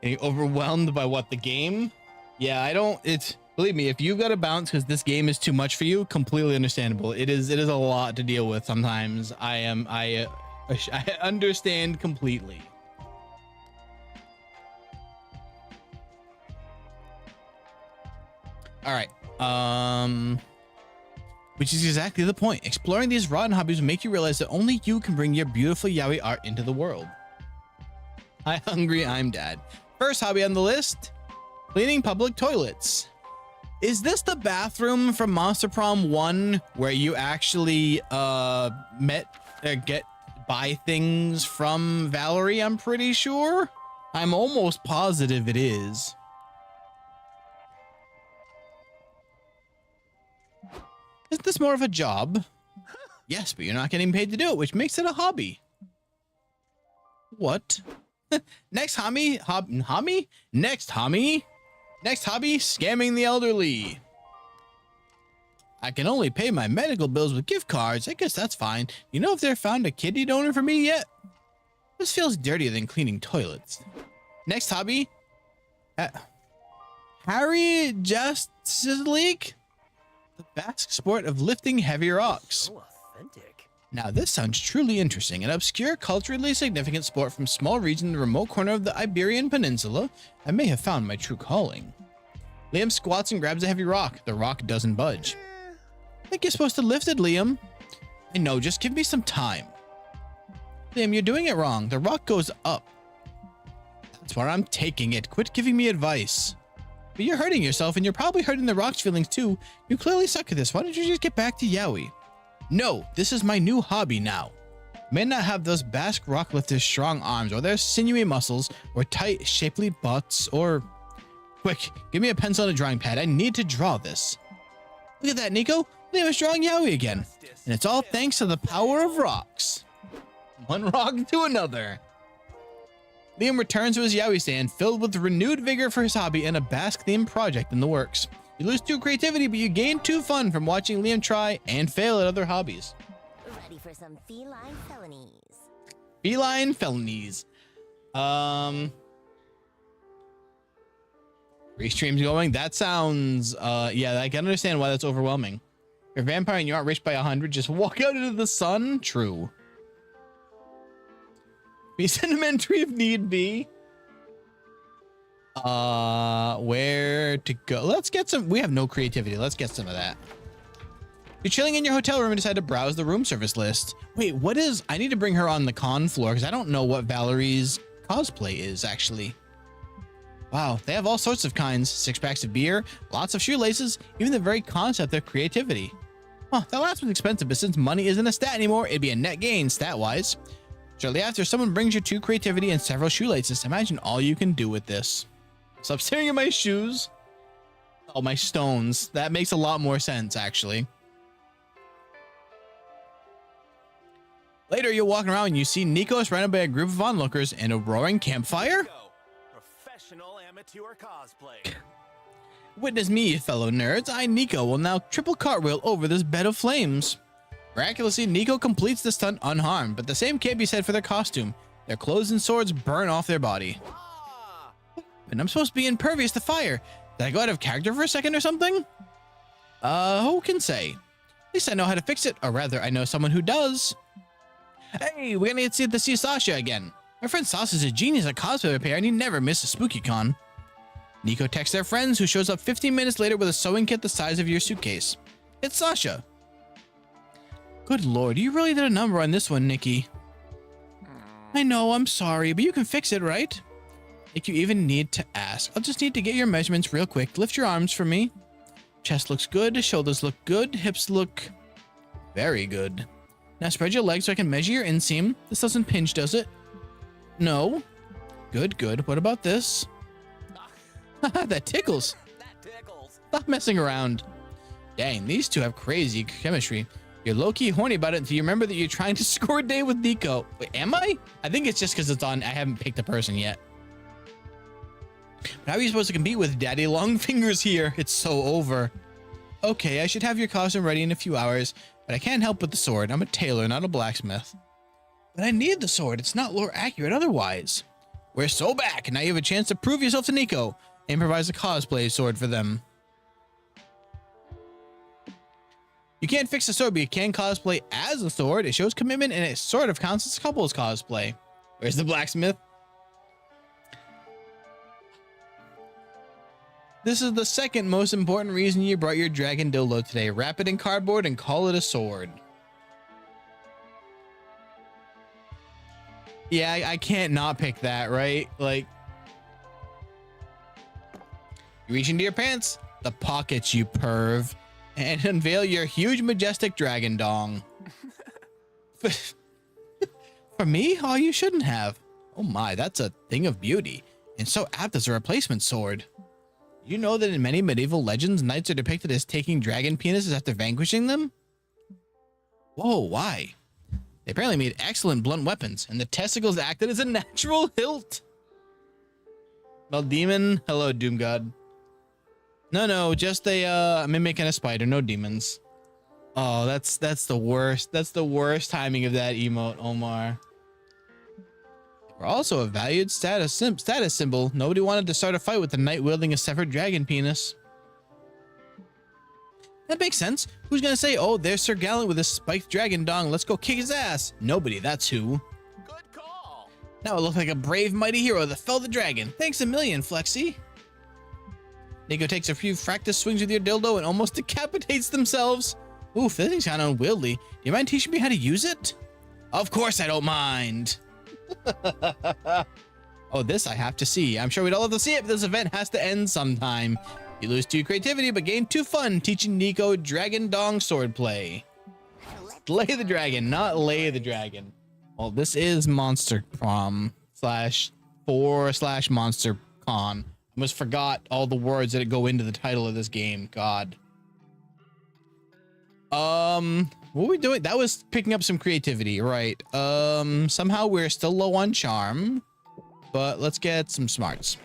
Getting overwhelmed by what, the game? Yeah, I don't. It's, believe me, if you've got to bounce because this game is too much for you, completely understandable. It is a lot to deal with sometimes. I understand completely. All right. Which is exactly the point. Exploring these rotten hobbies will make you realize that only you can bring your beautiful yaoi art into the world. Hi, hungry, I'm dad. First hobby on the list, cleaning public toilets. Is this the bathroom from Monster Prom 1 where you actually buy things from Valerie? I'm pretty sure. I'm almost positive it is. Isn't this more of a job? Yes, but you're not getting paid to do it, which makes it a hobby. What? Next hobby, Next hobby, scamming the elderly. I can only pay my medical bills with gift cards. I guess that's fine. You know if they've found a kidney donor for me yet? This feels dirtier than cleaning toilets. Next hobby, Harry Justice League. The Basque sport of lifting heavy rocks. So authentic. Now this sounds truly interesting. An obscure, culturally significant sport from small region in the remote corner of the Iberian Peninsula. I may have found my true calling. Liam squats and grabs a heavy rock. The rock doesn't budge. I think you're supposed to lift it, Liam. I know, just give me some time. Liam, you're doing it wrong. The rock goes up. That's where I'm taking it. Quit giving me advice. But you're hurting yourself, and you're probably hurting the rock's feelings too. You clearly suck at this. Why don't you just get back to yaoi? No, this is my new hobby now. I may not have those Basque rock lifters' strong arms, or their sinewy muscles, or tight, shapely butts, or... Quick, give me a pencil and a drawing pad. I need to draw this. Look at that, Nico. Liam is drawing yaoi again. And it's all thanks to the power of rocks. One rock to another. Liam returns to his yaoi stand, filled with renewed vigor for his hobby and a Basque-themed project in the works. You lose 2 creativity, but you gain 2 fun from watching Liam try and fail at other hobbies. Ready for some feline felonies. Feline felonies. 3 streams going? That sounds, yeah, I can understand why that's overwhelming. If you're a vampire and you aren't reached by 100, just walk out into the sun? True. Be sentimentary if need be. Where to go? Let's get some. We have no creativity. Let's get some of that. You're chilling in your hotel room and decide to browse the room service list. Wait, what is? I need to bring her on the con floor because I don't know what Valerie's cosplay is actually. Wow, they have all sorts of kinds. 6 packs of beer, lots of shoelaces, even the very concept of creativity. Huh, that last one's expensive, but since money isn't a stat anymore, it'd be a net gain stat-wise. Shortly after, someone brings you 2 creativity and several shoelaces. Imagine all you can do with this. Stop staring at my shoes. Oh, my stones. That makes a lot more sense, actually. Later, you're walking around and you see Nico surrounded by a group of onlookers and a roaring campfire. Professional amateur cosplay. Witness me, fellow nerds. I, Nico, will now triple cartwheel over this bed of flames. Miraculously, Nico completes the stunt unharmed, but the same can't be said for their costume. Their clothes and swords burn off their body. And I'm supposed to be impervious to fire. Did I go out of character for a second or something? Who can say? At least I know how to fix it, or rather, I know someone who does. Hey, we're gonna get to see Sasha again. My friend Sasha's a genius at cosplay repair, and he never misses Spooky Con. Nico texts their friends, who shows up 15 minutes later with a sewing kit the size of your suitcase. It's Sasha. Good lord, you really did a number on this one, Nikki. I know, I'm sorry, but you can fix it, right? If you even need to ask, I'll just need to get your measurements real quick. Lift your arms for me. Chest looks good, shoulders look good, hips look very good. Now spread your legs so I can measure your inseam. This doesn't pinch, does it? No. Good, good. What about this? That tickles. That tickles. Stop messing around. Dang, these two have crazy chemistry. You're low-key horny about it until you remember that you're trying to score a date with Nico. Wait, am I? I think it's just because it's on. I haven't picked a person yet. But how are you supposed to compete with Daddy Longfingers here? It's so over. Okay, I should have your costume ready in a few hours, but I can't help with the sword. I'm a tailor, not a blacksmith. But I need the sword. It's not lore accurate otherwise. We're so back, and now you have a chance to prove yourself to Nico. Improvise a cosplay sword for them. You can't fix the sword, but you can cosplay as a sword. It shows commitment, and it sort of counts as couples cosplay. Where's the blacksmith? This is the second most important reason you brought your dragon dildo today. Wrap it in cardboard and call it a sword. Yeah, I can't not pick that, right? Like, you reach into your pants, the pockets, you perv, and unveil your huge, majestic dragon dong. For me? Oh, you shouldn't have. Oh my, that's a thing of beauty, and so apt as a replacement sword. You know that in many medieval legends, knights are depicted as taking dragon penises after vanquishing them? Whoa, why? They apparently made excellent blunt weapons, and the testicles acted as a natural hilt. Well, demon, hello, Doom God. No, just a mimic and a spider, no demons. Oh, that's the worst. That's the worst timing of that emote, Omar. We're also a valued status symbol. Nobody wanted to start a fight with the knight wielding a severed dragon penis. That makes sense. Who's gonna say, oh, there's Sir Gallant with a spiked dragon dong. Let's go kick his ass. Nobody, that's who. Good call. Now I look like a brave, mighty hero that fell the dragon. Thanks a million, Flexi. Nico takes a few practice swings with your dildo and almost decapitates themselves. Oof, this thing's kind of unwieldy. Do you mind teaching me how to use it? Of course I don't mind. Oh, this I have to see. I'm sure we'd all love to see it, but this event has to end sometime. You lose 2 creativity, but gain 2 fun teaching Nico dragon dong sword play. Slay the dragon, not lay the dragon. Well, this is Monster Prom /4/Monster Con. I almost forgot all the words that go into the title of this game. God. What were we doing? That was picking up some creativity, right? Somehow we're still low on charm, but let's get some smarts.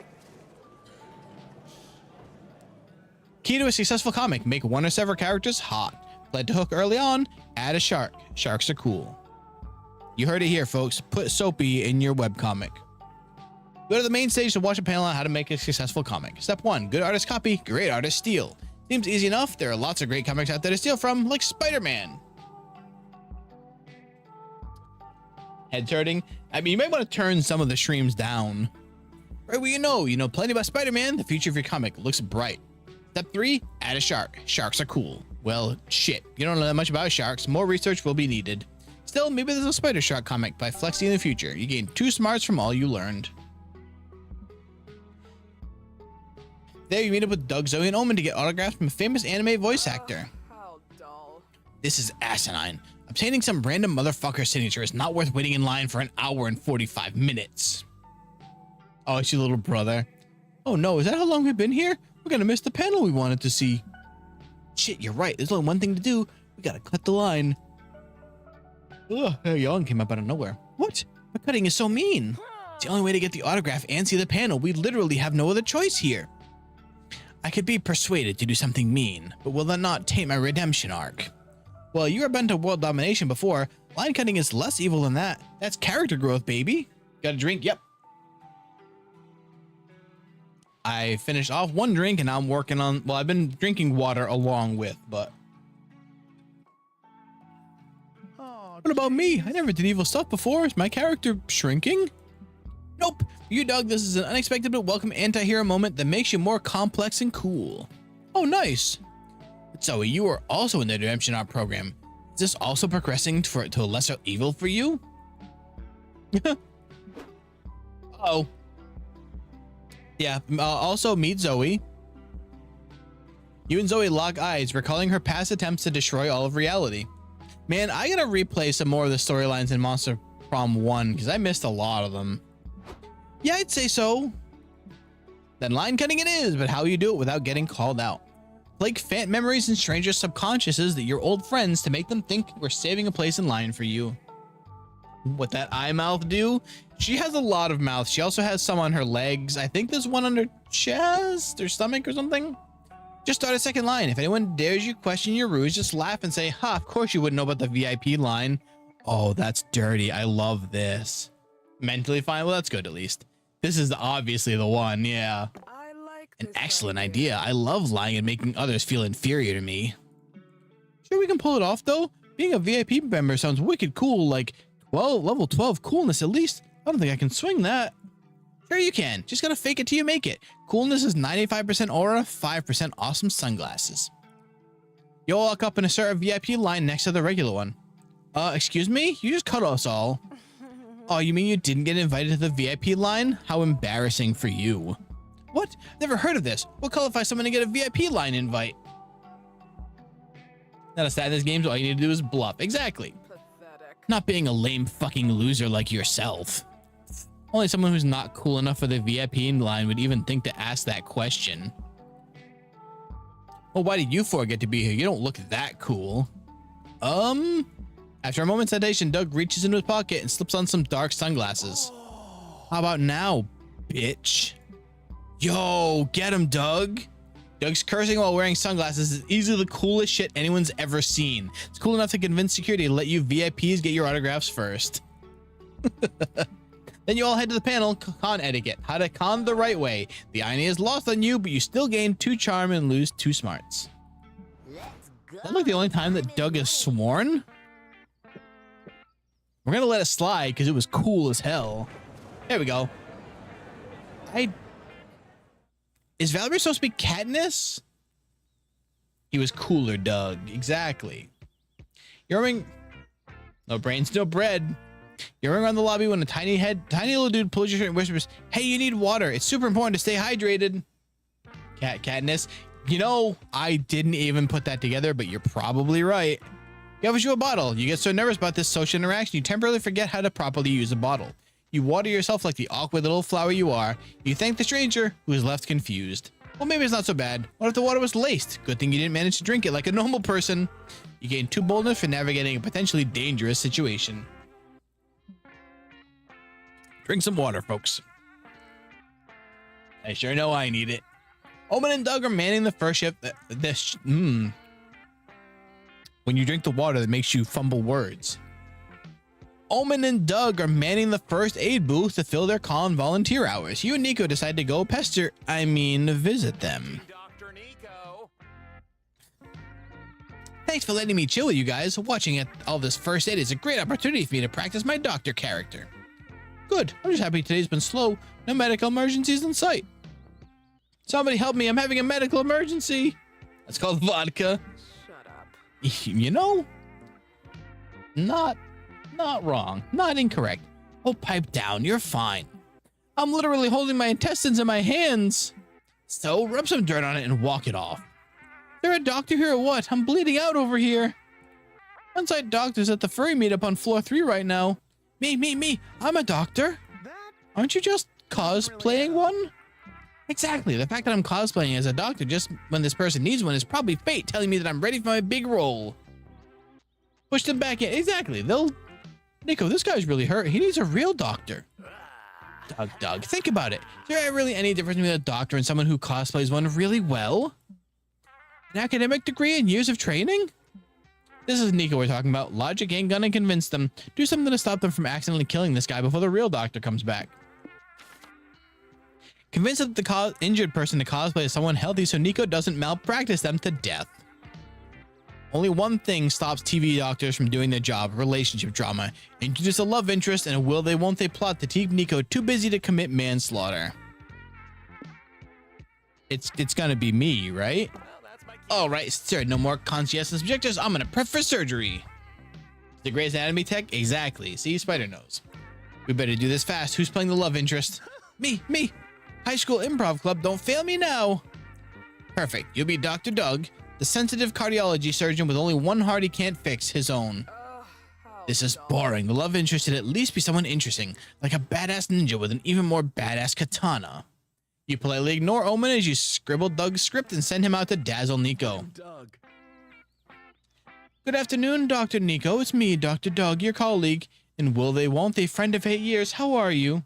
Key to a successful comic: make one or several characters hot. Led to hook early on, add a shark. Sharks are cool. You heard it here, folks. Put Soapy in your webcomic. Go to the main stage to watch a panel on how to make a successful comic. Step 1, good artist copy, great artist steal. Seems easy enough. There are lots of great comics out there to steal from, like Spider-Man. Head turning. I mean, you might want to turn some of the streams down. Right, well, you know plenty about Spider-Man. The future of your comic looks bright. Step 3, add a shark. Sharks are cool. Well, shit. You don't know that much about sharks. More research will be needed. Still, maybe there's a Spider Shark comic by Flexi in the future. You gain 2 smarts from all you learned. There you meet up with Doug, Zoe, and Omen to get autographs from a famous anime voice actor. How dull. This is asinine. Obtaining some random motherfucker signature is not worth waiting in line for an hour and 45 minutes. Oh, it's your little brother. Oh no, is that how long we've been here? We're gonna miss the panel we wanted to see. Shit, you're right. There's only one thing to do. We gotta cut the line. Ugh, a yawn came up out of nowhere. What? The cutting is so mean. It's the only way to get the autograph and see the panel. We literally have no other choice here. I could be persuaded to do something mean, but will that not taint my redemption arc? Well, you were bent to world domination before. Line cutting is less evil than that. That's character growth, baby. Got a drink? Yep. I finished off 1 drink and now I'm working on, well, I've been drinking water along with, but. What about me? I never did evil stuff before. Is my character shrinking? Nope. For you, Doug, this is an unexpected but welcome anti-hero moment that makes you more complex and cool. Oh, nice. Zoe, you are also in the redemption arc program. Is this also progressing to a lesser evil for you? Oh. Yeah, also meet Zoe. You and Zoe lock eyes, recalling her past attempts to destroy all of reality. Man, I gotta replay some more of the storylines in Monster Prom 1 because I missed a lot of them. Yeah, I'd say so. Then line cutting it is, but how you do it without getting called out. Plague faint memories and strangers' subconsciouses that your old friends to make them think we're saving a place in line for you. what that eye mouth do. She has a lot of mouth. She also has some on her legs. I think there's one on her chest or stomach or something. Just start a second line. If anyone dares you question your ruse, just laugh and say, ha, of course you wouldn't know about the VIP line. Oh, that's dirty. I love this. Mentally fine. Well, that's good at least. This is obviously the one. Yeah. I like An this excellent idea. I love lying and making others feel inferior to me. Sure we can pull it off though? Being a VIP member sounds wicked cool, like level 12 coolness at least. I don't think I can swing that. Sure you can. Just gotta fake it till you make it. Coolness is 95% aura, 5% awesome sunglasses. You'll walk up in a certain VIP line next to the regular one. Excuse me? You just cut us all. Oh, you mean you didn't get invited to the VIP line? How embarrassing for you. What? Never heard of this. What qualifies someone to get a VIP line invite? Not a stat in this game, so all you need to do is bluff. Exactly. Pathetic. Not being a lame fucking loser like yourself. Only someone who's not cool enough for the VIP line would even think to ask that question. Well, why did you four get to be here? You don't look that cool. After a moment's hesitation, Doug reaches into his pocket and slips on some dark sunglasses. How about now, bitch? Yo, get him, Doug. Doug's cursing while wearing sunglasses is easily the coolest shit anyone's ever seen. It's cool enough to convince security to let you VIPs get your autographs first. Then you all head to the panel, con etiquette. How to con the right way. The irony is lost on you, but you still gain 2 charm and lose 2 smarts. Let's go. That's like the only time that Doug has sworn. We're gonna let it slide because it was cool as hell. There we go. Is Valerie supposed to be Katniss? He was cooler, Doug. Exactly. You're roaming. No brains, no bread. You're roaming around the lobby when a tiny little dude pulls your shirt and whispers, "Hey, you need water. It's super important to stay hydrated." Katniss. You know, I didn't even put that together, but you're probably right. He offers you a bottle. You get so nervous about this social interaction, you temporarily forget how to properly use a bottle. You water yourself like the awkward little flower you are. You thank the stranger, who is left confused. Well, maybe it's not so bad. What if the water was laced? Good thing you didn't manage to drink it like a normal person. You gain 2 boldness for navigating a potentially dangerous situation. Drink some water, folks. I sure know I need it. Omen and Doug are manning the first shift. When you drink the water that makes you fumble words. Omen and Doug are manning the first aid booth to fill their con volunteer hours. You and Nico decide to go visit them. Dr. Nico. Thanks for letting me chill with you guys. Watching all this first aid is a great opportunity for me to practice my doctor character. Good. I'm just happy today's been slow. No medical emergencies in sight. Somebody help me. I'm having a medical emergency. That's called vodka. Shut up. You know, not wrong, not incorrect. Oh, pipe down. You're fine. I'm literally holding my intestines in my hands. So rub some dirt on it and walk it off. There a doctor here or what? I'm bleeding out over here. On-site doctors at the furry meetup on floor 3 right now. Me. I'm a doctor. Aren't you just cosplaying one? Exactly. The fact that I'm cosplaying as a doctor just when this person needs one is probably fate telling me that I'm ready for my big role. Push them back in. Exactly. Nico, this guy's really hurt. He needs a real doctor. Doug, think about it. Is there really any difference between a doctor and someone who cosplays one really well? An academic degree and years of training? This is Nico we're talking about. Logic ain't gonna convince them. Do something to stop them from accidentally killing this guy before the real doctor comes back. Convince the injured person to cosplay as someone healthy so Nico doesn't malpractice them to death. Only one thing stops TV doctors from doing their job: relationship drama. Introduce a love interest and a will they won't they plot to keep Nico too busy to commit manslaughter. It's gonna be me, right? All right, sir, no more conscientious objectors. I'm gonna prep for surgery. The Grey's Anatomy tech? Exactly. See, Spider knows. We better do this fast. Who's playing the love interest? Me. High school improv club, don't fail me now. Perfect. You'll be Dr. Doug, the sensitive cardiology surgeon with only one heart he can't fix, his own. This is boring. The love interest should at least be someone interesting, like a badass ninja with an even more badass katana. You politely ignore Omen as you scribble Doug's script and send him out to dazzle Nico. Doug. Good afternoon, Dr. Nico. It's me, Dr. Doug, your colleague. And will they, won't they, friend of 8 years, how are you?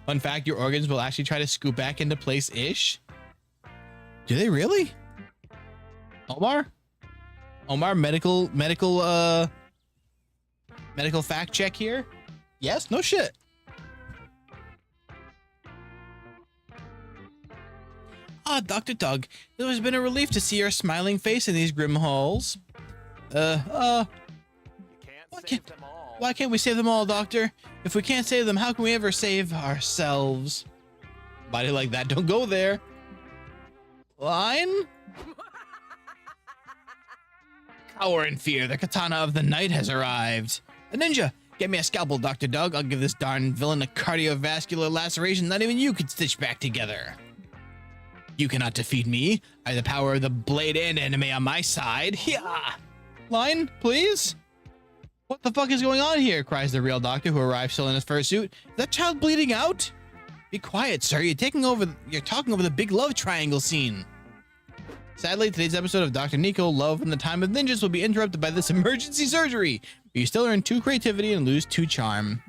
Fun fact, your organs will actually try to scoot back into place-ish. Do they really? Omar? Omar, medical fact check here? Yes? No shit. Ah, Dr. Doug, it has been a relief to see your smiling face in these grim halls. Why can't we save them all, Doctor? If we can't save them, how can we ever save ourselves? Body like that, don't go there. Line? Cower in fear, the katana of the night has arrived. The ninja, get me a scalpel, Dr. Doug. I'll give this darn villain a cardiovascular laceration not even you could stitch back together. You cannot defeat me. I have the power of the blade and anime on my side. Yeah. Line, please? What the fuck is going on here? Cries the real doctor, who arrives still in his fursuit. Is that child bleeding out? Be quiet, sir. You're talking over the big love triangle scene. Sadly, today's episode of Dr. Nico, Love and the Time of Ninjas will be interrupted by this emergency surgery. You still earn 2 creativity and lose 2 charm.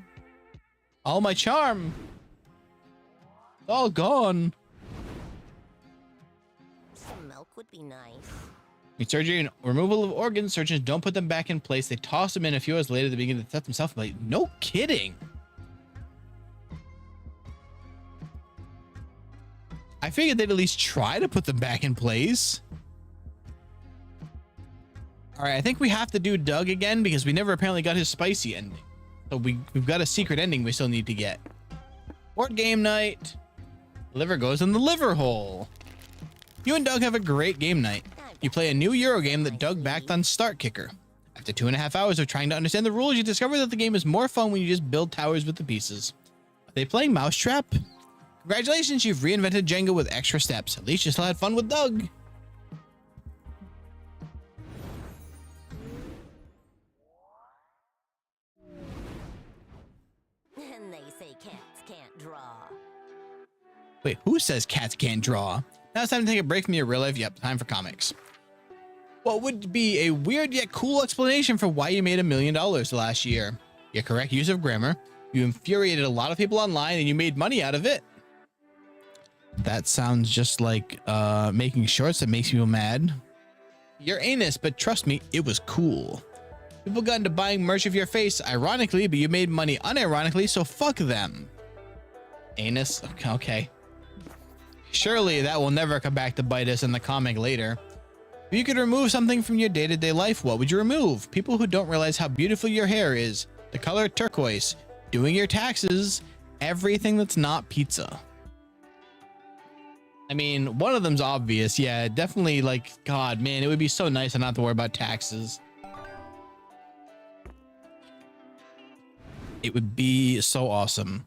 All my charm. All gone. Some milk would be nice. In surgery and removal of organs, surgeons don't put them back in place. They toss them in a few hours later. They begin to test themselves. Like, no kidding. I figured they'd at least try to put them back in place. All right, I think we have to do Doug again because we never apparently got his spicy ending. So we've got a secret ending we still need to get. Board game night. Liver goes in the liver hole. You and Doug have a great game night. You play a new Euro game that Doug backed on Start Kicker. After 2.5 hours of trying to understand the rules, you discover that the game is more fun when you just build towers with the pieces. Are they playing Mousetrap? Congratulations, you've reinvented Jenga with extra steps. At least you still had fun with Doug. And they say cats can't draw. Wait, who says cats can't draw? Now it's time to take a break from your real life. Yep, time for comics. What would be a weird yet cool explanation for why you made $1 million last year? Your correct use of grammar. You infuriated a lot of people online and you made money out of it. That sounds just like making shorts that makes people mad. You're anus, but trust me, it was cool. People got into buying merch of your face, ironically, but you made money unironically, so fuck them. Anus? Okay. Surely that will never come back to bite us in the comic later. If you could remove something from your day-to-day life, what would you remove? People who don't realize how beautiful your hair is, the color turquoise, doing your taxes, everything that's not pizza. I mean, one of them's obvious. Yeah, definitely, like, God, man, it would be so nice to not have to worry about taxes. It would be so awesome.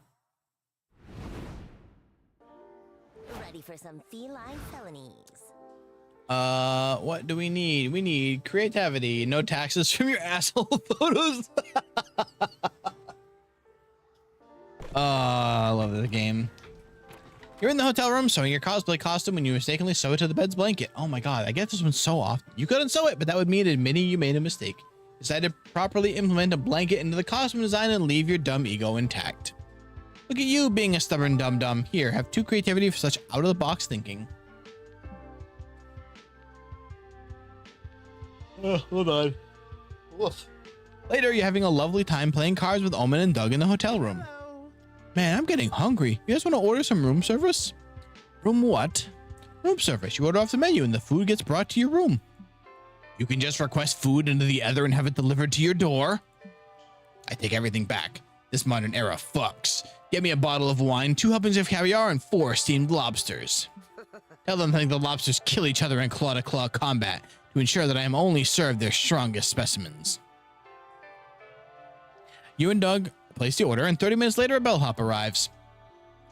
Ready for some feline felonies. What do we need? We need creativity. No taxes from your asshole photos. I love this game. You're in the hotel room sewing your cosplay costume when you mistakenly sew it to the bed's blanket. Oh my God, I get this one so often. You couldn't sew it, but that would mean admitting you made a mistake. Decide to properly implement a blanket into the costume design and leave your dumb ego intact. Look at you being a stubborn dum-dum. Here, have 2 creativity for such out-of-the-box thinking. Hold on. Woof. Later, you're having a lovely time playing cards with Omen and Doug in the hotel room. Hello. Man, I'm getting hungry. You guys want to order some room service? Room what? Room service. You order off the menu and the food gets brought to your room. You can just request food into the other and have it delivered to your door. I take everything back. This modern era fucks. Get me a bottle of wine, 2 helpings of caviar, and 4 steamed lobsters. Tell them that the lobsters kill each other in claw-to-claw combat to ensure that I am only served their strongest specimens. You and Doug place the order, and 30 minutes later, a bellhop arrives.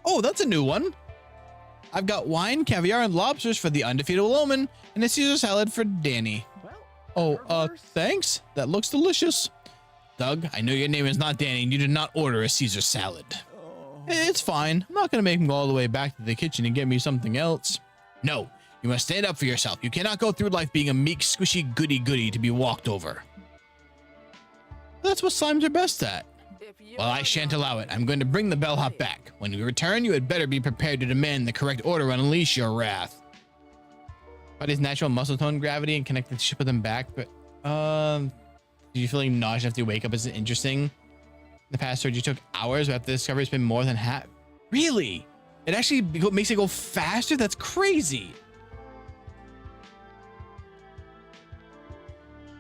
Oh, that's a new one. I've got wine, caviar, and lobsters for the undefeatable Omen, and a Caesar salad for Danny. Oh, thanks. That looks delicious. Doug, I know your name is not Danny, and you did not order a Caesar salad. It's fine. I'm not going to make him go all the way back to the kitchen and get me something else. No, you must stand up for yourself. You cannot go through life being a meek, squishy goody-goody to be walked over. That's what slimes are best at. If you Well, I shan't allow it. I'm going to bring the bellhop back. When we return, you had better be prepared to demand the correct order and unleash your wrath. Body's natural muscle tone, gravity, and connect the ship with them back. But, do you feel like nauseous after you wake up? Is it interesting? In the past surge, you took hours, but after the discovery, it's been more than half. Really? It actually makes it go faster? That's crazy.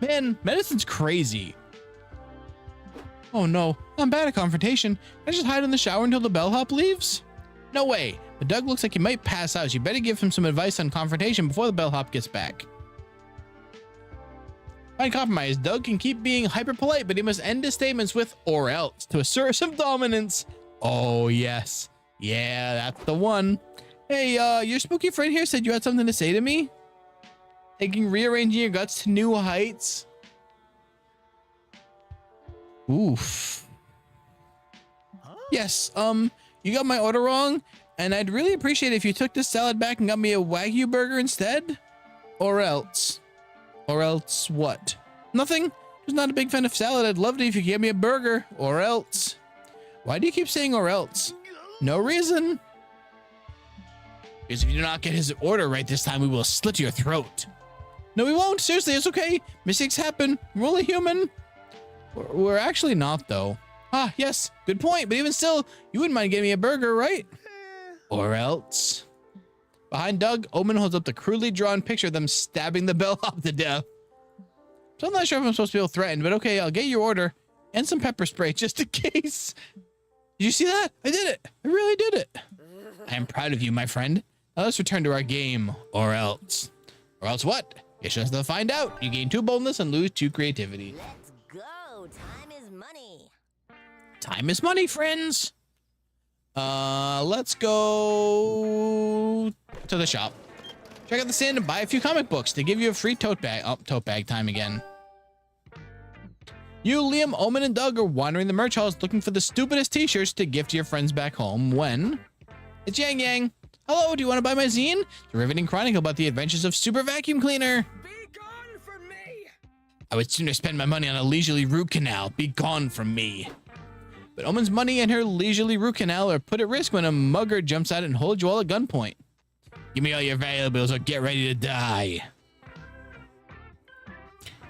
Man, medicine's crazy. Oh no, I'm bad at confrontation. Can I just hide in the shower until the bellhop leaves? No way, but Doug looks like he might pass out. You better give him some advice on confrontation before the bellhop gets back. Find compromise. Doug can keep being hyper polite, but he must end his statements with "or else" to assert some dominance. Oh yes, yeah, that's the one. Hey, your spooky friend here said you had something to say to me. Rearranging your guts to new heights. Oof. Huh? Yes, you got my order wrong, and I'd really appreciate it if you took this salad back and got me a Wagyu burger instead. Or else. Or else what? Nothing? Just not a big fan of salad. I'd love it if you gave me a burger. Or else. Why do you keep saying or else? No reason. Because if you do not get his order right this time, we will slit your throat. No, we won't. Seriously, it's okay. Mistakes happen. We're only human. We're actually not, though. Ah, yes. Good point. But even still, you wouldn't mind getting me a burger, right? Or else. Behind Doug, Omen holds up the crudely drawn picture of them stabbing the bellhop to death. So I'm not sure if I'm supposed to feel threatened, but okay, I'll get your order and some pepper spray just in case. Did you see that? I did it. I really did it. I am proud of you, my friend. Now let's return to our game. Or else. Or else what? Guess you'll have to find out. You gain 2 boldness and lose 2 creativity. Let's go. Time is money. Time is money, friends. Let's go to the shop. Check out the stand and buy a few comic books. They give you a free tote bag. Oh, tote bag time again. You, Liam, Omen, and Doug are wandering the merch halls looking for the stupidest t-shirts to gift to your friends back home when... It's Yang Yang. Hello, do you want to buy my zine? It's a riveting chronicle about the adventures of Super Vacuum Cleaner. Be gone from me! I would sooner spend my money on a leisurely root canal. Be gone from me. But Omen's money and her leisurely root canal are put at risk when a mugger jumps out and holds you all at gunpoint. Give me all your valuables or get ready to die.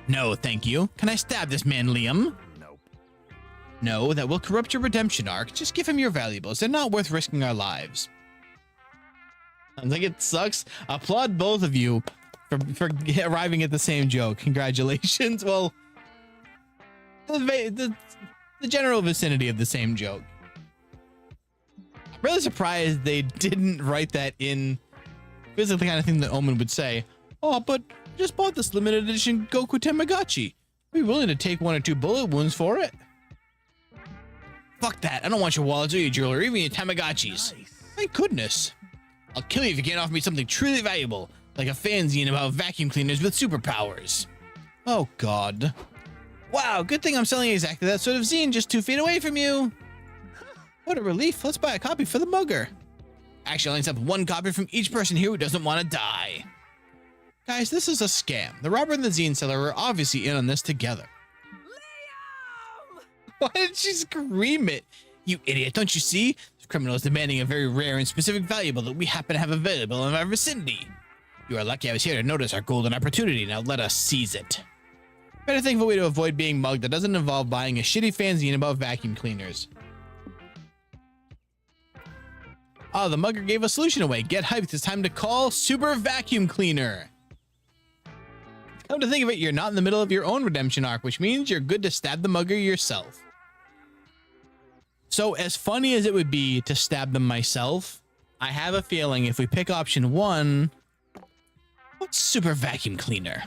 No, thank you. Can I stab this man, Liam? Nope. No, that will corrupt your redemption arc. Just give him your valuables. They're not worth risking our lives. Sounds like it sucks. Applaud both of you for arriving at the same joke. Congratulations. Well, the general vicinity of the same joke. I'm really surprised they didn't write that in. Feels like the kind of thing that Omen would say. Oh, but I just bought this limited edition Goku Tamagotchi. I'd be willing to take 1 or 2 bullet wounds for it. Fuck that. I don't want your wallets or your jewelry or even your Tamagotchis. Nice. Thank goodness. I'll kill you if you can't offer me something truly valuable, like a fanzine about vacuum cleaners with superpowers. Oh, God. Wow, good thing I'm selling exactly that sort of zine just 2 feet away from you. What a relief. Let's buy a copy for the mugger. Actually, I'll accept 1 copy from each person here who doesn't want to die. Guys, this is a scam. The robber and the zine seller are obviously in on this together. Liam! Why did she scream it? You idiot, don't you see? The criminal is demanding a very rare and specific valuable that we happen to have available in our vicinity. You are lucky I was here to notice our golden opportunity. Now let us seize it. Better think of a way to avoid being mugged that doesn't involve buying a shitty fanzine about vacuum cleaners. Oh, the mugger gave a solution away. Get hyped. It's time to call Super Vacuum Cleaner. Come to think of it, you're not in the middle of your own redemption arc, which means you're good to stab the mugger yourself. So as funny as it would be to stab them myself, I have a feeling if we pick option 1, what's Super Vacuum Cleaner?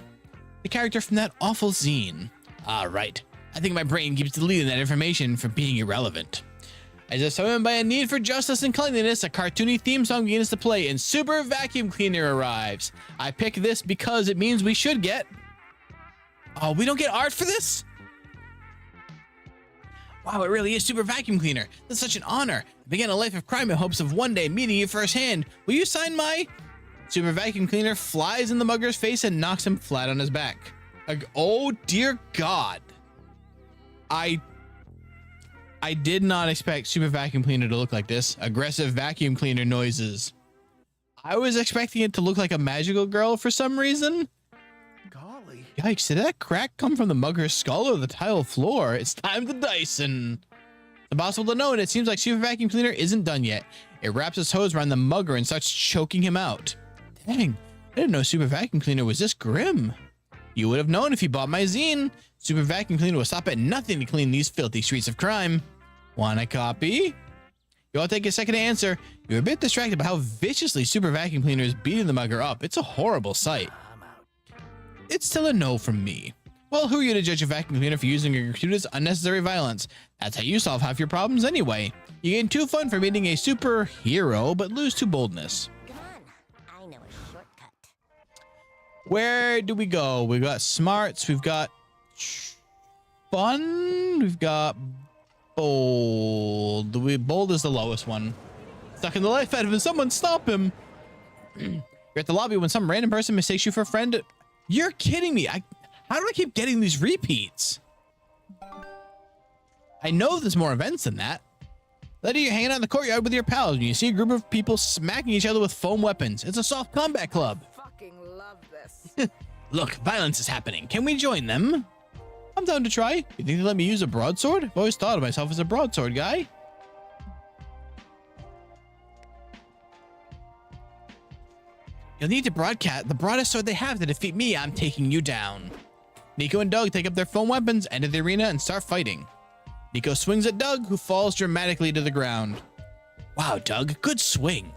The character from that awful zine. Ah, right. I think my brain keeps deleting that information from being irrelevant. As if summoned by a need for justice and cleanliness, a cartoony theme song begins to play and Super Vacuum Cleaner arrives. I pick this because it means we should get... Oh, we don't get art for this? Wow, it really is Super Vacuum Cleaner. That's such an honor. I began a life of crime in hopes of one day meeting you firsthand. Will you sign my... Super Vacuum Cleaner flies in the mugger's face and knocks him flat on his back. Oh, dear God. I did not expect Super Vacuum Cleaner to look like this. Aggressive vacuum cleaner noises. I was expecting it to look like a magical girl for some reason. Golly. Yikes, did that crack come from the mugger's skull or the tile floor? It's time to Dyson. It's impossible to know, and it seems like Super Vacuum Cleaner isn't done yet. It wraps its hose around the mugger and starts choking him out. Dang, I didn't know Super Vacuum Cleaner was this grim. You would have known if you bought my zine. Super Vacuum Cleaner will stop at nothing to clean these filthy streets of crime. Want a copy? You all take a second to answer. You're a bit distracted by how viciously Super Vacuum Cleaner is beating the mugger up. It's a horrible sight. It's still a no from me. Well, who are you to judge a vacuum cleaner for using your gratuitous unnecessary violence? That's how you solve half your problems anyway. You gain 2 fun for meeting a superhero, but lose 2 boldness. Come on, I know a shortcut. Where do we go? We've got smarts, we've got fun, we've got bold. Bold is the lowest one. Stuck in the life out of him. Someone stop him. You're at the lobby when some random person mistakes you for a friend. You're kidding me. How do I keep getting these repeats? I know there's more events than that. Later, you're hanging out in the courtyard with your pals and you see a group of people smacking each other with foam weapons. It's a soft combat club. Fucking love this. Look, violence is happening. Can we join them? I'm down to try. You think they let me use a broadsword? I've always thought of myself as a broadsword guy. You'll need to broadcast the broadest sword they have to defeat me. I'm taking you down. Nico and Doug take up their foam weapons, enter the arena, and start fighting. Nico swings at Doug, who falls dramatically to the ground. Wow, Doug, good swing.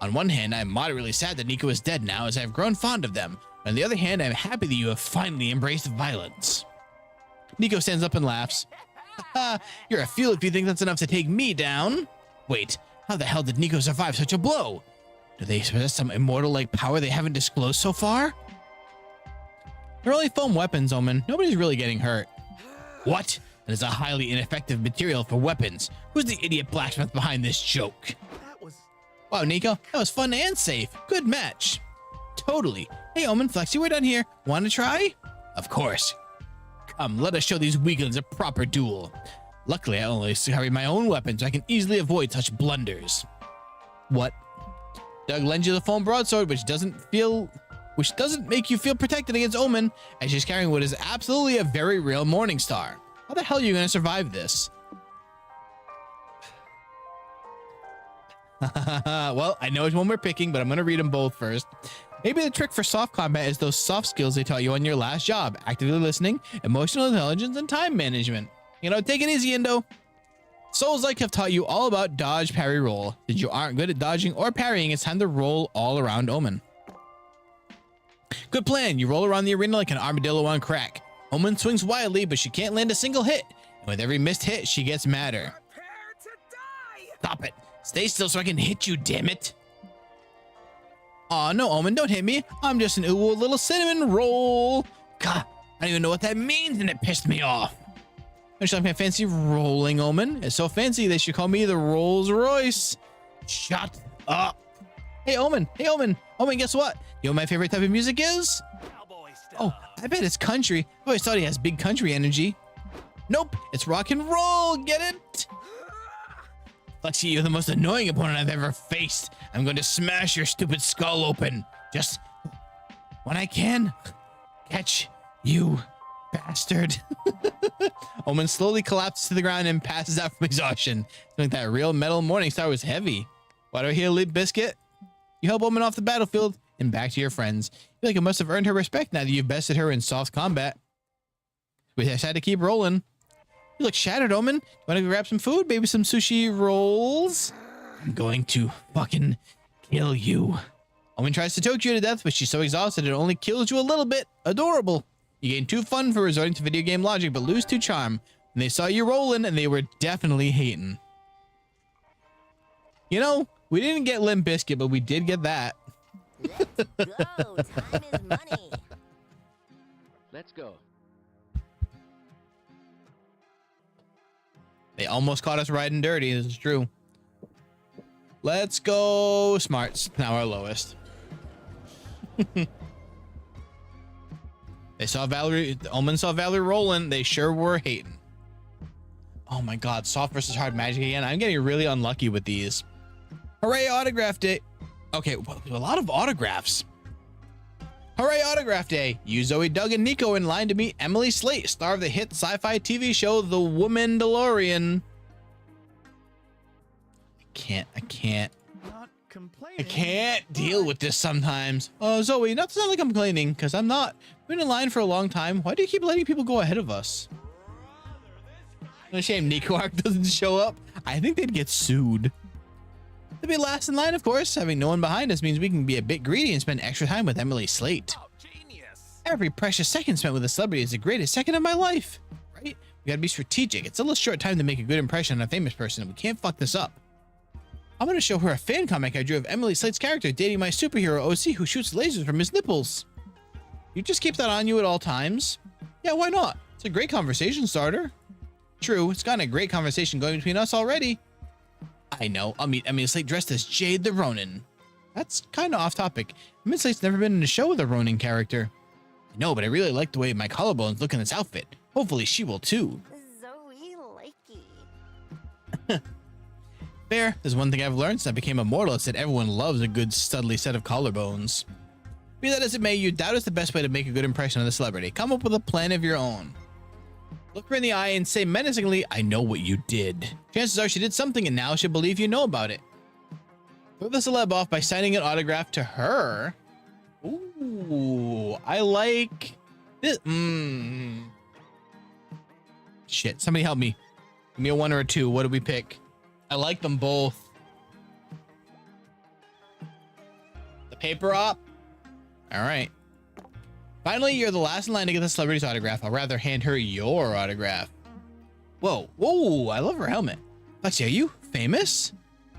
On one hand, I'm moderately sad that Nico is dead now, as I've grown fond of them. On the other hand, I'm happy that you have finally embraced violence. Nico stands up and laughs. Haha, you're a fool if you think that's enough to take me down. Wait, how the hell did Nico survive such a blow? Do they possess some immortal-like power they haven't disclosed so far? They're only foam weapons, Omen. Nobody's really getting hurt. What? That is a highly ineffective material for weapons. Who's the idiot blacksmith behind this joke? That was... Wow, Nico, that was fun and safe. Good match. Totally. Hey, Omen, Flexi, we're done here. Want to try? Of course. Come, let us show these weaklings a proper duel. Luckily, I only carry my own weapons, so I can easily avoid such blunders. What? Doug lends you the foam broadsword, which doesn't make you feel protected against Omen, as she's carrying what is absolutely a very real morning star. How the hell are you going to survive this? Well, I know which one we're picking, but I'm going to read them both first. Maybe the trick for soft combat is those soft skills they taught you on your last job. Actively listening, emotional intelligence, and time management. You know, take it easy, Indo. Souls-like have taught you all about dodge, parry, roll. Since you aren't good at dodging or parrying, it's time to roll all around Omen. Good plan. You roll around the arena like an armadillo on crack. Omen swings wildly, but she can't land a single hit. And with every missed hit, she gets madder. Prepare to die! Stop it. Stay still so I can hit you, damn it. Aw, no, Omen, don't hit me. I'm just an ooh little cinnamon roll. God, I don't even know what that means, and it pissed me off. I just like my fancy rolling, Omen. It's so fancy they should call me the Rolls Royce. Shut up. Hey, Omen. Hey, Omen. Omen, guess what? You know what my favorite type of music is? Cowboy stuff. Oh, I bet it's country. I always thought he has big country energy. Nope, it's rock and roll. Get it? Lexi, you're the most annoying opponent I've ever faced. I'm going to smash your stupid skull open. Just when I can. Catch you, bastard. Omen slowly collapses to the ground and passes out from exhaustion. Feeling that real metal morning star was heavy. Why do I hear Limp Biscuit? You help Omen off the battlefield and back to your friends. You feel like it must have earned her respect now that you've bested her in soft combat. We just had to keep rolling. You look shattered, Omen. You want to go grab some food? Maybe some sushi rolls? I'm going to fucking kill you. Omen tries to choke you to death, but she's so exhausted it only kills you a little bit. Adorable. You gain 2 fun for resorting to video game logic, but lose 2 charm. And they saw you rolling, and they were definitely hating. You know, we didn't get Limp Biscuit, but we did get that. Let's go. Time is money. Let's go. They almost caught us riding dirty. This is true. Let's go smarts. Now our lowest. They saw Valerie. Omen saw Valerie rolling. They sure were hating. Oh my God, soft versus hard magic again. I'm getting really unlucky with these. Hooray, autograph day. Okay, a lot of autographs. Hooray, autograph day. You, Zoe, Doug, and Nico in line to meet Emily Slate, star of the hit sci-fi TV show, The Woman DeLorean. I can't. Not complaining. I can't deal with this sometimes. Oh, Zoe, not to sound like I'm complaining, because I'm not. We've been in line for a long time. Why do you keep letting people go ahead of us? What a shame Nico Arc doesn't show up. I think they'd get sued. To be last in line, of course. Having no one behind us means we can be a bit greedy and spend extra time with Emily Slate. Oh, genius. Every precious second spent with a celebrity is the greatest second of my life, right? We gotta be strategic. It's a little short time to make a good impression on a famous person, and we can't fuck this up. I'm gonna show her a fan comic I drew of Emily Slate's character dating my superhero OC who shoots lasers from his nipples. You just keep that on you at all times? Yeah, why not? It's a great conversation starter. True, it's gotten a great conversation going between us already. I know, I'll meet Emily Slate dressed as Jade the Ronin. That's kind of off topic. Emily Slate's never been in a show with a Ronin character. I know, but I really like the way my collarbones look in this outfit. Hopefully she will too. Zoe likey. Fair, there's one thing I've learned since I became immortal. It's that everyone loves a good studly set of collarbones. Be that as it may, your doubt is the best way to make a good impression on the celebrity. Come up with a plan of your own. Look her in the eye and say menacingly, I know what you did. Chances are she did something and now she'll believe you know about it. Throw the celeb off by signing an autograph to her. Ooh, I like this. Shit, somebody help me. Give me a 1 or a 2. What do we pick? I like them both. The paper op. All right. Finally, you're the last in line to get the celebrity's autograph. I'll rather hand her your autograph. Whoa, whoa, I love her helmet. Lexi, are you famous?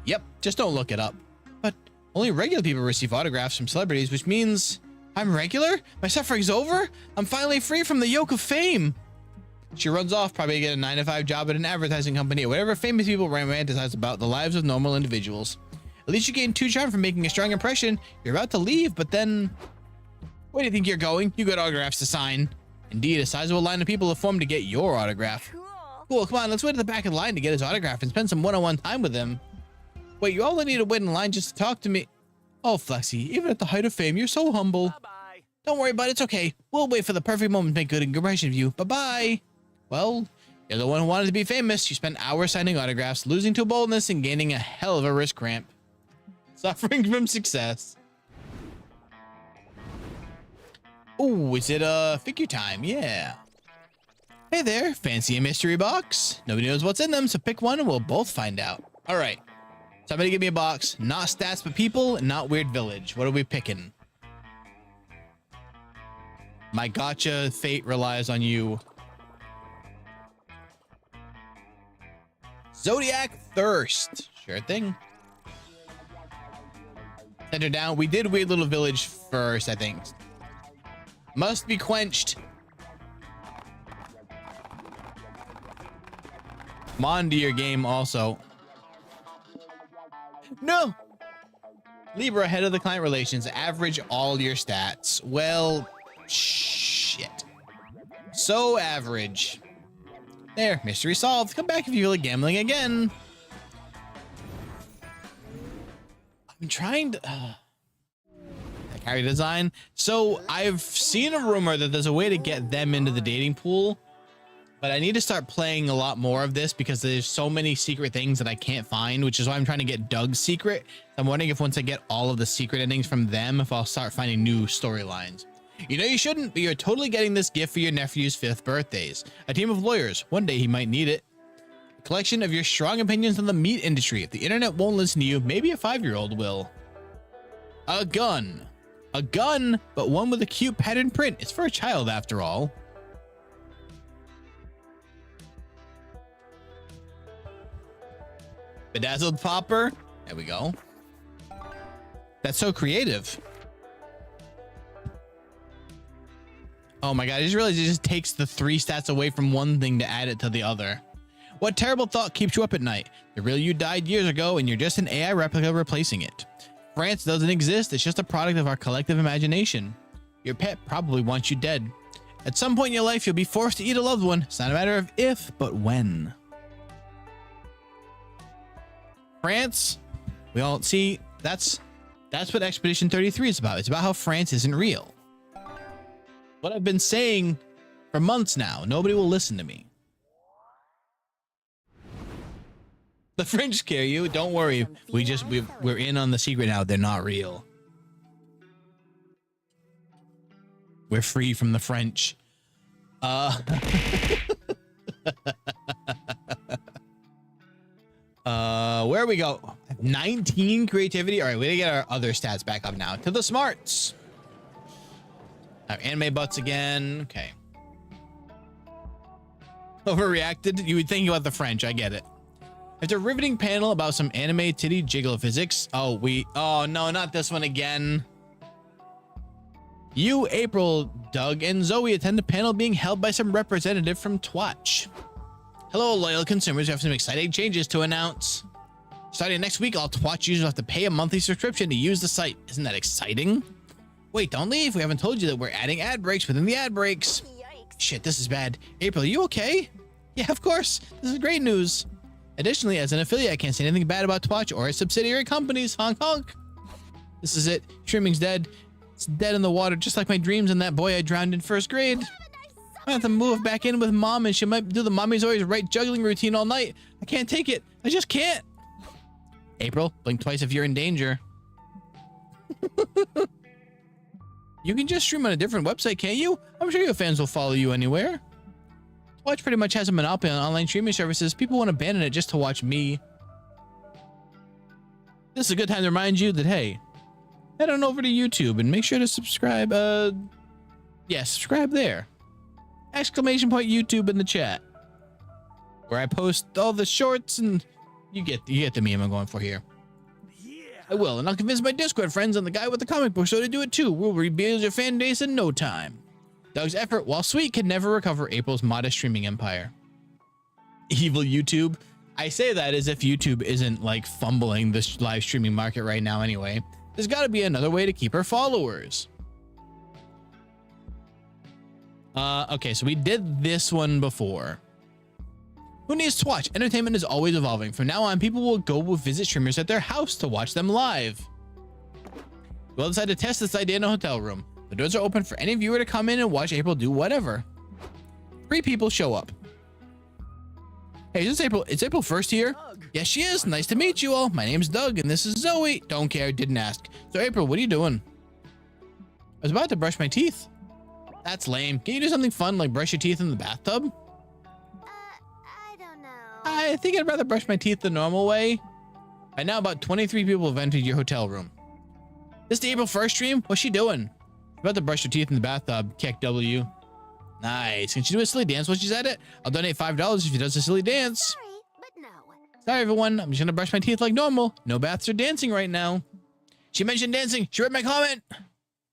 Yep, just don't look it up. But only regular people receive autographs from celebrities, which means I'm regular? My suffering's over? I'm finally free from the yoke of fame. She runs off, probably to get a 9-to-5 job at an advertising company or whatever famous people romanticize about the lives of normal individuals. At least you gained 2 charm from making a strong impression. You're about to leave, but then... Where do you think you're going? You got autographs to sign. Indeed, a sizable line of people have formed to get your autograph. Cool, come on, let's wait at the back of the line to get his autograph and spend some one-on-one time with him. Wait, you all need to wait in line just to talk to me? Oh, Flexi, even at the height of fame, you're so humble. Bye-bye. Don't worry about it, it's okay. We'll wait for the perfect moment to make good impression of you. Bye-bye. Well, you're the one who wanted to be famous. You spent hours signing autographs, losing to boldness, and gaining a hell of a wrist cramp. Suffering from success. Oh, is it figure time? Yeah. Hey there, fancy a mystery box? Nobody knows what's in them, so pick one and we'll both find out. All right. Somebody give me a box. Not stats, but people, and not weird village. What are we picking? My gotcha fate relies on you. Zodiac Thirst. Sure thing. Send her down. We did Weird Little Village first, I think. Must be quenched. Come on to your game also. No. Libra, head of the client relations. Average all your stats. Well, shit. So average. There, mystery solved. Come back if you feel like gambling again. I'm trying to... Character design. So I've seen a rumor that there's a way to get them into the dating pool, but I need to start playing a lot more of this because there's so many secret things that I can't find, which is why I'm trying to get Doug's secret. I'm wondering if once I get all of the secret endings from them, if I'll start finding new storylines. You know you shouldn't, but you're totally getting this gift for your nephew's 5th birthdays. A team of lawyers. One day he might need it. A collection of your strong opinions on the meat industry. If the internet won't listen to you, maybe a 5-year-old will. A gun. A gun, but one with a cute pattern print. It's for a child after all. Bedazzled popper. There we go. That's so creative. Oh my god, I just realized it just takes the 3 stats away from one thing to add it to the other. What terrible thought keeps you up at night? The real you died years ago and you're just an AI replica replacing it. France doesn't exist, it's just a product of our collective imagination. Your pet probably wants you dead. At some point in your life, you'll be forced to eat a loved one. It's not a matter of if, but when. France, we all see that's what Expedition 33 is about. It's about how France isn't real. What I've been saying for months now. Nobody will listen to me. The French scare you. Don't worry. We're in on the secret now. They're not real. We're free from the French. Where we go? 19 creativity. All right, we gotta get our other stats back up now. To the smarts. Our anime butts again. Okay. Overreacted. You would think about the French. I get it. It's a riveting panel about some anime titty jiggle physics. Oh no, not this one again. You, April, Doug, and Zoe attend a panel being held by some representative from Twitch. Hello, loyal consumers. We have some exciting changes to announce. Starting next week, all Twitch users have to pay a monthly subscription to use the site. Isn't that exciting? Wait, don't leave. We haven't told you that we're adding ad breaks within the ad breaks. Yikes. Shit, this is bad. April, are you okay? Yeah, of course. This is great news. Additionally, as an affiliate, I can't say anything bad about Twitch or its subsidiary companies. Honk honk. This is it. Streaming's dead. It's dead in the water, just like my dreams and that boy I drowned in first grade. I have to move back in with mom, and she might do the mommy's always right juggling routine all night. I can't take it. I just can't. April, blink twice if you're in danger. You can just stream on a different website, can't you? I'm sure your fans will follow you anywhere. Twitch pretty much has a monopoly on online streaming services. People won't abandon it just to watch me. This is a good time to remind you that, hey, head on over to YouTube and make sure to subscribe. Yeah, subscribe there. Exclamation point YouTube in the chat, where I post all the shorts, and you get the meme I'm going for here. Yeah. I will, and I'll convince my Discord friends and the guy with the comic book show to do it too. We'll rebuild your fan base in no time. Doug's effort, while sweet, can never recover April's modest streaming empire. Evil YouTube. I say that as if YouTube isn't like fumbling this live streaming market right now anyway. There's got to be another way to keep her followers. Okay, so we did this one before. Who needs to watch? Entertainment is always evolving. From now on, people will go visit streamers at their house to watch them live. We'll decide to test this idea in a hotel room. The doors are open for any viewer to come in and watch April do whatever. 3 people show up. Hey, is this April? It's April 1st here? Doug. Yes, she is. Nice to meet you all. My name's Doug, and this is Zoe. Don't care. Didn't ask. So, April, what are you doing? I was about to brush my teeth. That's lame. Can you do something fun like brush your teeth in the bathtub? I don't know. I think I'd rather brush my teeth the normal way. By now, about 23 people have entered your hotel room. This the April 1st stream? What's she doing? About to brush her teeth in the bathtub. Kick W. Nice. Can she do a silly dance while she's at it? I'll donate $5 if she does a silly dance. Sorry, but no. Sorry, everyone. I'm just gonna brush my teeth like normal. No baths or dancing right now. She mentioned dancing. She read my comment.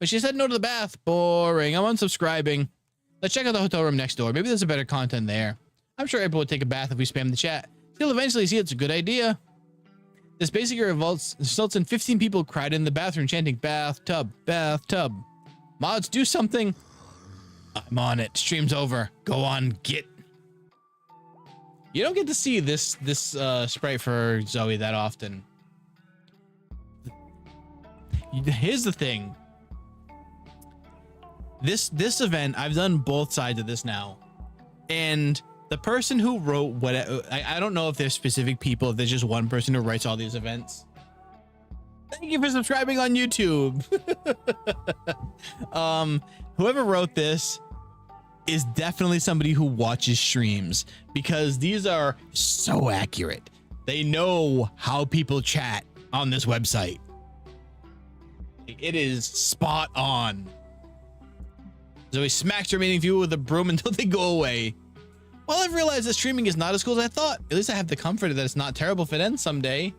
But she said no to the bath. Boring. I'm unsubscribing. Let's check out the hotel room next door. Maybe there's a better content there. I'm sure April would take a bath if we spam the chat. She'll eventually see it's a good idea. This basically results in 15 people cried in the bathroom chanting bathtub, bathtub. Mods, do something. I'm on it. Stream's over. Go on, get. You don't get to see this sprite for Zoe that often. Here's the thing. This event, I've done both sides of this now, and the person who wrote what I don't know if there's specific people, if there's just one person who writes all these events. Thank you for subscribing on YouTube. Whoever wrote this is definitely somebody who watches streams, because these are so accurate. They know how people chat on this website. It is spot on. Zoe smacks her remaining viewer with a broom until they go away. Well, I've realized that streaming is not as cool as I thought. At least I have the comfort that it's not terrible if it ends someday.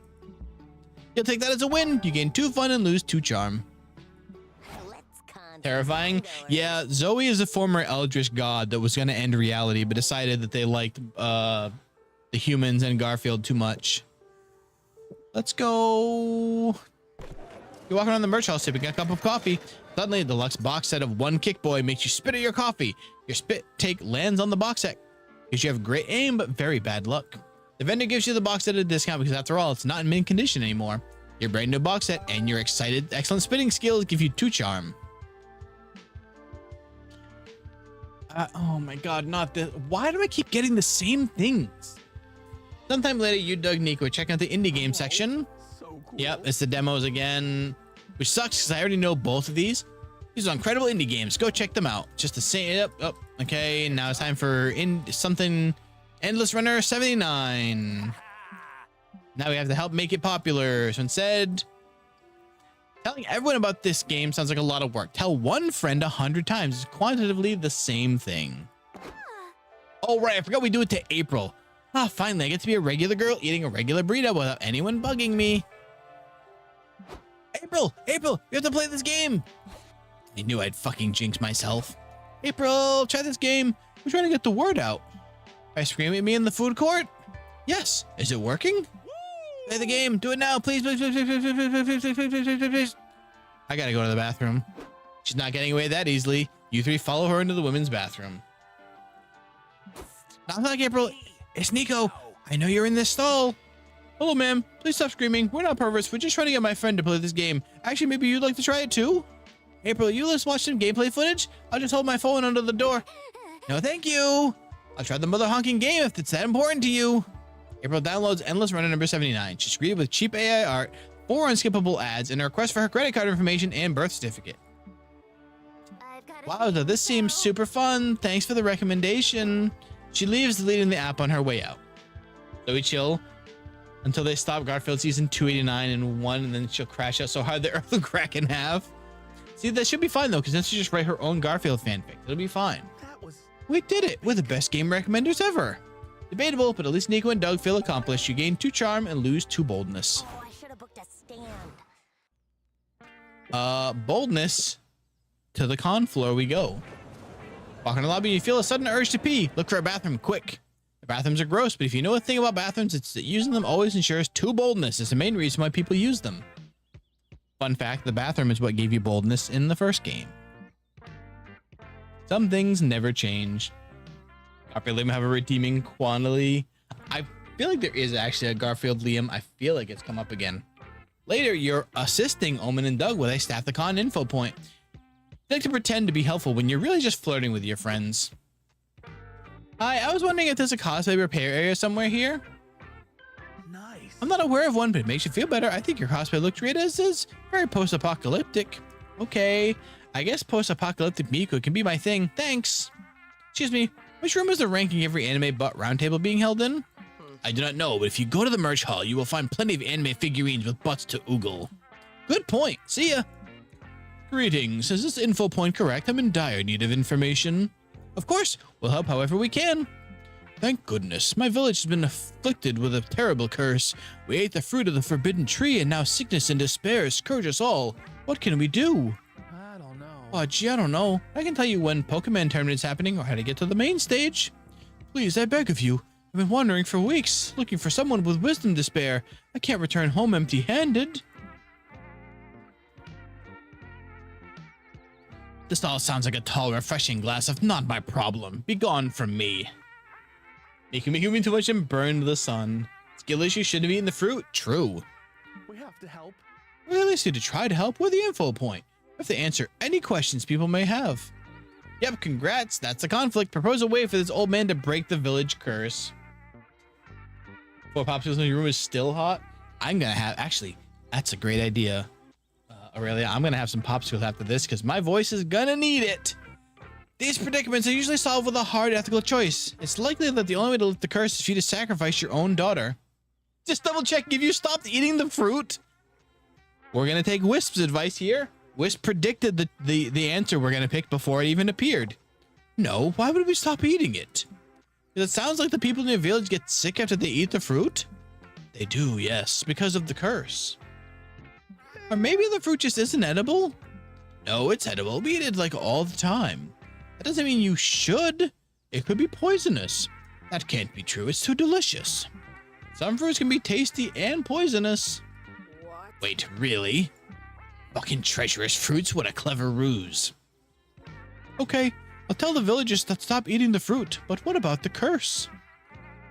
You'll take that as a win. You gain 2 fun and lose 2 charm. Let's conjure Terrifying. indoors. Yeah, Zoe is a former eldritch god that was going to end reality, but decided that they liked the humans and Garfield too much. Let's go. You're walking around the merch hall sipping a cup of coffee. Suddenly, a deluxe box set of One Kick Boy makes you spit at your coffee. Your spit take lands on the box set because you have great aim but very bad luck. The vendor gives you the box set at a discount because after all, it's not in mint condition anymore. Your brand new box set and your excited, excellent spitting skills give you 2 charm. Oh my god, not this. Why do I keep getting the same things? Sometime later, you, Doug, Nico, check out the indie game section. So cool. Yep, it's the demos again, which sucks because I already know both of these. These are incredible indie games. Go check them out. Just the same. Yep. Okay, now it's time for something. Endless Runner 79. Now we have to help make it popular. So instead, telling everyone about this game sounds like a lot of work. Tell one friend 100 times. It's quantitatively the same thing. Oh, right. I forgot we do it to April. Finally, I get to be a regular girl eating a regular burrito without anyone bugging me. April, you have to play this game. I knew I'd fucking jinx myself. April, try this game. We're trying to get the word out. By screaming at me in the food court? Yes. Is it working? Play the game. Do it now. Please. I gotta go to the bathroom. She's not getting away that easily. You 3 follow her into the women's bathroom. Not like April. It's Nico. I know you're in this stall. Hello, ma'am. Please stop screaming. We're not perverts. We're just trying to get my friend to play this game. Actually, maybe you'd like to try it too? April, let's watch some gameplay footage? I'll just hold my phone under the door. No, thank you. I'll try the mother honking game if it's that important to you. April downloads Endless Runner number 79. She's greeted with cheap AI art, 4 unskippable ads, and a request for her credit card information and birth certificate. Wow, so this seems super fun. Thanks for the recommendation. She leaves, deleting the app on her way out. So we chill until they stop Garfield season 289 and 1, and then she'll crash out so hard the earth will crack in half. See, that should be fine though, because then she just write her own Garfield fanfic. It'll be fine. We did it! We're the best game recommenders ever! Debatable, but at least Nico and Doug feel accomplished. You gain 2 charm and lose 2 boldness. Oh, I should have booked a stand. Boldness. To the con floor we go. Walk in the lobby, you feel a sudden urge to pee. Look for a bathroom, quick. The bathrooms are gross, but if you know a thing about bathrooms, it's that using them always ensures 2 boldness. It's the main reason why people use them. Fun fact, the bathroom is what gave you boldness in the first game. Some things never change. Garfield Liam have a redeeming quality. I feel like there is actually a Garfield Liam. I feel like it's come up again. Later, you're assisting Omen and Doug with a Stathicon info point. You like to pretend to be helpful when you're really just flirting with your friends. Hi, I was wondering if there's a cosplay repair area somewhere here. Nice. I'm not aware of one, but it makes you feel better. I think your cosplay looks great as is. Very post-apocalyptic. Okay, I guess post-apocalyptic Miku can be my thing. Thanks. Excuse me, which room is the ranking every anime butt roundtable being held in? I do not know, but if you go to the merch hall, you will find plenty of anime figurines with butts to oogle. Good point. See ya. Greetings. Is this info point correct? I'm in dire need of information. Of course, we'll help however we can. Thank goodness. My village has been afflicted with a terrible curse. We ate the fruit of the forbidden tree, and now sickness and despair scourge us all. What can we do? I don't know. Oh, gee, I don't know. I can tell you when Pokemon Tournament is happening or how to get to the main stage. Please, I beg of you. I've been wandering for weeks, looking for someone with wisdom to spare. I can't return home empty-handed. This all sounds like a tall, refreshing glass of not my problem. Be gone from me. Making me too much and burn the sun. Skill issue, shouldn't have eaten the fruit. True. We have to help. We at least need to try to help. We're the info point. We have to answer any questions people may have. Yep, congrats. That's a conflict. Propose a way for this old man to break the village curse. 4 popsicles in your room is still hot. I'm gonna have, actually, that's a great idea. Aurelia, I'm gonna have some popsicles after this because my voice is gonna need it. These predicaments are usually solved with a hard ethical choice. It's likely that the only way to lift the curse is for you to sacrifice your own daughter. Just double check if you stopped eating the fruit. We're gonna take Wisp's advice here. Wisp predicted the answer we're gonna pick before it even appeared. No, why would we stop eating it? Because it sounds like the people in your village get sick after they eat the fruit. They do, yes, because of the curse. Or maybe the fruit just isn't edible? No, it's edible. We eat it like all the time. That doesn't mean you should. It could be poisonous. That can't be true. It's too delicious. Some fruits can be tasty and poisonous. What? Wait, really? Fucking treacherous fruits, what a clever ruse. Okay, I'll tell the villagers to stop eating the fruit, but what about the curse?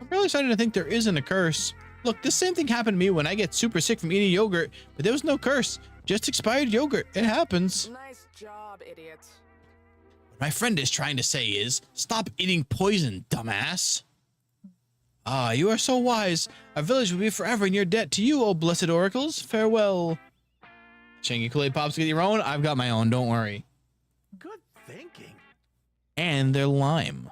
I'm really starting to think there isn't a curse. Look, the same thing happened to me when I get super sick from eating yogurt, but there was no curse. Just expired yogurt. It happens. Nice job, idiot. What my friend is trying to say is, stop eating poison, dumbass. Ah, you are so wise. Our village will be forever in your debt to you, O blessed oracles. Farewell. Shanky Kool-Aid Pops, get your own? I've got my own, don't worry. Good thinking. And they're lime.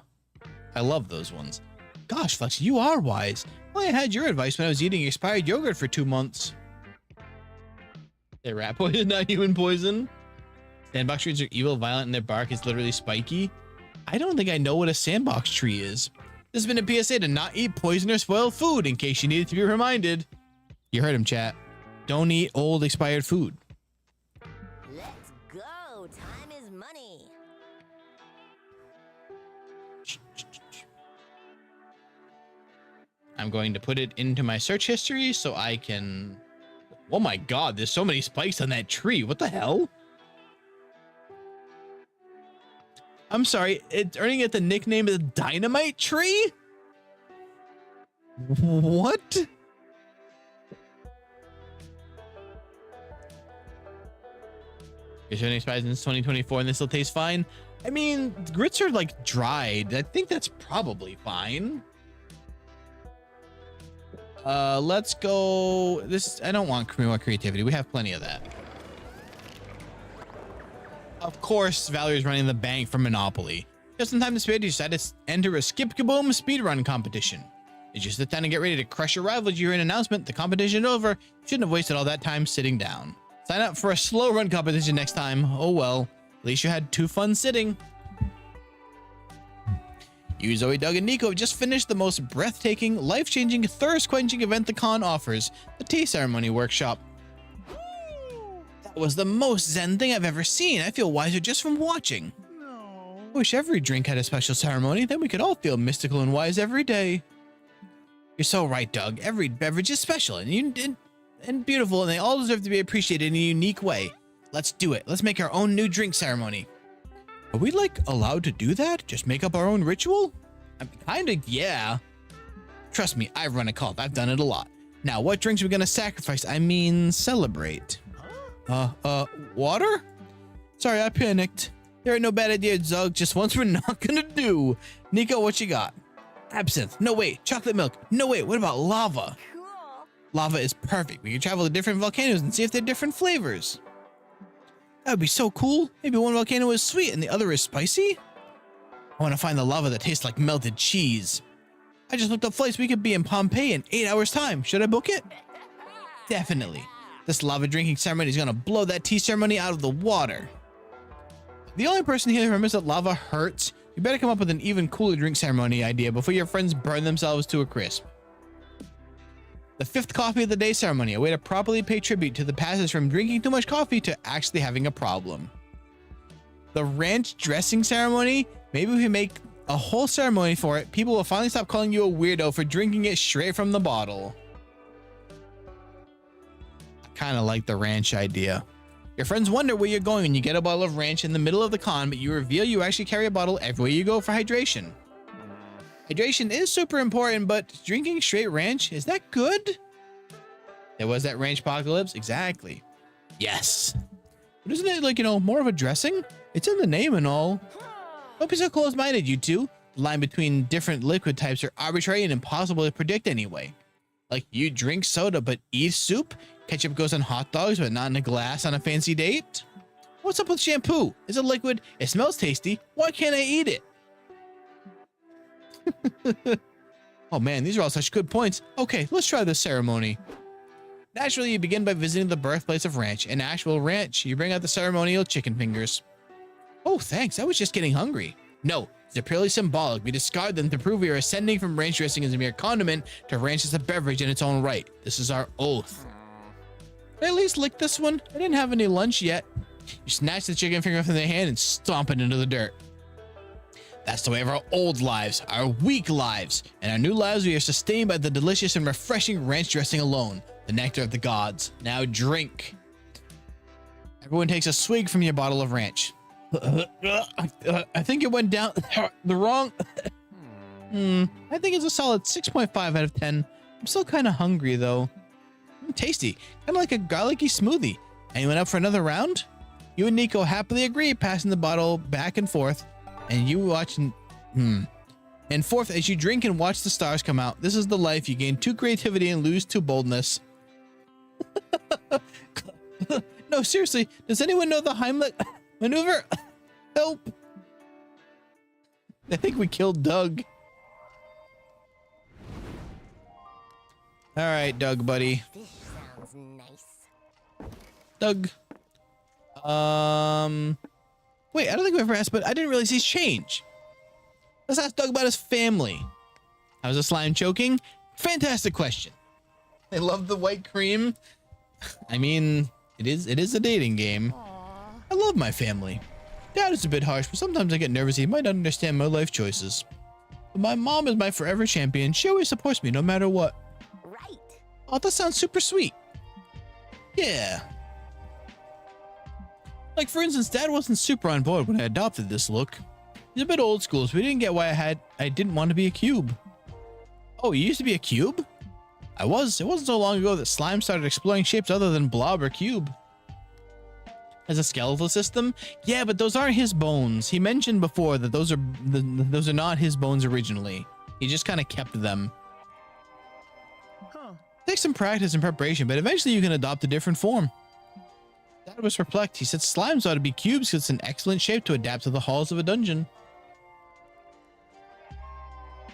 I love those ones. Gosh, Flex, you are wise. Well, I had your advice when I was eating expired yogurt for 2 months. They're rat poison, not human poison. Sandbox trees are evil, violent, and their bark is literally spiky. I don't think I know what a sandbox tree is. This has been a PSA to not eat poison or spoiled food, in case you needed to be reminded. You heard him, chat. Don't eat old expired food. Let's go. Time is money. I'm going to put it into my search history so I can... Oh my god, there's so many spikes on that tree. What the hell? I'm sorry, it's earning it the nickname of the Dynamite Tree? What? You're showing expired since 2024 and this still tastes fine? I mean, grits are like dried. I think that's probably fine. Let's go. This, I don't want creativity. We have plenty of that. Of course, Valerie's running the bank for Monopoly. Just in time to spare, you decided to enter a skip kaboom speedrun competition. As you sit down and get ready to crush your rival, you hear an announcement. The competition is over. You shouldn't have wasted all that time sitting down. Sign up for a slow run competition next time. Oh well, at least you had 2 fun sitting. You, Zoe, Doug, and Nico have just finished the most breathtaking, life-changing, thirst-quenching event the con offers, the tea ceremony workshop. That was the most zen thing I've ever seen. I feel wiser just from watching. No. I wish every drink had a special ceremony, then we could all feel mystical and wise every day. You're so right, Doug. Every beverage is special and beautiful, and they all deserve to be appreciated in a unique way. Let's do it. Let's make our own new drink ceremony. Are we, like, allowed to do that? Just make up our own ritual? I'm kinda, yeah. Trust me, I've run a cult. I've done it a lot. Now, what drinks are we gonna sacrifice? I mean, celebrate. Water? Sorry, I panicked. There ain't no bad idea, Zug. Just ones we're not gonna do. Nico, what you got? Absinthe. No, wait. Chocolate milk. No, wait. What about lava? Cool. Lava is perfect. We can travel to different volcanoes and see if they're different flavors. That would be so cool. Maybe one volcano is sweet and the other is spicy. I want to find the lava that tastes like melted cheese. I just looked up flights. We could be in Pompeii in 8 hours time. Should I book it? Definitely. This lava drinking ceremony is going to blow that tea ceremony out of the water. The only person here who remembers that lava hurts. You better come up with an even cooler drink ceremony idea before your friends burn themselves to a crisp. The 5th coffee of the day ceremony, a way to properly pay tribute to the passage from drinking too much coffee to actually having a problem. The ranch dressing ceremony, maybe if we make a whole ceremony for it, people will finally stop calling you a weirdo for drinking it straight from the bottle. I kind of like the ranch idea. Your friends wonder where you're going when you get a bottle of ranch in the middle of the con, but you reveal you actually carry a bottle everywhere you go for hydration. Hydration is super important, but drinking straight ranch, is that good? There was that ranch apocalypse? Exactly. Yes. But isn't it like, you know, more of a dressing? It's in the name and all. Don't be so close-minded, you two. The line between different liquid types are arbitrary and impossible to predict anyway. Like, you drink soda but eat soup? Ketchup goes on hot dogs but not in a glass on a fancy date? What's up with shampoo? It's a liquid. It smells tasty. Why can't I eat it? Oh man, these are all such good points. Okay, let's try this ceremony. Naturally, you begin by visiting the birthplace of ranch. An actual ranch. You bring out the ceremonial chicken fingers. Oh, thanks. I was just getting hungry. No, they're purely symbolic. We discard them to prove we are ascending from ranch dressing as a mere condiment to ranch as a beverage in its own right. This is our oath. Can I at least lick this one? I didn't have any lunch yet. You snatch the chicken finger from their hand and stomp it into the dirt. That's the way of our old lives, our weak lives. In our new lives, we are sustained by the delicious and refreshing ranch dressing alone, the nectar of the gods. Now drink. Everyone takes a swig from your bottle of ranch. I think it went down the wrong... I think it's a solid 6.5 out of 10. I'm still kind of hungry though. Tasty, kind of like a garlicky smoothie. Anyone up for another round? You and Nico happily agree, passing the bottle back and forth, and you watch. And fourth, as you drink and watch the stars come out, this is the life. You gain 2 creativity and lose 2 boldness. No, seriously, does anyone know the Heimlich maneuver? Help! I think we killed Doug. All right, Doug, buddy. This sounds nice. Doug. Wait, I don't think we ever asked, but I didn't realize he's changed. Let's ask Doug about his family. How's the slime choking? Fantastic question. I love the white cream. I mean, it is a dating game. I love my family. Dad is a bit harsh, but sometimes I get nervous he might not understand my life choices. But my mom is my forever champion. She always supports me no matter what. Right. Oh, that sounds super sweet. Yeah. Like, for instance, Dad wasn't super on board when I adopted this look. He's a bit old school, so he didn't get why I didn't want to be a cube. Oh, you used to be a cube? I was. It wasn't so long ago that slime started exploring shapes other than blob or cube. As a skeletal system? Yeah, but those aren't his bones. He mentioned before that those are not his bones originally. He just kind of kept them. Takes some practice and preparation, but eventually you can adopt a different form. Dad was perplexed. He said slimes ought to be cubes because it's an excellent shape to adapt to the halls of a dungeon.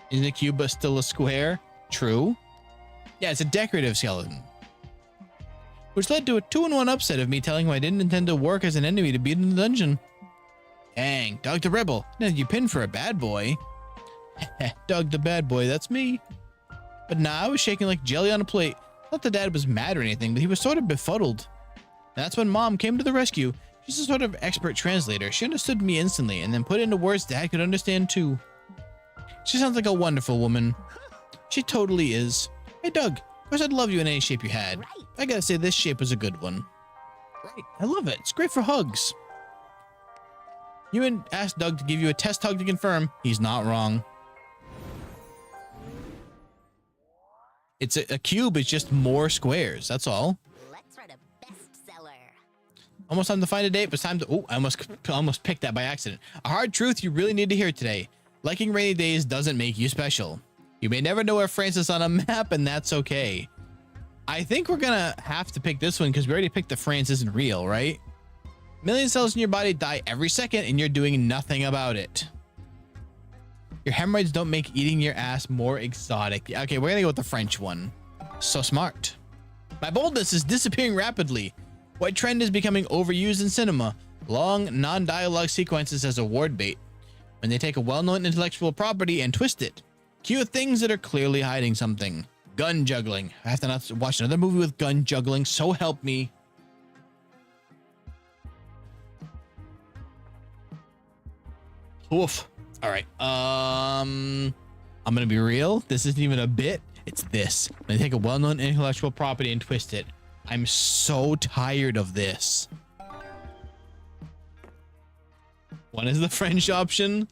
Isn't a cube but still a square? True. Yeah, it's a decorative skeleton. Which led to a 2-in-1 upset of me telling him I didn't intend to work as an enemy to beat in the dungeon. Dang, Doug the Rebel. Now you pinned for a bad boy. Doug the bad boy, that's me. But nah, I was shaking like jelly on a plate. Not that Dad was mad or anything, but he was sort of befuddled. And that's when Mom came to the rescue. She's a sort of expert translator. She understood me instantly and then put into words Dad could understand too. She sounds like a wonderful woman. She totally is. Hey Doug, of course I'd love you in any shape you had. Right. I gotta say this shape was a good one. Right, I love it. It's great for hugs. You asked Doug to give you a test hug to confirm. He's not wrong. It's a cube. It's just more squares. That's all. Let's write a bestseller. Almost time to find a date, but it's time to... Oh, I almost picked that by accident. A hard truth you really need to hear today. Liking rainy days doesn't make you special. You may never know where France is on a map, and that's okay. I think we're gonna have to pick this one because we already picked the France isn't real, right? Million cells in your body die every second, and you're doing nothing about it. Your hemorrhoids don't make eating your ass more exotic. Okay, we're gonna go with the French one. So smart. My boldness is disappearing rapidly. What trend is becoming overused in cinema? Long, non-dialogue sequences as a word bait. When they take a well-known intellectual property and twist it. Cue things that are clearly hiding something. Gun juggling. I have to not watch another movie with gun juggling, so help me. Oof. All right. I'm gonna be real. This isn't even a bit. It's this. When they take a well-known intellectual property and twist it. I'm so tired of this. One is the French option.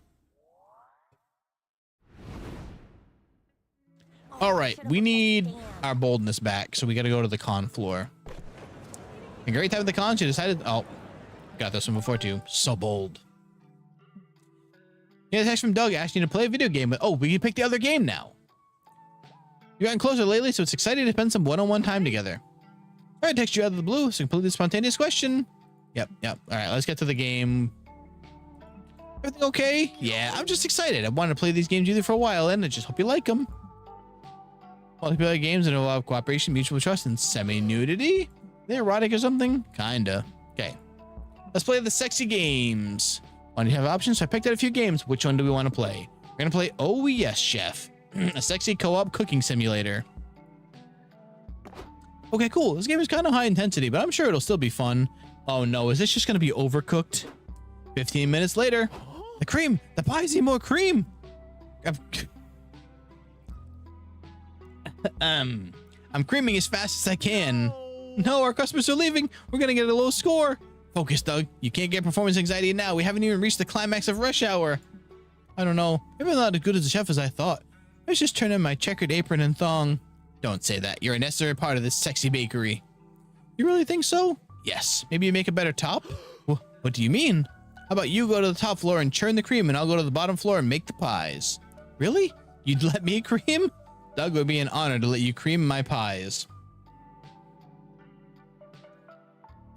All right, we need our boldness back, so we got to go to the con floor. A great time at the con, she decided. Oh, got this one before too. So bold. Yeah, a text from Doug asking you to play a video game, but oh, we can pick the other game now. You've gotten closer lately, so it's exciting to spend some one-on-one time together. All right, text you out of the blue. It's a completely spontaneous question. Yep. All right, let's get to the game. Everything okay? Yeah, I'm just excited. I wanted to play these games with you for a while, and I just hope you like them. Multiplayer games that involve cooperation, mutual trust, and semi-nudity? They erotic or something? Kinda. Okay. Let's play the sexy games. Why do you have options? So I picked out a few games. Which one do we want to play? We're gonna play Oh Yes Chef, a sexy co-op cooking simulator. Okay, cool. This game is kind of high intensity, but I'm sure it'll still be fun. Oh no, is this just gonna be overcooked? 15 minutes later. The cream! The pies need more cream! I'm creaming as fast as I can. No, our customers are leaving. We're gonna get a low score. Focus, Doug. You can't get performance anxiety now. We haven't even reached the climax of rush hour. I don't know. Maybe I'm not as good as a chef as I thought. Let's just turn in my checkered apron and thong. Don't say that. You're a necessary part of this sexy bakery. You really think so? Yes. Maybe you make a better top? What do you mean? How about you go to the top floor and churn the cream and I'll go to the bottom floor and make the pies? Really? You'd let me cream? Doug, would be an honor to let you cream my pies.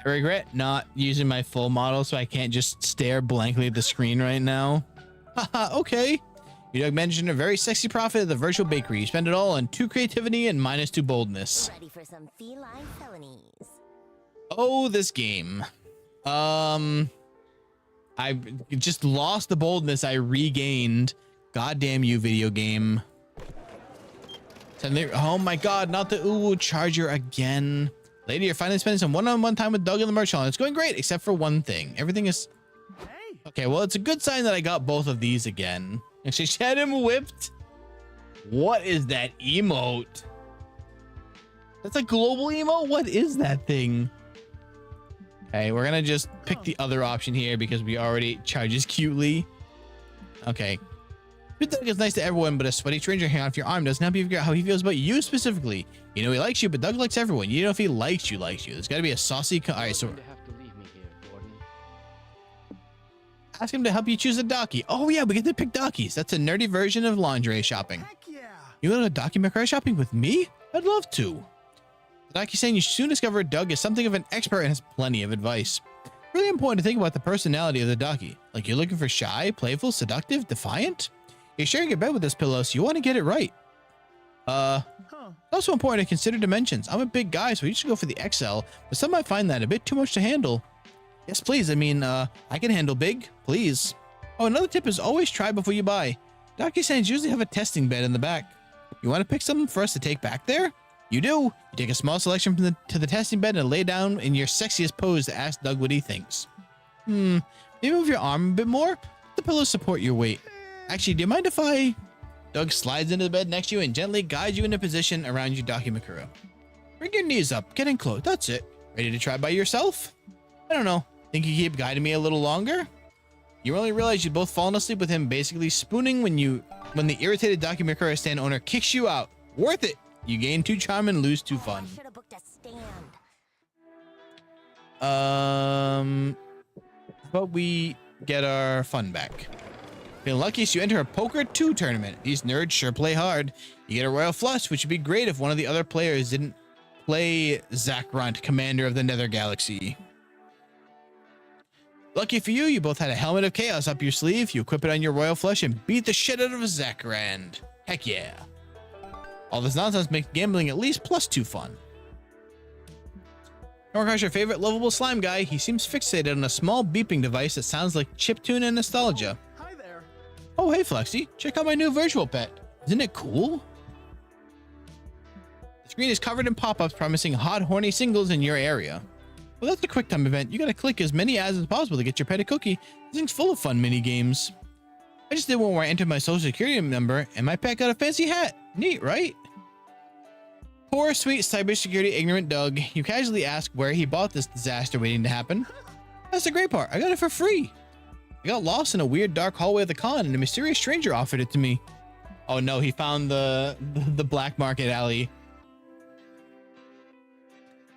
I regret not using my full model so I can't just stare blankly at the screen right now. Haha, okay. You Doug mentioned a very sexy profit of the virtual bakery. You spend it all on 2 creativity and -2 boldness. Ready for some feline felonies. Oh, this game. I just lost the boldness I regained. Goddamn you, video game. Oh my god, not the charger again. Lady, you're finally spending some one-on-one time with Doug in the merch hall. It's going great, except for one thing. Everything is... Okay, well, it's a good sign that I got both of these again. Actually, she had him whipped. What is that emote? That's a global emote? What is that thing? Okay, we're gonna just pick the other option here because we already charges cutely. Okay. Doug is nice to everyone, but a sweaty stranger hanging off your arm doesn't help you figure out how he feels about you specifically. You know he likes you, but Doug likes everyone. You know if he likes you, There's got to be a saucy... All right, so... Ask him to help you choose a docky. Oh yeah, we get to pick dockies. That's a nerdy version of lingerie shopping. Heck yeah. You want to go docky McRae shopping with me? I'd love to. The docky saying you soon discover Doug is something of an expert and has plenty of advice. Really important to think about the personality of the docky. Like you're looking for shy, playful, seductive, defiant? You're sharing a bed with this pillow, so you want to get it right. It's also important to consider dimensions. I'm a big guy, so you should go for the XL, but some might find that a bit too much to handle. Yes, please. I mean, I can handle big, please. Oh, another tip is always try before you buy. DocuSigns usually have a testing bed in the back. You want to pick something for us to take back there? You do. You take a small selection from to the testing bed and lay down in your sexiest pose to ask Doug what he thinks. Maybe move your arm a bit more. Let the pillows support your weight. Actually, do you mind if Doug slides into the bed next to you and gently guides you into position around your Dakimakura. Bring your knees up, get in close, that's it. Ready to try by yourself? I don't know, think you keep guiding me a little longer? You only realize you've both fallen asleep with him basically spooning when the irritated Dakimakura stand owner kicks you out. Worth it! You gain 2 charm and lose 2 fun. Should have booked a stand. How about we get our fun back? Feeling lucky, so you enter a Poker 2 tournament. These nerds sure play hard. You get a Royal Flush, which would be great if one of the other players didn't play Zakrunt, commander of the Nether Galaxy. Lucky for you, you both had a Helmet of Chaos up your sleeve. You equip it on your Royal Flush and beat the shit out of a Zakrand. Heck yeah. All this nonsense makes gambling at least +2 fun. Norcross, your favorite lovable slime guy. He seems fixated on a small beeping device that sounds like chiptune and nostalgia. Oh, hey, Flexi. Check out my new virtual pet. Isn't it cool? The screen is covered in pop-ups promising hot, horny singles in your area. Well, that's a quick time event. You gotta click as many ads as possible to get your pet a cookie. This thing's full of fun mini games. I just did one where I entered my social security number and my pet got a fancy hat. Neat, right? Poor, sweet cybersecurity ignorant Doug. You casually ask where he bought this disaster waiting to happen. That's the great part. I got it for free. I got lost in a weird dark hallway of the con and a mysterious stranger offered it to me. Oh no, he found the black market alley.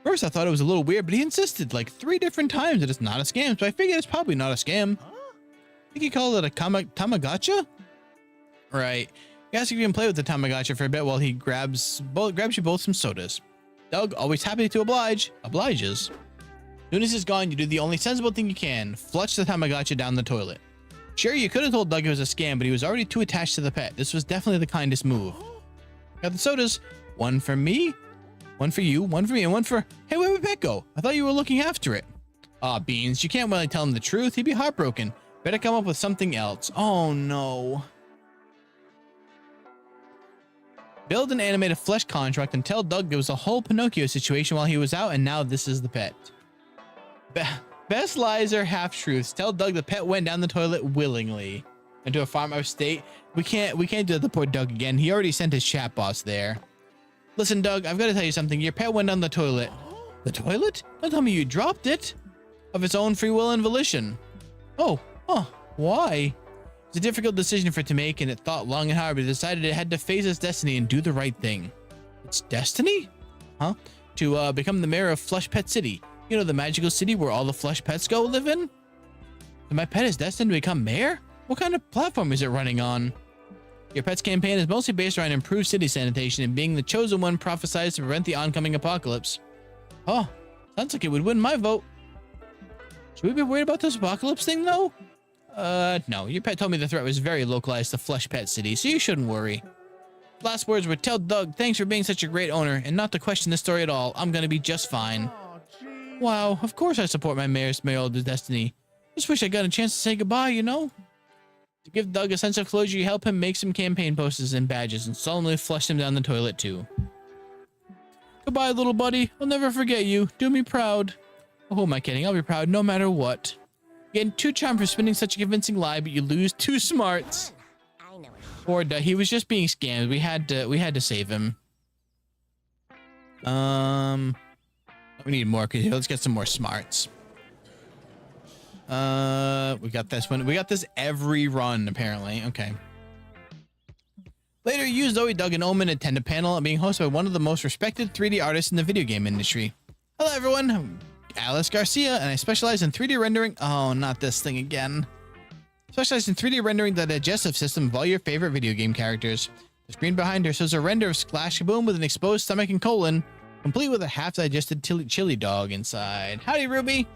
First I thought it was a little weird, but he insisted like 3 different times that it's not a scam, so I figured it's probably not a scam. I think he called it a Tamagotchi? Right. You ask if you can play with the Tamagotchi for a bit while he grabs you both some sodas. Doug, always happy to oblige, obliges. Soon as he's gone, you do the only sensible thing you can. Flush the Tamagotchi down the toilet. Sure, you could have told Doug it was a scam, but he was already too attached to the pet. This was definitely the kindest move. Got the sodas. 1 for me, 1 for you, 1 for me, and 1 for... Hey, where'd my pet go? I thought you were looking after it. Aw, Beans, you can't really tell him the truth. He'd be heartbroken. Better come up with something else. Oh, no. Build and animate a flesh contract and tell Doug there was a whole Pinocchio situation while he was out, and now this is the pet. Best lies are half-truths. Tell Doug the pet went down the toilet willingly. Into a farmhouse state. We can't do that to poor Doug again. He already sent his chat boss there. Listen, Doug, I've got to tell you something. Your pet went down the toilet. The toilet? Don't tell me you dropped it. Of its own free will and volition. Oh, why? It's a difficult decision for it to make, and it thought long and hard, but it decided it had to face its destiny and do the right thing. Its destiny? Huh? To become the mayor of Flush Pet City. You know, the magical city where all the Flush pets go live in? So my pet is destined to become mayor? What kind of platform is it running on? Your pet's campaign is mostly based around improved city sanitation and being the chosen one prophesied to prevent the oncoming apocalypse. Oh, sounds like it would win my vote. Should we be worried about this apocalypse thing, though? No. Your pet told me the threat was very localized to Flush Pet City, so you shouldn't worry. Last words were, tell Doug thanks for being such a great owner, and not to question this story at all. I'm gonna be just fine. Oh, geez. Wow, of course I support my mayor's destiny. Just wish I got a chance to say goodbye, you know? To give Doug a sense of closure, you help him make some campaign posters and badges, and solemnly flush him down the toilet, too. Goodbye, little buddy. I'll never forget you. Do me proud. Oh, who am I kidding? I'll be proud no matter what. You get 2 charm for spinning such a convincing lie, but you lose 2 smarts. I know it. Poor Doug. He was just being scammed. We had to save him. We need more. Let's get some more smarts. We got this one. We got this every run, apparently. Okay. Later, you, Zoe, Doug, and Omen attend a panel being hosted by one of the most respected 3D artists in the video game industry. Hello, everyone. I'm Alice Garcia, and I specialize in 3D rendering. Oh, not this thing again. Specialize in 3D rendering the digestive system of all your favorite video game characters. The screen behind her shows a render of Splash Kaboom with an exposed stomach and colon, complete with a half-digested chili dog inside. Howdy, Ruby.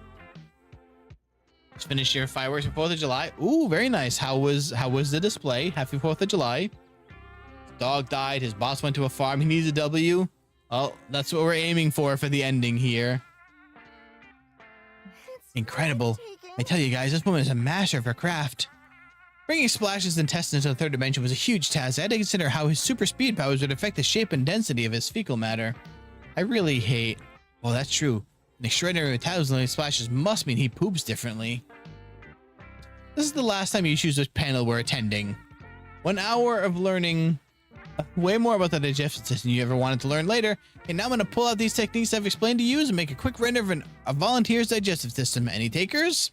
Just finished your fireworks for 4th of July. Ooh, very nice. How was the display? Happy 4th of July. His dog died. His boss went to a farm. He needs a W. Oh, that's what we're aiming for the ending here. Incredible. I tell you guys, this woman is a master of her craft. Bringing Splash's intestines to the 3rd dimension was a huge task. I had to consider how his super speed powers would affect the shape and density of his fecal matter. I really hate... Well, that's true. An extraordinary metabolism like Splash's must mean he poops differently. This is the last time you choose which panel we're attending. 1 hour of learning way more about the digestive system you ever wanted to learn later. And now I'm going to pull out these techniques I've explained to you and make a quick render of a volunteer's digestive system. Any takers?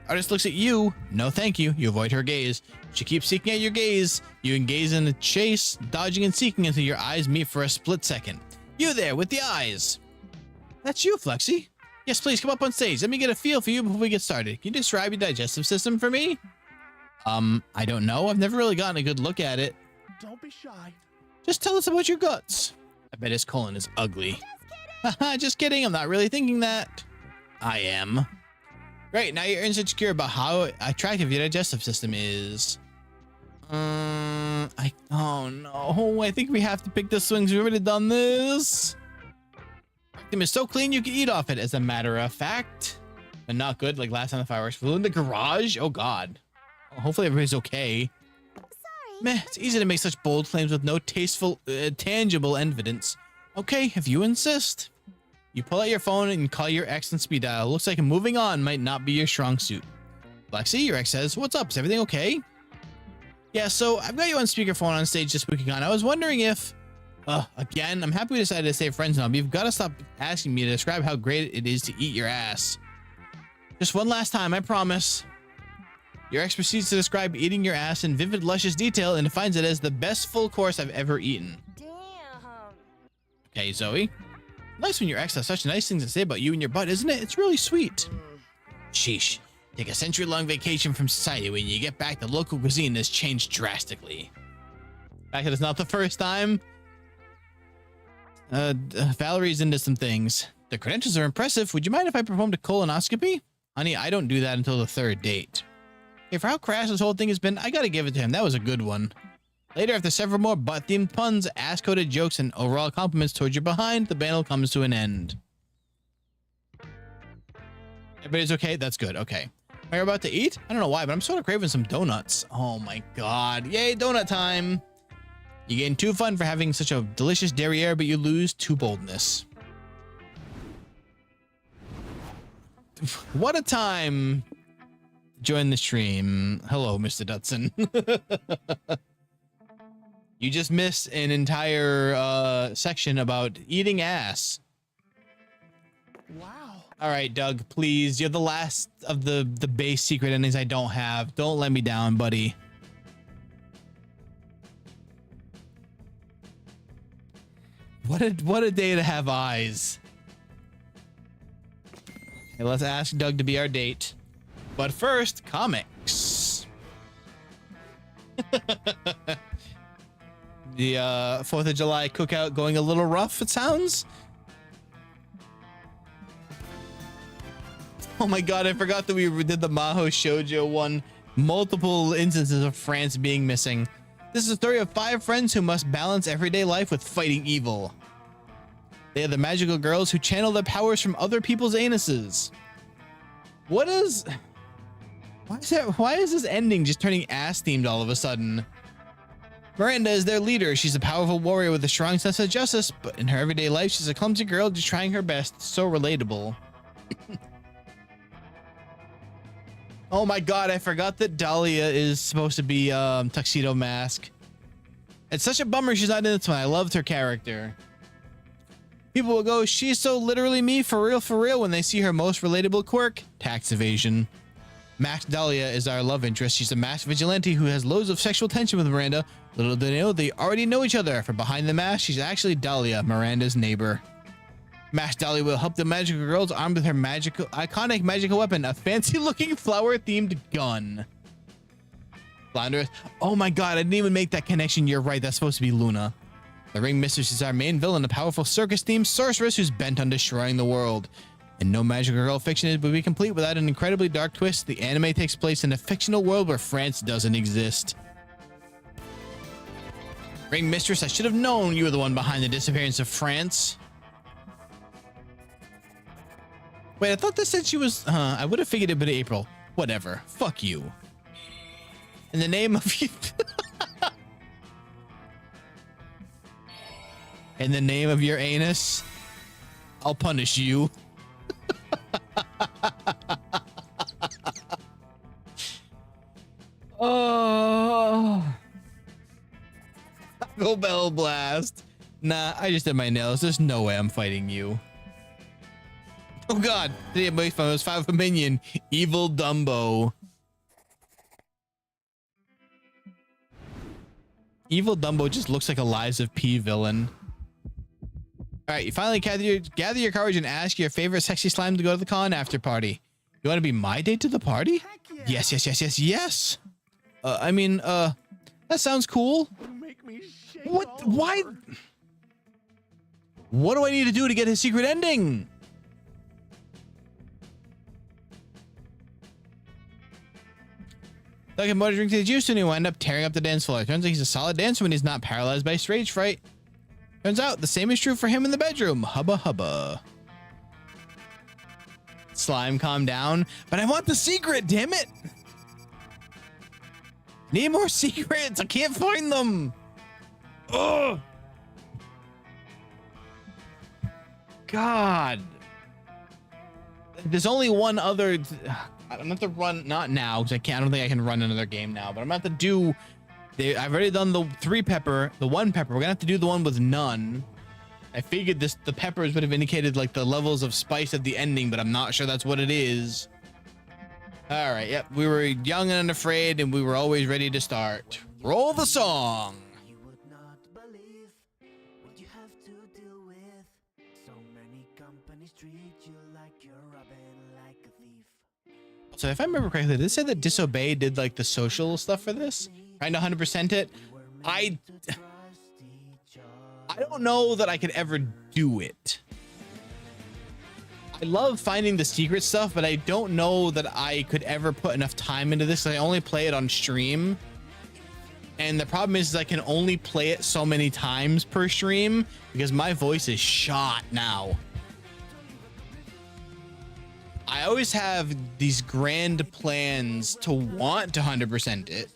Artist looks at you. No, thank you. You avoid her gaze. She keeps seeking out your gaze. You engage in a chase, dodging and seeking until your eyes meet for a split second. You there with the eyes. That's you, Flexi. Yes, please come up on stage. Let me get a feel for you before we get started. Can you describe your digestive system for me? I don't know. I've never really gotten a good look at it. Don't be shy. Just tell us about your guts. I bet his colon is ugly. Haha, just kidding. I'm not really thinking that. I am. Great, now you're insecure about how attractive your digestive system is. Oh no, I think we have to pick this one because we've already done this. Rectum is so clean you can eat off it, as a matter of fact. But not good, like last time the fireworks flew in the garage. Oh god. Well, hopefully everybody's okay. Sorry. Meh, it's easy to make such bold claims with no tasteful, tangible evidence. Okay, if you insist. You pull out your phone and call your ex and speed dial. Looks like moving on might not be your strong suit. Lexi, your ex says, what's up? Is everything okay? Yeah, so I've got you on speakerphone on stage this weekend. I was wondering if, again, I'm happy we decided to stay friends now, but you've got to stop asking me to describe how great it is to eat your ass. Just one last time, I promise. Your ex proceeds to describe eating your ass in vivid, luscious detail and defines it as the best full course I've ever eaten. Damn. Okay, Zoe. Nice when your ex has such nice things to say about you and your butt, isn't it? It's really sweet. Sheesh. Take a century-long vacation from society. When you get back, the local cuisine has changed drastically. In fact, it's not the first time. Valerie's into some things. The credentials are impressive. Would you mind if I performed a colonoscopy? Honey, I don't do that until the 3rd date. Okay, for how crass this whole thing has been, I gotta give it to him. That was a good one. Later, after several more butt-themed puns, ass-coded jokes, and overall compliments towards your behind, the battle comes to an end. Everybody's okay? That's good. Okay. Are you about to eat? I don't know why, but I'm sort of craving some donuts. Oh my god. Yay, donut time! You gain 2 fun for having such a delicious derriere, but you lose 2 boldness. What a time! Join the stream. Hello, Mr. Dutson. You just missed an entire section about eating ass. Wow. All right, Doug, please. You're the last of the base secret endings I don't have. Don't let me down, buddy. What a day to have eyes. Okay, let's ask Doug to be our date. But first, comics. The 4th of July cookout going a little rough, it sounds. Oh my god, I forgot that we did the Maho Shoujo one. Multiple instances of France being missing. This is a story of 5 friends who must balance everyday life with fighting evil. They are the magical girls who channel their powers from other people's anuses. Why is this ending just turning ass themed all of a sudden? Miranda is their leader. She's a powerful warrior with a strong sense of justice, but in her everyday life, she's a clumsy girl just trying her best. So relatable. Oh my god, I forgot that Dahlia is supposed to be Tuxedo Mask. It's such a bummer she's not in this one. I loved her character. People will go, she's so literally me for real when they see her most relatable quirk, tax evasion. Max Dahlia is our love interest. She's a masked vigilante who has loads of sexual tension with Miranda. Little do they know, they already know each other. From behind the mask, she's actually Dahlia, Miranda's neighbor. Max Dahlia will help the magical girls armed with her iconic magical weapon, a fancy-looking flower-themed gun. Flounders. Oh my god, I didn't even make that connection. You're right, that's supposed to be Luna. The Ring Mistress is our main villain, a powerful circus-themed sorceress who's bent on destroying the world. And no magical girl fiction would be complete without an incredibly dark twist. The anime takes place in a fictional world where France doesn't exist. Ring Mistress, I should have known you were the one behind the disappearance of France. Wait, I thought this said she was... I would have figured it would be April. Whatever. Fuck you. In the name of you... In the name of your anus, I'll punish you. Oh. Taco Bell blast. Nah, I just did my nails. There's no way I'm fighting you. Oh god, today my phone was 5 minion. Evil Dumbo. Evil Dumbo just looks like a Lies of P villain. All right, you finally gather your courage and ask your favorite sexy slime to go to the con after party. You want to be my date to the party? Yeah. Yes. I mean, that sounds cool. Make me shake. What? Why? What do I need to do to get his secret ending? Like a motor drink to the juice and he wind up tearing up the dance floor. Turns out he's a solid dancer when he's not paralyzed by stage fright. Turns out the same is true for him in the bedroom. Hubba hubba. Slime, calm down. But I want the secret, damn it. Need more secrets. I can't find them. Ugh. God. There's only one other... I'm gonna have to run, not now, because I don't think I can run another game now, but I'm gonna have to do... I've already done the 3 pepper, the 1 pepper. We're gonna have to do the one with none. I figured the peppers would have indicated like the levels of spice at the ending, but I'm not sure that's what it is. All right, yep. We were young and unafraid, and we were always ready to start. Roll the song. You would not believe what you have to deal with. So many companies treat you like you're robbing like a thief. So if I remember correctly, did it say that Disobey did like the social stuff for this? Trying to 100% it. I don't know that I could ever do it. I love finding the secret stuff, but I don't know that I could ever put enough time into this. I only play it on stream. And the problem is I can only play it so many times per stream because my voice is shot now. I always have these grand plans to want to 100% it.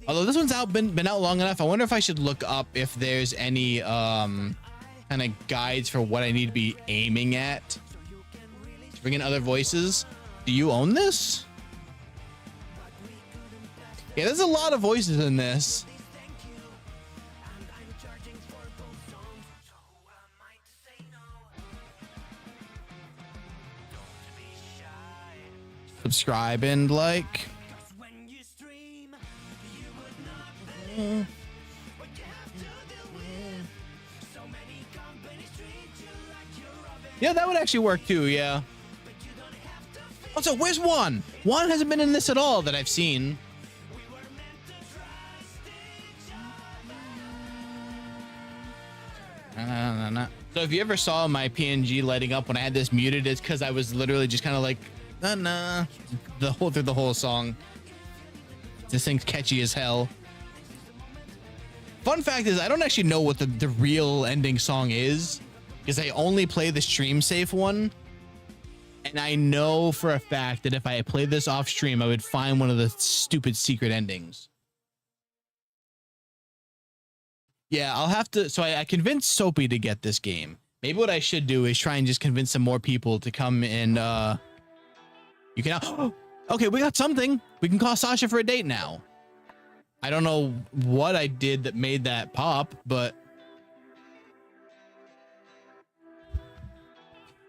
Although this one's been out long enough, I wonder if I should look up if there's any kind of guides for what I need to be aiming at to bring in other voices. Do you own this? Yeah, there's a lot of voices in this. subscribe, and like. Yeah, that would actually work too, yeah. Also, where's Juan? Juan hasn't been in this at all that I've seen. So if you ever saw my PNG lighting up when I had this muted, it's because I was literally just kind of like, nah, through the whole song. This thing's catchy as hell. Fun fact is, I don't actually know what the real ending song is, because I only play the stream safe one. And I know for a fact that if I played this off stream, I would find one of the stupid secret endings. Yeah, I'll have to. So I convinced Soapy to get this game. Maybe what I should do is try and just convince some more people to come and you can. Okay, we got something. We can call Sasha for a date now. I don't know what I did that made that pop, but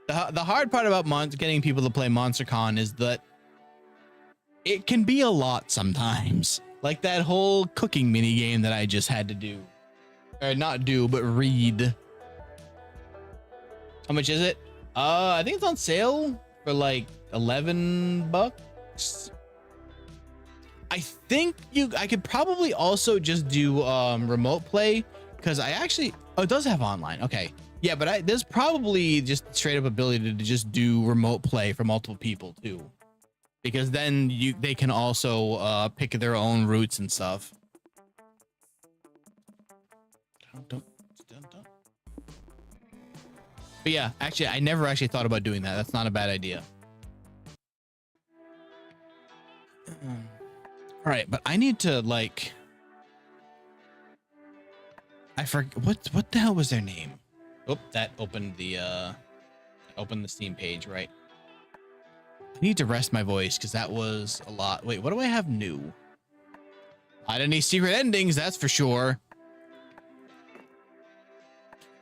the hard part about getting people to play MonsterCon is that it can be a lot sometimes. Like that whole cooking mini game that I just had to do. Or not do, but read. How much is it? I think it's on sale for like $11. I think I could probably also just do remote play, because I actually, oh, it does have online. Okay. Yeah, but there's probably just straight up ability to just do remote play for multiple people too, because then they can also pick their own routes and stuff. But yeah, actually, I never actually thought about doing that. That's not a bad idea. All right, but I need to like, I forget what the hell was their name? Oh, that opened the Steam page, right? I need to rest my voice because that was a lot. Wait, what do I have new? Not any secret endings, that's for sure.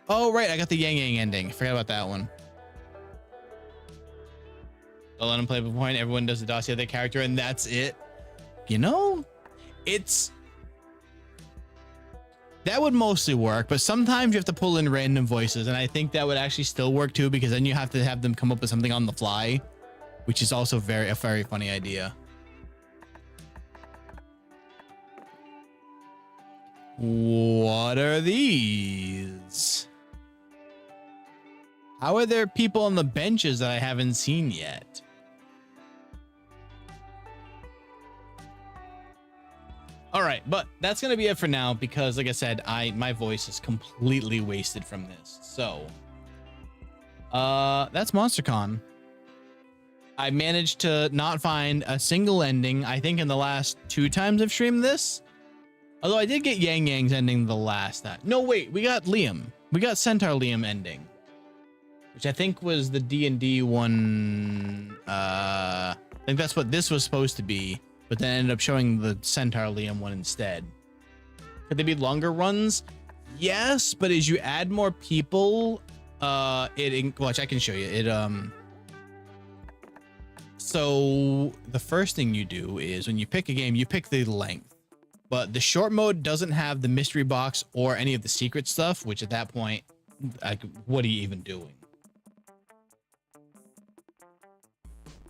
Oh, right, I got the Yang Yang ending. Forgot about that one. Don't let him play the point. Everyone does the dossier of their character, and that's it. You know, that would mostly work, but sometimes you have to pull in random voices, and I think that would actually still work too, because then you have to have them come up with something on the fly, which is also a very funny idea. What are these? How are there people on the benches that I haven't seen yet? All right, but that's going to be it for now, because like I said, my voice is completely wasted from this. So, that's MonsterCon. I managed to not find a single ending, I think, in the last 2 times I've streamed this. Although I did get Yang Yang's ending the last time. No, wait, we got Liam. We got Centaur Liam ending, which I think was the D&D one. I think that's what this was supposed to be, but then ended up showing the Centaur Liam one instead. Could they be longer runs? Yes, but as you add more people, watch, I can show you. So the first thing you do is when you pick a game, you pick the length. But the short mode doesn't have the mystery box or any of the secret stuff, which at that point, like, what are you even doing?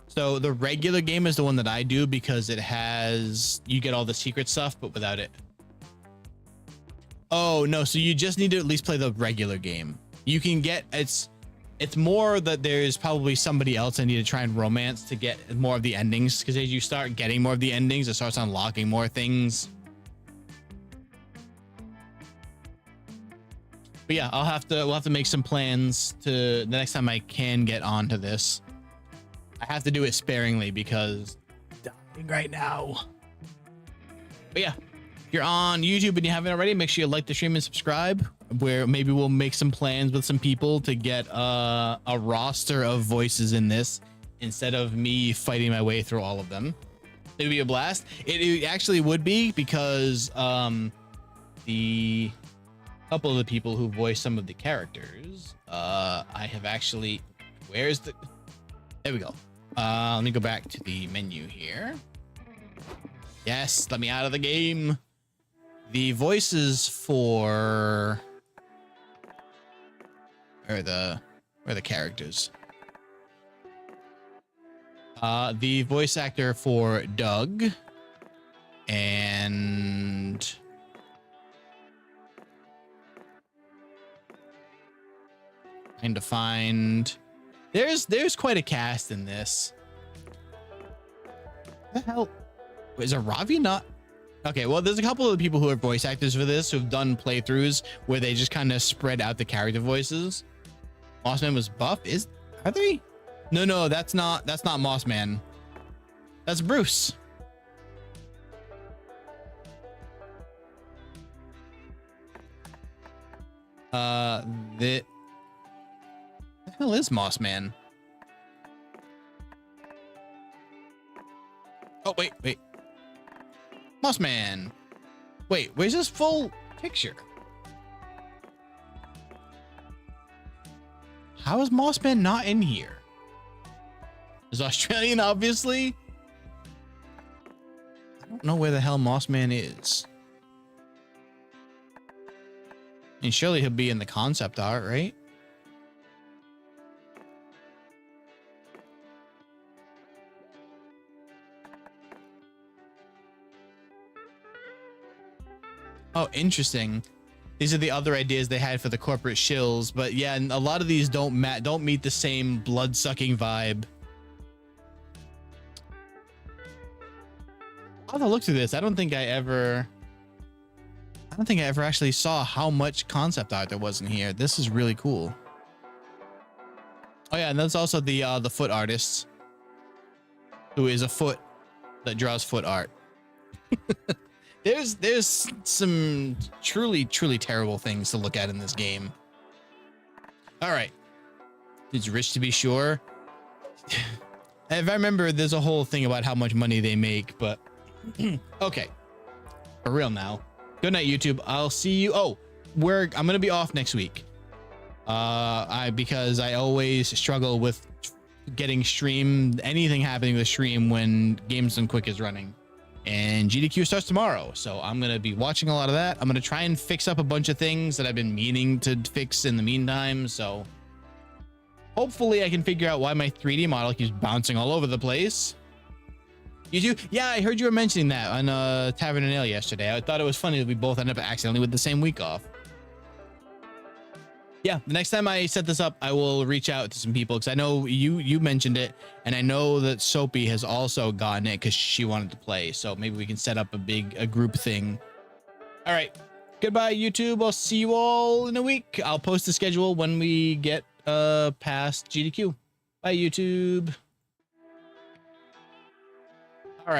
So the regular game is the one that I do because it has, you get all the secret stuff, but without it. Oh, no. So you just need to at least play the regular game. You can get, it's more that there's probably somebody else I need to try and romance to get more of the endings. Because as you start getting more of the endings, it starts unlocking more things. But yeah, we'll have to make some plans to the next time I can get onto this. I have to do it sparingly because I'm dying right now. But yeah, if you're on YouTube and you haven't already, make sure you like the stream and subscribe, where maybe we'll make some plans with some people to get a roster of voices in this instead of me fighting my way through all of them. It would be a blast. It actually would be, because the couple of the people who voice some of the characters, I have actually, there we go. Let me go back to the menu here. Yes, let me out of the game. The voices for where are the characters? The voice actor for Doug and trying to find. There's quite a cast in this. What the hell? Is it Ravi not? Okay, well, there's a couple of people who are voice actors for this who've done playthroughs where they just kind of spread out the character voices. Mossman was buff. Are they? No, that's not Mossman. That's Bruce. The hell is Mossman? Oh, wait. Mossman. Wait, where's this full picture? How is Mossman not in here? Is Australian, obviously. I don't know where the hell Mossman is. And surely he'll be in the concept art, right? Oh, interesting. These are the other ideas they had for the corporate shills, but yeah, a lot of these don't meet the same blood-sucking vibe. I'll have to look through this. I don't think I ever actually saw how much concept art there was in here. This is really cool. Oh yeah, and that's also the foot artist, who is a foot that draws foot art. There's some truly terrible things to look at in this game. All right, it's rich to be sure. If I remember, there's a whole thing about how much money they make, but okay, for real now. Good night, YouTube. I'll see you. Oh, I'm gonna be off next week. Because I always struggle with getting anything happening with stream when Games Done Quick is running. And GDQ starts tomorrow, so I'm going to be watching a lot of that. I'm going to try and fix up a bunch of things that I've been meaning to fix in the meantime, so hopefully I can figure out why my 3D model keeps bouncing all over the place. You do? Yeah, I heard you were mentioning that on Tavern and Ale yesterday. I thought it was funny that we both ended up accidentally with the same week off. Yeah, the next time I set this up, I will reach out to some people because I know you mentioned it, and I know that Soapy has also gotten it because she wanted to play. So maybe we can set up a group thing. All right, goodbye, YouTube. I'll see you all in a week. I'll post the schedule when we get past GDQ. Bye, YouTube.